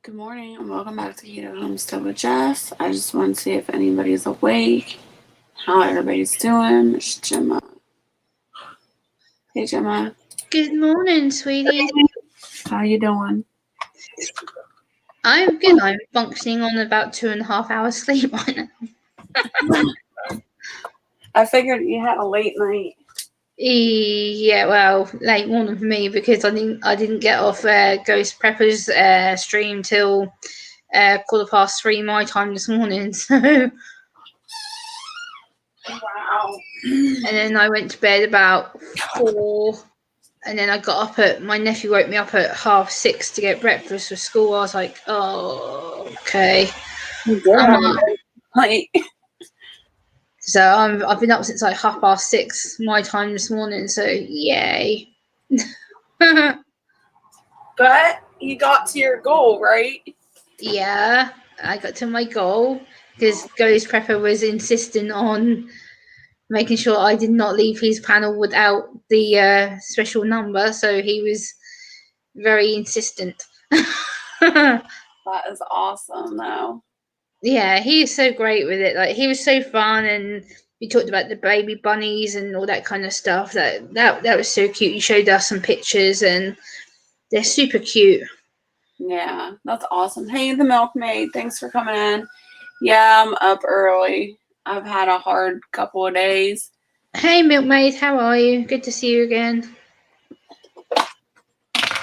Good morning and welcome back to Keto Homestead with Jess. I just want to see if anybody's awake, how everybody's doing. It's Gemma. Hey Gemma. Good morning, sweetie. How you doing? I'm good. I'm functioning on about 2.5 hours sleep right now. I figured you had a late night. Yeah, well, late morning for me because I didn't get off Ghost Prepper's stream till 3:15 my time this morning. So Wow. and then I went to bed about 4. And then I got up my nephew woke me up at 6:30 to get breakfast for school. I was like, oh, okay. So I've been up since like 6:30 my time this morning. So yay. But you got to your goal, right? Yeah, I got to my goal because Ghost Prepper was insisting on making sure I did not leave his panel without the special number. So he was very insistent. That is awesome, though. Yeah, he is so great with it. Like he was so fun, and we talked about the baby bunnies and all that kind of stuff. That was so cute. He showed us some pictures, and they're super cute. Yeah, that's awesome. Hey, the milkmaid, thanks for coming in. Yeah, I'm up early. I've had a hard couple of days. Hey, milkmaid, how are you? Good to see you again.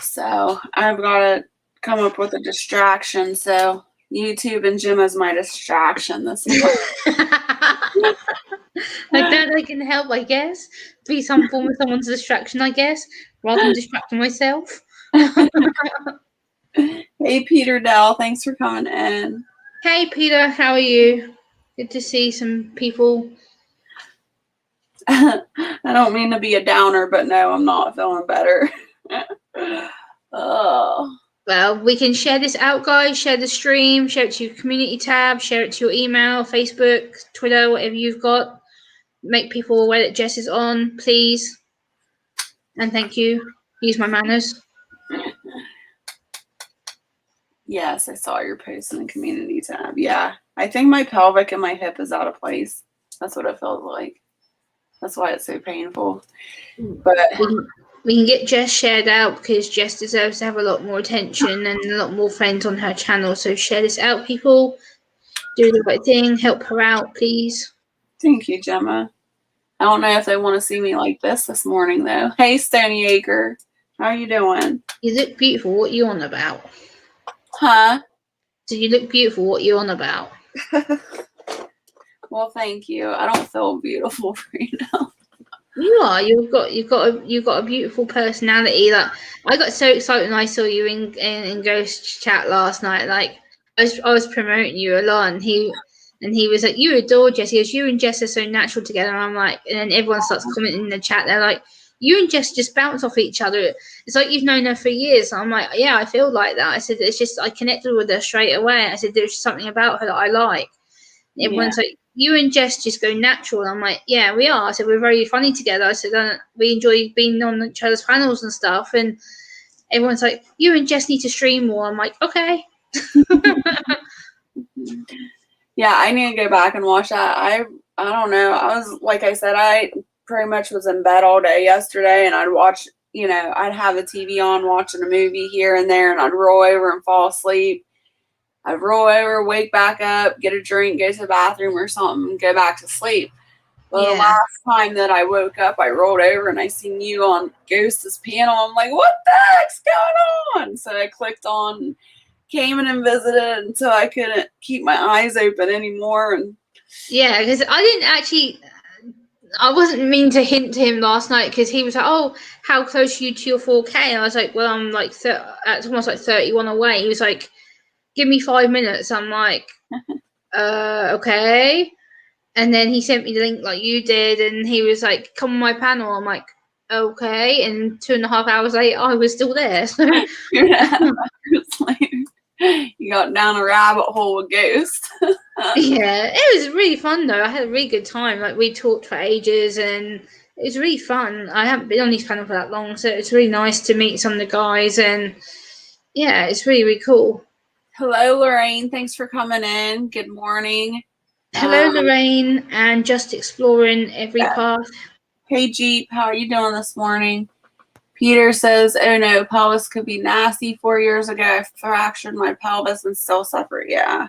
So I've got to come up with a distraction. So YouTube and Gemma's my distraction this morning. Like that, I can help, I guess. Be some form of someone's distraction, I guess, rather than distracting myself. Hey, Peter Dell, thanks for coming in. Hey, Peter, how are you? Good to see some people. I don't mean to be a downer, but no, I'm not feeling better. Oh. Well, we can share this out, guys. Share the stream, share it to your community tab, share it to your email, Facebook, Twitter, whatever you've got. Make people aware that Jess is on, please. And thank you. Use my manners. Yes, I saw your post in the community tab. Yeah, I think my pelvic and my hip is out of place. That's what it feels like. That's why it's so painful. But we can get Jess shared out because Jess deserves to have a lot more attention and a lot more friends on her channel. So share this out, people. Do the right thing. Help her out, please. Thank you, Gemma. I don't know if they want to see me like this morning, though. Hey, Stony Acre. How are you doing? You look beautiful. What are you on about? Huh? Do you look beautiful? What are you on about? Well, thank you. I don't feel beautiful right now. You are. You've got a beautiful personality. Like I got so excited when I saw you in Ghost Chat last night. Like I was promoting you a lot, and he was like, "You adore Jess." He goes, "You and Jess are so natural together." And I'm like, and then everyone starts commenting in the chat. They're like, "You and Jess just bounce off each other. It's like you've known her for years." And I'm like, "Yeah, I feel like that." I said, "It's just I connected with her straight away." I said, "There's something about her that I like." Everyone's like, "You and Jess just go natural." And I'm like, "Yeah, we are." I said, "We're very funny together." I said, "We enjoy being on each other's panels and stuff." And everyone's like, "You and Jess need to stream more." I'm like, "Okay." Yeah, I need to go back and watch that. I don't know. I was, like I said, I pretty much was in bed all day yesterday, and I'd watch, I'd have the TV on watching a movie here and there, and I'd roll over and fall asleep. I'd roll over, wake back up, get a drink, go to the bathroom or something, and go back to sleep. Well, the last time that I woke up, I rolled over and I seen you on Ghost's panel. I'm like, what the heck's going on? So I clicked on, came in and visited until I couldn't keep my eyes open anymore. And yeah, because I wasn't mean to hint to him last night because he was like, "Oh, how close are you to your 4K?" And I was like, "Well, I'm like, it's almost like 31 away." He was like, "Give me 5 minutes." I'm like, okay. And then he sent me the link like you did, and he was like, "Come on my panel." I'm like, okay. And 2.5 hours later, I was still there. So. You got down a rabbit hole with Ghost. Yeah, it was really fun though. I had a really good time. Like we talked for ages, and it was really fun. I haven't been on these panel for that long, so it's really nice to meet some of the guys, and yeah, it's really, really cool. Hello, Lorraine. Thanks for coming in. Good morning. Hello, Lorraine, and just exploring every Yeah. path. Hey, Jeep. How are you doing this morning? Peter says, oh no, pelvis could be nasty. 4 years ago, I fractured my pelvis and still suffer. Yeah.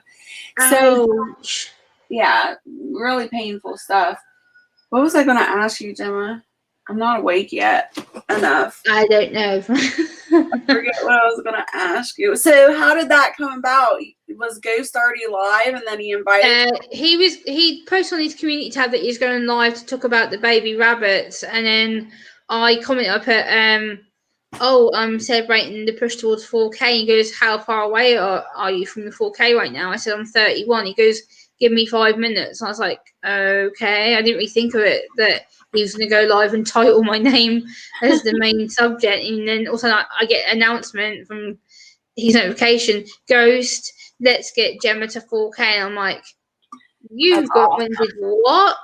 So, Ouch. yeah, really painful stuff. What was I going to ask you, Gemma? I'm not awake yet enough. I don't know. I forget what I was going to ask you. So, how did that come about? Was Ghost already live and then he invited He posted on his community tab that he's going live to talk about the baby rabbits, and then I commented, I put, oh, I'm celebrating the push towards 4K. He goes, how far away are you from the 4K right now? I said, I'm 31. He goes, give me 5 minutes. I was like, okay. I didn't really think of it that he was going to go live and title my name as the main subject. And then also I get an announcement from his notification, Ghost, let's get Gemma to 4K. And I'm like, That's you've got when did what?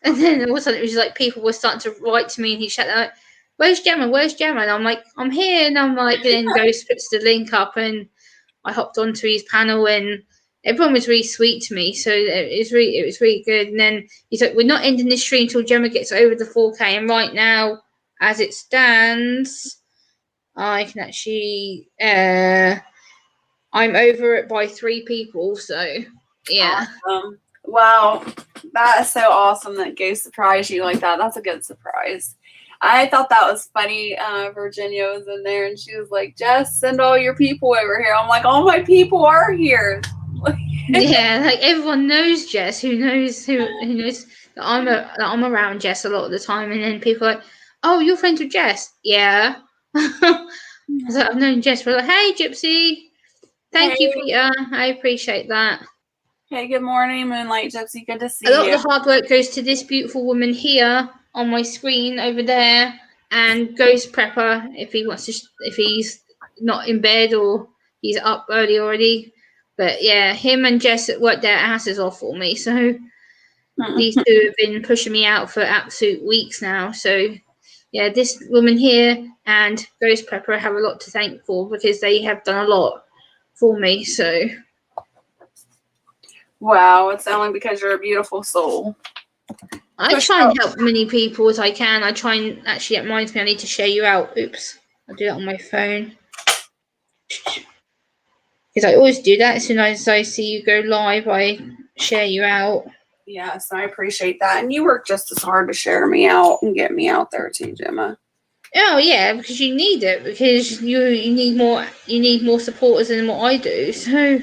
And then all of a sudden it was like people were starting to write to me and he shouted like, where's Gemma? Where's Gemma? And I'm like, I'm here. And I'm like, then Ghost puts the link up and I hopped onto his panel and everyone was really sweet to me. So it was really good. And then he's like, we're not ending this stream until Gemma gets over the 4K. And right now, as it stands, I can actually I'm over it by 3 people, so yeah. awesome. Wow, that is so awesome that Ghost surprised you like that. That's a good surprise. I thought that was funny. Virginia was in there and she was like, Jess, send all your people over here. I'm like, all my people are here. Yeah, like everyone knows Jess, who knows that I'm around Jess a lot of the time, and then people are like, oh, you're friends with Jess? Yeah. I was like, I've known Jess for like, hey Gypsy. Thank you, Hey, Peter. I appreciate that. hey, good morning, Moonlight Gypsy. Good to A see lot you. of the hard work goes to this beautiful woman here on my screen over there, and Ghost Prepper if he wants to, if he's not in bed or he's up early already. But yeah, him and Jess worked their asses off for me. So these two have been pushing me out for absolute weeks now. So yeah, this woman here and Ghost Prepper have a lot to thank for because they have done a lot for me. So Wow, it's only because you're a beautiful soul. I try and help many people as I can. I try and actually, it reminds me, I need to share you out. Oops, I'll do that on my phone. Because I always do that as soon as I see you go live, I share you out. Yes, I appreciate that. And you work just as hard to share me out and get me out there too, Gemma. Oh yeah, because you need it, because you need more supporters than what I do. So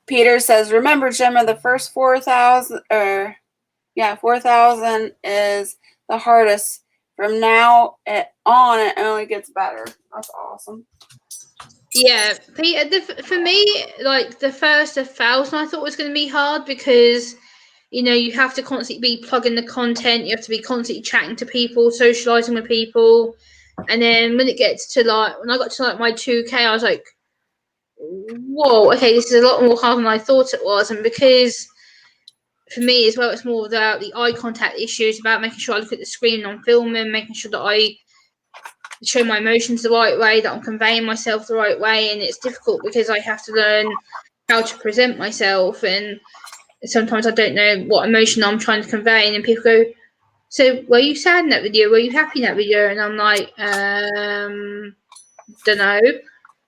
Peter says, remember, Gemma, the first 4,000, 4,000 is the hardest. From now on, it only gets better. That's awesome. yeah, for me, like the first 1,000, I thought was going to be hard because you have to constantly be plugging the content. You have to be constantly chatting to people, socializing with people. And then when I got to like my 2K, I was like, whoa, okay, this is a lot more hard than I thought it was. And because for me as well, it's more about the eye contact issues, about making sure I look at the screen when I'm filming, making sure that I show my emotions the right way, that I'm conveying myself the right way. And it's difficult because I have to learn how to present myself, and sometimes I don't know what emotion I'm trying to convey, and then people go, so were you sad in that video? Were you happy in that video? And I'm like, don't know.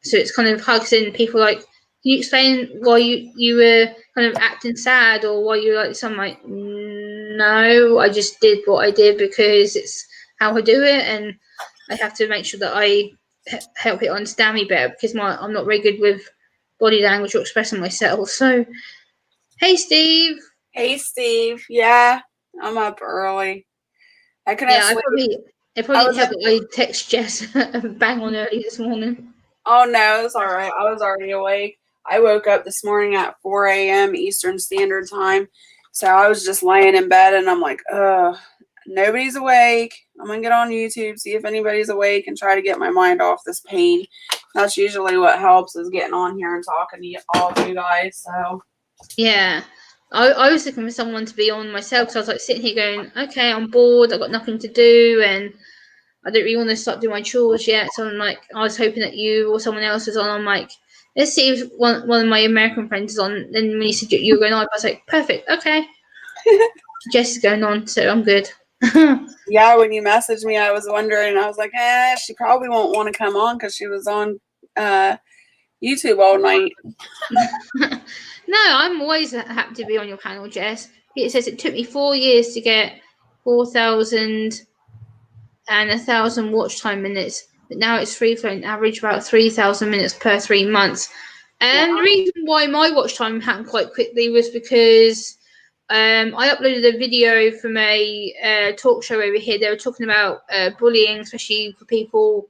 So it's kind of hugs in people like, can you explain why you were kind of acting sad, or why you were like something? Like, no, I just did what I did because it's how I do it, and I have to make sure that I help it understand me better because I'm not very good with body language or expressing myself. So, hey, Steve. Hey, Steve. Yeah, I'm up early. I couldn't Yeah, sleep. it probably didn't help that I text Jess bang on early this morning. Oh, no, it's all right. I was already awake. I woke up this morning at 4 a.m. Eastern Standard Time. So I was just laying in bed and I'm like, ugh, nobody's awake. I'm going to get on YouTube, see if anybody's awake, and try to get my mind off this pain. That's usually what helps, is getting on here and talking to all of you guys. So Yeah. I was looking for someone to be on myself, so I was like sitting here going, okay, I'm bored, I've got nothing to do, and I don't really want to start doing my chores yet. So I'm like, I was hoping that you or someone else was on. I'm like, let's see if one of my American friends is on. Then when you said you were going on, I was like, perfect, okay. Jess is going on, so I'm good. Yeah, when you messaged me, I was wondering. I was like, she probably won't want to come on because she was on YouTube all night. No, I'm always happy to be on your panel, Jess. It says it took me 4 years to get 4,000 and 1,000 watch time minutes, but now it's free flowing, average about 3,000 minutes per 3 months. And Wow. the reason why my watch time happened quite quickly was because I uploaded a video from a talk show over here. They were talking about bullying, especially for people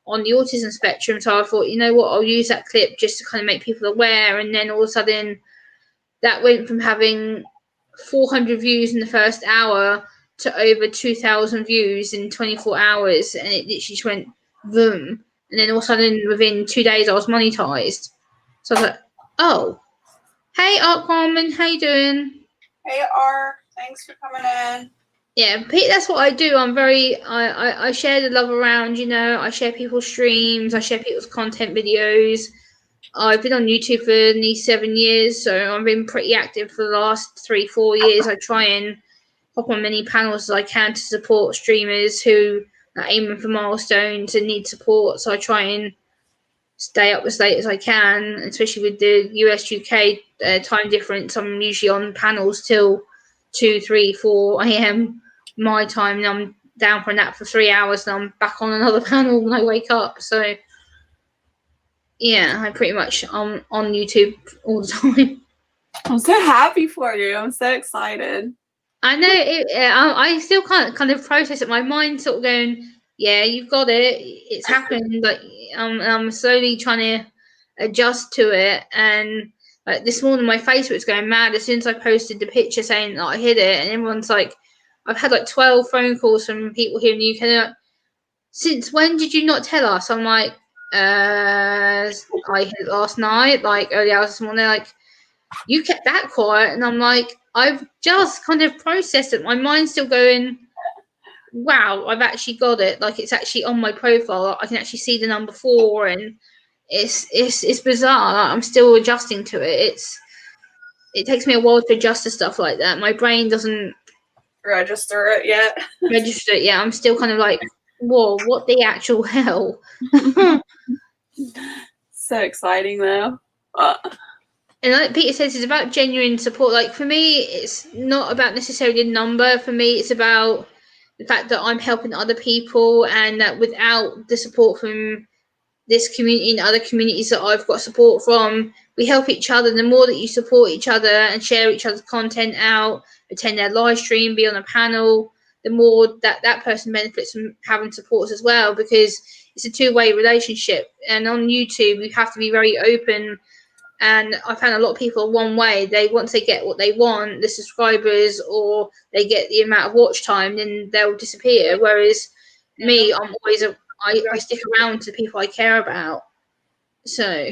on the autism spectrum. So I thought, you know what, I'll use that clip just to kind of make people aware. And then all of a sudden, that went from having 400 views in the first hour to over 2,000 views in 24 hours. And it literally just went boom. And then all of a sudden, within 2 days, I was monetized. So I was like, oh, hey, Art Carmen, how you doing? Hey, Art, thanks for coming in. Yeah, Pete, that's what I do. I share the love around, you know. I share people's streams. I share people's content videos. I've been on YouTube for nearly 7 years, so I've been pretty active for the last 3-4 years. I try and hop on many panels as I can to support streamers who are aiming for milestones and need support. So I try and stay up as late as I can, especially with the US UK time difference. I'm usually on panels till 2, 3, 4 a.m. my time, and I'm down for a nap for 3 hours, and I'm back on another panel when I wake up. So yeah, I pretty much on YouTube all the time. I'm so happy for you. I'm so excited. I know I still can't kind of process it. My mind's sort of going, yeah, you've got it. It's happened. Like I'm slowly trying to adjust to it. And like this morning, my Facebook's going mad as soon as I posted the picture saying that I hit it, and everyone's like, I've had like 12 phone calls from people here in the UK. They're like, since when did you not tell us? I'm like, I hit it last night, like early hours this morning. They're like, you kept that quiet, and I'm like, I've just kind of processed it. My mind's still going, wow, I've actually got it. Like it's actually on my profile. I can actually see the number 4, and it's bizarre. Like, I'm still adjusting to it. It takes me a while to adjust to stuff like that. My brain doesn't register it yet. register it. Yeah, I'm still kind of like, whoa, what the actual hell? So exciting though. And like Peter says, it's about genuine support. Like for me, it's not about necessarily a number. For me, it's about the fact that I'm helping other people, and that without the support from this community and other communities that I've got support from, we help each other. The more that you support each other and share each other's content out, attend their live stream, be on a panel, the more that person benefits from having supports as well, because it's a two-way relationship. And on YouTube, you have to be very open. And I found a lot of people one way. Once they get what they want, the subscribers, or they get the amount of watch time, then they'll disappear. Whereas me, I'm always I stick around to people I care about. So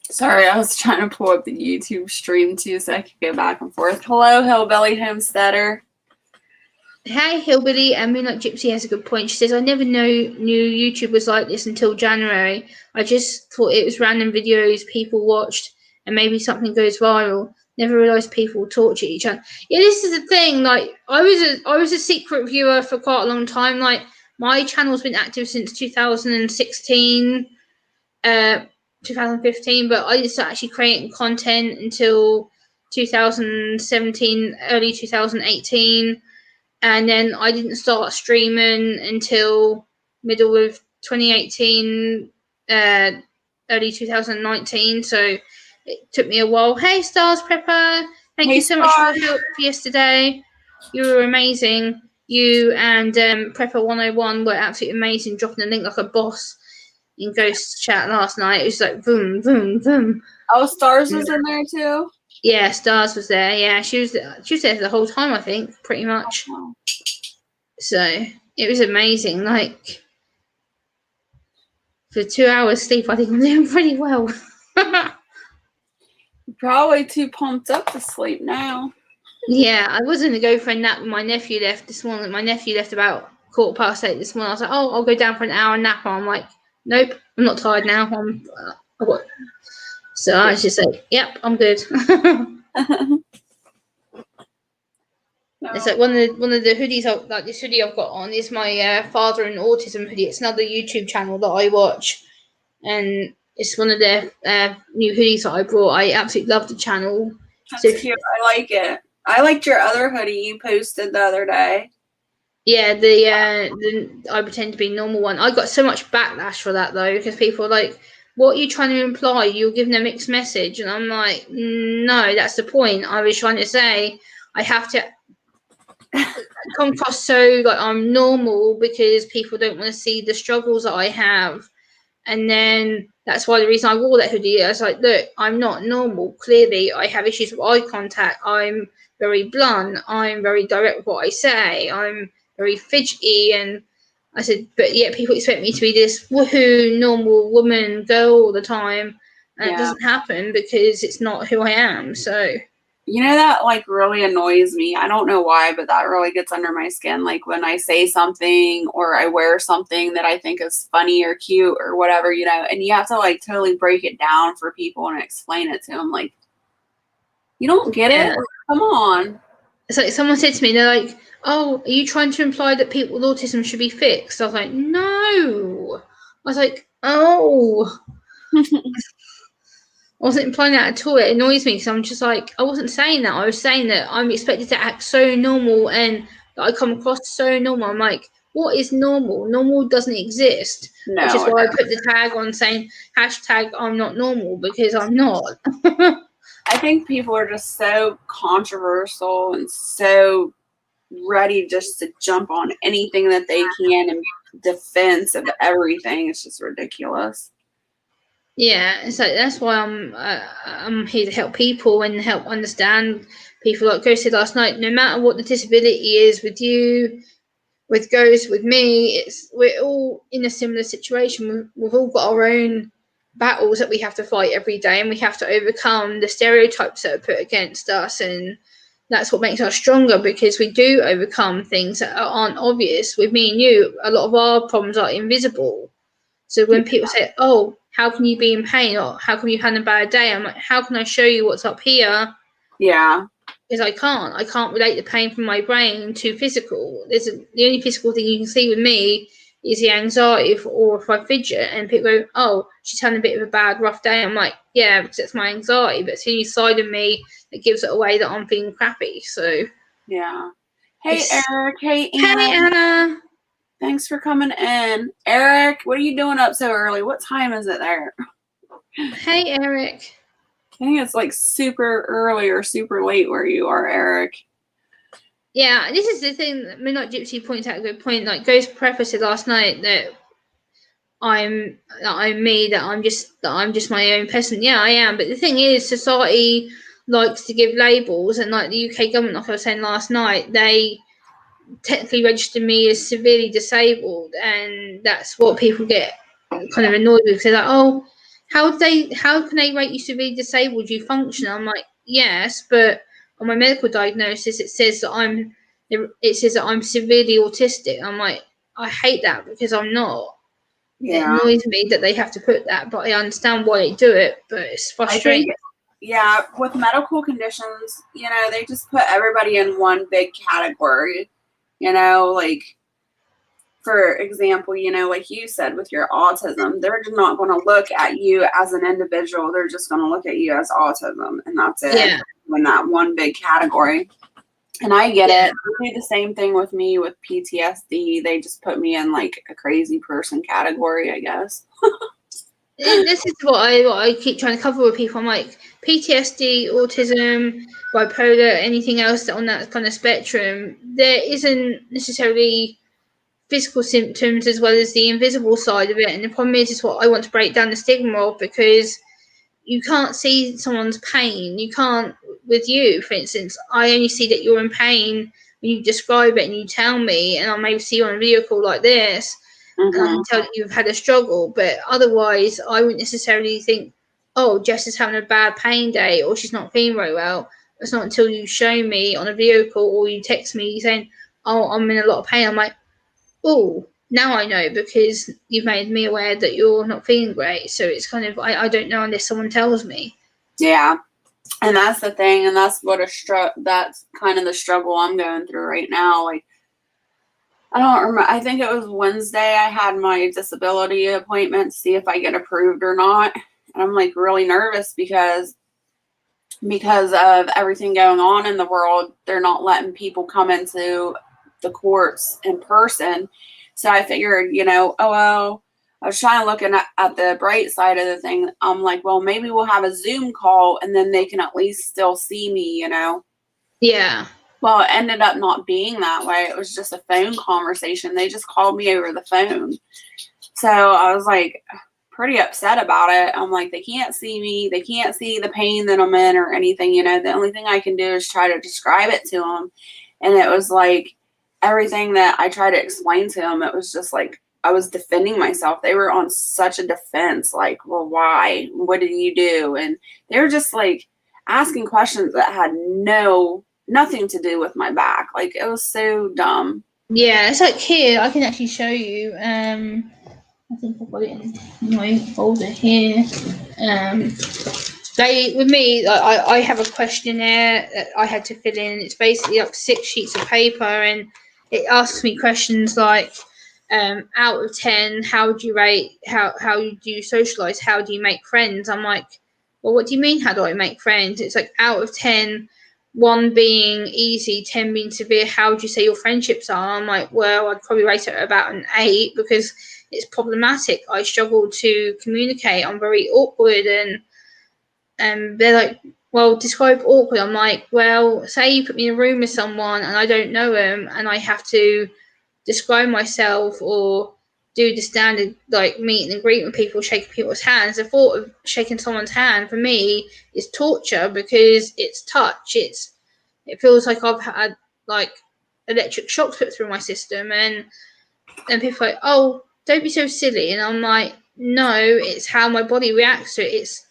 sorry, I was trying to pull up the YouTube stream too so I could go back and forth. Hello, Hillbilly Homesteader. hey, Hillbilly, and Moonlight Gypsy has a good point. She says, I never knew YouTube was like this until January. I just thought it was random videos people watched and maybe something goes viral. Never realised people torture each other. Yeah, this is the thing. Like, I was a secret viewer for quite a long time. Like, my channel's been active since 2016, 2015, but I didn't start actually creating content until 2017, early 2018. And then I didn't start streaming until middle of 2018, early 2019. So it took me a while. Hey, Stars Prepper, thank you so much for your help yesterday. You were amazing. You and Prepper 101 were absolutely amazing, dropping a link like a boss in Ghost Chat last night. It was like boom, boom, boom. Oh, Stars was in there too? Yeah, Stars was there. Yeah, she was there the whole time, I think, pretty much. Oh. So it was amazing. Like for 2 hours sleep, I think I'm doing pretty well. Probably too pumped up to sleep now. Yeah, I was going to go for a nap when my nephew left this morning. My nephew left about 8:15 this morning. I was like, oh, I'll go down for an hour nap. I'm like, nope, I'm not tired now. So I was just like, yep, I'm good. No. It's like one of the hoodies, like this hoodie I've got on is my father and autism hoodie. It's another YouTube channel that I watch, and it's one of their new hoodies that I brought. I absolutely love the channel. That's cute. I like it. I liked your other hoodie you posted the other day. Yeah, the I pretend to be normal one. I got so much backlash for that though, because people are like, what are you trying to imply? You're giving a mixed message. And I'm like, no, that's the point. I was trying to say I have to come across so like I'm normal because people don't want to see the struggles that I have. And then that's why the reason I wore that hoodie, I was like, look, I'm not normal. Clearly, I have issues with eye contact. I'm very blunt. I'm very direct with what I say. I'm very fidgety. And I said, but yet people expect me to be this woohoo, normal woman, girl all the time. And it doesn't happen because it's not who I am. So, you know, that like really annoys me. I don't know why, but that really gets under my skin. Like when I say something or I wear something that I think is funny or cute or whatever, you know, and you have to like totally break it down for people and explain it to them. Like, you don't get it? Like, come on. It's like someone said to me, they're like, oh, are you trying to imply that people with autism should be fixed? I was like, no. I was like, oh. I wasn't implying that at all. It annoys me because I'm just like, I wasn't saying that. I was saying that I'm expected to act so normal and that I come across so normal. I'm like, what is normal? Normal doesn't exist. No. Which is why I put the tag on saying hashtag I'm not normal because I'm not. I think people are just so controversial and so ready just to jump on anything that they can in defense of everything. It's just ridiculous. Yeah, it's like that's why I'm here to help people and help understand people. Like Ghost said last night, no matter what the disability is with you, with Ghost, with me, we're all in a similar situation. We've all got our own battles that we have to fight every day, and we have to overcome the stereotypes that are put against us, and that's what makes us stronger because we do overcome things that aren't obvious. With me and you, a lot of our problems are invisible. So when people say, oh, how can you be in pain or how come you've had a bad day? I'm like, how can I show you what's up here? Yeah. Because I can't relate the pain from my brain to physical. The only physical thing you can see with me is the anxiety or if I fidget and people go, oh, she's having a bit of a bad, rough day. I'm like, yeah, because it's my anxiety, but it's the only side of me that gives it away that I'm feeling crappy. So yeah. Hey, Eric. Hey, Anna. Hey, Anna. Thanks for coming in. Eric, what are you doing up so early? What time is it there? Hey, Eric. I think it's like super early or super late where you are, Eric. Yeah, this is the thing that Midnight Gypsy points out a good point. Like Ghost prefaced it last night that I'm me, that I'm just my own person. Yeah, I am. But the thing is, society likes to give labels, and like the UK government, like I was saying last night, they technically register me as severely disabled, and that's what people get kind of annoyed with. They're like, oh, how can they rate you severely disabled? You function. I'm like, yes, but on my medical diagnosis it says that I'm severely autistic. I'm like, I hate that because I'm not. Yeah. It annoys me that they have to put that, but I understand why they do it, but it's frustrating. Yeah, with medical conditions, you know, they just put everybody in one big category. You know, like, for example, you know, like you said with your autism, they're just not going to look at you as an individual. They're just going to look at you as autism, and that's it. Yeah. In that one big category. And I get it. They do the same thing with me with PTSD. They just put me in like a crazy person category, I guess. This is what I keep trying to cover with people. I'm like, PTSD, autism, bipolar, anything else on that kind of spectrum, there isn't necessarily physical symptoms as well as the invisible side of it. And the problem is what I want to break down the stigma of, because you can't see someone's pain. You can't, with you, for instance, I only see that you're in pain when you describe it and you tell me, and I maybe see you on a video call like this, and I can tell that you've had a struggle. But otherwise, I wouldn't necessarily think, oh, Jess is having a bad pain day or she's not feeling very well. It's not until you show me on a video call or you text me saying, oh, I'm in a lot of pain. I'm like, oh, now I know because you've made me aware that you're not feeling great. So it's kind of, I don't know unless someone tells me. Yeah. And that's the thing. And that's what that's kind of the struggle I'm going through right now. Like, I don't remember. I think it was Wednesday. I had my disability appointment to see if I get approved or not. And I'm like really nervous because of everything going on in the world. They're not letting people come into the courts in person. So I figured, oh well. I was trying to look at the bright side of the thing. I'm like, well, maybe we'll have a Zoom call and then they can at least still see me, Yeah. Well, it ended up not being that way. It was just a phone conversation. They just called me over the phone. So I was like pretty upset about it. I'm like, they can't see me. They can't see the pain that I'm in or anything. The only thing I can do is try to describe it to them. And it was like everything that I tried to explain to them, it was just like I was defending myself. They were on such a defense, like, well, why? What did you do? And they were just like asking questions that had nothing to do with my back. Like, it was so dumb. Yeah, it's like here, I can actually show you. I think I've got it in my folder here. With me, I have a questionnaire that I had to fill in. It's basically like 6 sheets of paper, and it asks me questions like, out of 10, how do you rate, how do you socialize, how do you make friends? I'm like, well, what do you mean, how do I make friends? It's like, out of 10, 1 being easy, 10 being severe, how would you say your friendships are? I'm like, well, I'd probably rate it about an 8 because it's problematic. I struggle to communicate. I'm very awkward, and they're like, well, describe awkward. I'm like, well, say you put me in a room with someone and I don't know them and I have to describe myself or do the standard like meet and greet with people, shaking people's hands. The thought of shaking someone's hand for me is torture because it's touch. It feels like I've had like electric shocks put through my system, and people are like, oh, don't be so silly, and I'm like, no, it's how my body reacts to it. It's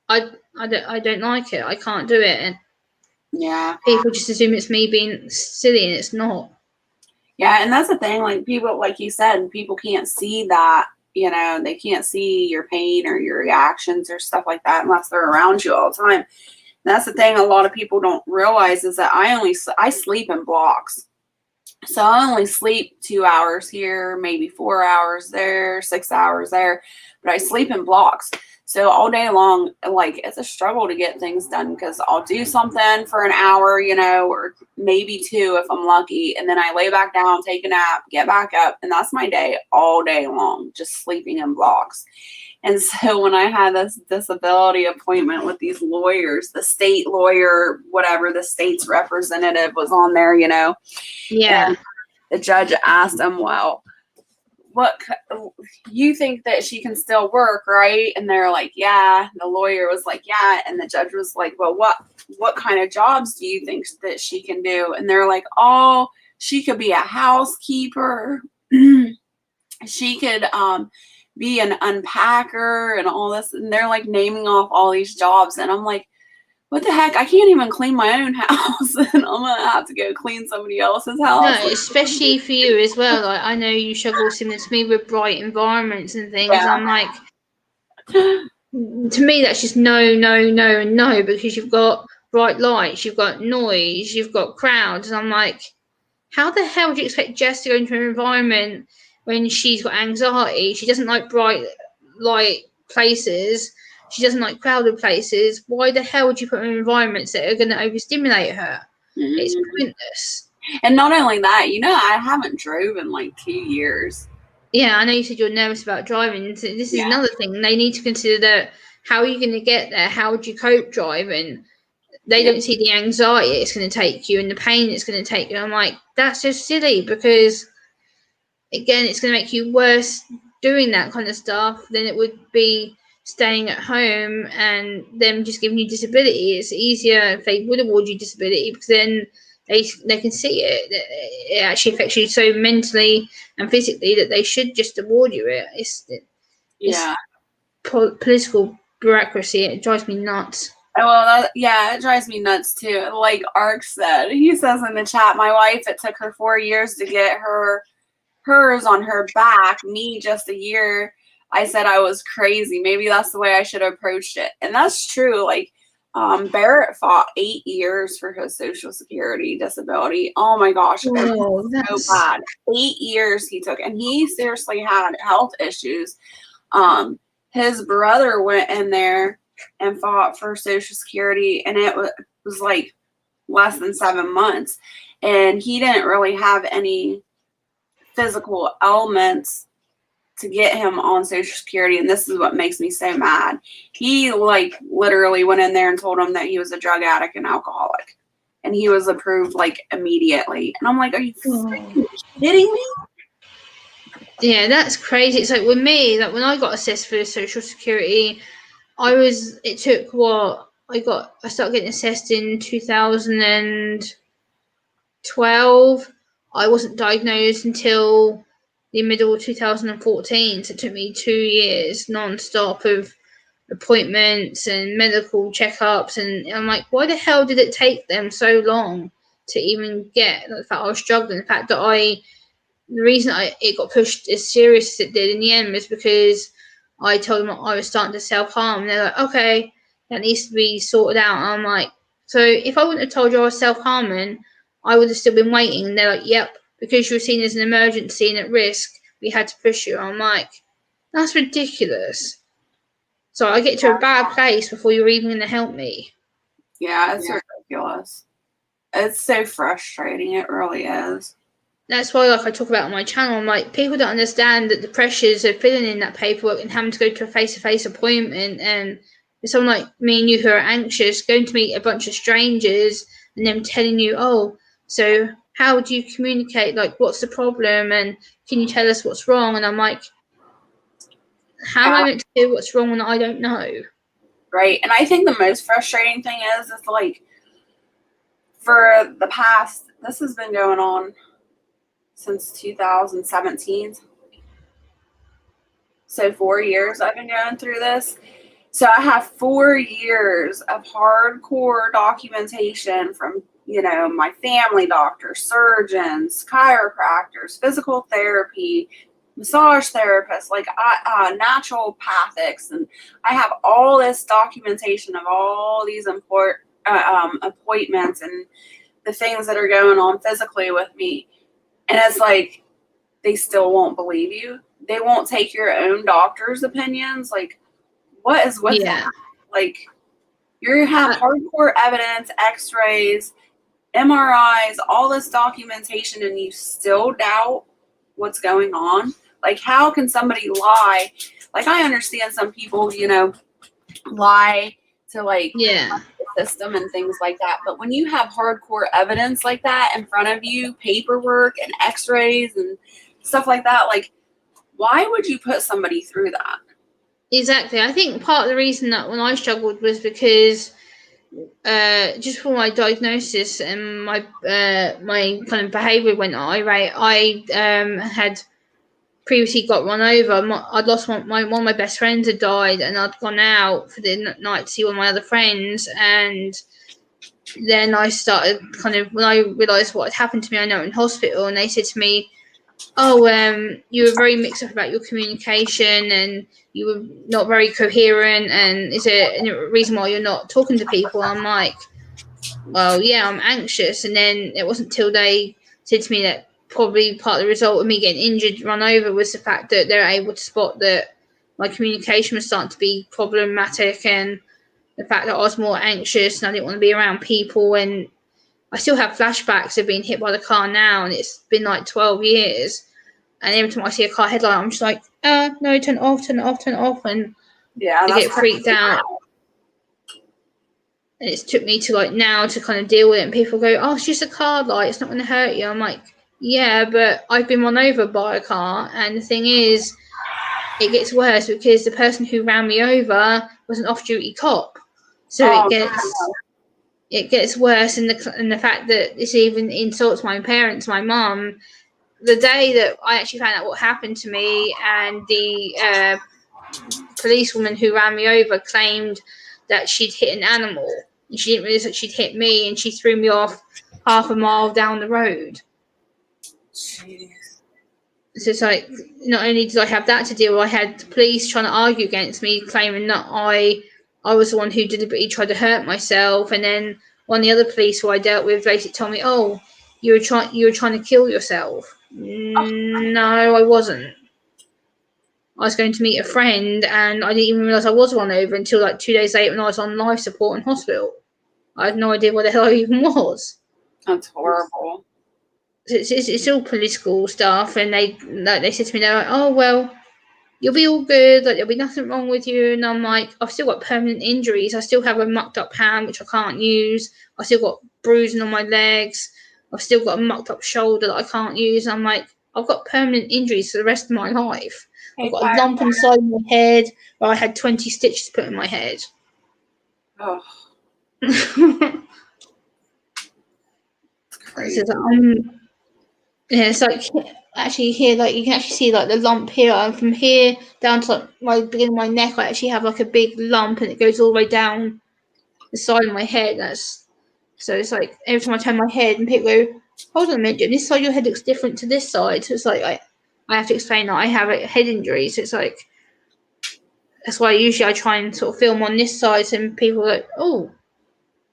I don't like it. I can't do it, and Yeah. people just assume it's me being silly, and it's not. Yeah, and that's the thing, like people, like you said, people can't see that, they can't see your pain or your reactions or stuff like that unless they're around you all the time. And that's the thing a lot of people don't realize is that I sleep in blocks. So I only sleep 2 hours here, maybe 4 hours there, 6 hours there, but I sleep in blocks. So all day long, like it's a struggle to get things done because I'll do something for an hour, or maybe 2 if I'm lucky. And then I lay back down, take a nap, get back up. And that's my day all day long, just sleeping in blocks. And so when I had this disability appointment with these lawyers, the state lawyer, whatever, the state's representative was on there, Yeah. and the judge asked him, well, what you think that she can still work, right? And they're like, yeah. The lawyer was like, yeah. And the judge was like, well, what kind of jobs do you think that she can do? And they're like, oh, she could be a housekeeper. She could be an unpacker and all this. And they're like naming off all these jobs. And I'm like, what the heck? I can't even clean my own house, and I'm gonna have to go clean somebody else's house. No, especially for you as well. Like I know you struggle similar to me with bright environments and things. Yeah. I'm like, to me, that's just no, no, no, and no, because you've got bright lights, you've got noise, you've got crowds, and I'm like, how the hell do you expect Jess to go into an environment when she's got anxiety? She doesn't like bright light places. She doesn't like crowded places. Why the hell would you put her in environments that are going to overstimulate her? Mm-hmm. It's pointless. And not only that, I haven't drove in like 2 years. Yeah, I know you said you're nervous about driving. So this is another thing. They need to consider that how are you going to get there? How would you cope driving? They don't see the anxiety it's going to take you and the pain it's going to take you. I'm like, that's just silly because, again, it's going to make you worse doing that kind of stuff than it would be staying at home and them just giving you disability. It's easier if they would award you disability because then they can see it. It actually affects you so mentally and physically that they should just award you it. It's political bureaucracy. It drives me nuts. Well, it drives me nuts too. Like Ark said, he says in the chat, my wife, it took her 4 years to get her hers on her back, me just a year, I said I was crazy. Maybe that's the way I should have approached it. And that's true. Like, Barrett fought 8 years for his Social Security disability. Oh my gosh, it was so bad. 8 years he took, and he seriously had health issues. His brother went in there and fought for Social Security, and it was like less than 7 months, and he didn't really have any physical ailments to get him on Social Security, and this is what makes me so mad. He like literally went in there and told him that he was a drug addict and alcoholic, and he was approved like immediately. And I'm like, are you freaking kidding me? Yeah, that's crazy. It's like with me, that when I got assessed for Social Security, I started getting assessed in 2012. I wasn't diagnosed until the middle of 2014, so it took me 2 years non-stop of appointments and medical checkups, and I'm like, why the hell did it take them so long to even get the fact I was struggling, the fact that the reason it got pushed as serious as it did in the end was because I told them I was starting to self-harm, and they're like, okay, that needs to be sorted out. And I'm like, so if I wouldn't have told you I was self-harming, I would have still been waiting. And they're like, yep, because you were seen as an emergency and at risk, we had to push you. I'm like, that's ridiculous. So I get to a bad place before you're even going to help me. Yeah, it's ridiculous. It's so frustrating. It really is. That's why, like I talk about on my channel, I'm like, people don't understand that the pressures of filling in that paperwork and having to go to a face-to-face appointment, and someone like me and you who are anxious going to meet a bunch of strangers and them telling you, oh, so how do you communicate? Like, what's the problem? And can you tell us what's wrong? And I'm like, how am I meant to do what's wrong when I don't know? Right. And I think the most frustrating thing is like, for the past, this has been going on since 2017. So 4 years I've been going through this. So I have 4 years of hardcore documentation from, my family doctors, surgeons, chiropractors, physical therapy, massage therapists, like naturopathics. And I have all this documentation of all these important appointments and the things that are going on physically with me. And it's like, they still won't believe you. They won't take your own doctor's opinions. Like, what is with that? Like, you have hardcore evidence, x-rays, MRIs, all this documentation, and you still doubt what's going on? Like, how can somebody lie? Like, I understand some people, lie to, like, the system and things like that. But when you have hardcore evidence like that in front of you, paperwork and x-rays and stuff like that, like, why would you put somebody through that? Exactly. I think part of the reason that when I struggled was because just for my diagnosis and my kind of behaviour went irate. I had previously got run over. I'd lost one of my best friends had died, and I'd gone out for the night to see one of my other friends, and then I started when I realised what had happened to me, I know in hospital, and they said to me, oh, you were very mixed up about your communication, and you were not very coherent, and is there any reason why you're not talking to people? I'm like, well, yeah, I'm anxious. And then it wasn't till they said to me that probably part of the result of me getting injured, run over, was the fact that they're able to spot that my communication was starting to be problematic, and the fact that I was more anxious and I didn't want to be around people. And I still have flashbacks of being hit by the car now, and it's been like 12 years. And every time I see a car headlight, I'm just like, no, turn it off, turn it off, turn it off. And I get freaked out. And it's took me to like now to kind of deal with it. And people go, oh, it's just a car light, it's not going to hurt you. I'm like, yeah, but I've been run over by a car. And the thing is, it gets worse because the person who ran me over was an off-duty cop. So it gets worse, and the fact that this even insults my parents, my mum. The day that I actually found out what happened to me, and the policewoman who ran me over claimed that she'd hit an animal, and she didn't realize that she'd hit me, and she threw me off half a mile down the road. Jeez. So it's like, not only did I have that to deal with, I had the police trying to argue against me, claiming that I was the one who deliberately tried to hurt myself. And then one of the other police who I dealt with basically told me, "Oh, you were trying to kill yourself." No, I wasn't. I was going to meet a friend, and I didn't even realise I was run over until like 2 days later when I was on life support in hospital. I had no idea what the hell I even was. That's horrible. It's all political stuff, and they said to me, they're like, "Oh well, you'll be all good. Like there'll be nothing wrong with you." And I'm like, I've still got permanent injuries. I still have a mucked up hand which I can't use. I still got bruising on my legs. I've still got a mucked up shoulder that I can't use. And I'm like, I've got permanent injuries for the rest of my life. I've Hey, got a lump inside my head where I had 20 stitches put in my head. oh, it's crazy. Yeah, it's like actually here, like you can actually see like the lump here, and from here down to like my beginning of my neck, I actually have like a big lump, and it goes all the way down the side of my head. So it's like every time I turn my head, and people go, "Hold on a minute, this side of your head looks different to this side." So it's like I have to explain that I have a head injury. So it's like that's why usually I try and sort of film on this side, and people are like, "Oh,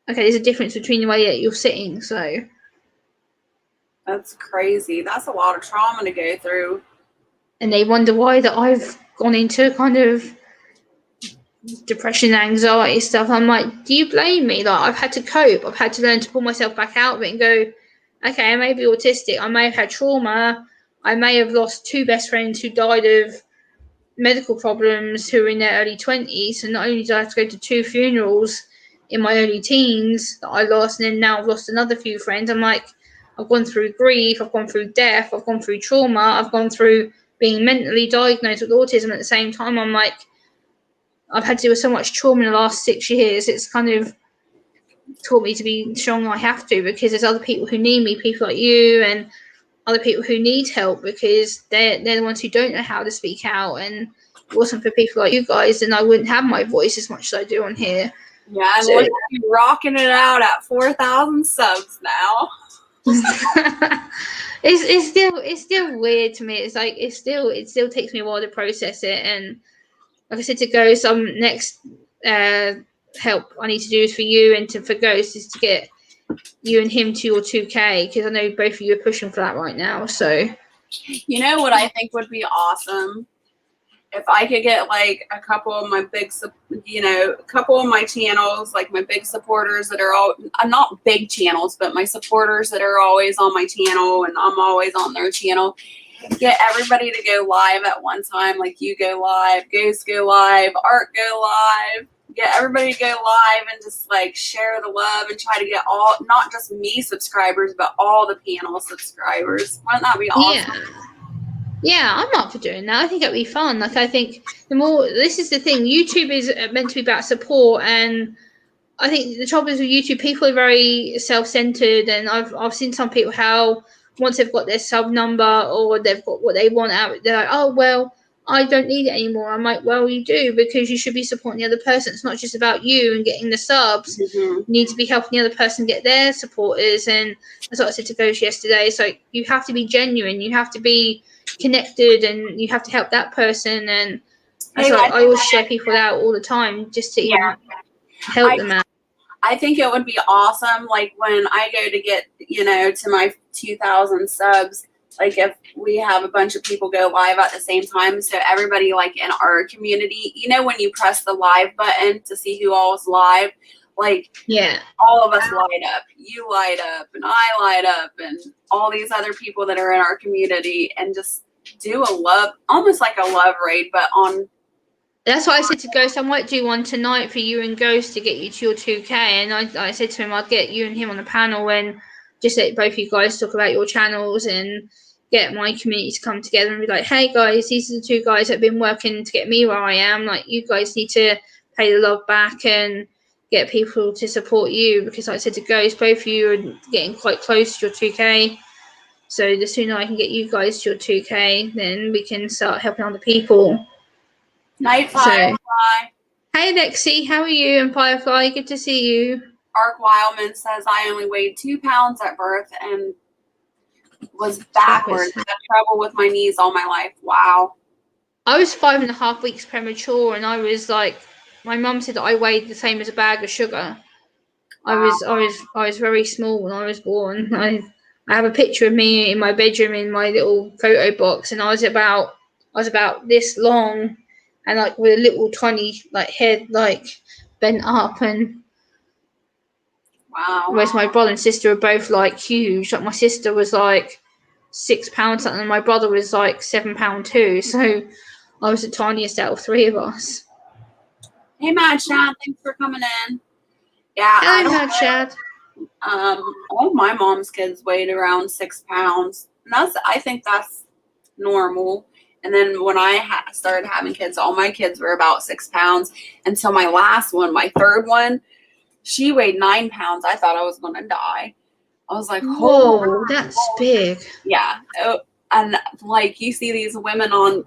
okay, there's a difference between the way that you're sitting." So. That's crazy. That's a lot of trauma to go through. And they wonder why that I've gone into kind of depression, anxiety stuff. I'm like, do you blame me? Like I've had to cope. I've had to learn to pull myself back out of it and go, okay, I may be autistic. I may have had trauma. I may have lost 2 best friends who died of medical problems who were in their early 20s. And not only did I have to go to 2 funerals in my early teens that I lost, and then now I've lost another few friends. I'm like, I've gone through grief, I've gone through death, I've gone through trauma, I've gone through being mentally diagnosed with autism at the same time. I'm like, I've had to deal with so much trauma in the last 6 years. It's kind of taught me to be strong. I have to, because there's other people who need me, people like you and other people who need help, because they're the ones who don't know how to speak out. And if it wasn't for people like you guys, then I wouldn't have my voice as much as I do on here. Yeah, and look at you rocking it out at 4,000 subs now. it's still weird to me. It's like it still takes me a while to process it. And like I said to Ghost, some next help I need to do is for you and for Ghost is to get you and him to your 2K, because I know both of you are pushing for that right now. So You know what I think would be awesome? If I could get like a couple of my a couple of my channels, like my big supporters that are all, I'm not big channels, but my supporters that are always on my channel and I'm always on their channel, get everybody to go live at one time. Like you go live, Ghost go live, Art go live, get everybody to go live and just like share the love and try to get all, not just me subscribers, but all the panel subscribers. Wouldn't that be awesome? Yeah, I'm up for doing that. I think it'd be fun. Like, I think the more, this is the thing, YouTube is meant to be about support, and I think the trouble is with YouTube, people are very self-centered, and I've seen some people how once they've got their sub number or they've got what they want out, they're like, oh, well, I don't need it anymore. I'm like, well, you do, because you should be supporting the other person. It's not just about you and getting the subs. Mm-hmm. You need to be helping the other person get their supporters. And that's what I said to Ghost yesterday. It's like, you have to be genuine. You have to be connected, and you have to help that person. And that's why I always share people out all the time just to even help them out. I think it would be awesome, like when I go to get, to my 2,000 subs, like if we have a bunch of people go live at the same time, so everybody like in our community, when you press the live button to see who all is live, like all of us light up. You light up, and I light up, and all these other people that are in our community, and just do a love, almost like a love raid, but on. That's what I said to Ghost. I might do one tonight for you and Ghost to get you to your 2K. And I said to him, I'd get you and him on the panel and just let both of you guys talk about your channels and get my community to come together and be like, hey guys, these are the 2 guys that have been working to get me where I am. Like, you guys need to pay the love back and get people to support you, because like I said to Ghost, both of you are getting quite close to your 2K. So the sooner I can get you guys to your 2K, then we can start helping other people. Night Firefly. Hey Lexi, how are you? And Firefly, good to see you. Ark Wildman says I only weighed 2 pounds at birth, and was backwards. I had trouble with my knees all my life. Wow. I was 5.5 weeks premature, and I was like, my mum said that I weighed the same as a bag of sugar. Wow. I was very small when I was born. I have a picture of me in my bedroom in my little photo box, and I was about this long, and like with a little tiny like head like bent up, and Wow. whereas my brother and sister are both like huge. Like my sister was like 6 pounds something, and my brother was like 7 pound too. So I was the tiniest out of three of us. Hey, Matt, Shad, thanks for coming in. Yeah, I Hello, don't Mad Shad. all of my mom's kids weighed around 6 pounds. And I think that's normal. And then when I started having kids, all my kids were about 6 pounds until my last one, my third one, she weighed 9 pounds. I thought I was going to die. I was like, Whoa, that's big. yeah. And like you see these women on,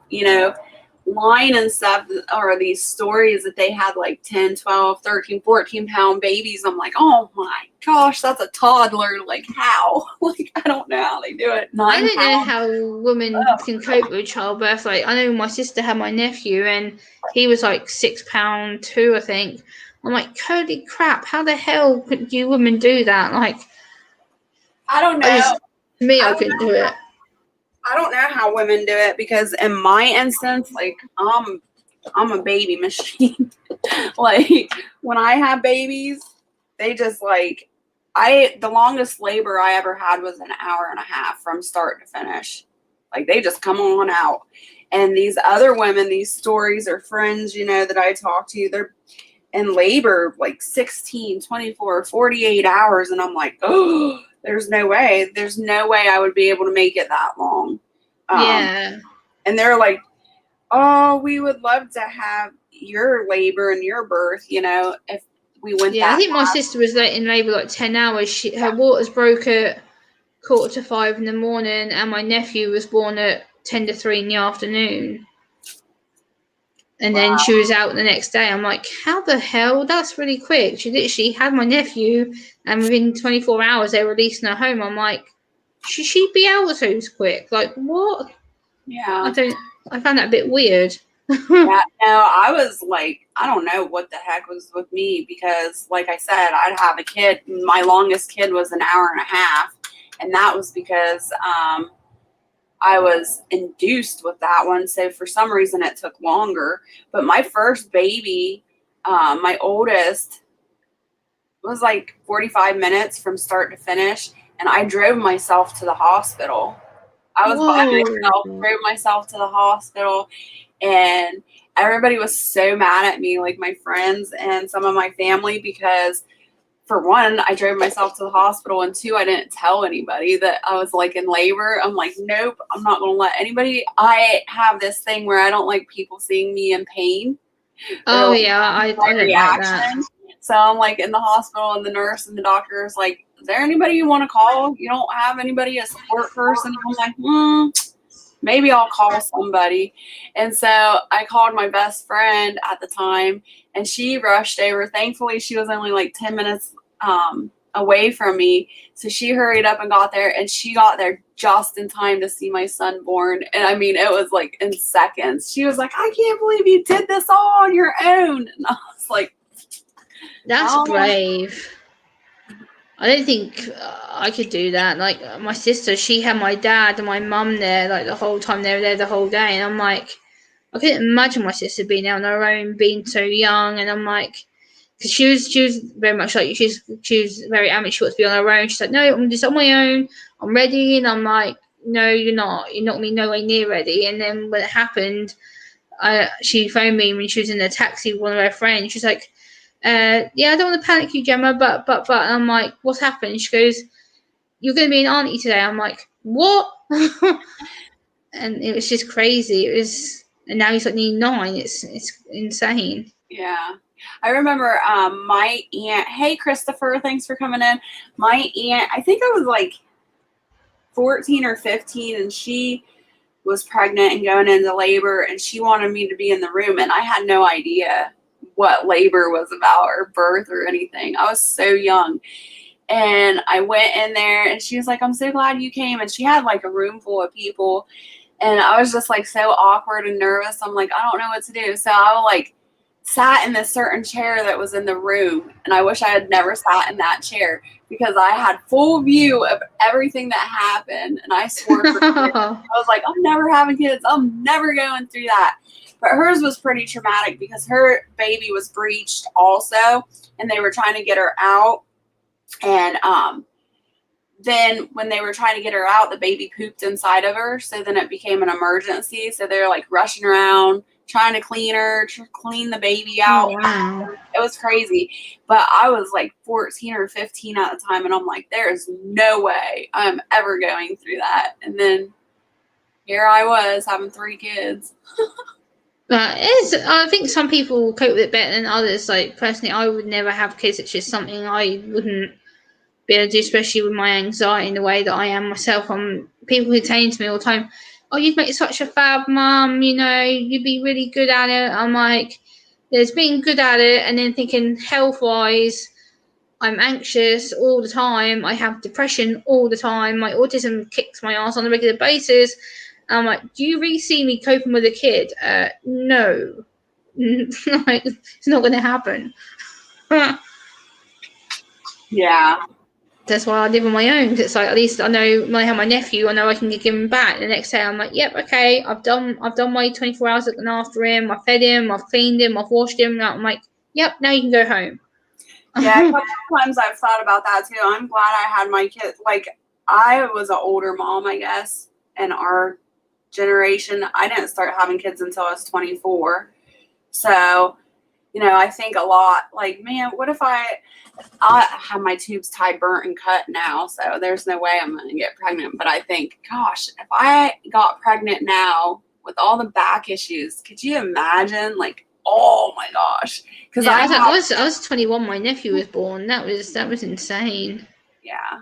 line and stuff, or these stories that they had like 10, 12, 13, 14 pound babies. I'm like, oh my gosh, that's a toddler. Like how? Like, I don't know how they do it. I 9 don't know pounds. how women can cope with childbirth. Like I know my sister had my nephew, and he was like 6 pound two, I think. I'm like, holy crap! How the hell could you women do that? Like, I don't know. I couldn't do it. I don't know how women do it, because in my instance, like I'm a baby machine. Like when I have babies, they just like the longest labor I ever had was an hour and a half from start to finish. Like they just come on out. And these other women, these stories or friends, that I talk to, they're in labor like 16, 24, 48 hours. And I'm like, oh, there's no way. There's no way I would be able to make it that long. Yeah. And they're like, oh, we would love to have your labor and your birth, if we went Yeah, I that think my sister was in labour like 10 hours. Her waters broke at 4:45 in the morning, and my nephew was born at 10 to 3 in the afternoon. And then she was out the next day. I'm like, how the hell? That's really quick. She literally had my nephew, and within 24 hours, they released her home. I'm like, should she be out so quick? Like, what? Yeah. I found that a bit weird. Yeah, no, I was like, I don't know what the heck was with me, because, like I said, I'd have a kid. My longest kid was an hour and a half, and that was because I was induced with that one. So for some reason, it took longer. But my first baby, my oldest, was like 45 minutes from start to finish, and I drove myself to the hospital. I was by myself, drove myself to the hospital, and everybody was so mad at me, like my friends and some of my family, because for one, I drove myself to the hospital, and two, I didn't tell anybody that I was like in labor. I'm like, nope, I'm not going to let anybody. I have this thing where I don't like people seeing me in pain. Oh, yeah, I don't like that. So I'm like in the hospital, and the nurse and the doctor is like, is there anybody you want to call? You don't have anybody, a support person? I'm like, maybe I'll call somebody. And so I called my best friend at the time, and she rushed over. Thankfully, she was only like 10 minutes away from me. So she hurried up and got there, and she got there just in time to see my son born. And I mean, it was like in seconds. She was like, I can't believe you did this all on your own. And I was like, that's brave. I don't think I could do that. Like my sister, she had my dad and my mum there like the whole time. They were there the whole day, and I'm like, I couldn't imagine my sister being out on her own, being so young. And I'm like, because she was very much like you. She was very adamant she wants to be on her own. She's like, no, I'm just on my own. I'm ready. And I'm like, no, you're not. You're not going to be nowhere near ready. And then when it happened, she phoned me when she was in a taxi with one of her friends. She's like, yeah, I don't want to panic you, Gemma, but. And I'm like, what's happened? She goes, you're going to be an auntie today. I'm like, what? And it was just crazy. It was, and now he's like nearly 9. It's insane. Yeah. I remember my aunt, hey Christopher, thanks for coming in. My aunt, I think I was like 14 or 15, and she was pregnant and going into labor, and she wanted me to be in the room, and I had no idea what labor was about or birth or anything. I was so young. And I went in there, and she was like, I'm so glad you came. And she had like a room full of people. And I was just like so awkward and nervous. I'm like, I don't know what to do. So I like sat in this certain chair that was in the room. And I wish I had never sat in that chair because I had full view of everything that happened. And I swore for years. I was like, I'm never having kids. I'm never going through that. But hers was pretty traumatic because her baby was breached also. And they were trying to get her out. And then when they were trying to get her out, the baby pooped inside of her. So then it became an emergency. So they're like rushing around, trying to clean her, clean the baby out. Oh, wow. It was crazy. But I was like 14 or 15 at the time. And I'm like, there is no way I'm ever going through that. And then here I was having 3 kids. I think some people cope with it better than others. Like, personally, I would never have kids. It's just something I wouldn't be able to do, especially with my anxiety in the way that I am myself. People who say to me all the time, oh, you'd make such a fab mum, you'd be really good at it. I'm like, there's being good at it and then thinking health-wise, I'm anxious all the time. I have depression all the time. My autism kicks my ass on a regular basis. I'm like, do you really see me coping with a kid? No. Like, it's not going to happen. Yeah. That's why I live on my own. It's like, at least I know when I have my nephew, I know I can give him back. The next day, I'm like, yep, okay, I've done my 24 hours looking after him. I've fed him, I've cleaned him, I've washed him. I'm like, yep, now you can go home. Yeah, a couple of times I've thought about that too. I'm glad I had my kids. Like, I was an older mom, I guess, in our generation. I didn't start having kids until I was 24. So, I think a lot like, man, what if I have my tubes tied, burnt, and cut now? So there's no way I'm going to get pregnant. But I think, gosh, if I got pregnant now with all the back issues, could you imagine? Like, oh my gosh. Because yeah, I was 21. My nephew was born. That was insane. Yeah,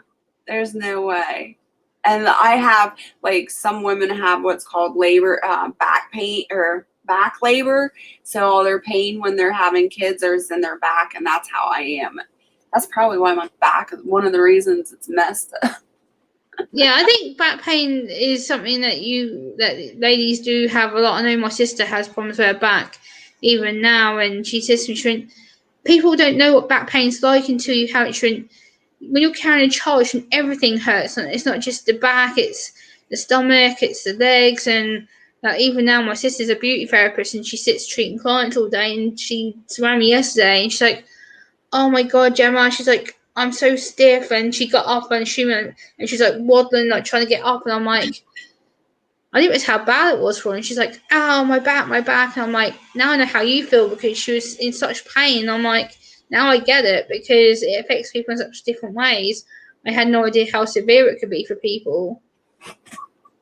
there's no way. And I have, like, some women have what's called labor, back pain or back labor. So all their pain when they're having kids is in their back, and that's how I am. That's probably why my back is one of the reasons it's messed up. Yeah, I think back pain is something that ladies do have a lot. I know my sister has problems with her back even now, and she says to me, she went, people don't know what back pain's like until you have it. She went, when you're carrying a child, everything hurts. It's not just the back, it's the stomach, it's the legs, and like, even now, my sister's a beauty therapist, and she sits treating clients all day. And she rang me yesterday, and she's like, "Oh my god, Gemma!" She's like, "I'm so stiff," and she got up and she went, and she's like waddling, like trying to get up, and I'm like, I didn't realize how bad it was for her. And she's like, "Ow, my back, my back." And I'm like, now I know how you feel because she was in such pain. I'm like, now I get it because it affects people in such different ways. I had no idea how severe it could be for people.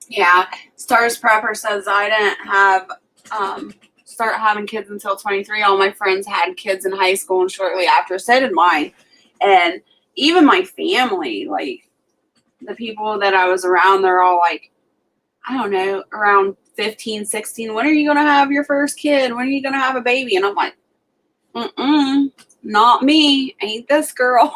Yeah, Stars Prepper says I didn't have start having kids until 23. All my friends had kids in high school, and shortly after, so did mine. And even my family, like the people that I was around, they're all like, I don't know, around 15, 16. When are you going to have your first kid? When are you going to have a baby? And I'm like, not me. Ain't this girl.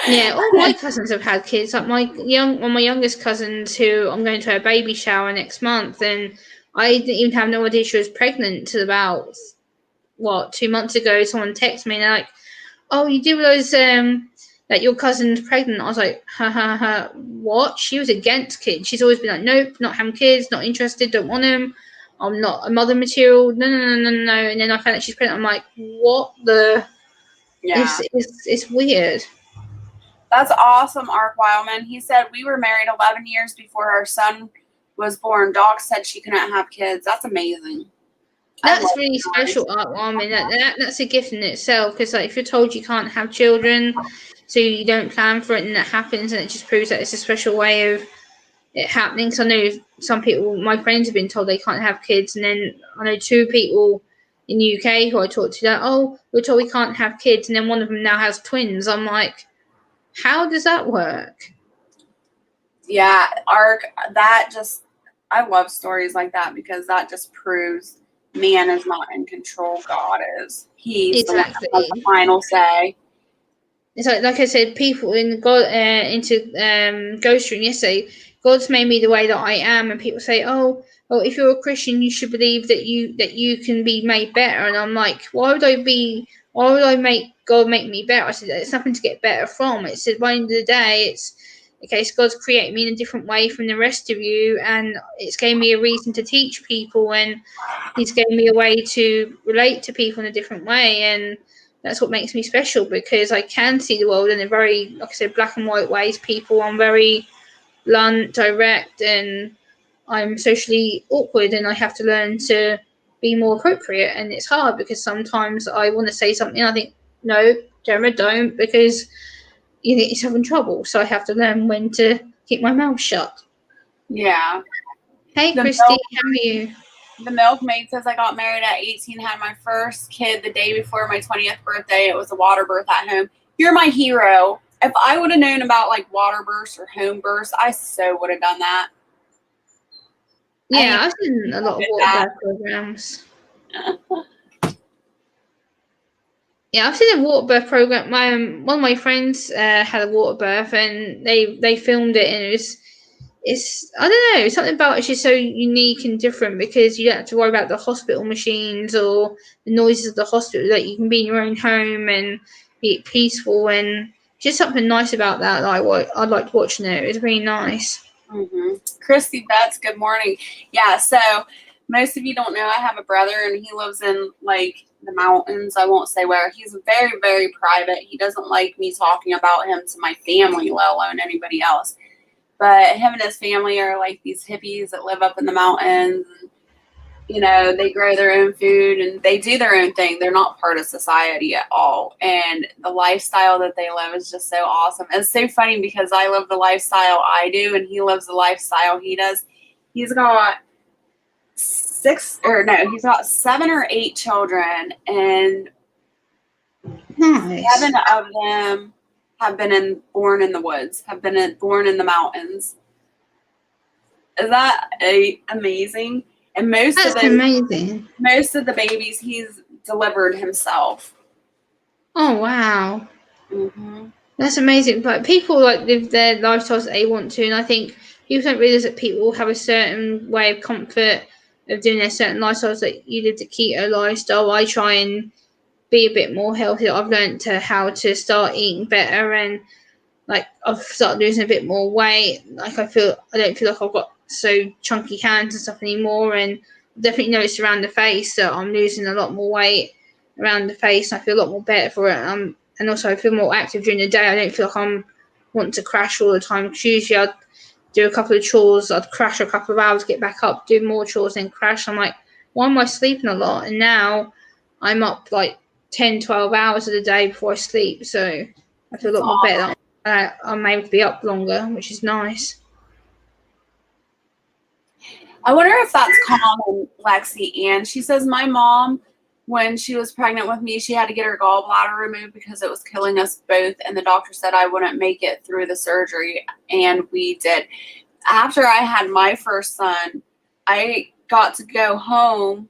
Yeah, all my cousins have had kids. Like one of my youngest cousins, who I'm going to her baby shower next month, and I didn't even have no idea she was pregnant till about 2 months ago. Someone texted me and they're like, "Oh, you do those that your cousin's pregnant." I was like, ha ha ha, what? She was against kids. She's always been like, nope, not having kids, not interested, don't want them. I'm not a mother material. No, no, no, no, no. And then I found out she's pregnant. I'm like, what the? Yeah. It's weird. That's awesome, Ark Wildman. He said, we were married 11 years before our son was born. Doc said she couldn't have kids. That's amazing. That's really special, Art. I mean, that's a gift in itself, because like, if you're told you can't have children, so you don't plan for it and it happens, and it just proves that it's a special way of it happening. So I know some people, my friends, have been told they can't have kids, and then I know 2 people in the UK who I talked to that, oh, we're told we can't have kids, and then one of them now has twins. I'm like, how does that work? Yeah, Ark, I love stories like that because that just proves man is not in control. God is. He's Exactly. the one that has the final say. it's like I said, people in God into Ghost Room yesterday. God's made me the way that I am, and people say, "Oh, well, if you're a Christian, you should believe that you can be made better." And I'm like, "Why would I be? Why would I make God make me better?" I said, "It's nothing to get better from." It said, by the end of the day, it's okay. So God's created me in a different way from the rest of you, and it's gave me a reason to teach people, and He's given me a way to relate to people in a different way, and that's what makes me special because I can see the world in a very, like I said, black and white ways. People, I'm very blunt, direct, and I'm socially awkward, and I have to learn to be more appropriate. And it's hard because sometimes I want to say something, I think, no, Gemma, don't, because you get yourself in trouble. So I have to learn when to keep my mouth shut. Yeah. Hey, The Christy, how are you? The milkmaid says I got married at 18, had my first kid the day before my 20th birthday. It was a water birth at home. You're my hero. If I would have known about like water births or home births, I so would have done that. Yeah, I've seen a lot of water birth programs. Yeah, I've seen a water birth program. One of my friends had a water birth, and they filmed it, and it's I don't know, something about it's just so unique and different because you don't have to worry about the hospital machines or the noises of the hospital. That you can be in your own home and be peaceful, and just something nice about that. That I liked watching it. It was really nice. Mm-hmm. Christy Betts, good morning. Yeah, so most of you don't know I have a brother and he lives in like the mountains. I won't say where. He's very, very private. He doesn't like me talking about him to my family, let alone anybody else. But him and his family are like these hippies that live up in the mountains. You know, they grow their own food and they do their own thing. They're not part of society at all. And the lifestyle that they live is just so awesome. It's so funny because I live the lifestyle I do and he lives the lifestyle he does. He's got he's got 7 or 8 children, and Nice. 7 of them have been born in the woods, born in the mountains. Is that amazing? And That's amazing. most of the babies he's delivered himself. Oh wow. Mm-hmm. That's amazing. But people like live their lifestyles that they want to, and I think people don't realize that people have a certain way of comfort of doing their certain lifestyles. That you live the keto lifestyle. I try and be a bit more healthy. I've learned how to start eating better, and like I've started losing a bit more weight. Like I don't feel like I've got so chunky hands and stuff anymore, and I've definitely noticed around the face that I'm losing a lot more weight around the face. I feel a lot more better for it. And also I feel more active during the day. I don't feel like I'm wanting to crash all the time. Because usually I'd do a couple of chores, I'd crash a couple of hours, get back up, do more chores, then crash. I'm like, why am I sleeping a lot? And now I'm up like 10, 12 hours of the day before I sleep. So I feel a lot more better. I'm able to be up longer, which is nice. I wonder if that's common, Lexi. And she says my mom, when she was pregnant with me, she had to get her gallbladder removed because it was killing us both. And the doctor said I wouldn't make it through the surgery. And we did. After I had my first son, I got to go home.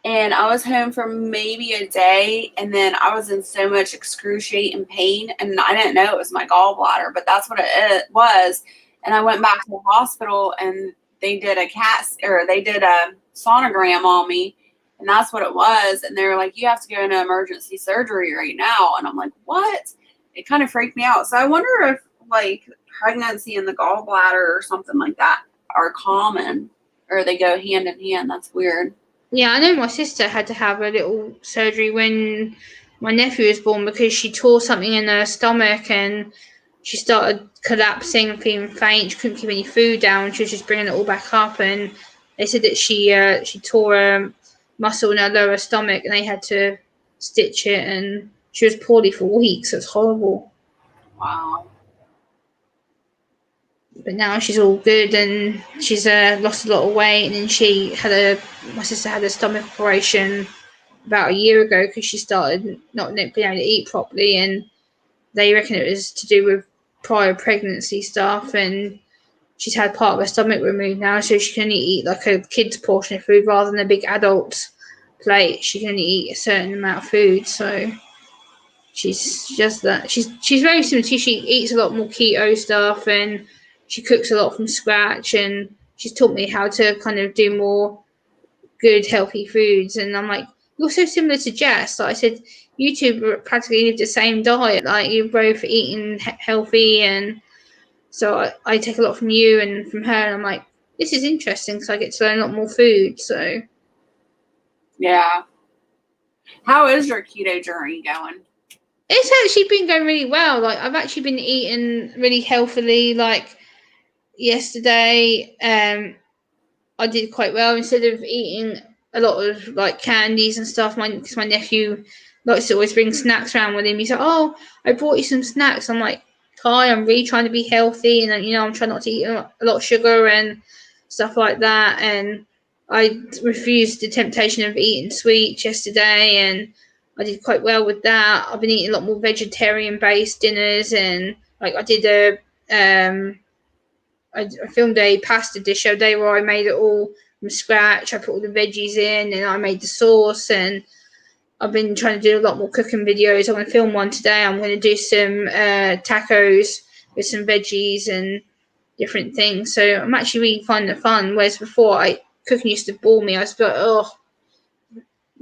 And I was home for maybe a day. And then I was in so much excruciating pain. And I didn't know it was my gallbladder, but that's what it was. And I went back to the hospital and they did a sonogram on me, and that's what it was. And they were like, you have to go into emergency surgery right now. And I'm like, what? It kind of freaked me out. So I wonder if like pregnancy and the gallbladder or something like that are common, or they go hand in hand. That's weird. Yeah, I know my sister had to have a little surgery when my nephew was born because she tore something in her stomach and she started collapsing, feeling faint. She couldn't keep any food down. She was just bringing it all back up, and they said that she tore a muscle in her lower stomach, and they had to stitch it. And she was poorly for weeks. It's horrible. Wow. But now she's all good, and she's lost a lot of weight. And then my sister had a stomach operation about a year ago because she started not being able to eat properly, and they reckon it was to do with prior pregnancy stuff, and she's had part of her stomach removed now, so she can only eat like a kid's portion of food rather than a big adult plate. She can only eat a certain amount of food, so she's just that she's very similar to you. She eats a lot more keto stuff and she cooks a lot from scratch, and she's taught me how to kind of do more good healthy foods. And I'm like, you're so similar to Jess. Like I said, you two practically live the same diet. Like you're both eating healthy, and so I take a lot from you and from her. And I'm like, this is interesting because I get to learn a lot more food. So Yeah. How is your keto journey going? it's actually been going really well. Like I've actually been eating really healthily. Like yesterday, I did quite well. Instead of eating a lot of like candies and stuff, because my nephew likes to always bring snacks around with him. He's like, "Oh, I brought you some snacks." I'm like, "Hi, I'm really trying to be healthy, and I'm trying not to eat a lot of sugar and stuff like that." And I refused the temptation of eating sweets yesterday, and I did quite well with that. I've been eating a lot more vegetarian-based dinners, and like I did I filmed a pasta dish the other day where I made it all from scratch. I put all the veggies in and I made the sauce, and I've been trying to do a lot more cooking videos. I'm going to film one today. I'm going to do some tacos with some veggies and different things. So I'm actually really finding it fun. Whereas before, cooking used to bore me. I was like, oh.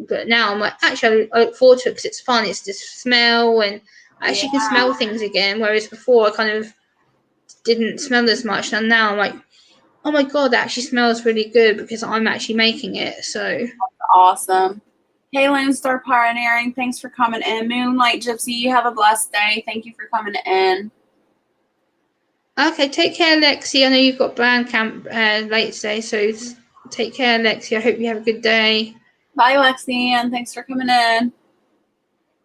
But now I'm like, actually, I look forward to it because it's fun. It's the smell, and I actually can smell things again. Whereas before, I kind of didn't smell as much. And now I'm like, oh my god, that actually smells really good because I'm actually making it. So Awesome. Hey, Lone Star Pioneering, thanks for coming in. Moonlight Gypsy, you have a blessed day. Thank you for coming in. okay, take care, Lexi. I know you've got band camp late today, so take care, Lexi. I hope you have a good day. Bye, Lexi, and thanks for coming in.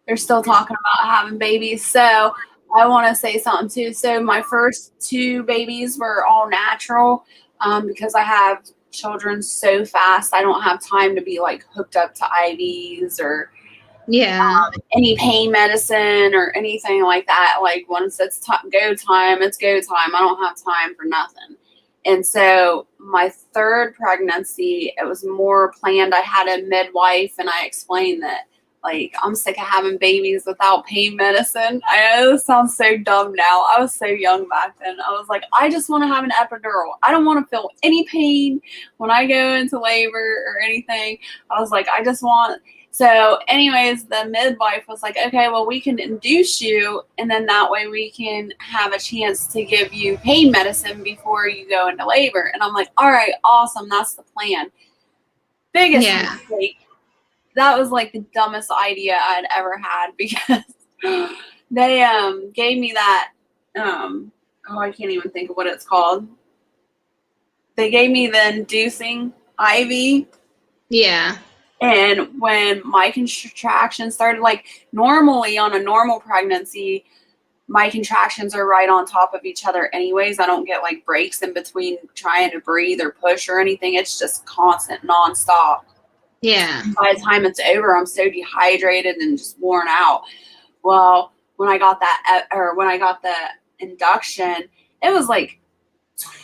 They're still talking about having babies, so I want to say something too. So my first two babies were all natural because I have children so fast. I don't have time to be like hooked up to IVs or any pain medicine or anything like that. Like once it's go time, it's go time. I don't have time for nothing. And so my third pregnancy, it was more planned. I had a midwife, and I explained that, like, I'm sick of having babies without pain medicine. I know this sounds so dumb now. I was so young back then. I was like, I just want to have an epidural. I don't want to feel any pain when I go into labor or anything. I was like, I just want. So anyways, the midwife was like, okay, well, we can induce you, and then that way we can have a chance to give you pain medicine before you go into labor. And I'm like, all right, awesome. That's the plan. Biggest mistake. That was like the dumbest idea I'd ever had because they gave me that I can't even think of what it's called. They gave me the inducing IV. Yeah. And when my contractions started, like normally on a normal pregnancy, my contractions are right on top of each other anyways. I don't get like breaks in between trying to breathe or push or anything. It's just constant, nonstop. Yeah. By the time it's over, I'm so dehydrated and just worn out. Well, when I got the induction, it was like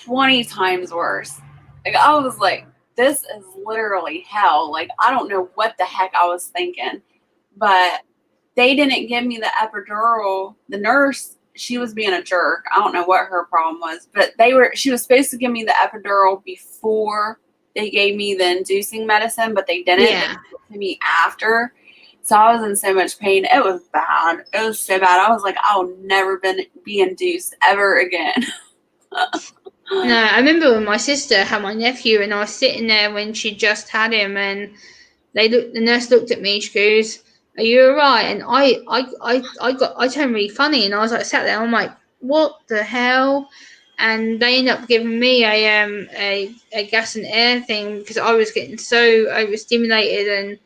20 times worse. Like I was like, this is literally hell. Like I don't know what the heck I was thinking, but they didn't give me the epidural. The nurse, she was being a jerk. I don't know what her problem was, but she was supposed to give me the epidural before they gave me the inducing medicine, but they didn't. Yeah. They gave it to me after. So I was in so much pain. It was bad. It was so bad. I was like, I'll never be induced ever again. No, I remember when my sister had my nephew, and I was sitting there when she just had him, and the nurse looked at me. She goes, "Are you alright?" And I turned really funny, and I was like, sat there. I'm like, "What the hell?" And they ended up giving me a gas and air thing because I was getting so overstimulated and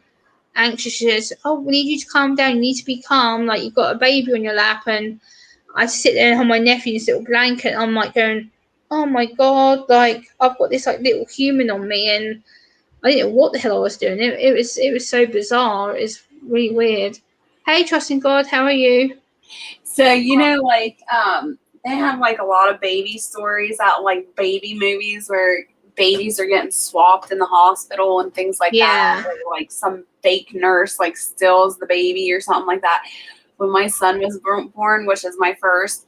anxious. She says, "Oh, we need you to calm down. You need to be calm. Like you've got a baby on your lap." And I sit there and have my nephew in this little blanket. And I'm like going, "Oh my god! Like I've got this like little human on me," and I didn't know what the hell I was doing. It was so bizarre. It's really weird. Hey, trust in God, how are you? So like they have like a lot of baby stories out, like baby movies where babies are getting swapped in the hospital and things like that. Or like some fake nurse like steals the baby or something like that. when my son was born, which is my first,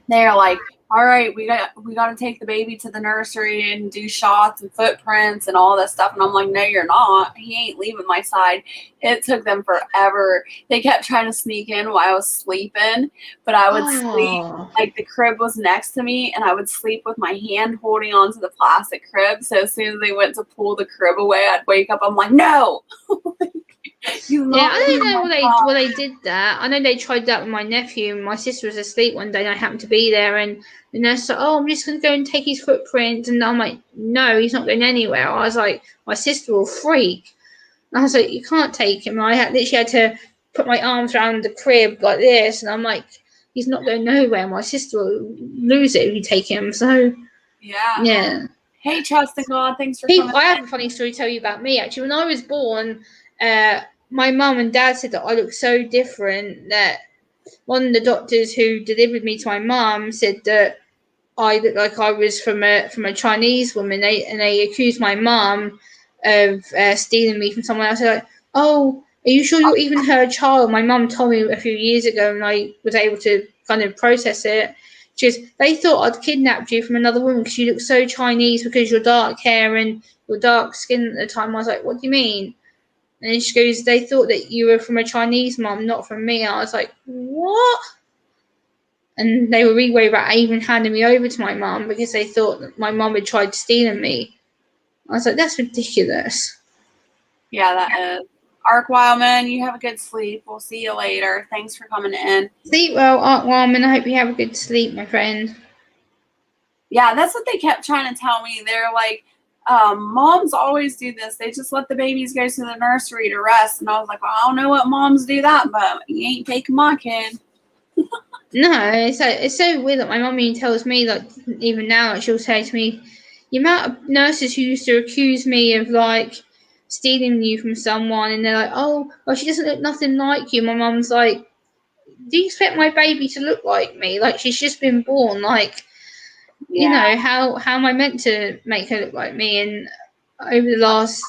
they're like, all right, we got to take the baby to the nursery and do shots and footprints and all this stuff. And I'm like, no, you're not. He ain't leaving my side. It took them forever. They kept trying to sneak in while I was sleeping, but I would sleep, Oh. like the crib was next to me, and I would sleep with my hand holding onto the plastic crib. So as soon as they went to pull the crib away, I'd wake up. I'm like, no. Yeah, I don't know why they did that. I know they tried that with my nephew. My sister was asleep one day and I happened to be there, and the nurse said, "Oh, I'm just going to go and take his footprints." And I'm like, "No, he's not going anywhere." I was like, "My sister will freak." And I was like, "You can't take him." And I literally had to put my arms around the crib like this, and I'm like, "He's not going nowhere. My sister will lose it if you take him." So, Yeah. yeah. Hey, trust in God. Thanks for coming. I have a funny story to tell you about me. Actually, when I was born, my mum and dad said that I looked so different that one of the doctors who delivered me to my mum said that I looked like I was from a Chinese woman. They accused my mum of stealing me from someone else. They're like, "Oh, are you sure you're even her child?" My mum told me a few years ago, and I was able to kind of process it. Just they thought I'd kidnapped you from another woman because you look so Chinese because your dark hair and your dark skin at the time. I was like, "What do you mean?" And she goes, "They thought that you were from a Chinese mum, not from me." I was like, "What?" And they were really worried about even handing me over to my mum because they thought that my mum had tried stealing me. I was like, "That's ridiculous." Yeah, that is. Ark Wildman, you have a good sleep. We'll see you later. Thanks for coming in. Sleep well, Aunt Warm, and I hope you have a good sleep, my friend. Yeah, that's what they kept trying to tell me. They're like, moms always do this. They just let the babies go to the nursery to rest. And I was like, well, I don't know what moms do that, but you ain't taking my kid. No, it's so weird that my mum even tells me, like, even now, like, she'll say to me, the amount of nurses who used to accuse me of, like, stealing you from someone, and they're like, "Oh, well, she doesn't look nothing like you." My mum's like, "Do you expect my baby to look like me? Like, she's just been born. Like, you Yeah, know, how am I meant to make her look like me?" And over the last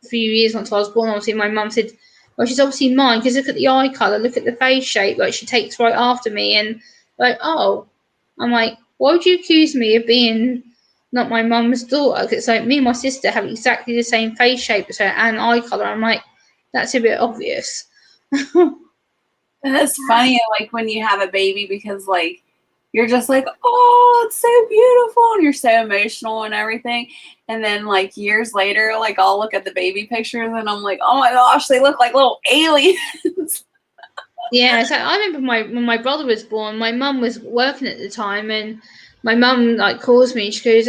few years, once I was born, obviously my mum said, "Well, she's obviously mine because look at the eye colour, look at the face shape. Like, she takes right after me." And like, oh, I'm like, why would you accuse me of being not my mum's daughter? Because it's like me and my sister have exactly the same face shape as her and eye colour. I'm like, that's a bit obvious. it's funny, like when you have a baby because like you're just like, oh, it's so beautiful, and you're so emotional and everything. And then like years later, like I'll look at the baby pictures and I'm like, oh my gosh, they look like little aliens. Yeah, so I remember when my brother was born, my mum was working at the time, and my mum like calls me. She goes,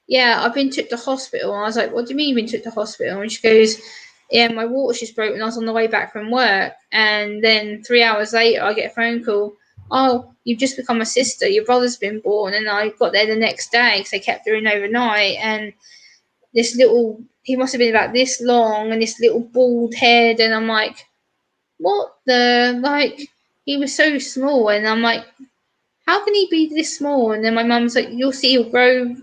"Yeah, I've been took to hospital." And I was like, "What do you mean you've been took to hospital?" And she goes, "Yeah, my water's just broken. I was on the way back from work, and then 3 hours later, I get a phone call. Oh, you've just become a sister. Your brother's been born." And I got there the next day because they kept her in overnight, and this little he must have been about this long and this little bald head, and I'm like, what the like, he was so small, and I'm like, how can he be this small? And then my mum's like, you'll see he'll grow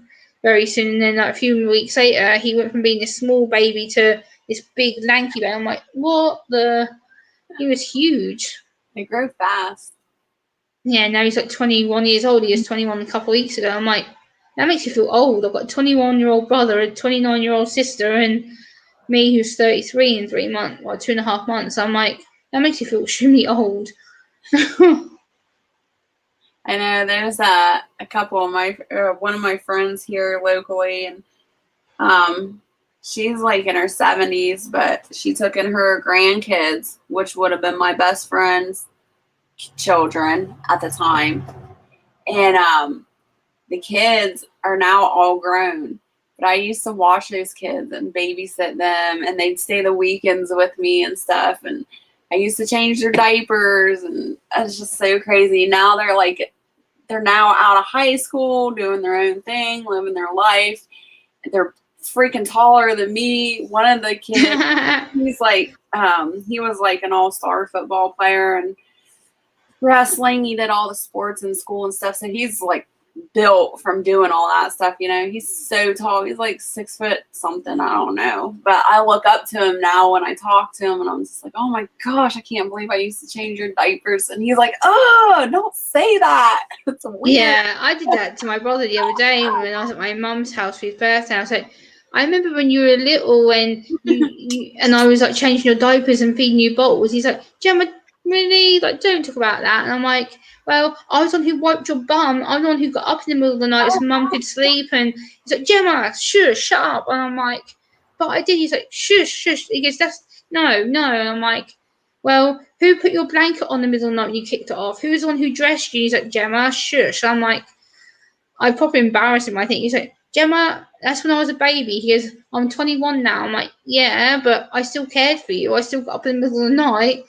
very soon. And then like a few weeks later, he went from being this small baby to this big lanky baby. I'm like, what the, he was huge. They grow fast. Yeah, now he's like 21 years old. He was 21 a couple of weeks ago. I'm like, that makes you feel old. I've got a 21-year-old brother, a 29-year-old sister, and me who's 33 in 3 months, or 2.5 months. I'm like, that makes you feel extremely old. I know there's a couple of my one of my friends here locally, and she's like in her 70s, but she took in her grandkids, which would have been my best friend's children at the time, and the kids are now all grown. But I used to watch those kids and babysit them, and they'd stay the weekends with me and stuff. And I used to change their diapers, and it's just so crazy. Now they're now out of high school, doing their own thing, living their life. They're freaking taller than me. One of the kids, he's like, he was like an all-star football player and wrestling. He did all the sports in school and stuff. So he's like built from doing all that stuff. He's so tall. He's like 6 foot something. I don't know. But I look up to him now when I talk to him, and I'm just like, oh my gosh, I can't believe I used to change your diapers. And he's like, oh, don't say that. It's weird. Yeah, I did that to my brother the other day when I was at my mum's house for his birthday. I was like, I remember when you were little and you and I was like changing your diapers and feeding you bottles. He's like, Gemma, really? Like, don't talk about that. And I'm like, well, I was the one who wiped your bum. I was the one who got up in the middle of the night so mum could sleep. And he's like, Gemma, shush, shut up. And I'm like, but I did. He's like, shush, shush. He goes, that's no. And I'm like, well, who put your blanket on the middle of the night when you kicked it off? Who was the one who dressed you? He's like, Gemma, shush. I'm like, I probably embarrassed him. I think he's like, Gemma, that's when I was a baby. He goes, I'm 21 now. I'm like, yeah, but I still cared for you. I still got up in the middle of the night.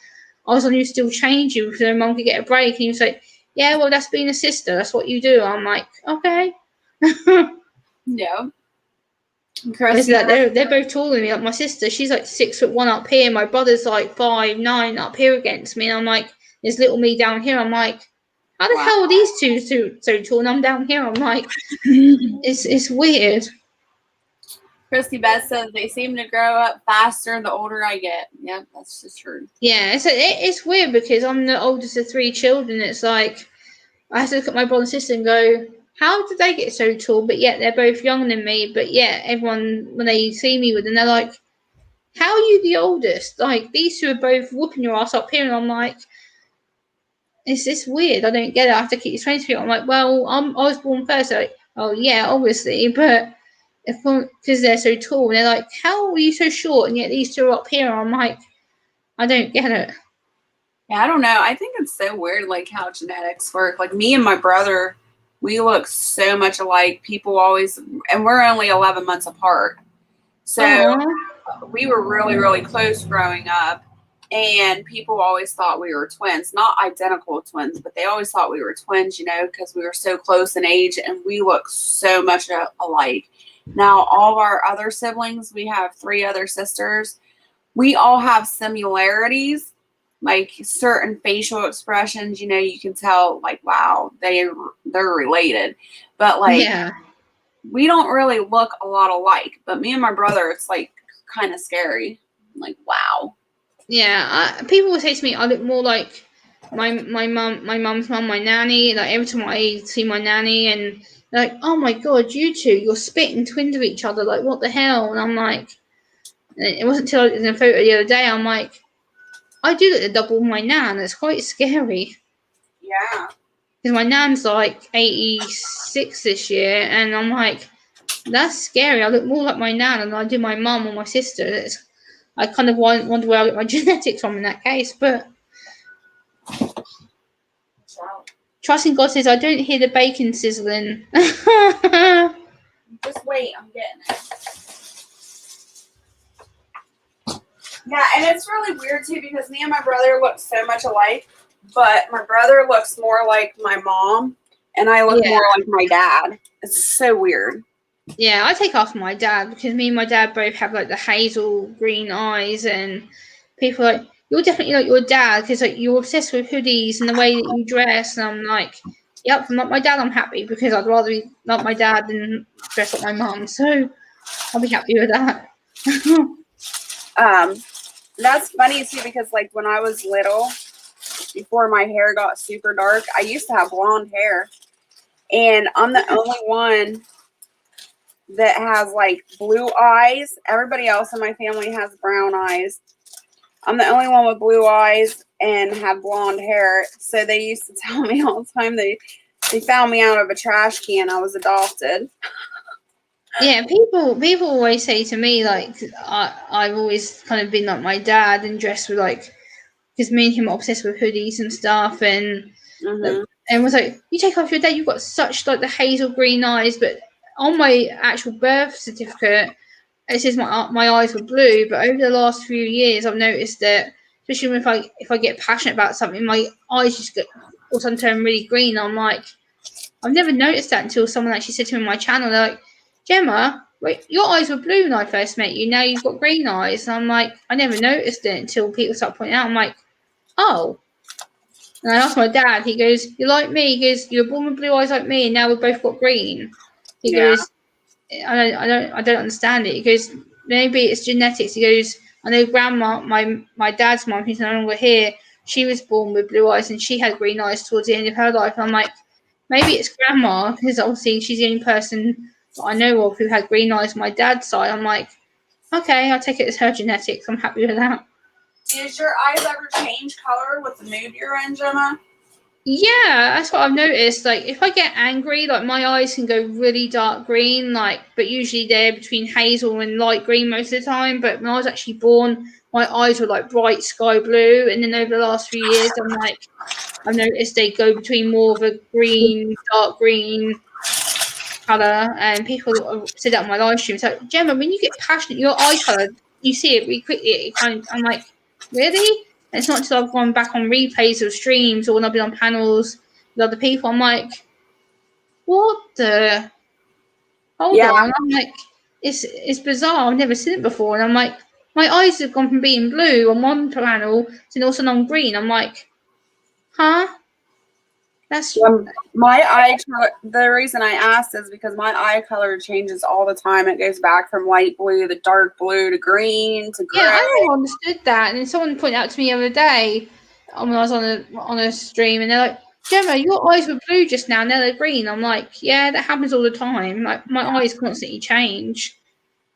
I was on you still change you so mum could get a break. And he was like, yeah, well, that's being a sister. That's what you do. I'm like, okay. Yeah. Like, they're both taller than me. Like my sister, she's like 6'1" up here. My brother's like 5'9" up here against me. And I'm like, there's little me down here. I'm like, how the hell are these two so tall? And I'm down here. I'm like, it's weird. Christy Beth says they seem to grow up faster the older I get. Yep, that's the truth. Yeah, it's weird because I'm the oldest of 3 children. It's like I have to look at my brother and sister and go, how did they get so tall? But yet they're both younger than me. But yet everyone, when they see me with them, they're like, how are you the oldest? Like, these two are both whooping your ass up here. And I'm like, it's weird. I don't get it. I have to keep explaining to people. I'm like, well, I was born first. They're like, oh, yeah, obviously. But because they're so tall, and they're like, how are you so short? And yet these two are up here. I'm like, I don't get it. Yeah, I don't know. I think it's so weird, like, how genetics work. Like, me and my brother, we look so much alike. People always, and we're only 11 months apart. So we were really, really close growing up. And people always thought we were twins. Not identical twins, but they always thought we were twins, because we were so close in age and we look so much alike. Now, all of our other siblings, we have 3 other sisters. We all have similarities. Like certain facial expressions, you can tell, like, wow, they're related. But like, we don't really look a lot alike. But me and my brother, it's like kind of scary. I'm like, wow. Yeah, people will say to me, I look more like my mum's mum, my nanny. Like every time I see my nanny, and they're like, oh my god, you two, you're spitting twins of each other. Like, what the hell? And I'm like, it wasn't until I was in a photo the other day. I'm like, I do look the double of my nan. It's quite scary. Yeah. Because my nan's like 86 this year, and I'm like, that's scary. I look more like my nan than I do my mum or my sister. I kind of wonder where I get my genetics from in that case. But trusting God says, I don't hear the bacon sizzling. Just wait. I'm getting it. Yeah, and it's really weird, too, because me and my brother look so much alike, but my brother looks more like my mom, and I look more like my dad. It's so weird. Yeah, I take after my dad because me and my dad both have, like, the hazel green eyes, and people are like, you're definitely like your dad because, like, you're obsessed with hoodies and the way that you dress, and I'm like, yep, if I'm not my dad, I'm happy because I'd rather be not my dad than dress like my mom, so I'll be happy with that. That's funny too because like when I was little, before my hair got super dark, I used to have blonde hair, and I'm the only one that has like blue eyes. Everybody else in my family has brown eyes. I'm the only one with blue eyes and have blonde hair. So they used to tell me all the time they found me out of a trash can. I was adopted. Yeah, people always say to me, like, I've always kind of been like my dad and dressed with, like, because me and him are obsessed with hoodies and stuff, and was like, you take off your dad, you've got such, like, the hazel green eyes, but on my actual birth certificate, it says my eyes were blue, but over the last few years, I've noticed that, especially if I get passionate about something, my eyes just get all of a sudden turn really green. I'm like, I've never noticed that until someone actually said to me on my channel, they're like, Gemma, wait, your eyes were blue when I first met you. Now you've got green eyes. And I'm like, I never noticed it until people start pointing out. I'm like, oh. And I asked my dad, he goes, "You're like me." He goes, "You were born with blue eyes like me, and now we've both got green." He Yeah. goes, I don't understand it." He goes, "Maybe it's genetics." He goes, "I know grandma, my dad's mom, who's no longer here, she was born with blue eyes and she had green eyes towards the end of her life." And I'm like, maybe it's grandma, because obviously she's the only person that I know of who had green eyes on my dad's side. I'm like, okay, I'll take it as her genetics. I'm happy with that. Does your eyes ever change color with the mood you're in, Gemma? Yeah, that's what I've noticed. Like, if I get angry, like my eyes can go really dark green, like, but usually they're between hazel and light green most of the time. But when I was actually born, my eyes were like bright sky blue, and then over the last few years, I've noticed they go between more of a green, dark green color. And people said that on my live stream. It's like, "Gemma, when you get passionate, your eye color, you see it really quickly." It kind of, I'm like, really? And it's not until I've gone back on replays of streams or when I've been on panels with other people, I'm like, what the? Hold Yeah. on. I'm like, it's bizarre. I've never seen it before. And I'm like, my eyes have gone from being blue on one panel to all of a sudden on green. I'm like, huh? That's My eye color, the reason I asked is because my eye color changes all the time. It goes back from light blue to dark blue to green to Yeah, gray. I never understood that. And then someone pointed out to me the other day when I was on a stream, and they're like, "Gemma, your eyes were blue just now, now they're green." I'm like, "Yeah, that happens all the time. Like my eyes constantly change."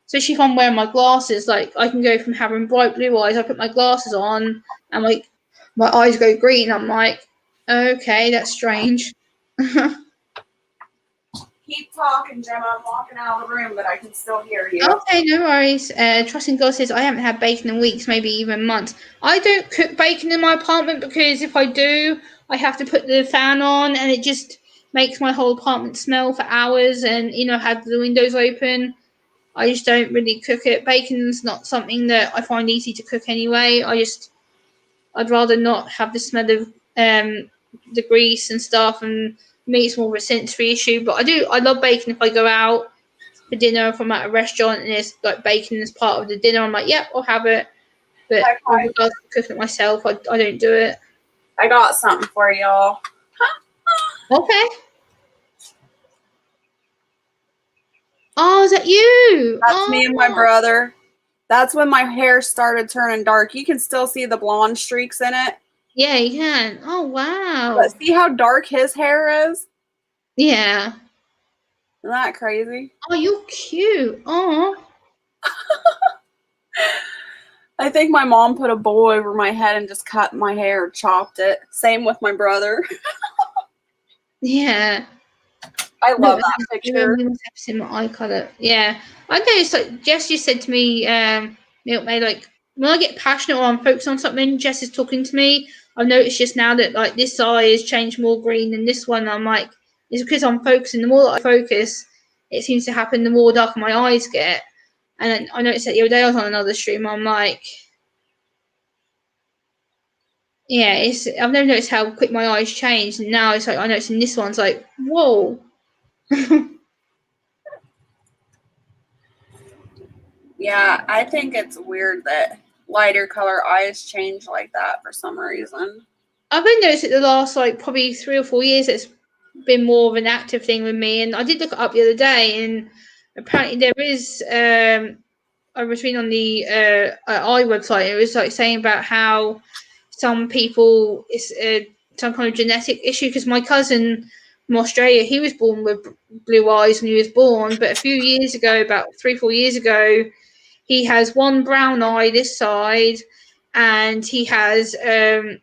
Especially if I'm wearing my glasses, like I can go from having bright blue eyes, I put my glasses on, and like my eyes go green. I'm like, okay, that's strange. Keep talking, Gemma. I'm walking out of the room, but I can still hear you. Okay, no worries. Trusting God says I haven't had bacon in weeks, maybe even months. I don't cook bacon in my apartment because if I do, I have to put the fan on, and it just makes my whole apartment smell for hours. And have the windows open. I just don't really cook it. Bacon's not something that I find easy to cook anyway. I'd rather not have the smell of the grease and stuff, and me it's more of a sensory issue. But I love bacon if I go out for dinner, if I'm at a restaurant and there's like bacon as part of the dinner, I'm like, yep, I'll have it. But with regards to cooking it myself, I don't do it. I got something for y'all. Okay. Oh, is that you? That's Oh, me and my brother. That's when my hair started turning dark. You can still see the blonde streaks in it. yeah, you can. Oh, wow. But see how dark his hair is? Yeah. Isn't that crazy? Oh, you're cute. Oh. I think my mom put a bowl over my head and just cut my hair, chopped it. Same with my brother. Yeah. I love No, that picture. in my eye color. Yeah. I noticed, like, Jess just said to me, Milkmaid, like, when I get passionate or I'm focused on something, Jess is talking to me. I've noticed just now that, like, this eye has changed more green than this one. I'm like, it's because I'm focusing. The more that I focus, it seems to happen, the more darker my eyes get. And then I noticed that the other day I was on another stream. I'm like, yeah, I've never noticed how quick my eyes change. And now it's like, I noticed in this one's like, whoa. Yeah, I think it's weird that lighter color eyes change like that for some reason. I've been noticing the last like probably 3 or 4 years it's been more of an active thing with me, and I did look it up the other day, and apparently there is. I was reading on the I website. It was like saying about how some people it's some kind of genetic issue because my cousin from Australia, he was born with blue eyes when he was born, but a few years ago, about 3 4 years ago, he has one brown eye this side, and he has a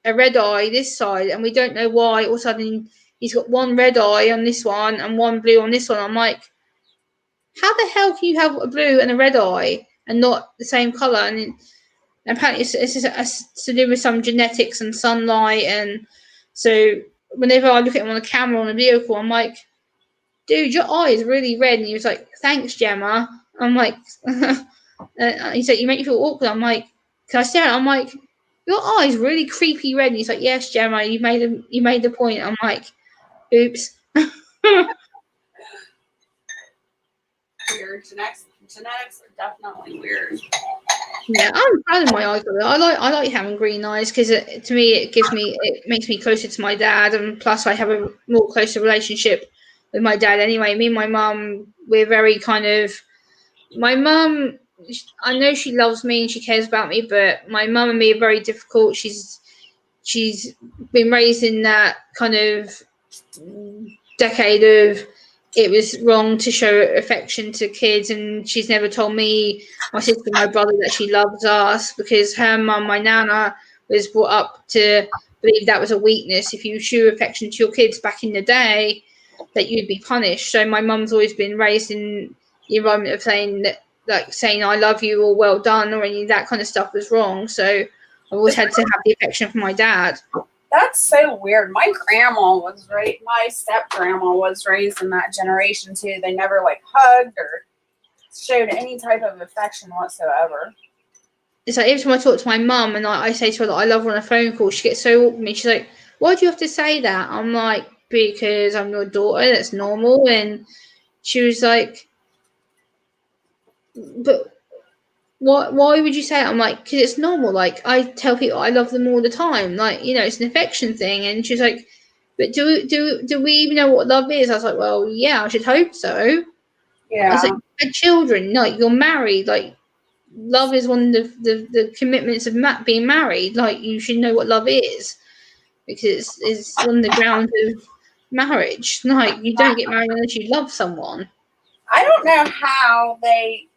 red eye this side, and we don't know why. All of a sudden, he's got one red eye on this one and one blue on this one. I'm like, how the hell can you have a blue and a red eye and not the same color? And apparently, it's to do with some genetics and sunlight. And so, whenever I look at him on a camera on a vehicle, I'm like, dude, your eye is really red. And he was like, thanks, Gemma. I'm like, he's like, you make me feel awkward. I'm like, can I stare at him? I'm like, your eye's really creepy red. And he's like, yes, Gemma, you made the point. I'm like, oops. Weird. Genetics are definitely weird. Yeah, I'm proud of my eye colour. I like having green eyes because to me it makes me closer to my dad, and plus I have a more closer relationship with my dad anyway. Me and my mum, we're very kind of my mum. I know she loves me and she cares about me, but my mum and me are very difficult. She's been raised in that kind of decade of it was wrong to show affection to kids, and she's never told me, my sister, my brother, that she loves us because her mum, my nana, was brought up to believe that was a weakness. If you show affection to your kids back in the day, that you'd be punished. So my mum's always been raised in the environment of saying that, like saying I love you or well done or any of that kind of stuff was wrong. So I've always had to have the affection from my dad. That's so weird. My grandma was raised, my step grandma was raised in that generation too. They never like hugged or showed any type of affection whatsoever. It's like every time I talk to my mum and I say to her that I love her on a phone call, she gets so awkward with me. She's like, "Why do you have to say that?" I'm like, "Because I'm your daughter. That's normal." And she was like, "But why would you say it?" I'm like, "Because it's normal. Like I tell people I love them all the time. Like it's an affection thing." And she's like, "But do we even know what love is?" I was like, "Well, yeah, I should hope so." I was Yeah. like, "You're children. Like you're married. Like love is one of the commitments of being married. Like you should know what love is because it's one of the grounds of marriage. Like you don't get married unless you love someone." I don't know how they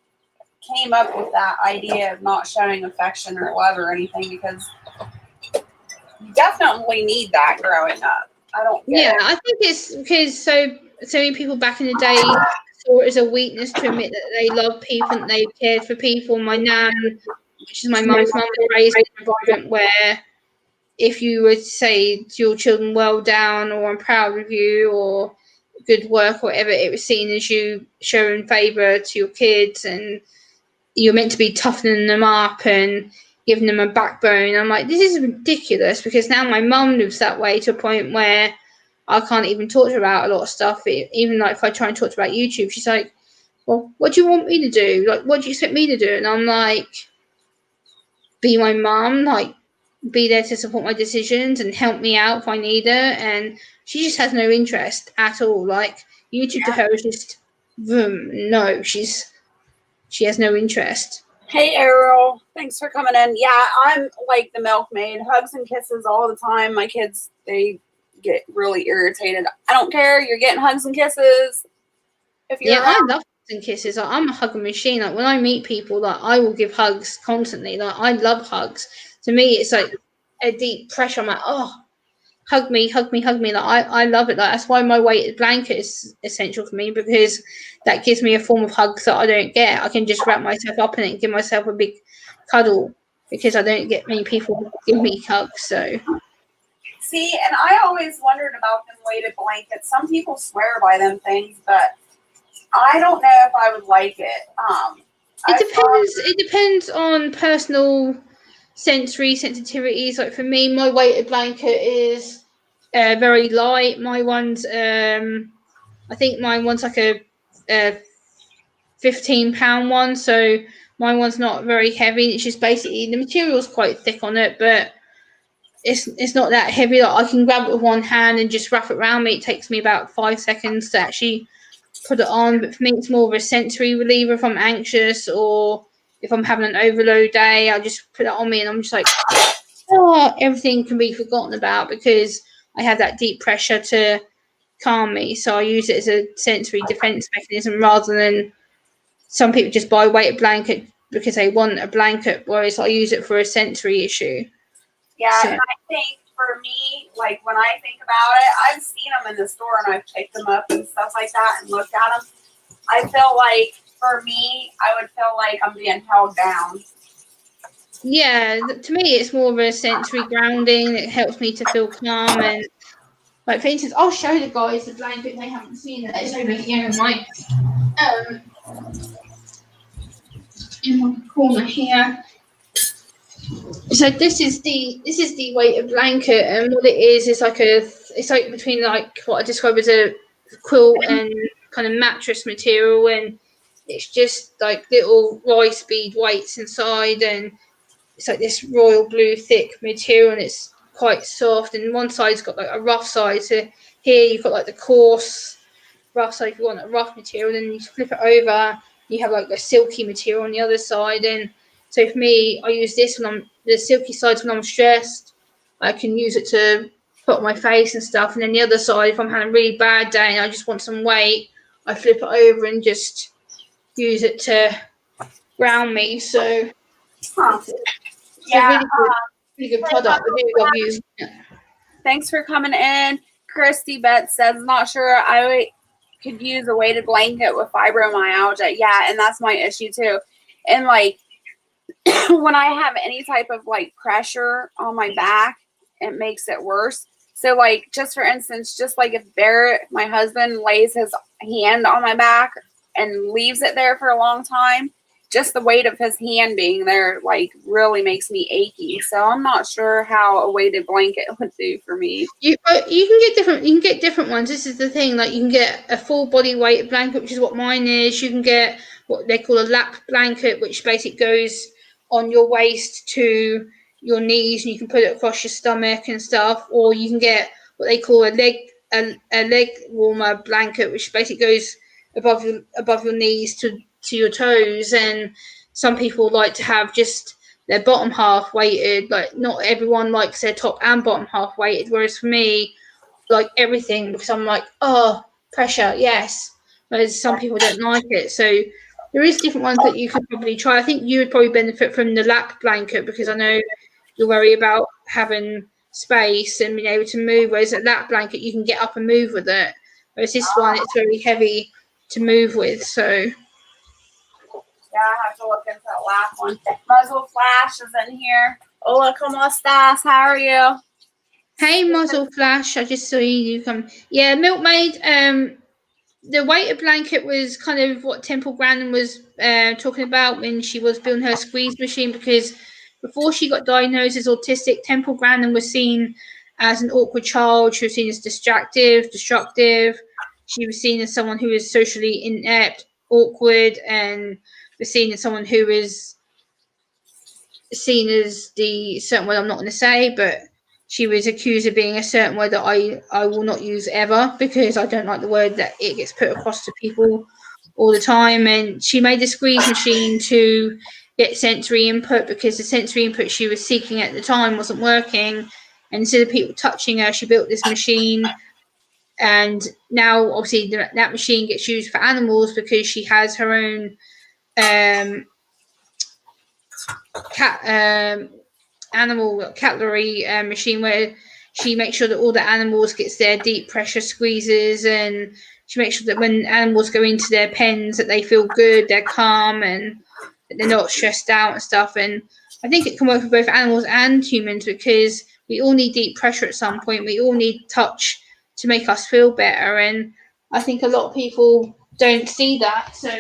came up with that idea of not showing affection or love or anything because you definitely need that growing up. I don't get Yeah, it. I think it's because so many people back in the day saw it as a weakness to admit that they love people and they cared for people. My nan, which is my mum's mum, was raised in an environment where if you would say to your children, "Well done," or "I'm proud of you," or "good work," or whatever, it was seen as you showing favour to your kids, and you're meant to be toughening them up and giving them a backbone. I'm like, this is ridiculous because now my mum lives that way to a point where I can't even talk to her about a lot of stuff. Even like if I try and talk to her about YouTube, she's like, "Well, what do you want me to do? Like, what do you expect me to do?" And I'm like, "Be my mum, like, be there to support my decisions and help me out if I need her." And she just has no interest at all. Like, YouTube to her is just, boom, no, she has no interest. Hey Errol, thanks for coming in. Yeah, I'm like the milkmaid, hugs and kisses all the time. My kids, they get really irritated. I don't care. You're getting hugs and kisses if you're Yeah, around. I love hugs and kisses. Like, I'm a hugger machine. Like when I meet people, like I will give hugs constantly. Like I love hugs. To me, it's like a deep pressure. I'm like, oh, hug me, hug me, hug me. Like I love it. Like that's why my weighted blanket is essential for me because that gives me a form of hugs that I don't get. I can just wrap myself up in it and give myself a big cuddle because I don't get many people give me hugs. So See, and I always wondered about them weighted blankets. Some people swear by them things, but I don't know if I would like it. it I thought, depends. It depends on personal sensory sensitivities. Like for me, my weighted blanket is very light. My one's I think mine one's like a 15-pound one, so my one's not very heavy. It's just basically the material's quite thick on it, but it's not that heavy. Like I can grab it with one hand and just wrap it around me. It takes me about 5 seconds to actually put it on, but for me it's more of a sensory reliever if I'm anxious or if I'm having an overload day. I just put it on me and I'm just like, oh, everything can be forgotten about because I have that deep pressure to calm me. So I use it as a sensory defense mechanism rather than some people just buy a weighted blanket because they want a blanket, whereas I use it for a sensory issue. yeah, So and I think for me, like when I think about it, I've seen them in the store and I've picked them up and stuff like that and looked at them. I feel like for me, I would feel like I'm being held down. yeah, to me it's more of a sensory grounding. It helps me to feel calm and like for instance, I'll show the guys the blanket they haven't seen it. It's over here um in my corner here. So this is the weighted blanket, and what it is like it's like between like what I describe as a quilt and kind of mattress material, and It's just like little rice bead weights inside, and it's like this royal blue thick material, and it's quite soft. And one side's got like a rough side. So here you've got like the coarse rough side if you want a rough material, then you flip it over, you have like a silky material on the other side. And so for me, I use this when I'm the silky sides when I'm stressed. I can use it to put on my face and stuff. And then the other side, if I'm having a really bad day and I just want some weight, I flip it over and just use it to ground me. So Huh. it's a Yeah. really good product. I really love using it. Thanks for coming in. Christy Bet says, not sure I could use a weighted blanket with fibromyalgia. Yeah, and that's my issue too. And like when I have any type of like pressure on my back, it makes it worse. So like just for instance, just like if Barrett, my husband, lays his hand on my back and leaves it there for a long time, just the weight of his hand being there like really makes me achy. So I'm not sure how a weighted blanket would do for me. You can get different ones. This is the thing. Like you can get a full body weight blanket, which is what mine is. You can get what they call a lap blanket, which basically goes on your waist to your knees, and you can put it across your stomach and stuff. Or you can get what they call a leg warmer blanket, which basically goes above your knees to your toes. And some people like to have just their bottom half weighted. Like not everyone likes their top and bottom half weighted, whereas for me, like everything, because I'm like, oh, pressure, yes. Whereas some people don't like it. So there is different ones that you could probably try. I think you would probably benefit from the lap blanket because I know you worry about having space and being able to move. Whereas a lap blanket, you can get up and move with it. Whereas this one, it's very heavy to move with. So Yeah, I have to look into that last one. Muzzle Flash is in here. Hola, ¿cómo estás? How are you? hey, Muzzle Flash, I just saw you come. Yeah, Milkmaid. The weighted blanket was kind of what Temple Grandin was talking about when she was building her squeeze machine, because before she got diagnosed as autistic, Temple Grandin was seen as an awkward child. She was seen as distractive, destructive. She was seen as someone who was socially inept, awkward, and was seen as someone who was seen as the certain word I'm not going to say, but she was accused of being a certain word that I will not use ever because I don't like the word that it gets put across to people all the time. And she made the squeeze machine to get sensory input because the sensory input she was seeking at the time wasn't working. And instead of people touching her, she built this machine. And now, obviously, that machine gets used for animals because she has her own animal cutlery machine where she makes sure that all the animals gets their deep pressure squeezes, and she makes sure that when animals go into their pens that they feel good, they're calm, and that they're not stressed out and stuff. And I think it can work for both animals and humans because we all need deep pressure at some point. We all need touch to make us feel better, and I think a lot of people don't see that. So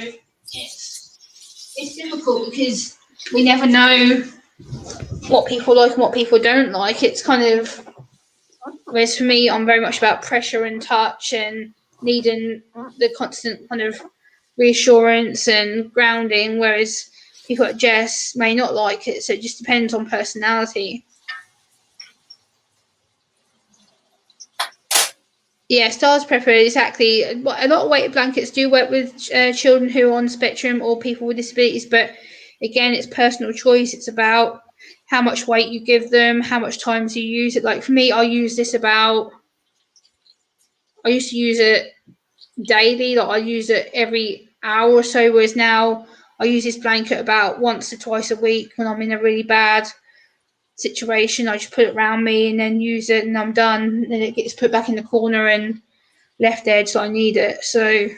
it's difficult because we never know what people like and what people don't like. It's kind of, whereas for me, I'm very much about pressure and touch and needing the constant kind of reassurance and grounding, whereas people like Jess may not like it. So it just depends on personality. Yeah, stars prefer exactly. A lot of weighted blankets do work with children who are on the spectrum or people with disabilities, but again, it's personal choice. It's about how much weight you give them, how much times you use it. Like for me, I used to use it daily. Like I use it every hour or so, whereas now I use this blanket about once or twice a week when I'm in a really bad situation. I just put it around me and then use it, and I'm done. Then it gets put back in the corner and left there till I need it. So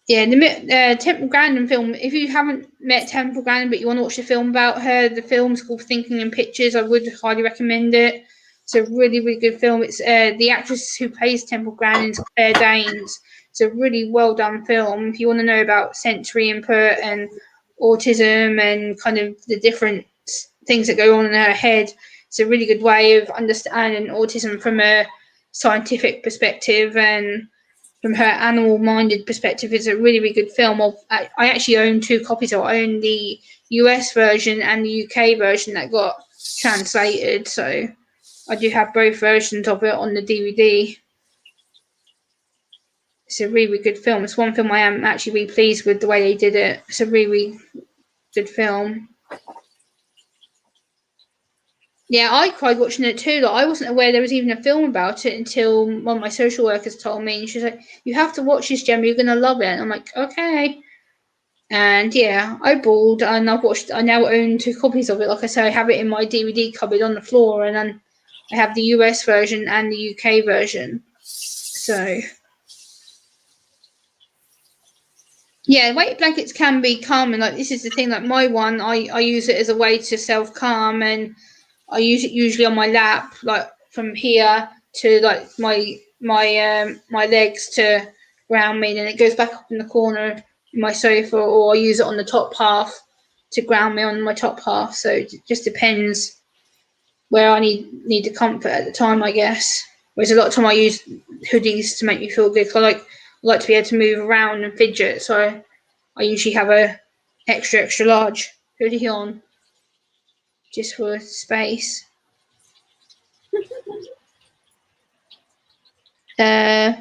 yeah, the Temple Grandin film. If you haven't met Temple Grandin but you want to watch the film about her, the film's called Thinking in Pictures. I would highly recommend it. It's a really, really good film. It's the actress who plays Temple Grandin is Claire Danes. It's a really well done film. If you want to know about sensory input and autism and kind of the different things that go on in her head, it's a really good way of understanding autism from a scientific perspective. And from her animal-minded perspective, is a really, really good film. I actually own 2 copies. I own the US version and the UK version that got translated, so I do have both versions of it on the DVD. It's a really, really good film. It's one film I am actually really pleased with the way they did it. It's a really, really good film. Yeah, I cried watching it too. Like, I wasn't aware there was even a film about it until one of my social workers told me. And she's like, "You have to watch this, Gemma. You're gonna love it." And I'm like, "Okay." And yeah, I bawled, and I've watched. I now own 2 copies of it. Like I say, I have it in my DVD cupboard on the floor, and then I have the US version and the UK version. So yeah, weighted blankets can be calming. Like, this is the thing. Like, my one, I use it as a way to self calm, and I use it usually on my lap, like from here to like my legs to ground me, and it goes back up in the corner of my sofa, or I use it on the top half to ground me on my top half. So it just depends where I need the comfort at the time, I guess. Whereas a lot of time I use hoodies to make me feel good. 'Cause I like to be able to move around and fidget, so I usually have a extra large hoodie on just for space. I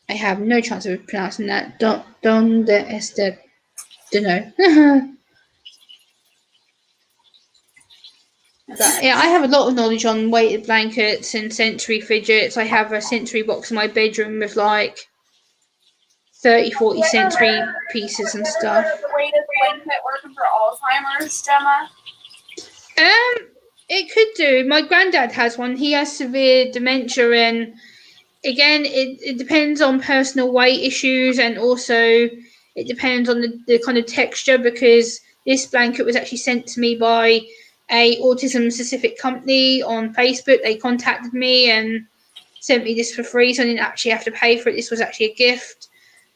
have no chance of pronouncing that. Donde este? Don't know. But yeah, I have a lot of knowledge on weighted blankets and sensory fidgets. I have a sensory box in my bedroom with like 30, 40 sensory pieces and stuff. The weighted blanket working for Alzheimer's, Gemma? It could do. My granddad has one. He has severe dementia, and again, it depends on personal weight issues, and also it depends on the kind of texture, because this blanket was actually sent to me by a autism specific company on Facebook. They contacted me and sent me this for free, so I didn't actually have to pay for it. This was actually a gift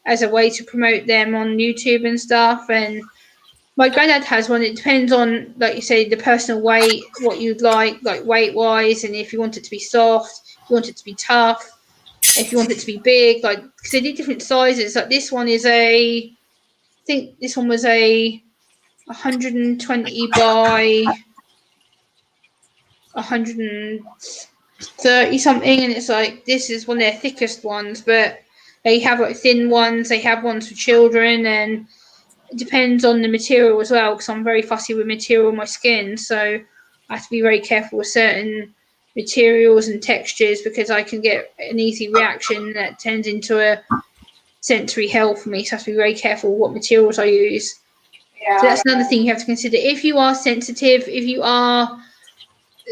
as a way to promote them on YouTube and stuff. And my granddad has one. It depends on, like you say, the personal weight, what you'd like weight wise, and if you want it to be soft, if you want it to be tough, if you want it to be big, like, because they did different sizes. Like, this one is I think this one was a 120 by 130 something, and it's like, this is one of their thickest ones, but they have like thin ones, they have ones for children, and it depends on the material as well, because I'm very fussy with material on my skin, so I have to be very careful with certain materials and textures, because I can get an easy reaction that turns into a sensory hell for me. So I have to be very careful what materials I use. Yeah. So that's another thing you have to consider. If you are sensitive, if you are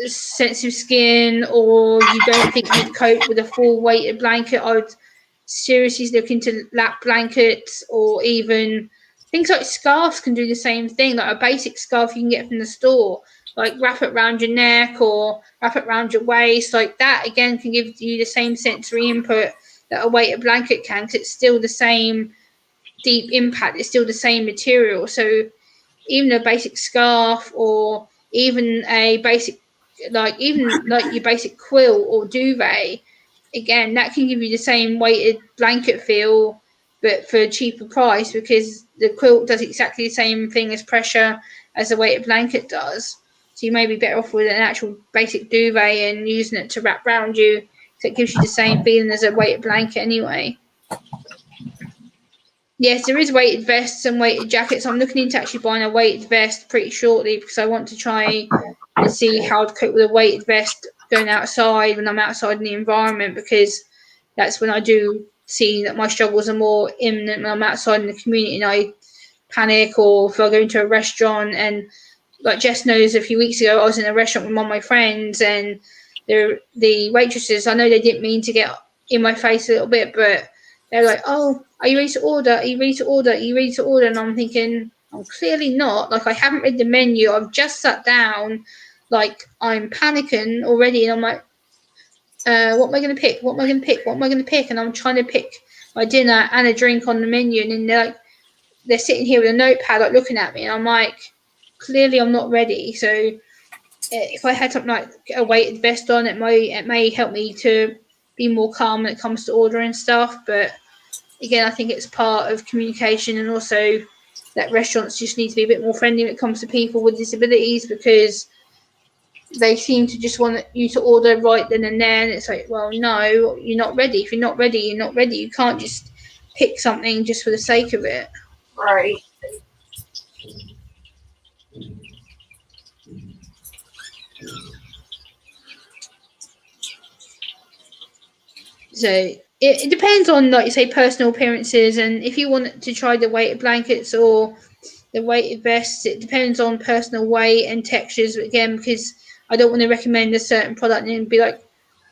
sensitive skin, or you don't think you'd cope with a full weighted blanket, I would seriously look into lap blankets, or even things like scarves can do the same thing. Like a basic scarf you can get from the store, like wrap it around your neck or wrap it around your waist. Like that, again, can give you the same sensory input that a weighted blanket can, because it's still the same deep impact. It's still the same material. So even a basic scarf, or even a basic, like your basic quilt or duvet, again, that can give you the same weighted blanket feel, but for a cheaper price, because the quilt does exactly the same thing as pressure as a weighted blanket does. So you may be better off with an actual basic duvet and using it to wrap around you, so it gives you the same feeling as a weighted blanket anyway. Yes, there is weighted vests and weighted jackets. I'm looking into actually buying a weighted vest pretty shortly, because I want to try and see how I'd cope with a weighted vest going outside when I'm outside in the environment, because that's when I do see that my struggles are more imminent when I'm outside in the community and I panic, or if I go into a restaurant. And like Jess knows, a few weeks ago I was in a restaurant with one of my friends, and the waitresses, I know they didn't mean to get in my face a little bit, but they're like, "Oh, are you ready to order? Are you ready to order? Are you ready to order?" And I'm thinking, I'm clearly not. Like, I haven't read the menu. I've just sat down. Like, I'm panicking already. And I'm like, what am I going to pick? What am I going to pick? What am I going to pick? And I'm trying to pick my dinner and a drink on the menu. And then they're sitting here with a notepad, like, looking at me. And I'm like, clearly I'm not ready. So if I had something like a weighted vest on, it may help me to be more calm when it comes to ordering stuff. But again, I think it's part of communication, and also that restaurants just need to be a bit more friendly when it comes to people with disabilities, because they seem to just want you to order right then and there. And it's like, well, no, you're not ready. If you're not ready, you're not ready. You can't just pick something just for the sake of it. Right. So it depends on, like you say, personal appearances, and if you want to try the weighted blankets or the weighted vests, it depends on personal weight and textures again, because I don't want to recommend a certain product and be like,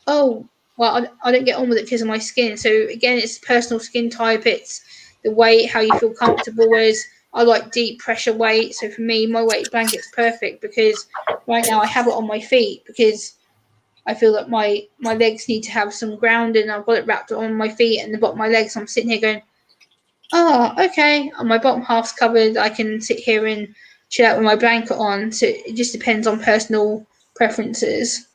oh, well, I don't get on with it because of my skin. So again, it's personal skin type, it's the weight, how you feel comfortable. Whereas I like deep pressure weight, so for me, my weighted blanket's perfect, because right now I have it on my feet because I feel that my legs need to have some grounding. I've got it wrapped on my feet and the bottom of my legs. I'm sitting here going, oh, okay. And my bottom half's covered. I can sit here and chill out with my blanket on. So it just depends on personal preferences.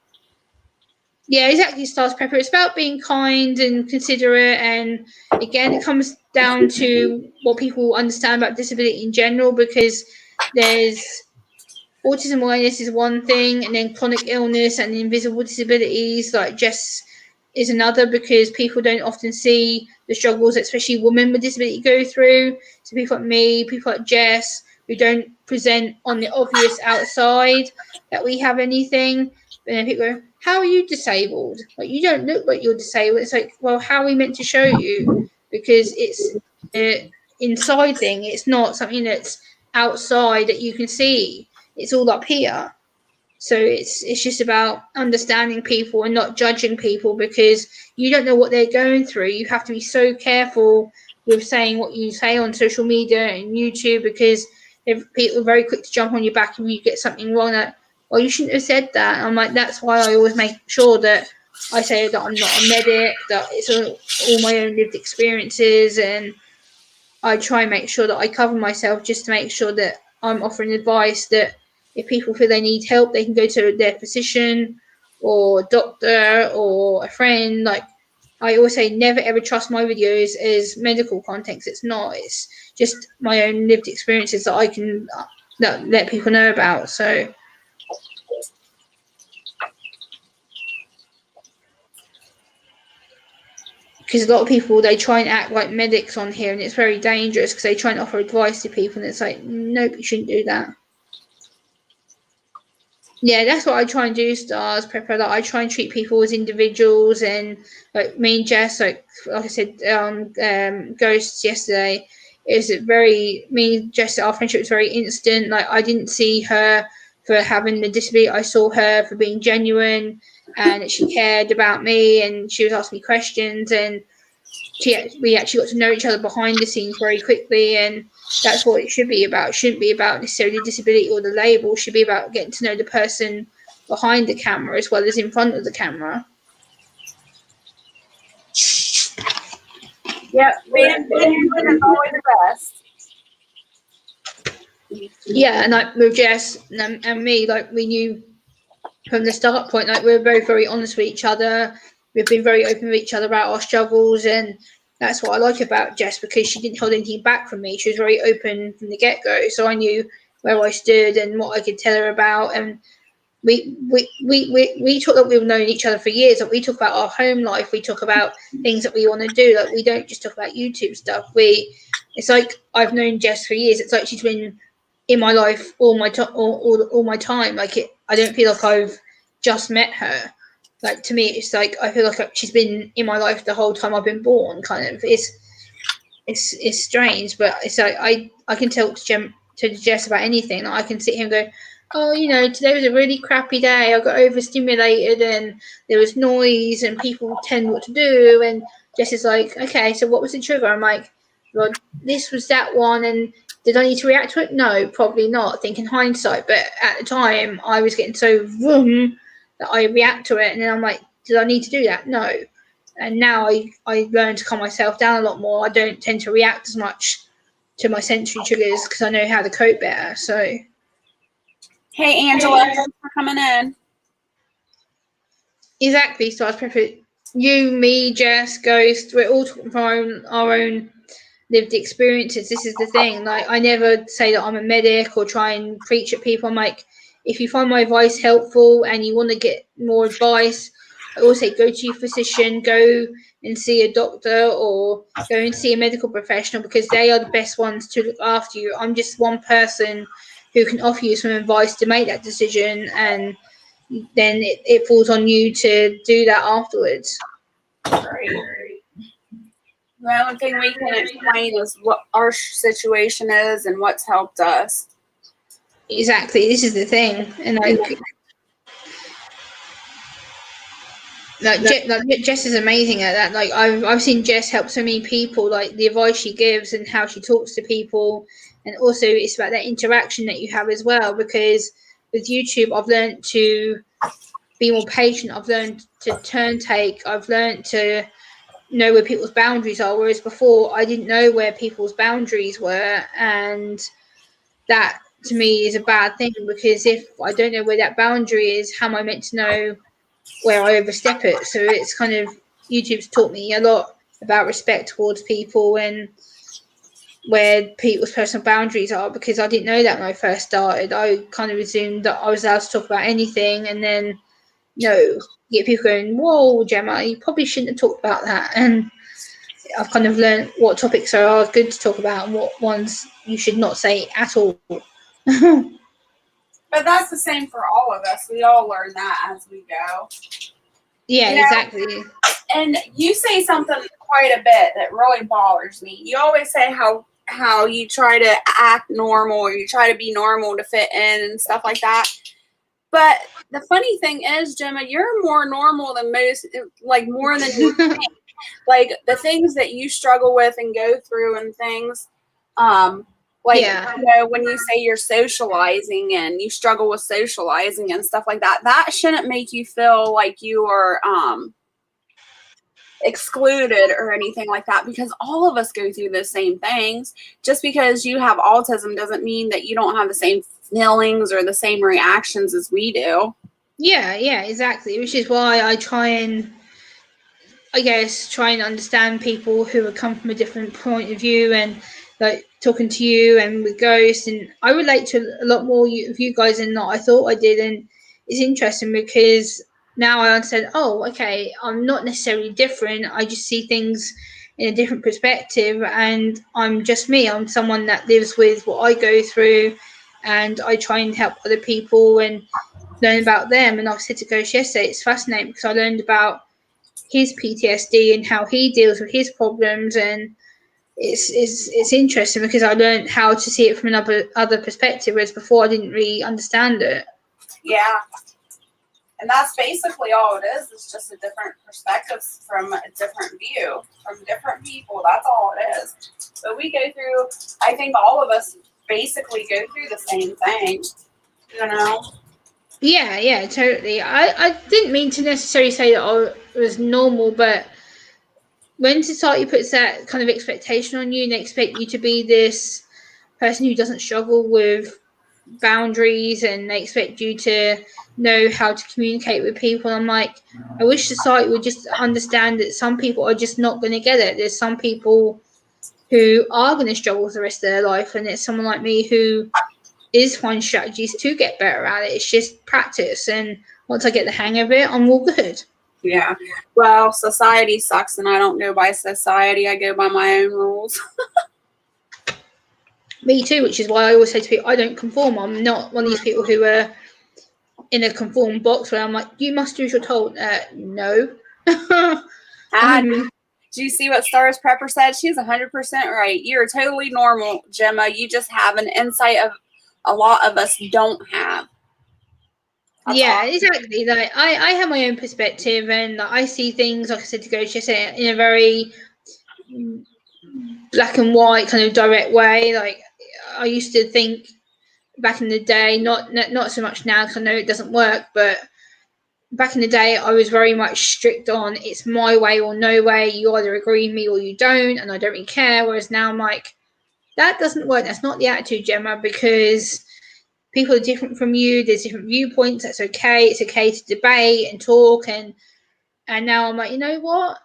Yeah, exactly, Stars Pepper. It's about being kind and considerate. And again, it comes down to what people understand about disability in general, because there's autism awareness is one thing, and then chronic illness and invisible disabilities like Jess is another, because people don't often see the struggles that especially women with disability go through. So people like me, people like Jess, who don't present on the obvious outside that we have anything. And then people go, how are you disabled? Like, you don't look like you're disabled. It's like, well, how are we meant to show you? Because it's an inside thing. It's not something that's outside that you can see. It's all up here. So it's just about understanding people and not judging people, because you don't know what they're going through. You have to be so careful with saying what you say on social media and YouTube, because people are very quick to jump on your back if you get something wrong. That, well, you shouldn't have said that. And I'm like, that's why I always make sure that I say that I'm not a medic, that it's all my own lived experiences, and I try and make sure that I cover myself just to make sure that I'm offering advice that if people feel they need help, they can go to their physician or doctor or a friend. Like, I always say, never ever trust my videos as medical context. It's not. It's just my own lived experiences that I can let people know about. So. Because a lot of people, they try and act like medics on here, and it's very dangerous because they try and offer advice to people, and it's like, nope, you shouldn't do that. Yeah, that's what I try and do, Stars Pepper. Like, I try and treat people as individuals, and like me and Jess, like I said, Ghosts yesterday, is very, me and Jess, our friendship was very instant. Like, I didn't see her for having the disability. I saw her for being genuine, and she cared about me, and she was asking me questions, and we actually got to know each other behind the scenes very quickly. And that's what it should be about. It shouldn't be about necessarily disability or the label. It should be about getting to know the person behind the camera as well as in front of the camera. Yep, being genuine is always the best. Yeah, and like with Jess and me, like, we knew from the start point, like, we were both very honest with each other. We've been very open with each other about our struggles, and that's what I like about Jess, because she didn't hold anything back from me. She was very open from the get-go, so I knew where I stood and what I could tell her about. And we talk that we've known each other for years. Like, we talk about our home life. We talk about things that we want to do. Like, we don't just talk about YouTube stuff. It's like, I've known Jess for years. It's like she's been in my life all my time. Like, I don't feel like I've just met her. Like, to me, it's like I feel like she's been in my life the whole time I've been born. Kind of. It's strange, but it's like I can talk to Jess about anything. Like, I can sit here and go, oh, today was a really crappy day. I got overstimulated and there was noise and people tell me what to do. And Jess is like, okay, so what was the trigger? I'm like, well, this was that one. And did I need to react to it? No, probably not. Thinking hindsight, but at the time I was getting so vroom that I react to it, and then I'm like, did I need to do that? No. And now I learn to calm myself down a lot more. I don't tend to react as much to my sensory triggers because I know how to cope better. So. Hey, Angela, thanks for coming in. Exactly, so I was perfect. you, me, Jess, Ghost, we're all talking from our own lived experiences. This is the thing. Like, I never say that I'm a medic or try and preach at people. I'm like, if you find my advice helpful and you want to get more advice, I always say go to your physician, go and see a doctor or go and see a medical professional because they are the best ones to look after you. I'm just one person who can offer you some advice to make that decision, and then it falls on you to do that afterwards. Right. The only thing we can explain is what our situation is and what's helped us. Exactly, this is the thing. And Jess is amazing at that. Like, I've seen Jess help so many people, like the advice she gives and how she talks to people, and also it's about that interaction that you have as well. Because with YouTube, I've learned to be more patient. I've learned to turn take. I've learned to know where people's boundaries are, whereas before I didn't know where people's boundaries were, and that to me is a bad thing because if I don't know where that boundary is, how am I meant to know where I overstep it? So it's kind of, YouTube's taught me a lot about respect towards people and where people's personal boundaries are, because I didn't know that when I first started. I kind of assumed that I was allowed to talk about anything, and then you get people going, "Whoa, Gemma, you probably shouldn't have talked about that." And I've kind of learned what topics are good to talk about and what ones you should not say at all. But that's the same for all of us. We all learn that as we go. Yeah, exactly. And you say something quite a bit that really bothers me. You always say how you try to act normal or you try to be normal to fit in and stuff like that. But the funny thing is, Gemma, you're more normal than most, like more than you think. Like the things that you struggle with and go through and things, when you say you're socializing and you struggle with socializing and stuff like that, that shouldn't make you feel like you are excluded or anything like that, because all of us go through the same things. Just because you have autism doesn't mean that you don't have the same feelings or the same reactions as we do. Yeah, exactly. Which is why I try and understand people who have come from a different point of view, and like talking to you and with Ghost, and I relate to a lot more of you guys than I thought I did, and it's interesting because now I understand. Oh, okay, I'm not necessarily different. I just see things in a different perspective, and I'm just me. I'm someone that lives with what I go through, and I try and help other people and learn about them. And I said to Ghost yesterday, it's fascinating because I learned about his PTSD and how he deals with his problems, and it's interesting because I learned how to see it from another other perspective, whereas before I didn't really understand it. Yeah. And that's basically all it is. It's just a different perspective from a different view from different people. That's all it is. So we go through, I think all of us basically go through the same thing, you know? Yeah, totally. I didn't mean to necessarily say that I was normal, but when society puts that kind of expectation on you and they expect you to be this person who doesn't struggle with boundaries and they expect you to know how to communicate with people, I'm like, I wish society would just understand that some people are just not going to get it. There's some people who are going to struggle with the rest of their life, and it's someone like me who is finding strategies to get better at it. It's just practice, and once I get the hang of it, I'm all good. Yeah. Well, society sucks, and I don't go by society. I go by my own rules. Me too, which is why I always say to people, I don't conform. I'm not one of these people who are in a conform box where I'm like, you must do as you're told. No. Do you see what Stars Prepper said? She's 100% right. You're totally normal, Gemma. You just have an insight of a lot of us don't have. That's awesome. Exactly. Like I have my own perspective, and I see things, like I said to Ghost, just in a very black and white kind of direct way. Like I used to think back in the day, not so much now because I know it doesn't work, but back in the day I was very much strict on it's my way or no way. You either agree with me or you don't, and I don't really care. Whereas now I'm like, that doesn't work. That's not the attitude, Gemma, because people are different from you. There's different viewpoints. That's okay. It's okay to debate and talk, and And now I'm like, you know what?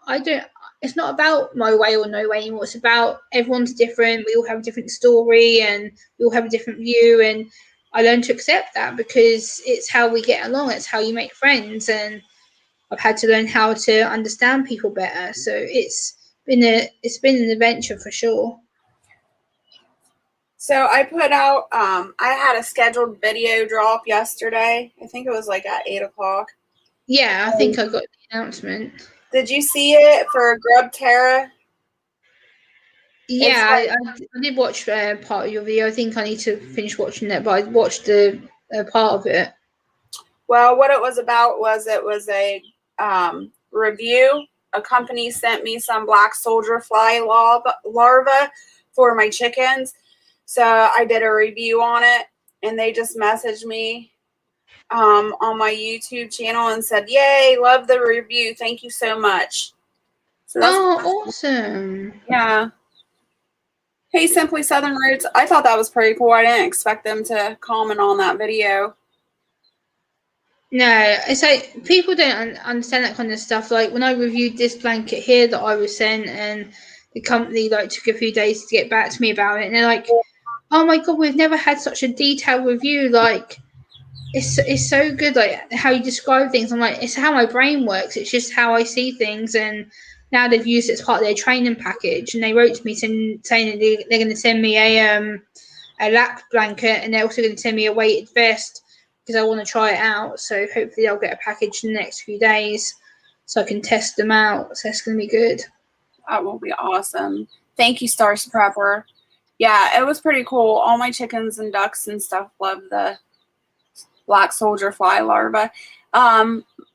It's not about my way or no way anymore. It's about everyone's different. We all have a different story and we all have a different view. And I learned to accept that because it's how we get along. It's how you make friends. And I've had to learn how to understand people better. So it's been an adventure for sure. So I put out, I had a scheduled video drop yesterday. I think it was like at 8 o'clock. Yeah, I think I got the announcement. Did you see it for Grub Terra? It's Yeah, like, I did watch part of your video. I think I need to finish watching it, but I watched the part of it. well, what it was about was it was a review. A company sent me some black soldier fly larva for my chickens. So I did a review on it, and they just messaged me on my YouTube channel and said, "Yay, love the review. Thank you so much." So that's Oh, awesome. yeah. Hey, Simply Southern Roots. I thought that was pretty cool. I didn't expect them to comment on that video. No, it's like people don't understand that kind of stuff. Like when I reviewed this blanket here that I was sent, and the company like took a few days to get back to me about it, and they're like, "Oh my god, we've never had such a detailed review. Like it's so good, like how you describe things." I'm like, it's how my brain works. It's just how I see things, and now they've used it as part of their training package. And they wrote to me saying that they're going to send me a lap blanket, and they're also going to send me a weighted vest because I want to try it out. So hopefully I'll get a package in the next few days so I can test them out. So it's going to be good. That will be awesome. Thank you, Stars Prepper. Yeah, it was pretty cool. All my chickens and ducks and stuff love the black soldier fly larva.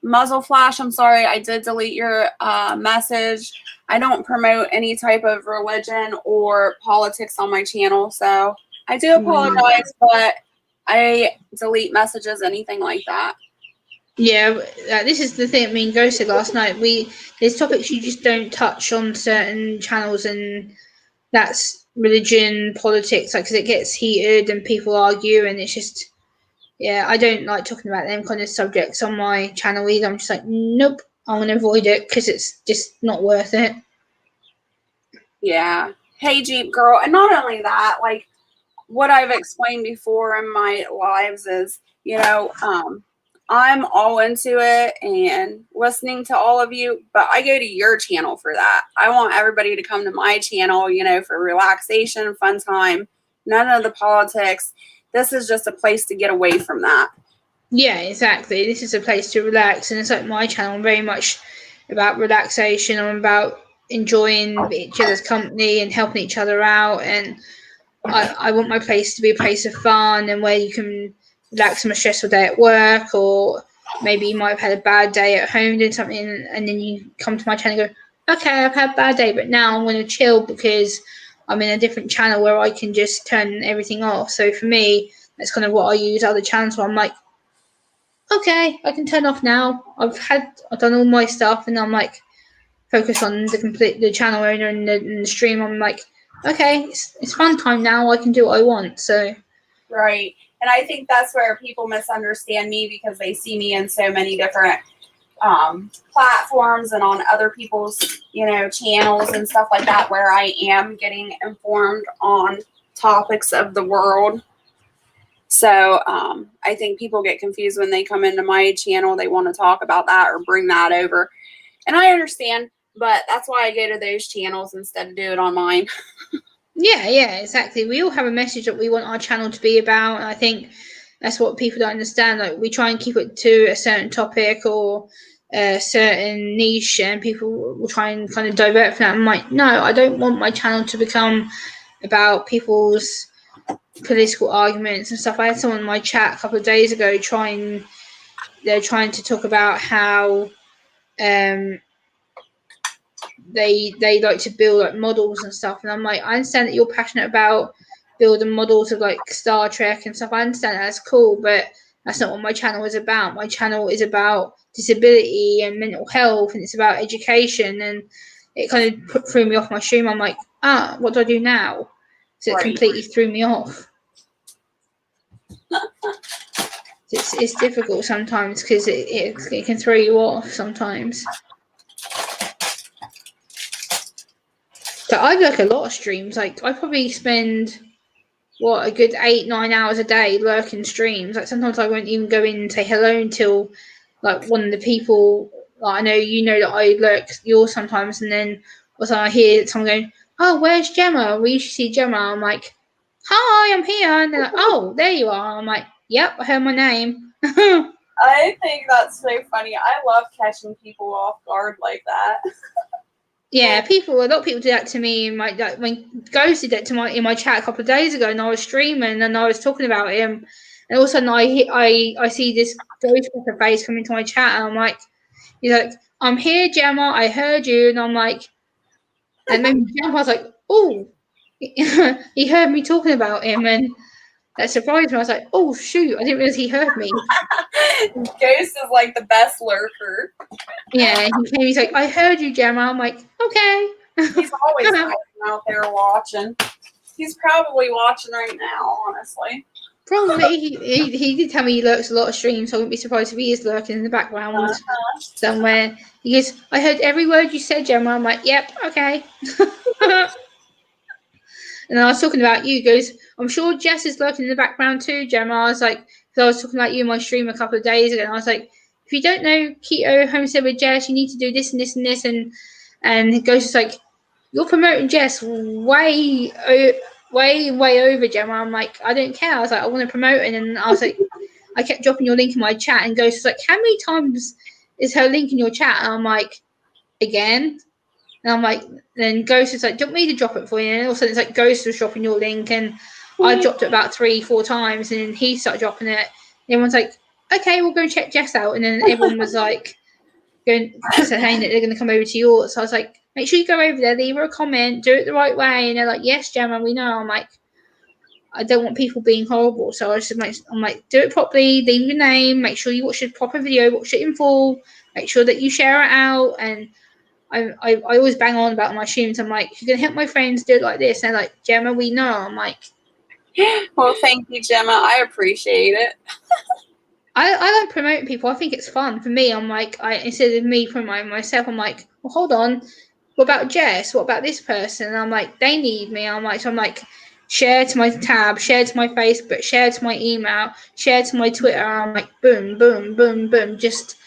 Muzzle Flash, I'm sorry, I did delete your message. I don't promote any type of religion or politics on my channel, so I do apologize, but I delete messages, anything like that. Yeah, this is the thing. Me and Go said last night. There's topics you just don't touch on certain channels, and that's religion, politics, like because it gets heated and people argue, and it's just yeah. I don't like talking about them kind of subjects on my channel either. I'm just like, nope, I'm gonna avoid it because it's just not worth it. Yeah. Hey, Jeep Girl, and not only that, like what I've explained before in my lives is, I'm all into it and listening to all of you, but I go to your channel for that. I want everybody to come to my channel, for relaxation, fun time, none of the politics. This is just a place to get away from that. Yeah, exactly. This is a place to relax, and it's like my channel. I'm very much about relaxation. I'm about enjoying each other's company and helping each other out, and I want my place to be a place of fun and where you can relax from a stressful day at work, or maybe you might have had a bad day at home doing something, and then you come to my channel and go, okay, I've had a bad day, but now I'm going to chill because I'm in a different channel where I can just turn everything off. So for me, that's kind of what I use other channels where I'm like, okay, I can turn off now. I've done all my stuff, and I'm like focus on the channel owner and the stream. I'm like, okay, it's fun time now. I can do what I want. So Right. And I think that's where people misunderstand me because they see me in so many different platforms and on other people's, channels and stuff like that, where I am getting informed on topics of the world. So I think people get confused when they come into my channel. They want to talk about that or bring that over. And I understand, but that's why I go to those channels instead of do it on mine. yeah, exactly. We all have a message that we want our channel to be about, and I think that's what people don't understand. Like we try and keep it to a certain topic or a certain niche, and people will try and kind of divert from that. I'm like, no, I don't want my channel to become about people's political arguments and stuff. I had someone in my chat a couple of days ago they're trying to talk about how they like to build like models and stuff, and I'm like, I understand that you're passionate about building models of like Star Trek and stuff. I understand that's cool, but that's not what my channel is about. My channel is about disability and mental health, and it's about education, and it kind of threw me off my stream. I'm like, what do I do now? So it completely threw me off. It's difficult sometimes because it can throw you off sometimes. So I look a lot of streams. Like I probably spend a good 8-9 hours a day lurking streams. Like sometimes I won't even go in and say hello until like one of the people. Like, I know that I lurk yours sometimes, and then also I hear someone going, "Oh, where's Gemma? We usually see Gemma." I'm like, "Hi, I'm here," and they're like, "Oh, there you are." I'm like, "Yep, I heard my name." I think that's so funny. I love catching people off guard like that. Yeah, a lot of people do that to me. When Ghost did that in my chat a couple of days ago, and I was streaming and I was talking about him, and all of a sudden I see this Ghost with her face come into my chat, and I'm like, he's like, "I'm here, Gemma. I heard you," and I'm like, and then Gemma was like, "Oh," he heard me talking about him, and that surprised me. I was like, "Oh shoot, I didn't realize he heard me." Ghost is like the best lurker. Yeah, he came. He's like, "I heard you, Gemma." I'm like, "Okay." He's always out there watching. He's probably watching right now, honestly. Probably. He did tell me he lurks a lot of streams, so I wouldn't be surprised if he is lurking in the background somewhere. He goes, "I heard every word you said, Gemma." I'm like, "Yep, okay." And I was talking about you. He goes, "I'm sure Jess is lurking in the background too, Gemma." I was like, because I was talking about you in my stream a couple of days ago, and I was like, "If you don't know Keto Homestead with Jess, you need to do this and this and this." And he goes, "Just like, you're promoting Jess way over, Gemma." I'm like, "I don't care." I was like, "I want to promote it," and I was like, I kept dropping your link in my chat, and Ghost was like, "How many times is her link in your chat?" And I'm like, "Again." And I'm like, then Ghost was like, "Do you want me to drop it for you?" And all of a sudden it's like Ghost was dropping your link, and I dropped it about 3-4 times, and then he started dropping it. And everyone's like, "Okay, we'll go check Jess out." And then everyone was like, saying that they're going to come over to yours. So I was like, "Make sure you go over there, leave her a comment, do it the right way." And they're like, "Yes, Gemma, we know." I'm like, I don't want people being horrible, so I'm like, do it properly, leave your name, make sure you watch a proper video, watch it in full, make sure that you share it out. And I always bang on about my streams. I'm like, if you're gonna help my friends, do it like this. And they're like, "Gemma, we know." I'm like, well, thank you, Gemma. I appreciate it. I like promoting people. I think it's fun. For me, I'm like, instead of me promoting myself, I'm like, well, hold on, what about Jess? What about this person? And I'm like, they need me. I'm like, share to my tab, share to my Facebook, share to my email, share to my Twitter. I'm like, boom, boom, boom, boom. Just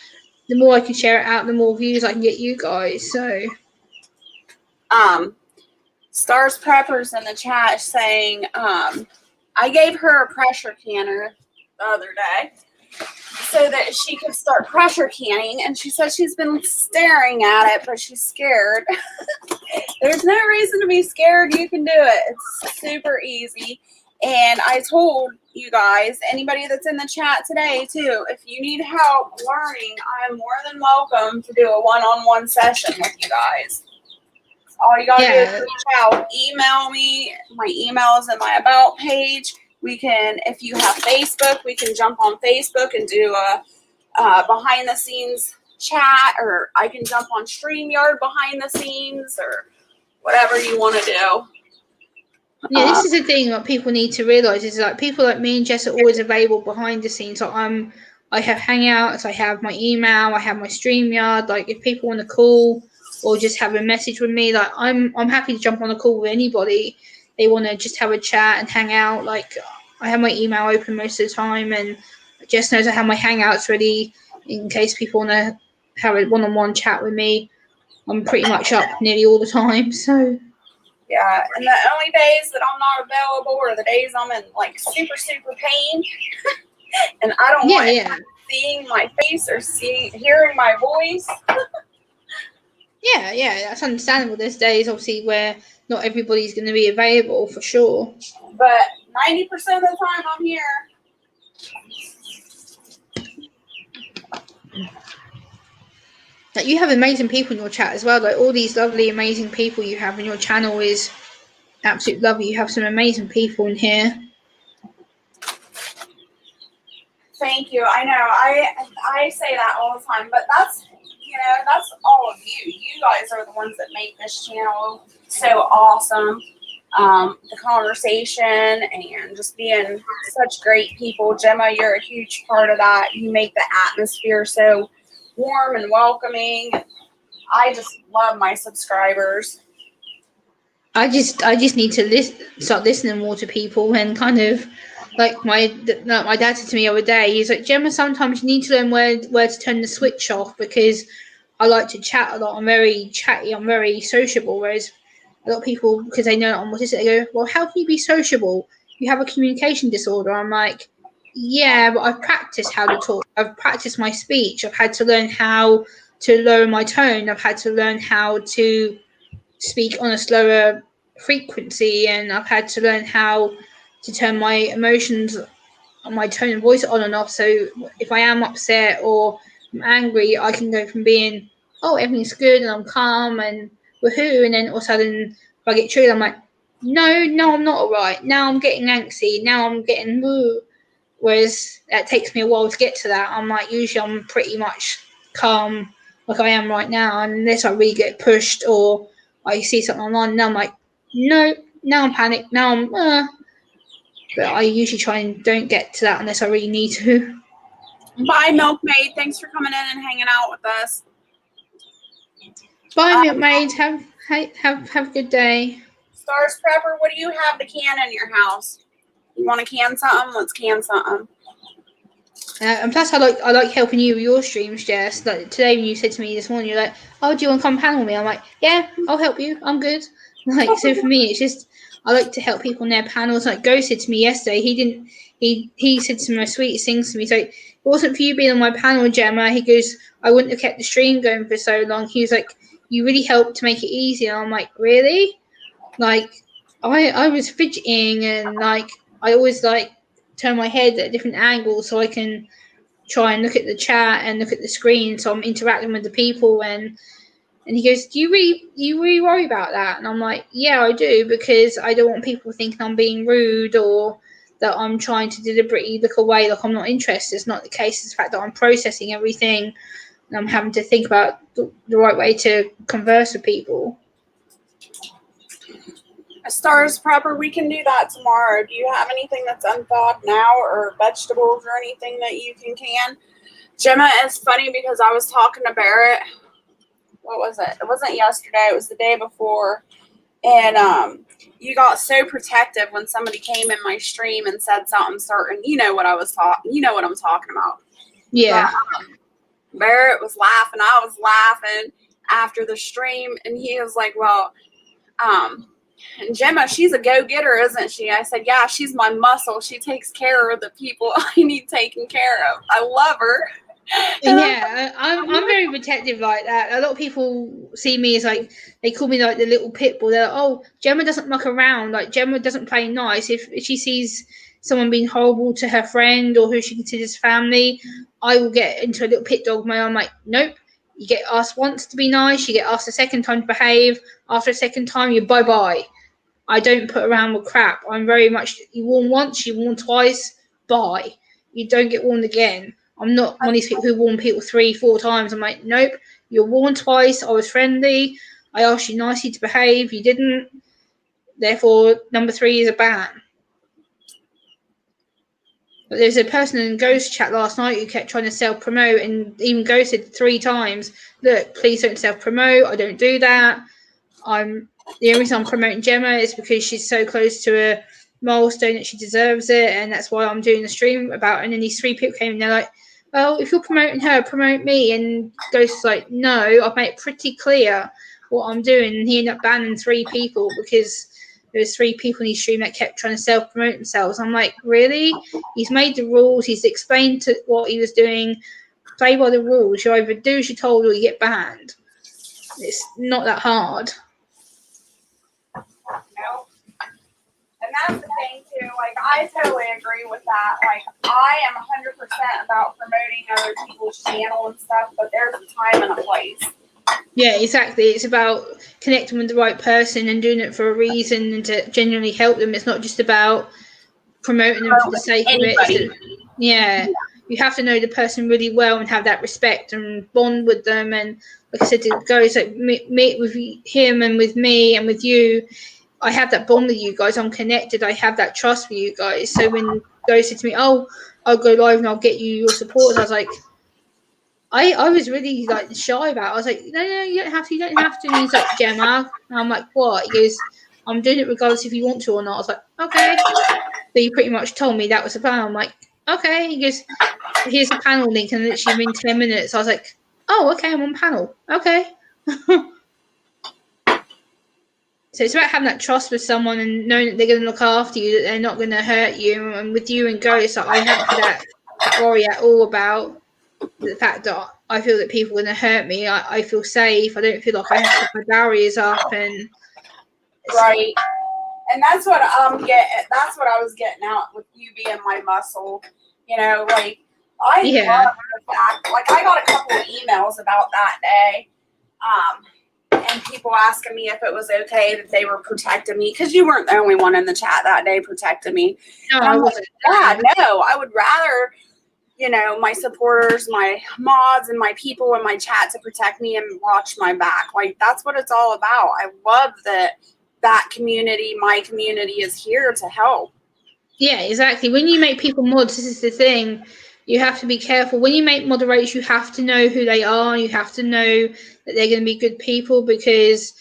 the more I can share it out, the more views I can get you guys. So, Stars Preppers in the chat saying, I gave her a pressure canner the other day so that she could start pressure canning, and she said she's been staring at it, but she's scared. There's no reason to be scared. You can do it. It's super easy. And I told you guys, anybody that's in the chat today too, if you need help learning, I'm more than welcome to do a one-on-one session with you guys. All you gotta do is reach out, email me. My email is in my about page. We can, if you have Facebook, we can jump on Facebook and do a behind the scenes chat, or I can jump on StreamYard behind the scenes, or whatever you want to do. Yeah, this is the thing that people need to realize is like people like me and Jess are always available behind the scenes. Like I have Hangouts, I have my email, I have my StreamYard. Like if people want to call or just have a message with me, like I'm happy to jump on a call with anybody. They want to just have a chat and hang out. Like I have my email open most of the time, and Jess knows I have my Hangouts ready in case people want to have a one-on-one chat with me. I'm pretty much up nearly all the time, so. Yeah, and the only days that I'm not available are the days I'm in like super pain, and I don't want anyone seeing my face or hearing my voice. Yeah, that's understandable. There's days obviously where not everybody's going to be available for sure. But 90% of the time I'm here. Like you have amazing people in your chat as well. Like all these lovely, amazing people you have in your channel is absolutely lovely. You have some amazing people in here. Thank you. I know I say that all the time, but that's all of you. You guys are the ones that make this channel so awesome. The conversation and just being such great people. Gemma, you're a huge part of that. You make the atmosphere so warm and welcoming. I just love my subscribers. I just need to start listening more to people and kind of like my dad said to me the other day. He's like, Gemma, sometimes you need to learn where to turn the switch off because I like to chat a lot. I'm very chatty. I'm very sociable. Whereas a lot of people, because they know I'm autistic, they go, well, how can you be sociable? You have a communication disorder. I'm like, yeah, but I've practiced how to talk. I've practiced my speech. I've had to learn how to lower my tone. I've had to learn how to speak on a slower frequency, and I've had to learn how to turn my emotions, my tone of voice on and off. So if I am upset or I'm angry, I can go from being, oh, everything's good and I'm calm and woohoo, and then all of a sudden, if I get triggered, I'm like, no, I'm not all right. Now I'm getting antsy. Now I'm getting woo. Whereas that takes me a while to get to that. I'm like, usually I'm pretty much calm, like I am right now, unless I really get pushed or I see something online. And I'm like, no, now I'm panicked. Now but I usually try and don't get to that unless I really need to. Bye, Milkmaid. Thanks for coming in and hanging out with us. Bye, Milkmaid. Have a good day. Stars Prepper, what do you have to can in your house? You want to can something? Let's can something. And plus, I like helping you with your streams, Jess. Like today, when you said to me this morning, you're like, "Oh, do you want to come panel me?" I'm like, "Yeah, I'll help you. I'm good." Like, so for me, it's just I like to help people in their panels. Like Ghost said to me yesterday, he said some of my sweetest things to me. He's like, "It wasn't for you being on my panel, Gemma." He goes, "I wouldn't have kept the stream going for so long." He was like, "You really helped to make it easy." And I'm like, "Really?" Like, I was fidgeting and like I always like turn my head at different angles so I can try and look at the chat and look at the screen, so I'm interacting with the people. And he goes, do you really worry about that? And I'm like, yeah, I do, because I don't want people thinking I'm being rude or that I'm trying to deliberately look away like I'm not interested. It's not the case. It's the fact that I'm processing everything and I'm having to think about the right way to converse with people. Stars Proper, we can do that tomorrow. Do you have anything that's unthawed now or vegetables or anything that you can? Gemma, it's funny because I was talking to Barrett. What was it? It wasn't yesterday. It was the day before. And you got so protective when somebody came in my stream and said something certain. You know what I was talking. You know what I'm talking about. Yeah. Barrett was laughing. I was laughing after the stream, and he was like, "Well, and Gemma, she's a go-getter, isn't she?" I said, "Yeah, she's my muscle. She takes care of the people I need taken care of. I love her." Yeah, I'm very protective like that. A lot of people see me as like, they call me like the little pit bull. They're like, oh, Gemma doesn't muck around. Like Gemma doesn't play nice. If she sees someone being horrible to her friend or who she considers family, I will get into a little pit dog mode. I'm like, nope. You get asked once to be nice. You get asked a second time to behave. After a second time, you bye. I don't put around with crap. I'm very much, you warn once, you warn twice, bye. You don't get warned again. I'm not one of these people who warn people 3-4 times. I'm like, nope, you're warned twice. I was friendly. I asked you nicely to behave. You didn't. Therefore, number 3 is a ban. But there's a person in Ghost chat last night who kept trying to self-promote, and even Ghost said 3 times, look, please don't self-promote. I don't do that. The only reason I'm promoting Gemma is because she's so close to a milestone that she deserves it, and that's why I'm doing the stream about. And then these 3 people came and they're like, well, if you're promoting her, promote me. And Ghost's like, no, I've made it pretty clear what I'm doing. And he ended up banning 3 people because there was 3 people in his stream that kept trying to self-promote themselves. I'm like, really? He's made the rules. He's explained to what he was doing. Play by the rules. You either do as you're told or you get banned. It's not that hard. No. And that's the thing too. Like, I totally agree with that. Like, I am 100% about promoting other people's channel and stuff, but there's a time and a place. Yeah, exactly. It's about connecting with the right person and doing it for a reason and to genuinely help them. It's not just about promoting them for the sake of it. Yeah, you have to know the person really well and have that respect and bond with them. And like I said, it goes like me with him and with me and with you. I have that bond with you guys. I'm connected. I have that trust with you guys. So when Ghost said to me, "Oh, I'll go live and I'll get you your support," I was like, I was really like shy about it. I was like, no, you don't have to. You don't have to. And he's like, Gemma. And I'm like, what? He goes, I'm doing it regardless if you want to or not. I was like, okay. So you pretty much told me that was the plan. I'm like, okay. He goes, here's the panel link, and literally within 10 minutes, I was like, oh, okay, I'm on panel. Okay. So it's about having that trust with someone and knowing that they're going to look after you, that they're not going to hurt you. And with you and Ghost, I haven't had that worry at all about the fact that I feel that people are going to hurt me. I feel safe. I don't feel like I have to put my barriers up. And right. And that's what I'm getting. That's what I was getting out with you being my muscle. You know, like I love the fact. Like I got a couple of emails about that day. And people asking me if it was okay that they were protecting me, because you weren't the only one in the chat that day protecting me. No, I wasn't. Yeah, no, I would rather, you know, my supporters, my mods, and my people in my chat to protect me and watch my back. Like that's what it's all about. I love that community, my community is here to help. Yeah, exactly. When you make people mods, this is the thing. You have to be careful. When you make moderators, you have to know who they are. You have to know that they're going to be good people, because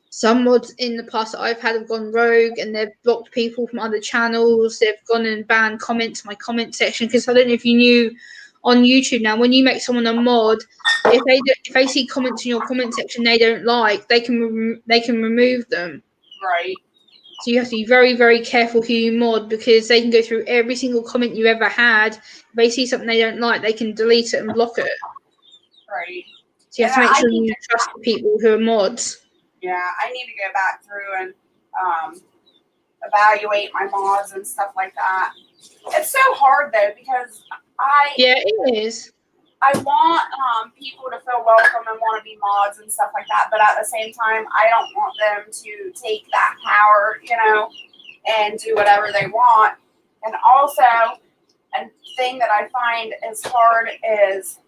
some mods in the past that I've had have gone rogue and they've blocked people from other channels. They've gone and banned comments in my comment section, because I don't know if you knew on YouTube now, when you make someone a mod, if they see comments in your comment section they don't like, they can remove them. Right. So you have to be very, very careful who you mod, because they can go through every single comment you ever had. If they see something they don't like, they can delete it and block it. Right. So you have to make sure you trust the people who are mods. Yeah, I need to go back through and evaluate my mods and stuff like that. It's so hard though, because it is. I want people to feel welcome and want to be mods and stuff like that, but at the same time, I don't want them to take that power, you know, and do whatever they want. And also, a thing that I find is hard is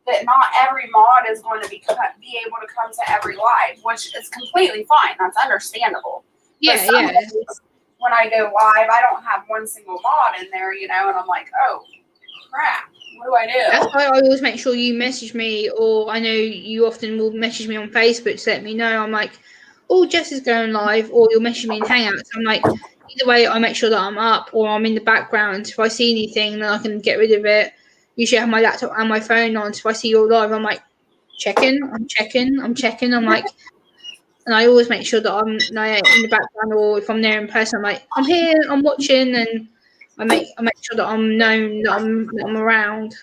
that not every mod is going to be able to come to every live, which is completely fine. That's understandable. Yeah. When I go live, I don't have one single mod in there, you know, and I'm like, oh, crap. What do I do? That's why I always make sure you message me, or I know you often will message me on Facebook to let me know. I'm like, oh, Jess is going live, or you'll message me in Hangouts. I'm like, either way, I make sure that I'm up or I'm in the background. If I see anything, then I can get rid of it. Usually I have my laptop and my phone on, so if I see you're live, I'm like, I'm checking. I'm like, and I always make sure that I'm in the background, or if I'm there in person, I'm like, I'm here, I'm watching, and I make sure that I'm known, that I'm around.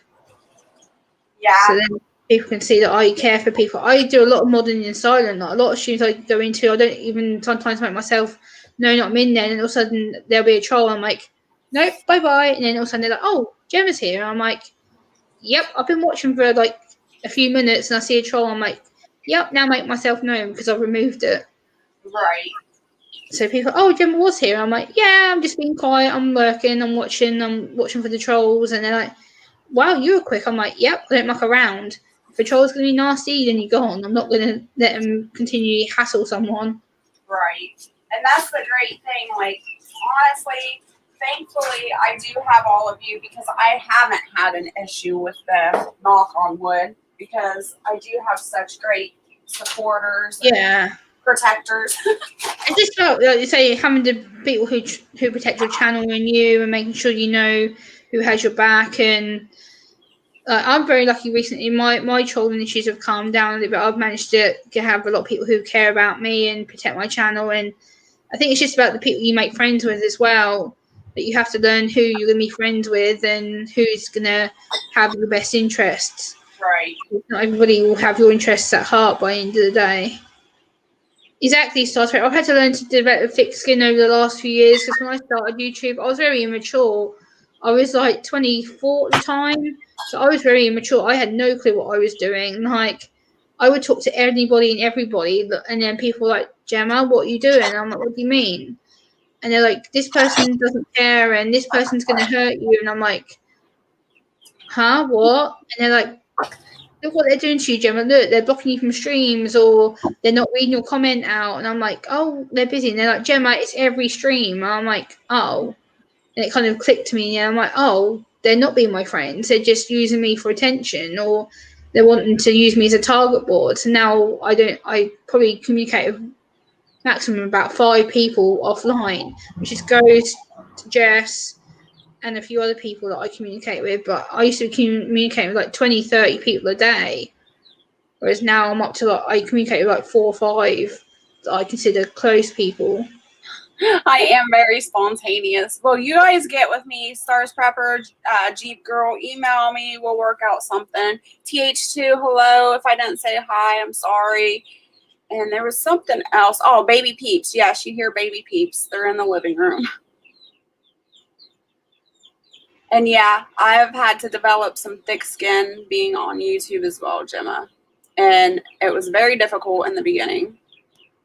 Yeah. So then people can see that I care for people. I do a lot of modding in silent. Like a lot of streams I go into, I don't even sometimes make myself know that I'm in there, and all of a sudden there'll be a troll. I'm like, nope, bye bye. And then all of a sudden they're like, oh, Gemma's here. And I'm like, yep, I've been watching for like a few minutes, and I see a troll. I'm like, yep, now make myself known because I've removed it. Right. So people, oh, Gemma was here. I'm like, yeah, I'm just being quiet. I'm working. I'm watching for the trolls. And they're like, wow, you were quick. I'm like, yep, I don't muck around. If a troll's going to be nasty, then you're gone. I'm not going to let them continue to hassle someone. Right. And that's the great thing. Like, honestly, thankfully, I do have all of you, because I haven't had an issue with them, knock on wood, because I do have such great supporters. Yeah. Protectors. I just felt, like you say, having the people who protect your channel and you, and making sure you know who has your back. And I'm very lucky recently. My trolling issues have calmed down a little bit. I've managed to have a lot of people who care about me and protect my channel. And I think it's just about the people you make friends with as well. That you have to learn who you're going to be friends with and who's going to have your best interests. Right. Not everybody will have your interests at heart by the end of the day. Exactly, Star Trek. I've had to learn to develop thick skin over the last few years, because when I started YouTube, I was very immature. I was like 24 at the time, so I was very immature. I had no clue what I was doing. Like, I would talk to anybody and everybody, and then people were like, Gemma, what are you doing? And I'm like, what do you mean? And they're like, this person doesn't care, and this person's going to hurt you. And I'm like, huh, what? And they're like, look what they're doing to you, Gemma. Look, they're blocking you from streams, or they're not reading your comment out. And I'm like, oh, they're busy. And they're like, Gemma, it's every stream. And I'm like, oh. And it kind of clicked to me. And I'm like, oh, they're not being my friends. They're just using me for attention, or they're wanting to use me as a target board. So now I probably communicate with maximum about 5 people offline, which is Ghost, Jess, and a few other people that I communicate with. But I used to communicate with like 20, 30 people a day, whereas now I'm up to like I communicate with like 4 or 5 that I consider close people. I am very spontaneous. Well, you guys get with me, Stars Prepper, Jeep Girl, email me. We'll work out something. TH2, hello. If I didn't say hi, I'm sorry. And there was something else. Oh, baby peeps. Yes, you hear baby peeps. They're in the living room. And yeah, I've had to develop some thick skin being on YouTube as well, Gemma. And it was very difficult in the beginning.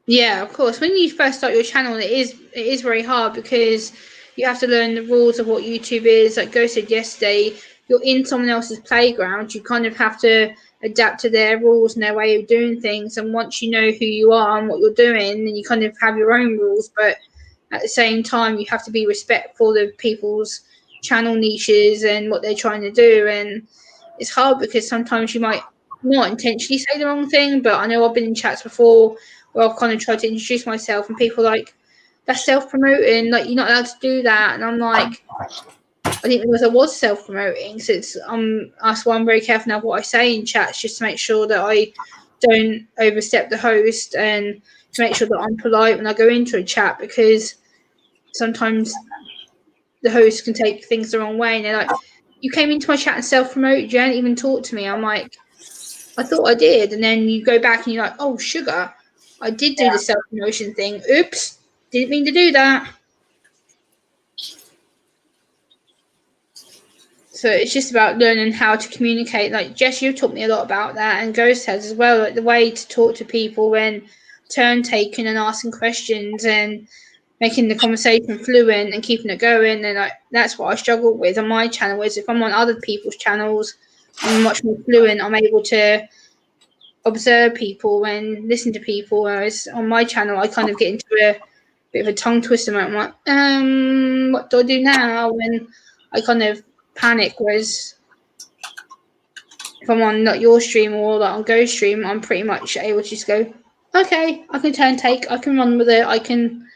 Yeah, of course. When you first start your channel, it is very hard because you have to learn the rules of what YouTube is. Like Go said yesterday, you're in someone else's playground. You kind of have to adapt to their rules and their way of doing things. And once you know who you are and what you're doing, then you kind of have your own rules. But at the same time, you have to be respectful of people's channel niches and what they're trying to do. And it's hard because sometimes you might not intentionally say the wrong thing. But I know I've been in chats before where I've kind of tried to introduce myself and people are like, that's self-promoting, like you're not allowed to do that. And I'm like, I didn't realize I was self-promoting. So that's why I'm very careful now what I say in chats, just to make sure that I don't overstep the host and to make sure that I'm polite when I go into a chat, because sometimes the host can take things the wrong way and they're like, you came into my chat and self-promoted, you didn't even talk to me. I'm like, I thought I did. And then you go back and you're like, oh, sugar, I did do the self-promotion thing. Oops, didn't mean to do that. So it's just about learning how to communicate. Like Jess, you've taught me a lot about that, and Ghost has as well, like the way to talk to people when turn taking and asking questions and making the conversation fluent and keeping it going. And that's what I struggle with on my channel, is if I'm on other people's channels, I'm much more fluent. I'm able to observe people and listen to people, whereas on my channel I kind of get into a bit of a tongue twister moment. I'm like, what do I do now? And I kind of panic, whereas if I'm on not your stream or like on Go stream, I'm pretty much able to just go, okay, I can turn take, I can run with it, I can.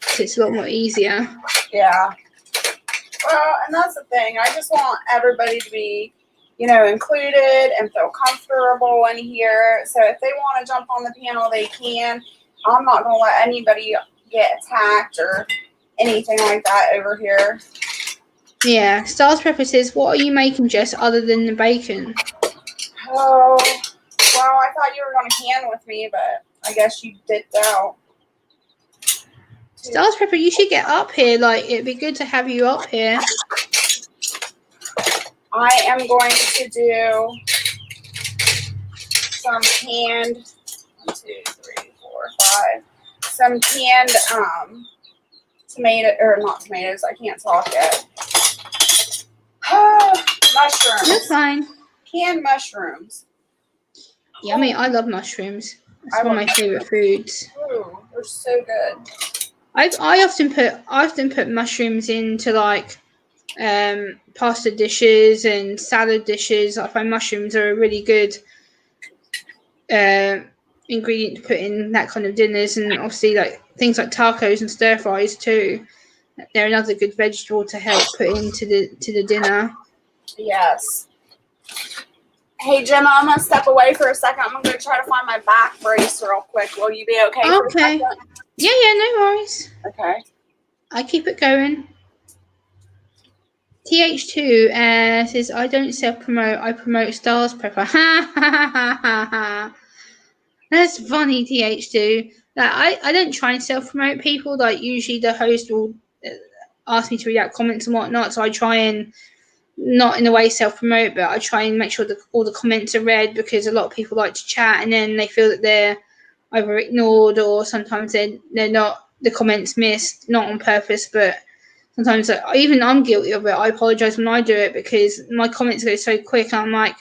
So it's a lot more easier. Yeah. Well, and that's the thing. I just want everybody to be, included and feel comfortable in here. So if they want to jump on the panel, they can. I'm not going to let anybody get attacked or anything like that over here. Yeah. Stars Prepper says, what are you making, Jess, other than the bacon? Oh, well, I thought you were going to can with me, but I guess you dipped out. Stars Prepper, you should get up here. Like, it'd be good to have you up here. I am going to do some canned, 1, 2, 3, 4, 5, some canned tomato, or not tomatoes, I can't talk yet. Mushrooms. That's fine. Canned mushrooms. Yummy. I love mushrooms. It's one of my favorite foods. Ooh, they're so good. I often put mushrooms into like pasta dishes and salad dishes. I find mushrooms are a really good ingredient to put in that kind of dinners, and obviously like things like tacos and stir fries too. They're another good vegetable to help put into the dinner. Yes. Hey Gemma, I'm gonna step away for a second. I'm gonna try to find my back brace real quick. Will you be okay? For a second? Yeah, no worries. Okay. I keep it going. TH2 says, I don't self-promote, I promote Stars Prepper. Ha ha ha ha ha. That's funny, TH2. Like, I don't try and self-promote people. Like, usually the host will ask me to read out comments and whatnot, so I try and not in a way self-promote, but I try and make sure that all the comments are read, because a lot of people like to chat and then they feel that they're either ignored or sometimes they're not, the comments missed, not on purpose, but sometimes even I'm guilty of it. I apologize when I do it because my comments go so quick. I'm like,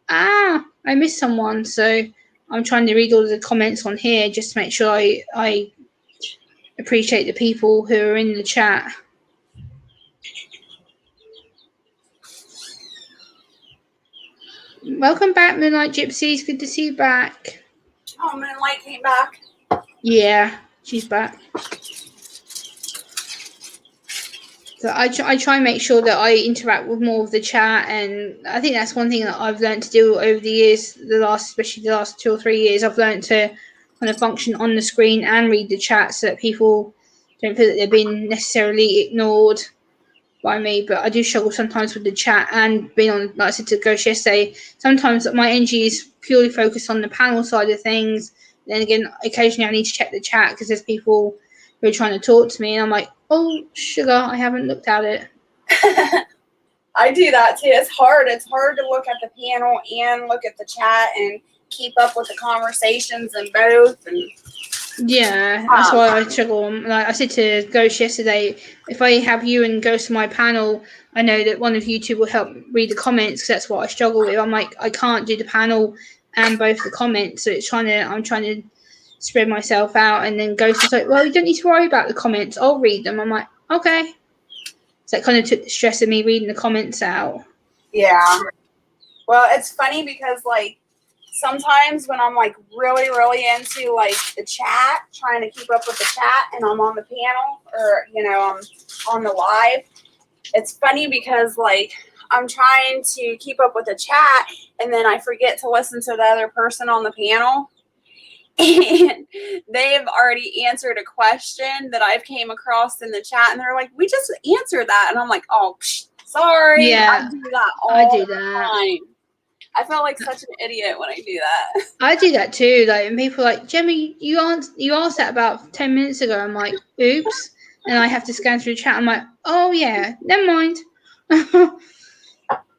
I missed someone. So I'm trying to read all of the comments on here just to make sure I appreciate the people who are in the chat. Welcome back, Moonlight Gypsies. Good to see you back. Oh, Moonlight came back. Yeah, she's back. So I try and make sure that I interact with more of the chat, and I think that's one thing that I've learned to do over the years. Especially the last 2 or 3 years, I've learned to kind of function on the screen and read the chat so that people don't feel that they're being necessarily ignored by me. But I do struggle sometimes with the chat and being on, like I said to Ghost yesterday, sometimes my energy is purely focused on the panel side of things. Then again, occasionally I need to check the chat because there's people who are trying to talk to me, and I'm like, oh, sugar, I haven't looked at it. I do that too. It's hard. It's hard to look at the panel and look at the chat and keep up with the conversations in both. And yeah, that's why I struggle. Like I said to Ghost yesterday, if I have you and Ghost on my panel, I know that one of you two will help read the comments because that's what I struggle with. I'm like, I can't do the panel and both the comments, so I'm trying to spread myself out. And then Ghost is like, well, you don't need to worry about the comments. I'll read them. I'm like, okay. So that kind of took the stress of me reading the comments out. Yeah. Well, it's funny because like sometimes when I'm like really, really into like the chat, trying to keep up with the chat, and I'm on the panel or I'm on the live, it's funny because like I'm trying to keep up with the chat and then I forget to listen to the other person on the panel. And they've already answered a question that I've came across in the chat, and they're like, "We just answered that," and I'm like, "Oh, sorry." Yeah, I do that all the that. time. I feel like such an idiot when I do that. I do that too. Like, and people are like, Jemmy, you asked that about 10 minutes ago. I'm like, oops, and I have to scan through the chat. I'm like, oh yeah, never mind.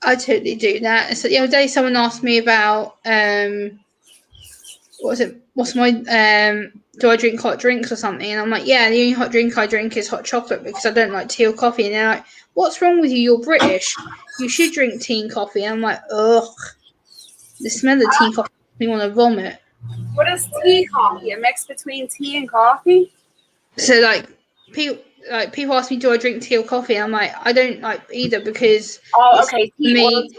I totally do that. So the other day, someone asked me about what was it? What's my do I drink hot drinks or something? And I'm like, yeah, the only hot drink I drink is hot chocolate because I don't like tea or coffee. And they're like, what's wrong with you? You're British. You should drink tea and coffee. And I'm like, ugh, the smell of tea and coffee makes me want to vomit. What is tea coffee? A mix between tea and coffee? So people ask me, do I drink tea or coffee? And I'm like, I don't like either because Okay, for me,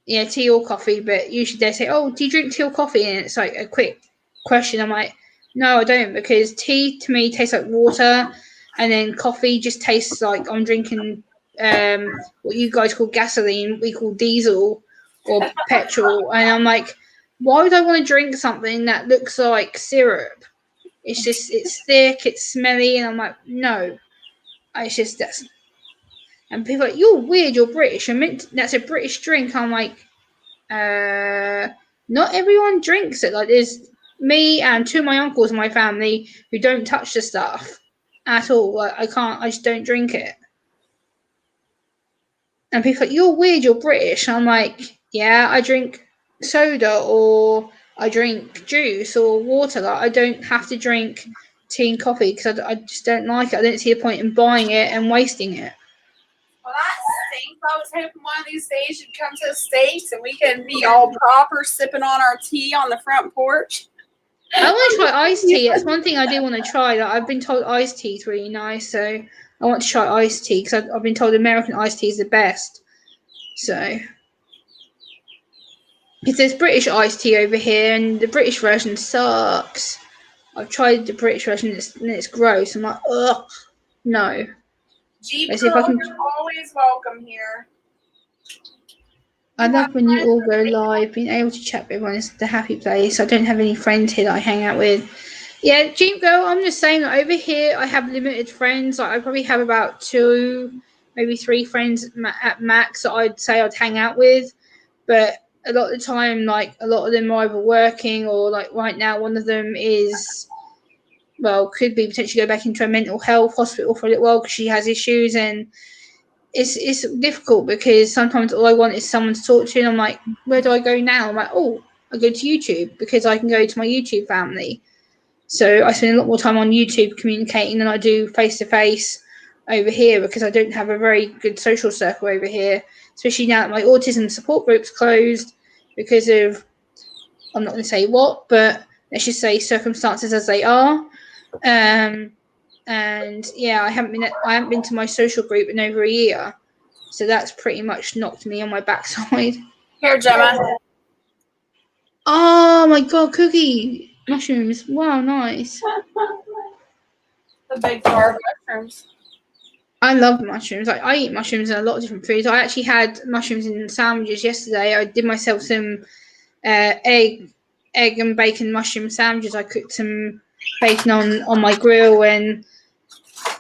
yeah, tea or coffee. But usually they say, oh, do you drink tea or coffee? And it's like a quick question. I'm like, no, I don't, because tea to me tastes like water, and then coffee just tastes like I'm drinking what you guys call gasoline, we call diesel or petrol. And I'm like, why would I want to drink something that looks like syrup? It's thick, it's smelly, and I'm like, no. It's just that's. And people are like, you're weird, you're British. That's a British drink. I'm like, not everyone drinks it. Like, there's me and two of my uncles in my family who don't touch the stuff at all. Like, I just don't drink it. And people are like, you're weird, you're British. And I'm like, yeah, I drink soda or I drink juice or water. Like, I don't have to drink tea and coffee because I just don't like it. I don't see a point in buying it and wasting it. Well, that stinks. I was hoping one of these days you'd come to the States and we can be all proper sipping on our tea on the front porch. I want to try iced tea. It's one thing I do want to try. Like, I've been told iced tea is really nice, so I want to try iced tea because I've been told American iced tea is the best. So, because there's British iced tea over here, and the British version sucks. I've tried the British version, and it's gross. I'm like, ugh, no. Jeep Let's see if I can. you're always welcome here. I love when you all go live. Being able to chat with everyone is the happy place. I don't have any friends here that I hang out with. Yeah, Jeep Girl, I'm just saying that over here I have limited friends. Like, I probably have about 2, maybe 3 friends at max that I'd say I'd hang out with. But a lot of the time, like, a lot of them are either working or, like, right now, one of them is, well, could be potentially go back into a mental health hospital for a little while because she has issues. And it's difficult because sometimes all I want is someone to talk to, and I'm like, where do I go now? I'm like, oh, I go to YouTube because I can go to my YouTube family. So I spend a lot more time on YouTube communicating than I do face to face over here because I don't have a very good social circle over here, especially now that my autism support group's closed because of, I'm not going to say what, but let's just say circumstances as they are. And yeah, I haven't been to my social group in over a year, so that's pretty much knocked me on my backside. Here, Gemma. Oh my god, cookie mushrooms! Wow, nice. The big jar of mushrooms. I love mushrooms. Like, I eat mushrooms in a lot of different foods. I actually had mushrooms in sandwiches yesterday. I did myself some egg and bacon mushroom sandwiches. I cooked some bacon on my grill, and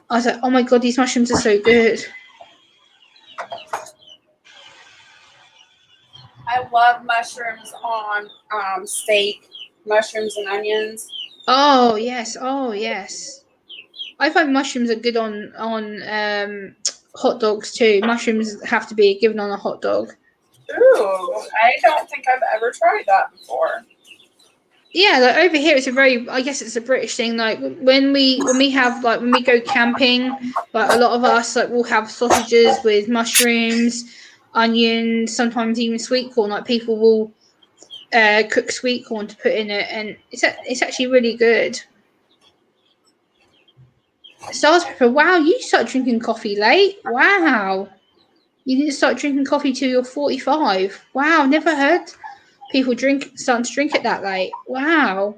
I was like, oh my god, these mushrooms are so good. I love mushrooms on steak, mushrooms and onions. Oh yes, I find mushrooms are good on hot dogs too. Mushrooms have to be given on a hot dog. Ooh, I don't think I've ever tried that before. Yeah, like over here, I guess it's a British thing. Like when we go camping, like a lot of us like will have sausages with mushrooms, onions, sometimes even sweet corn. Like people will cook sweet corn to put in it, and it's actually really good. Stars Pepper, wow, you start drinking coffee late. Wow, you didn't start drinking coffee till you're 45. Wow, never heard people starting to drink it that late. Wow.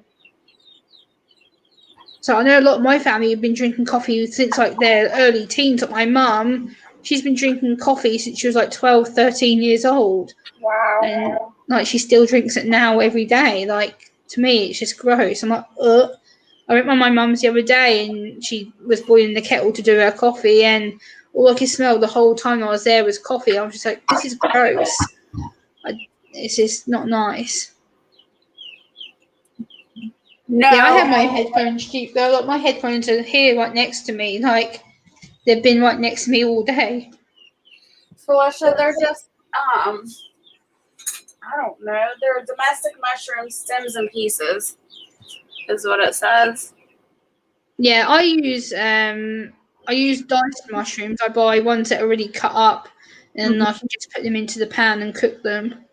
So I know a lot of my family have been drinking coffee since like their early teens. Like my mum, she's been drinking coffee since she was like 12, 13 years old. Wow. And like she still drinks it now every day. Like to me, it's just gross. I'm like, ugh. I went with my mum's the other day and she was boiling the kettle to do her coffee, and all I could smell the whole time I was there was coffee. I was just like, this is gross. It's just not nice. No. Yeah, I have my headphones cheap though. Like my headphones are here right next to me. Like they've been right next to me all day. Felicia, they're just I don't know. They're domestic mushroom stems and pieces, is what it says. Yeah, I use diced mushrooms. I buy ones that are already cut up, and I can just put them into the pan and cook them.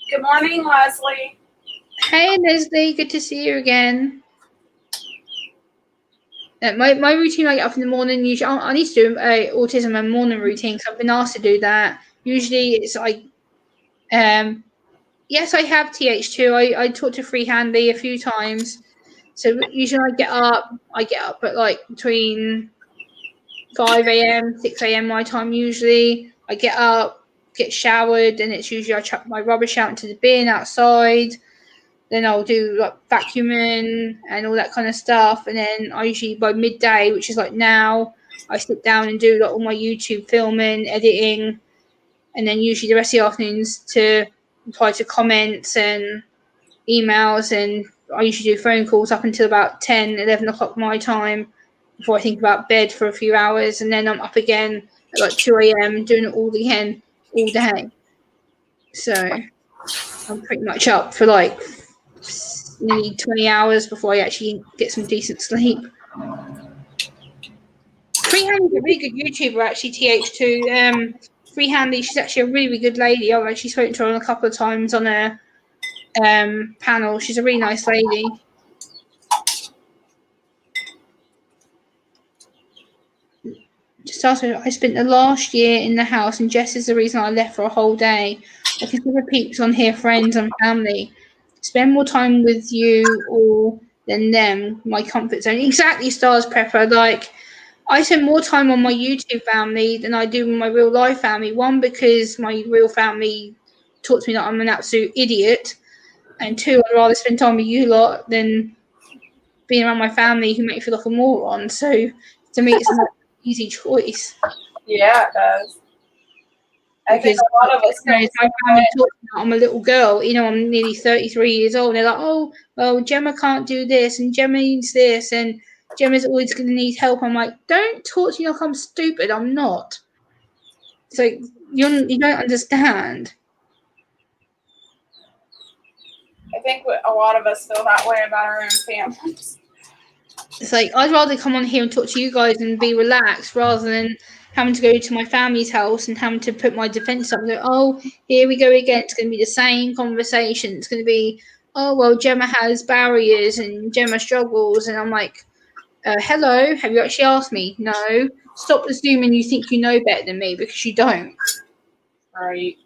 Good morning, Leslie. Hey Leslie, good to see you again. My routine, I get up in the morning. Usually, I need to do autism and morning routine because I've been asked to do that. Usually, it's like, yes, I have TH2. I talked to Free Handy a few times. So usually, I get up at like between 5 a.m., 6 a.m. my time. Usually, I get up, get showered, and it's usually I chuck my rubbish out into the bin outside. Then I'll do like vacuuming and all that kind of stuff. And then I usually by midday, which is like now, I sit down and do like all my YouTube filming, editing, and then usually the rest of the afternoons to reply to comments and emails. And I usually do phone calls up until about 10, 11 o'clock my time before I think about bed for a few hours. And then I'm up again at like 2 a.m. doing it all again all day. So I'm pretty much up for like nearly 20 hours before I actually get some decent sleep. Free Handy's a really good YouTuber, actually, TH2. Free Handy, she's actually a really, really good lady. I've actually spoken to her a couple of times on a panel. She's a really nice lady. Just after I spent the last year in the house, and Jess is the reason I left for a whole day. I consider peeps on here friends and family. Spend more time with you all than them, my comfort zone. Exactly, Stars Prepper. Like, I spend more time on my YouTube family than I do with my real life family. One, because my real family taught me that I'm an absolute idiot. And two, I'd rather spend time with you lot than being around my family who make me feel like a moron. So to me, it's not an easy choice. Yeah, it does. I think Because a lot of us my family taught me that I'm a little girl. I'm nearly 33 years old. They're like, oh, well, Gemma can't do this, and Gemma needs this, and Gemma's always going to need help. I'm like, don't talk to me like I'm stupid. I'm not. So you don't understand. I think a lot of us feel that way about our own families. It's like I'd rather come on here and talk to you guys and be relaxed rather than having to go to my family's house and having to put my defense up and go, oh, here we go again. It's going to be the same conversation. It's going to be, oh, well, Gemma has barriers and Gemma struggles. And I'm like, hello, have you actually asked me? No. Stop assuming you think you know better than me because you don't. Right.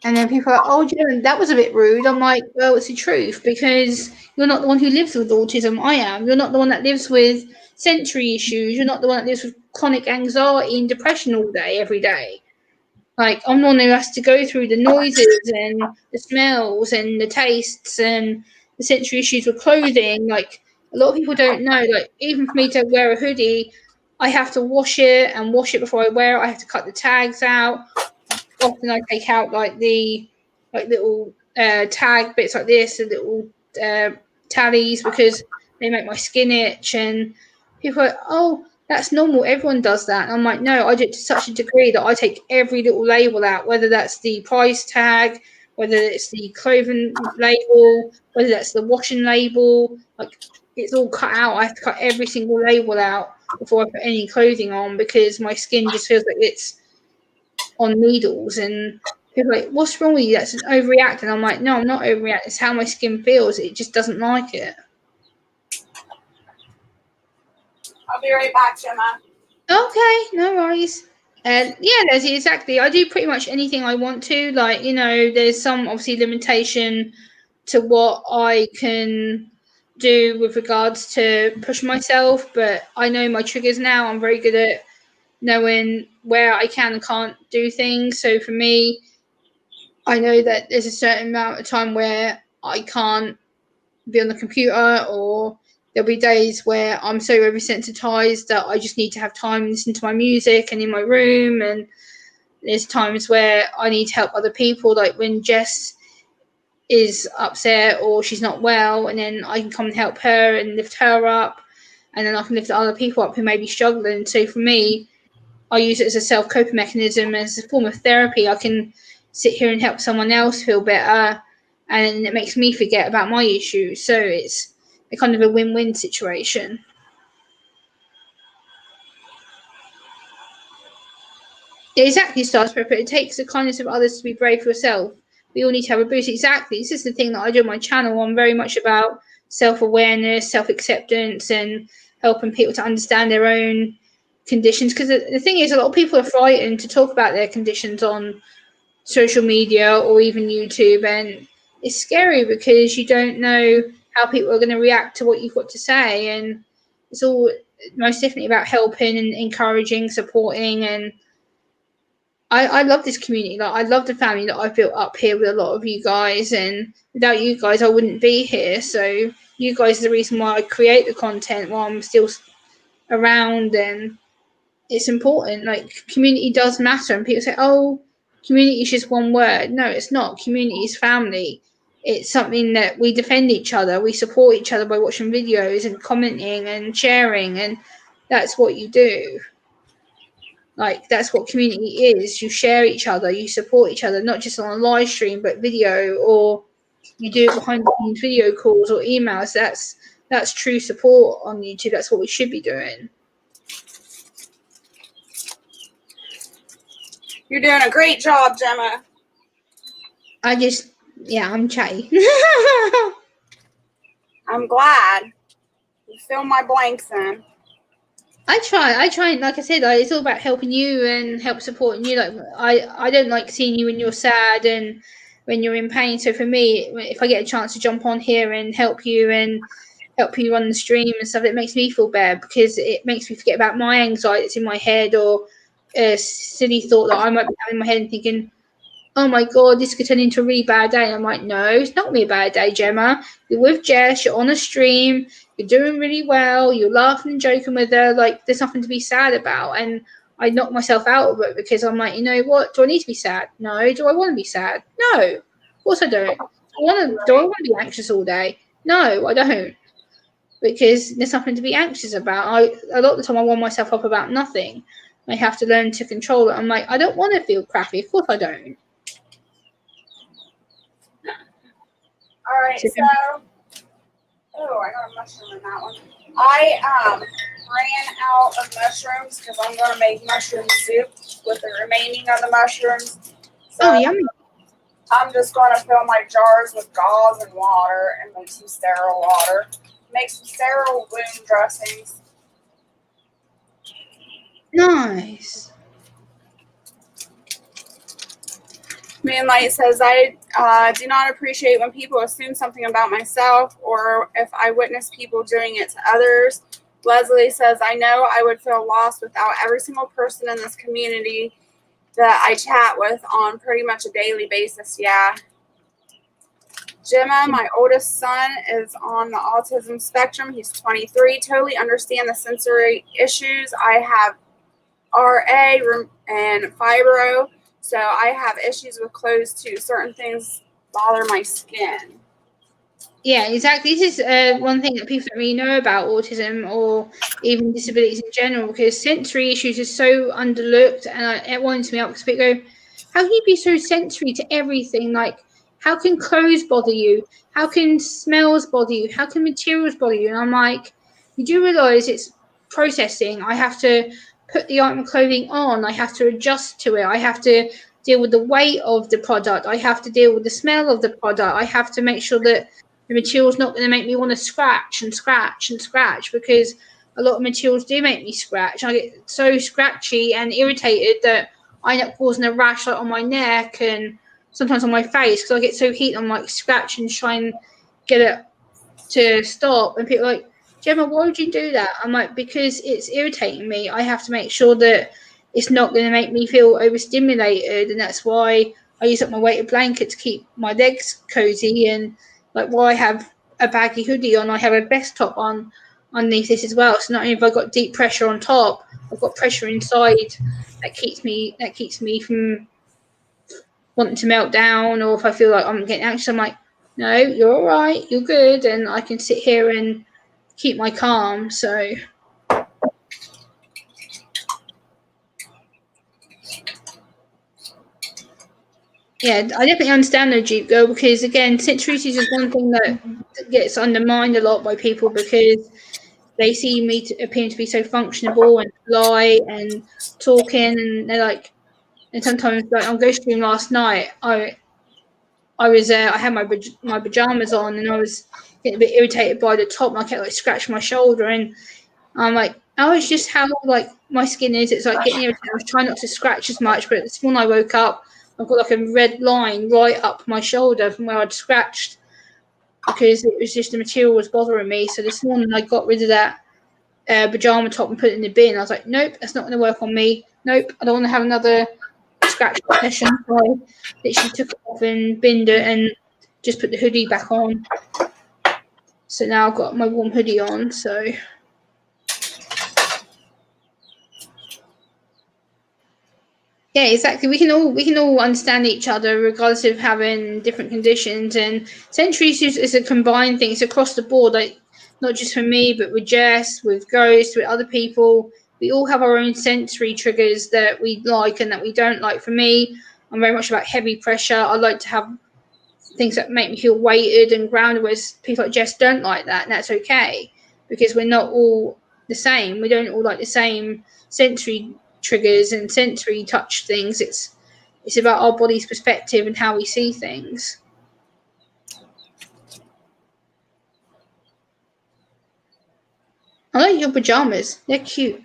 And then people are like, oh, Gemma, that was a bit rude. I'm like, well, it's the truth because you're not the one who lives with autism. I am. You're not the one that lives with sensory issues. You're not the one that lives with chronic anxiety and depression all day, every day. Like, I'm the one who has to go through the noises and the smells and the tastes and the sensory issues with clothing. Like, a lot of people don't know, like, even for me to wear a hoodie, I have to wash it before I wear it. I have to cut the tags out. Often I take out like the little tag bits like this, the little tallies, because they make my skin itch. And people are like, oh, that's normal. Everyone does that. And I'm like, no, I do it to such a degree that I take every little label out, whether that's the price tag, whether it's the clothing label, whether that's the washing label. Like, it's all cut out. I have to cut every single label out before I put any clothing on, because my skin just feels like it's on needles. And people are like, what's wrong with you? That's an overreact. And I'm like, no, I'm not overreacting. It's how my skin feels. It just doesn't like it. I'll be right back, Gemma. Okay, no worries. And yeah, Leslie, exactly. I do pretty much anything I want to. Like, there's some obviously limitation to what I can do with regards to push myself, but I know my triggers now. I'm very good at knowing where I can and can't do things. So for me, I know that there's a certain amount of time where I can't be on the computer, or there'll be days where I'm so oversensitized that I just need to have time to listen to my music and in my room. And there's times where I need to help other people, like when Jess is upset or she's not well, and then I can come and help her and lift her up, and then I can lift other people up who may be struggling. So for me, I use it as a self-coping mechanism, as a form of therapy. I can sit here and help someone else feel better, and it makes me forget about my issues. So it's a kind of a win-win situation. Yeah, exactly, Stars Pepper. It takes the kindness of others to be brave for yourself. We all need to have a boost. Exactly. This is the thing that I do on my channel. I'm very much about self-awareness, self-acceptance, and helping people to understand their own conditions. Because the thing is, a lot of people are frightened to talk about their conditions on social media or even YouTube, and it's scary because you don't know how people are going to react to what you've got to say. And it's all most definitely about helping and encouraging, supporting. And I love this community. Like, I love the family that I've built up here with a lot of you guys, and without you guys I wouldn't be here. So you guys are the reason why I create the content while I'm still around. And it's important. Like, community does matter, and people say, oh, community is just one word. No, it's not. Community is family. It's something that we defend each other, we support each other by watching videos and commenting and sharing, and that's what you do. Like, that's what community is. You share each other, you support each other, not just on a live stream, but video, or you do it behind the scenes video calls or emails. That's true support on YouTube. That's what we should be doing. You're doing a great job, Gemma. I'm chatty. I'm glad. You fill my blanks in. I try. Like I said, it's all about helping you and help supporting you. Like, I don't like seeing you when you're sad and when you're in pain. So for me, if I get a chance to jump on here and help you run the stream and stuff, it makes me feel better, because it makes me forget about my anxiety that's in my head, or a silly thought that I might be having in my head and thinking, oh my God, this could turn into a really bad day. And I'm like, no, it's not going to be a bad day, Gemma. You're with Jess, you're on a stream, you're doing really well, you're laughing and joking with her. Like, there's nothing to be sad about. And I knock myself out of it, because I'm like, you know what? Do I need to be sad? No. Do I want to be sad? No. Of course I don't. Do I want to be anxious all day? No, I don't. Because there's nothing to be anxious about. A lot of the time I wind myself up about nothing. I have to learn to control it. I'm like, I don't want to feel crappy. Of course I don't. All right, so, oh, I got a mushroom in that one. I ran out of mushrooms because I'm going to make mushroom soup with the remaining of the mushrooms. So yummy. I'm just going to fill my jars with gauze and water and make some sterile water. Make some sterile wound dressings. Nice. Moonlight says, I do not appreciate when people assume something about myself, or if I witness people doing it to others. Leslie says, I know I would feel lost without every single person in this community that I chat with on pretty much a daily basis. Yeah. Gemma, my oldest son, is on the autism spectrum. He's 23. Totally understand the sensory issues. I have RA and fibro, so I have issues with clothes too. Certain things bother my skin. Yeah, exactly. This is one thing that people don't really know about autism or even disabilities in general, because sensory issues are so underlooked, and it winds me up because people go, "How can you be so sensory to everything? Like, how can clothes bother you? How can smells bother you? How can materials bother you?" And I'm like, "You do realize it's processing. I have to put the item of clothing on. I have to adjust to it. I have to deal with the weight of the product. I have to deal with the smell of the product. I have to make sure that the material's not going to make me want to scratch and scratch and scratch, because a lot of materials do make me scratch. I get so scratchy and irritated that I end up causing a rash like on my neck and sometimes on my face because I get so heated. I'm like scratch and try and get it to stop. And people are like, Gemma, why would you do that? I'm like, because it's irritating me. I have to make sure that it's not going to make me feel overstimulated, and that's why I use up my weighted blanket to keep my legs cozy. And like, while I have a baggy hoodie on, I have a vest top on underneath this as well. So not only have I got deep pressure on top, I've got pressure inside that keeps me from wanting to melt down, or if I feel like I'm getting anxious, I'm like, no, you're all right, you're good, and I can sit here and keep my calm. So yeah, I definitely understand the Jeep girl, because again, sensory is one thing that gets undermined a lot by people because they see me appearing to be so functionable and polite and talking, and they're like, and sometimes like on Ghost Stream last night, I had my pajamas on, and I was getting a bit irritated by the top, and I kept like scratching my shoulder, and I'm like, oh, it's just how like my skin is. It's like getting irritated. I was trying not to scratch as much, but this morning I woke up, I've got like a red line right up my shoulder from where I'd scratched because it was just the material was bothering me. So this morning I got rid of that pajama top and put it in the bin. I was like, nope, that's not going to work on me. Nope, I don't want to have another scratch session. So I literally took it off and binned it and just put the hoodie back on. So now I've got my warm hoodie on. So yeah, exactly. We can all understand each other regardless of having different conditions. And sensory issues is a combined thing. It's across the board, like not just for me, but with Jess, with Ghost, with other people. We all have our own sensory triggers that we like and that we don't like. For me, I'm very much about heavy pressure. I like to have things that make me feel weighted and grounded, whereas people like Jess don't like that, and that's okay because we're not all the same. We don't all like the same sensory triggers and sensory touch things. It's about our body's perspective and how we see things. I like your pajamas. They're cute.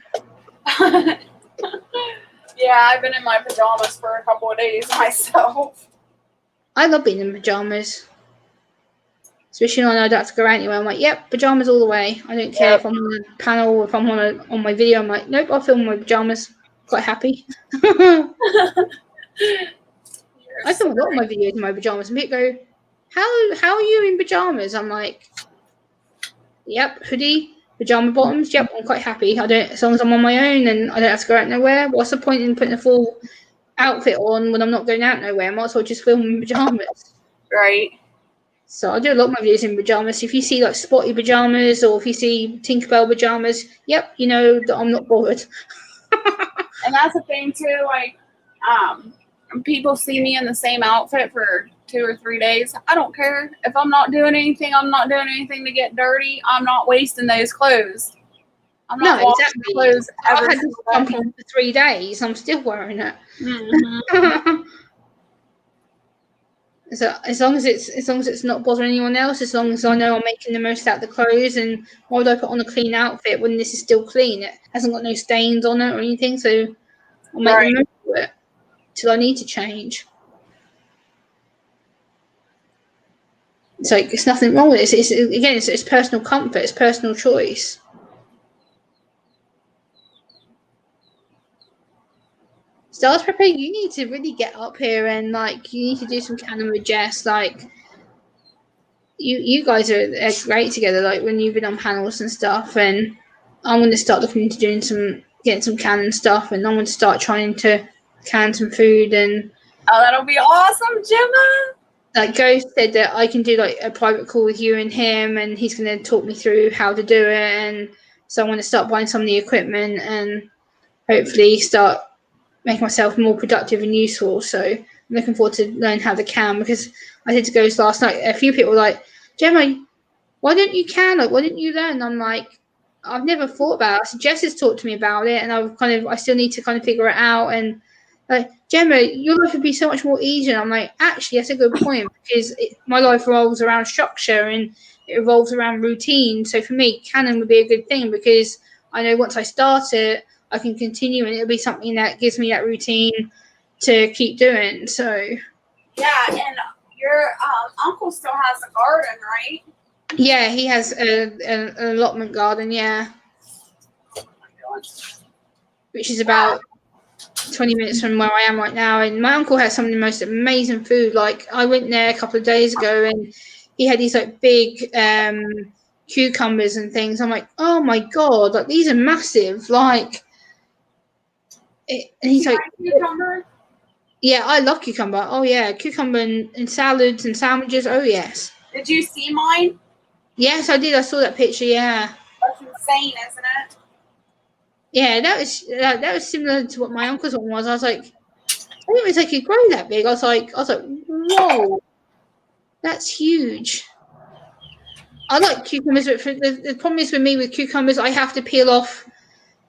Yeah, I've been in my pajamas for a couple of days myself. I love being in pajamas. Especially when I don't have to go out anywhere. I'm like, yep, pajamas all the way. I don't care if I'm on a panel or if I'm on my video. I'm like, nope, I'll film my pajamas. Quite happy. I film a lot of my videos in my pajamas, and people go, "How are you in pajamas?" I'm like, "Yep, hoodie, pajama bottoms. Yep, I'm quite happy. I don't, as long as I'm on my own and I don't have to go out nowhere. What's the point in putting a full outfit on when I'm not going out nowhere? I might as well just film in pajamas." Right. So I do a lot of my videos in pajamas. If you see like spotty pajamas or if you see Tinkerbell pajamas, yep, you know that I'm not bothered. And that's the thing too, like, people see me in the same outfit for 2 or 3 days. I don't care. If I'm not doing anything, I'm not doing anything to get dirty. I'm not wasting those clothes. I'm not washing Exactly. clothes I've every had this single jump day. on for 3 days. I'm still wearing it. Mm-hmm. So as long as it's not bothering anyone else, as long as I know I'm making the most out of the clothes, and why would I put on a clean outfit when this is still clean? It hasn't got no stains on it or anything, so I'll make the Right. most of it till I need to change. It's like it's nothing wrong with it. It's personal comfort, it's personal choice. Stars Prepper, you need to really get up here and like you need to do some canon with Jess. Like you guys are great together. Like when you've been on panels and stuff, and I'm going to start looking into getting some canon stuff, and I'm going to start trying to can some food and. Oh, that'll be awesome, Gemma. Like Ghost said that I can do like a private call with you and him, and he's going to talk me through how to do it. And so I'm going to start buying some of the equipment and hopefully start making myself more productive and useful. So I'm looking forward to learn how to can, because I said to Ghost last night, a few people were like, Gemma, why don't you can? Like, why didn't you learn? I'm like, I've never thought about it. So Jess has talked to me about it, and I still need to kind of figure it out. And like, Gemma, your life would be so much more easier. I'm like, actually, that's a good point, because my life revolves around structure and it revolves around routine. So for me, canon would be a good thing, because I know once I start it, I can continue, and it'll be something that gives me that routine to keep doing. So yeah, and your uncle still has a garden, right? Yeah, he has an allotment garden, yeah, which is about 20 minutes from where I am right now. And my uncle has some of the most amazing food. Like, I went there a couple of days ago, and he had these like big cucumbers and things. I'm like, oh my god, like these are massive. Like, and he's like, cucumber? Yeah, I love cucumber. Oh yeah, cucumber and salads and sandwiches. Oh yes. Did you see mine? Yes, I did. I saw that picture. Yeah. That's insane, isn't it? Yeah, that was similar to what my uncle's one was. I was like, I didn't realize they could grow that big. I was like, whoa, that's huge. I like cucumbers, but the problem is with me with cucumbers, I have to peel off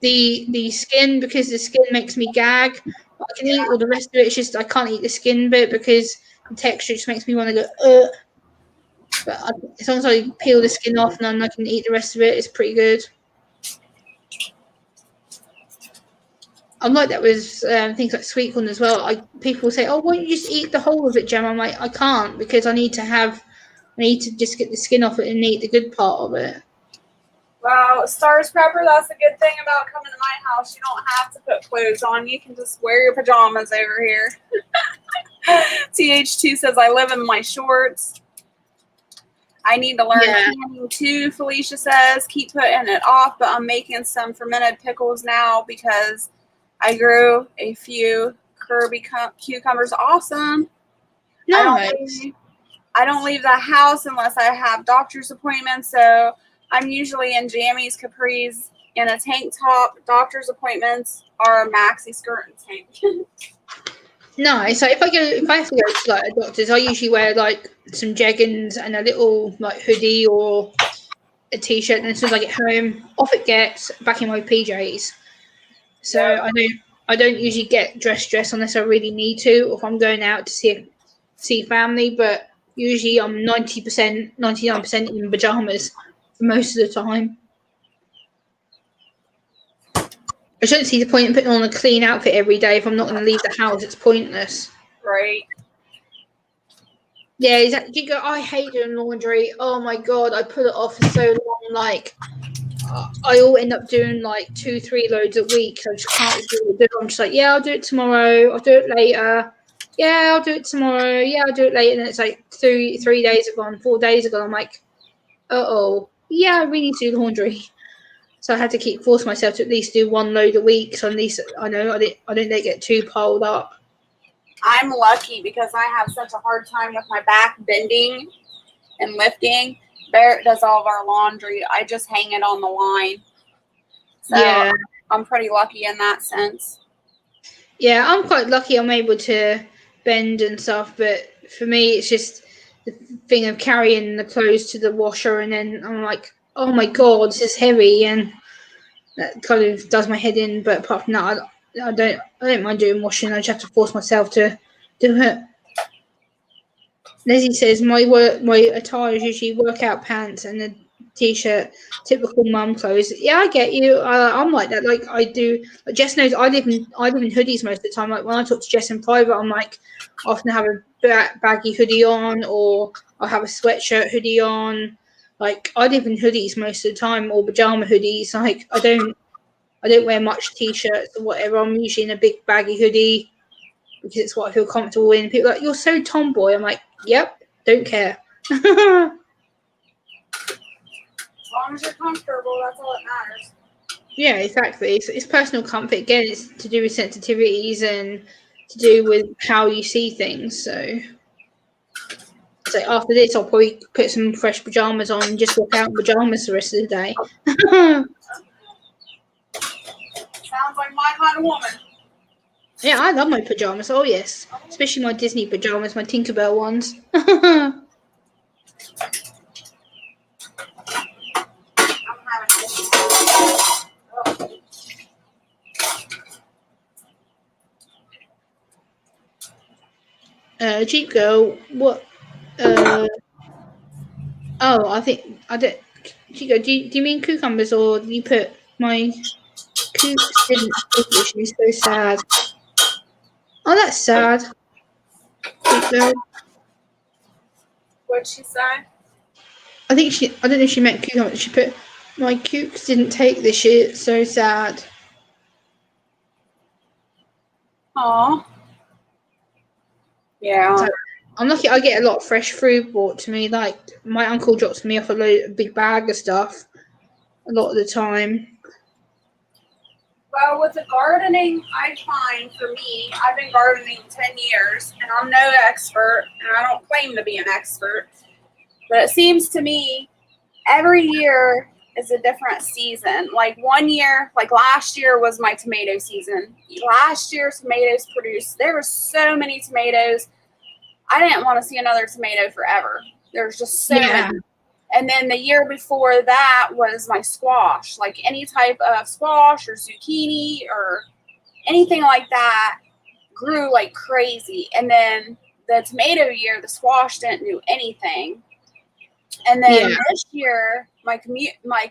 the skin, because the skin makes me gag. I can eat all the rest of it. It's just I can't eat the skin bit because the texture just makes me want to go. Ugh. But as long as I peel the skin off and then I can eat the rest of it, it's pretty good. I'm like that with things like sweet corn as well. People say, "Oh, why don't you just eat the whole of it, Gem?" I'm like, I can't, because I need to just get the skin off it and eat the good part of it. Well, Stars Prepper, that's a good thing about coming to my house. You don't have to put clothes on. You can just wear your pajamas over here. TH2 says, I live in my shorts. I need to learn canning too, Felicia says. Keep putting it off, but I'm making some fermented pickles now because I grew a few Kirby cucumbers. Awesome. Nice. I don't leave the house unless I have doctor's appointments, so I'm usually in jammies, capris, and a tank top. Doctor's appointments are a maxi skirt and tank. Nice. So if I have to go to like a doctor's, I usually wear like some jeggings and a little like hoodie or a t-shirt, and as soon as I get home, off it gets, back in my PJs. So I don't usually get dressed unless I really need to, or if I'm going out to see family. But usually I'm 90%, 99% in pajamas for most of the time. I don't see the point in putting on a clean outfit every day if I'm not going to leave the house. It's pointless. Right. Yeah, exactly. You go, I hate doing laundry. Oh my god, I put it off for so long. Like, I all end up doing like 2-3 loads a week. So I just can't do it. I'm just like, yeah, I'll do it tomorrow. I'll do it later. Yeah, I'll do it tomorrow. Yeah, I'll do it later. And it's like 3 days are gone, 4 days are gone. I'm like, yeah, I really need to do laundry. So I had to force myself to at least do 1 load a week. So at least I know I don't get too piled up. I'm lucky because I have such a hard time with my back bending and lifting. Barrett does all of our laundry. I just hang it on the line. So yeah. I'm pretty lucky in that sense. Yeah, I'm quite lucky I'm able to bend and stuff. But for me, it's just the thing of carrying the clothes to the washer, and then I'm like, oh my god, this is heavy, and that kind of does my head in. But apart from that, I don't mind doing washing. I just have to force myself to do it. Leslie says my attire is usually workout pants and a t-shirt, typical mum clothes. Yeah, I get you. I'm like that. Like I do. Like Jess knows I live in hoodies most of the time. Like when I talk to Jess in private, I'm like, I often have a baggy hoodie on, or I'll have a sweatshirt hoodie on. Like I live in hoodies most of the time, or pajama hoodies. Like I don't I don't wear much t-shirts or whatever. I'm usually in a big baggy hoodie because it's what I feel comfortable in. People are like, you're so tomboy. I'm like, yep, don't care. As long as you're comfortable, that's all that matters. Yeah, exactly. It's personal comfort. Again, it's to do with sensitivities and to do with how you see things. So after this, I'll probably put some fresh pajamas on and just walk out in pajamas the rest of the day. Sounds like my kind of woman. Yeah, I love my pajamas. Oh, yes. Especially my Disney pajamas, my Tinkerbell ones. I'm having Jeep Girl, what? I think, I don't. Jeep Girl, do you mean cucumbers or do you put my cooks didn't take it? She's so sad. Oh, that's sad. Jeep Girl. What'd she say? I don't know if she meant cucumbers. She put, my cooks didn't take this year. It's so sad. Aw. Yeah. So, I'm lucky I get a lot of fresh fruit brought to me. Like, my uncle drops me off a big bag of stuff a lot of the time. Well, with the gardening, I find for me, I've been gardening 10 years, and I'm no expert, and I don't claim to be an expert, but it seems to me every year is a different season. Like one year, like last year was my tomato season. Last year, tomatoes produced, there were so many tomatoes. I didn't want to see another tomato forever. There's just so many. And then the year before that was my squash, like any type of squash or zucchini or anything like that grew like crazy. And then the tomato year, the squash didn't do anything. And then this year, my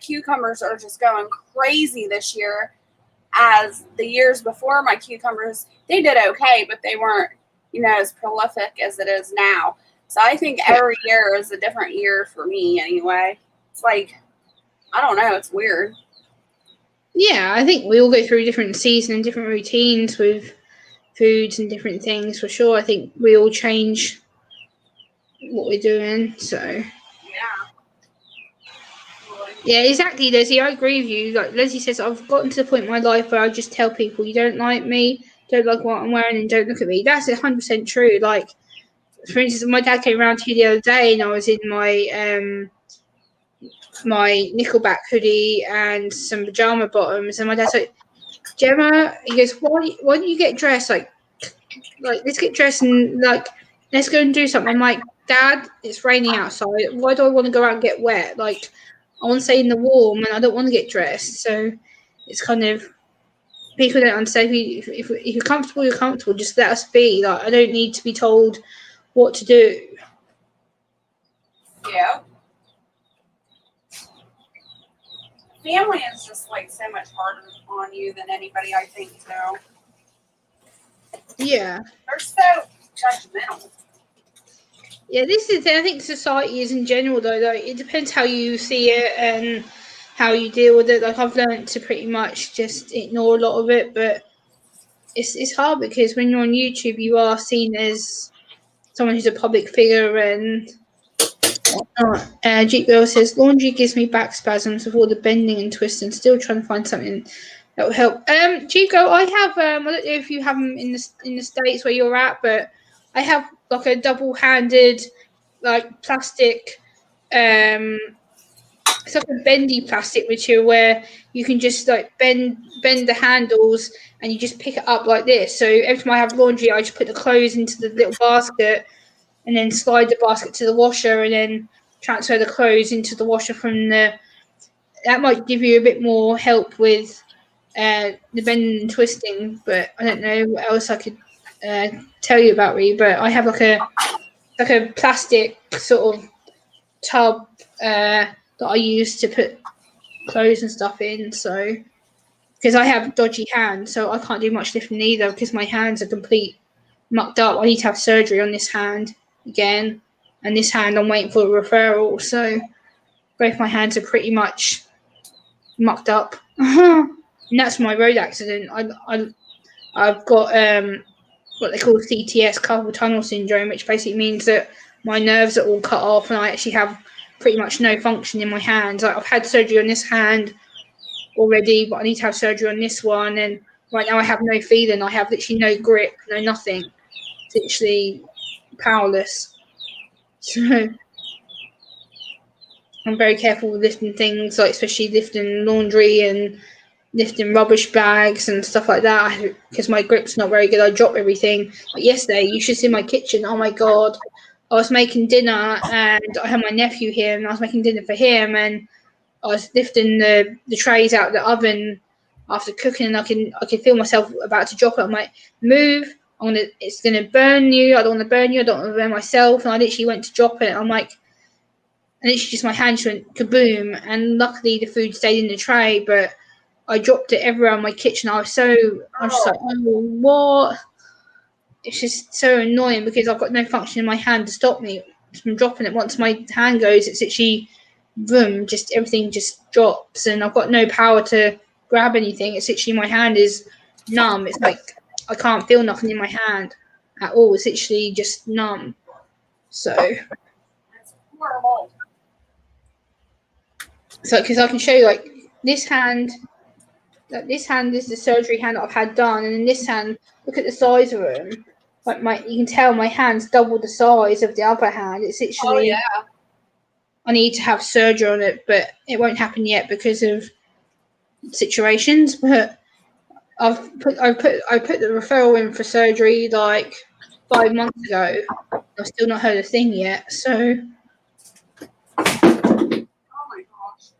cucumbers are just going crazy this year. As the years before, my cucumbers, they did okay, but they weren't, as prolific as it is now. So I think every year is a different year for me anyway. It's like, I don't know, it's weird. Yeah, I think we all go through different seasons and different routines with foods and different things for sure. I think we all change what we're doing. So yeah, exactly, Leslie. I agree with you. Like Leslie says, I've gotten to the point in my life where I just tell people, you don't like me, don't like what I'm wearing, and don't look at me. That's 100% true. Like, for instance, my dad came around to you the other day, and I was in my my Nickelback hoodie and some pajama bottoms, and my dad's like, Gemma, he goes, why don't you get dressed? Like let's get dressed and like let's go and do something. I'm like, Dad, it's raining outside. Why do I want to go out and get wet? Like, I want to stay in the warm, and I don't want to get dressed. So it's kind of, people don't understand. If you're comfortable, you're comfortable. Just let us be. Like, I don't need to be told what to do. Yeah. Family is just like so much harder on you than anybody, I think, so. Yeah. They're so judgmental. Yeah, this is, I think society is in general though, like, it depends how you see it and how you deal with it. Like, I've learned to pretty much just ignore a lot of it, but it's hard because when you're on YouTube, you are seen as someone who's a public figure and whatnot. Jeep Girl says, laundry gives me back spasms with all the bending and twisting. Still trying to find something that will help. Jeep Girl, I have, I don't know if you have them in the States where you're at, but I have like a double-handed, like plastic, it's like a bendy plastic material where you can just like bend the handles and you just pick it up like this. So every time I have laundry, I just put the clothes into the little basket and then slide the basket to the washer and then transfer the clothes into the washer from the. That might give you a bit more help with the bending and twisting, but I don't know what else I could tell you about really. But I have like a plastic sort of tub that I use to put clothes and stuff in. So because I have dodgy hands, so I can't do much lifting either because my hands are complete mucked up. I need to have surgery on this hand again, and this hand I'm waiting for a referral. So both my hands are pretty much mucked up. And that's my road accident. I've got what they call CTS, carpal tunnel syndrome, which basically means that my nerves are all cut off and I actually have pretty much no function in my hands. Like, I've had surgery on this hand already, but I need to have surgery on this one. And right now I have no feeling. I have literally no grip, no nothing. It's literally powerless. So I'm very careful with lifting things, like especially lifting laundry and lifting rubbish bags and stuff like that, because my grip's not very good. I drop everything. Like yesterday, you should see my kitchen. Oh my god. I was making dinner and I had my nephew here and I was making dinner for him and I was lifting the trays out of the oven after cooking and I can feel myself about to drop it. I'm like, move. It's gonna burn you. I don't want to burn you. I don't want to burn myself. And I literally went to drop it. I'm like, and literally just my hand just went kaboom. And luckily the food stayed in the tray, but I dropped it everywhere in my kitchen. I was just like, oh, what? It's just so annoying because I've got no function in my hand to stop me from dropping it. Once my hand goes, it's actually boom, just everything just drops, and I've got no power to grab anything. It's literally my hand is numb. It's like I can't feel nothing in my hand at all. It's literally just numb. So, That's horrible. because I can show you, like, this hand. This hand is the surgery hand that I've had done, and in this hand, look at the size of them. Like, you can tell my hand's double the size of the other hand. It's literally. Oh yeah. I need to have surgery on it, but it won't happen yet because of situations. But I put the referral in for surgery like 5 months ago. I've still not heard a thing yet. So Oh my gosh.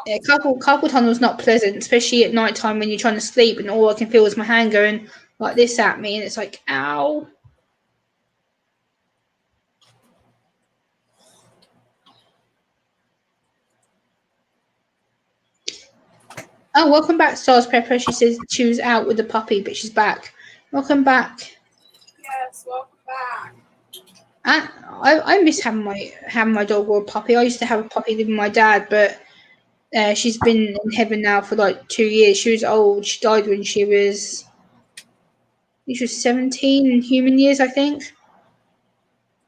yeah, carpal tunnel's not pleasant, especially at night time when you're trying to sleep and all I can feel is my hand going like this at me, and it's like, ow. Oh, welcome back, Stars Pepper. She says she was out with the puppy, but she's back. Welcome back. Yes, welcome back. I miss having my dog or a puppy. I used to have a puppy living with my dad, but she's been in heaven now for like 2 years. She was old. She died when she was 17 in human years, I think.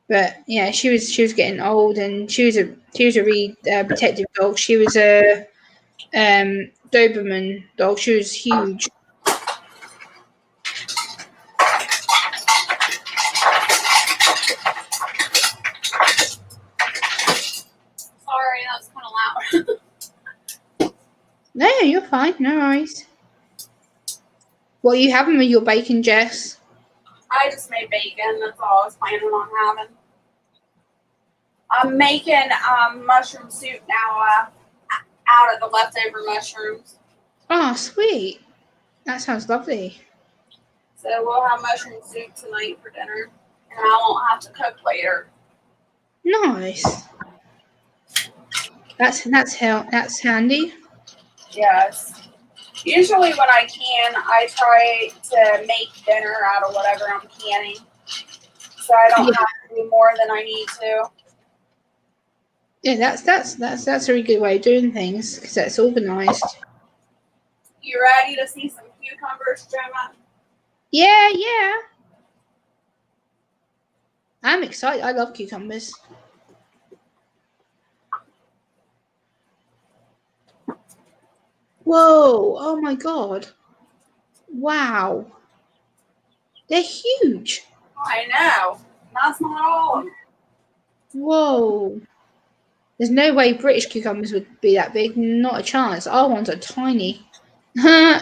But yeah, she was getting old, and she was a really protective dog. She was a Doberman dog. She was huge. Sorry, that was kind of loud. No, you're fine. No worries. What are you having with your bacon, Jess? I just made bacon. That's all I was planning on having. I'm making mushroom soup now out of the leftover mushrooms. Oh, sweet. That sounds lovely. So we'll have mushroom soup tonight for dinner, and I won't have to cook later. Nice. That's handy. Yes. Usually when I can, I try to make dinner out of whatever I'm canning, so I don't have to do more than I need to. Yeah, that's a really good way of doing things because that's organized. You ready to see some cucumbers, Gemma? Yeah. I'm excited. I love cucumbers. Whoa! Oh my god! Wow! They're huge. I know. That's not all of them. Whoa! There's no way British cucumbers would be that big. Not a chance. Our ones are tiny. Yeah,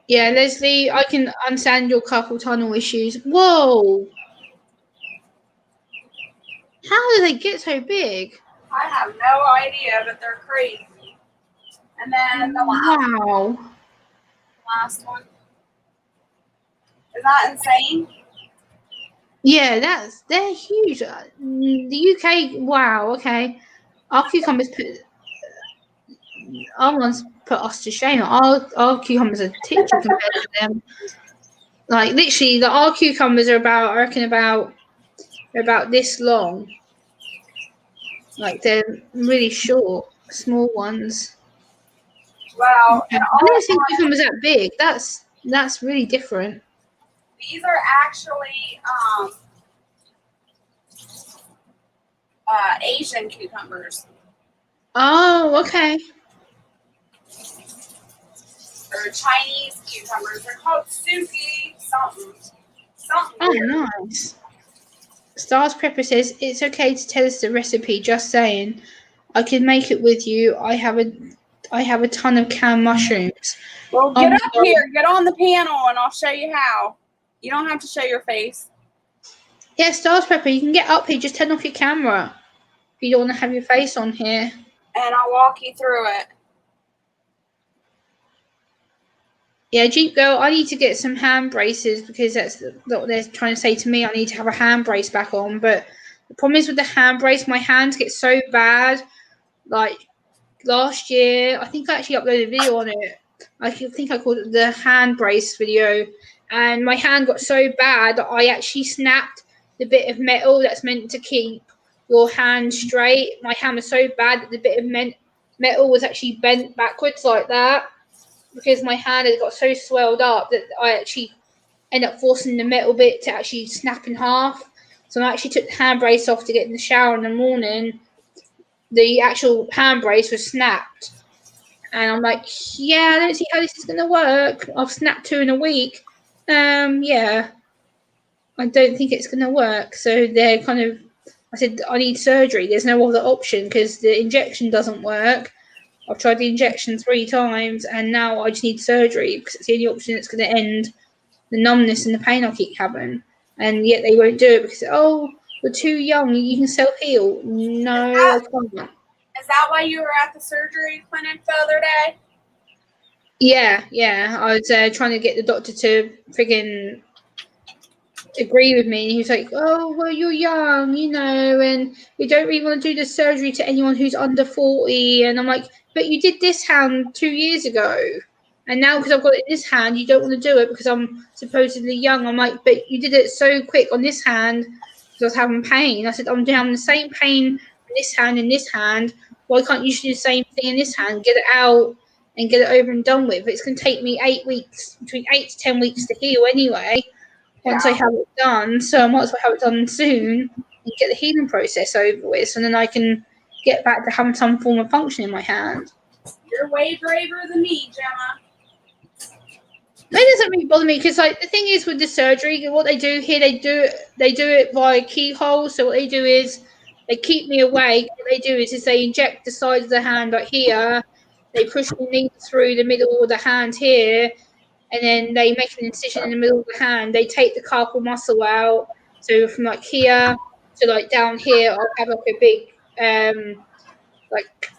Leslie, I can understand your carpal tunnel issues. Whoa! How do they get so big? I have no idea, but they're crazy. And then the last one. Is that insane? Yeah, they're huge. The UK, wow, okay. Our cucumbers put us to shame. Our cucumbers are titchy compared to them. Like literally, our cucumbers are about this long. Like they're really short, small ones. Well, I never seen cucumbers that big. That's really different. these are actually Asian cucumbers. Oh, okay. Or Chinese cucumbers. They're called Suki something. Oh, Weird. nice. Stars Prepper says it's okay to tell us the recipe. Just saying, I can make it with you. I have a ton of canned mushrooms. Well, get up here. Get on the panel, and I'll show you how. You don't have to show your face. Yeah, Stars Prepper, you can get up here. Just turn off your camera if you don't want to have your face on here. And I'll walk you through it. Yeah, Jeep Girl, I need to get some hand braces because that's what they're trying to say to me. I need to have a hand brace back on. But the problem is with the hand brace, my hands get so bad. Like last year, I think I actually uploaded a video on it. I think I called it the hand brace video. And my hand got so bad that I actually snapped the bit of metal that's meant to keep your hand straight. My hand was so bad that the bit of metal was actually bent backwards like that. Because my hand had got so swelled up that I actually ended up forcing the metal bit to actually snap in half. So I actually took the hand brace off to get in the shower in the morning. The actual hand brace was snapped. And I'm like, yeah, I don't see how this is going to work. I've snapped 2 in a week. Yeah, I don't think it's going to work. So they're kind of, I said, I need surgery. There's no other option because the injection doesn't work. I've tried the injection 3 times and now I just need surgery because it's the only option that's going to end the numbness and the pain I keep having. And yet they won't do it because, oh, you're too young, you can self-heal. No, I can't. Is that why you were at the surgery clinic the other day? Yeah. I was trying to get the doctor to friggin' agree with me. And he was like, oh, well, you're young, and we don't really want to do the surgery to anyone who's under 40. And I'm like, but you did this hand 2 years ago. And now because I've got it in this hand, you don't want to do it because I'm supposedly young. I'm like, but you did it so quick on this hand because I was having pain. I said, I'm having the same pain in this hand. Why can't you do the same thing in this hand? Get it out and get it over and done with. It's going to take me 8 weeks, between 8 to 10 weeks to heal anyway. Once I have it done, so I might as well have it done soon and get the healing process over with, and then I can get back to having some form of function in my hand. You're way braver than me, Gemma. That doesn't really bother me because, like, the thing is with the surgery, what they do here, they do it via keyhole. So what they do is they keep me awake. What they do is they inject the side of the hand like here. They push the needle through the middle of the hand here. And then they make an incision in the middle of the hand. They take the carpal muscle out. So from like here to like down here, I'll have like a big like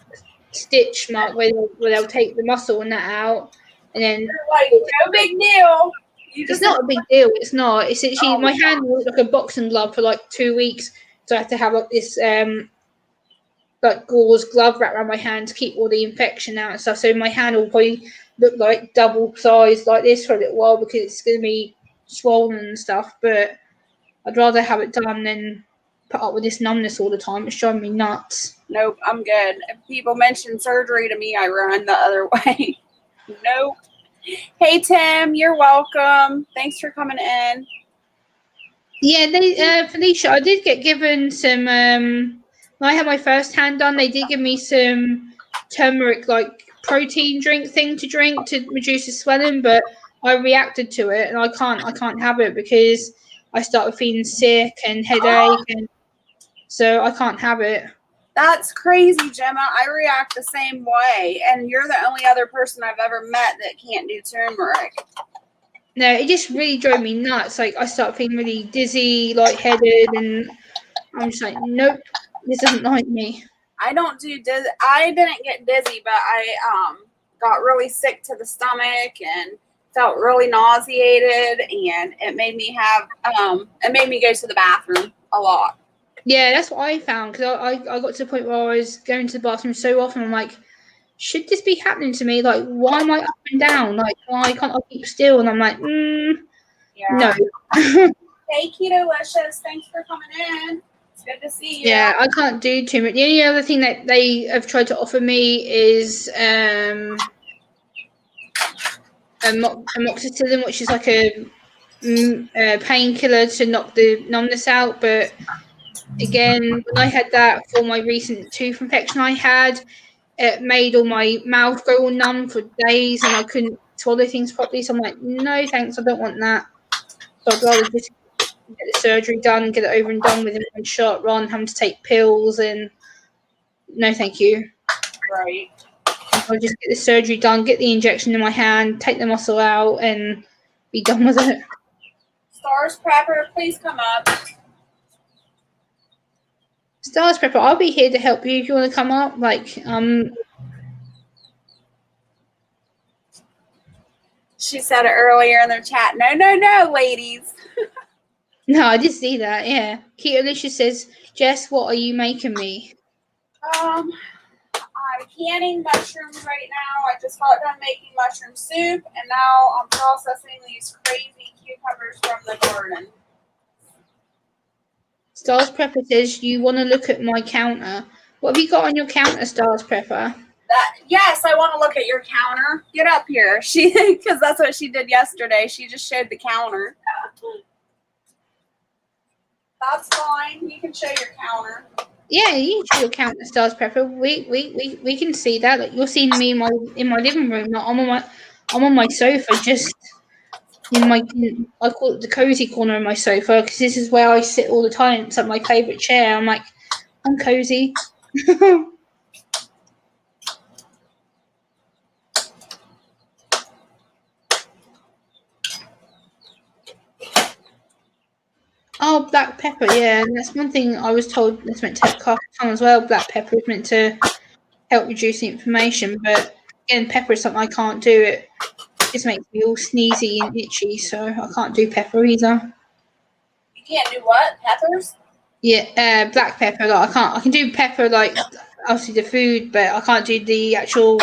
stitch mark where they'll take the muscle and that out. And then you're like, no big deal. It's not a big deal. It's not. It's actually my hand was like a boxing glove for like 2 weeks. So I had to have like this like gauze glove wrapped around my hand to keep all the infection out and stuff. So my hand will probably look like double sized like this for a little while because it's going to be swollen and stuff. But I'd rather have it done than put up with this numbness all the time. It's driving me nuts. Nope, I'm good. If people mention surgery to me, I run the other way. Nope. Hey, Tim, you're welcome. Thanks for coming in. Yeah, Felicia, I did get given some. When I had my first hand done, they did give me some turmeric, like protein drink thing to drink to reduce the swelling, but I reacted to it, and I can't have it because I started feeling sick and headache, and so I can't have it. That's crazy, Gemma. I react the same way, and you're the only other person I've ever met that can't do turmeric. No, it just really drove me nuts. Like I started feeling really dizzy, lightheaded, and I'm just like, nope, this doesn't like me. I don't do dizzy. I didn't get dizzy, but I got really sick to the stomach and felt really nauseated, and it made me go to the bathroom a lot. Yeah, that's what I found because I got to the point where I was going to the bathroom so often. I'm like, should this be happening to me? Like, why am I up and down? Like, why can't I keep still? And I'm like, no. Hey, Keto Licious, thanks for coming in. Good to see you. Yeah, I can't do too much. The only other thing that they have tried to offer me is amoxicillin, which is like a painkiller to knock the numbness out. But again, when I had that for my recent tooth infection I had, it made all my mouth go all numb for days and I couldn't swallow things properly. So I'm like, no, thanks, I don't want that. So I'd rather just get the surgery done, get it over and done with in one shot, rather than having to take pills and no, thank you. Right. I'll just get the surgery done, get the injection in my hand, take the muscle out, and be done with it. Stars Prepper, please come up. Stars Prepper, I'll be here to help you if you want to come up. She said it earlier in their chat. No, ladies. No, I did see that, yeah. Keto Alicia says, Jess, what are you making me? I'm canning mushrooms right now. I just got done making mushroom soup, and now I'm processing these crazy cucumbers from the garden. Stars Prepper says, you want to look at my counter. What have you got on your counter, Stars Prepper? Yes, I want to look at your counter. Get up here. Because that's what she did yesterday. She just showed the counter. That's fine. You can show your counter. Yeah, you can show your counter, Stars Prepper. We can see that. Like, you're seeing me in my living room. Like, I'm on my sofa, just I call it the cozy corner of my sofa because this is where I sit all the time. It's like my favorite chair. I'm like, I'm cozy. Oh, black pepper, yeah. And that's one thing I was told that's meant to help carpet tongue as well. Black pepper is meant to help reduce the inflammation, but again, pepper is something I can't do. It just makes me all sneezy and itchy, so I can't do pepper either. You can't do what? Peppers? Yeah, black pepper. Like I can do pepper like obviously the food, but I can't do the actual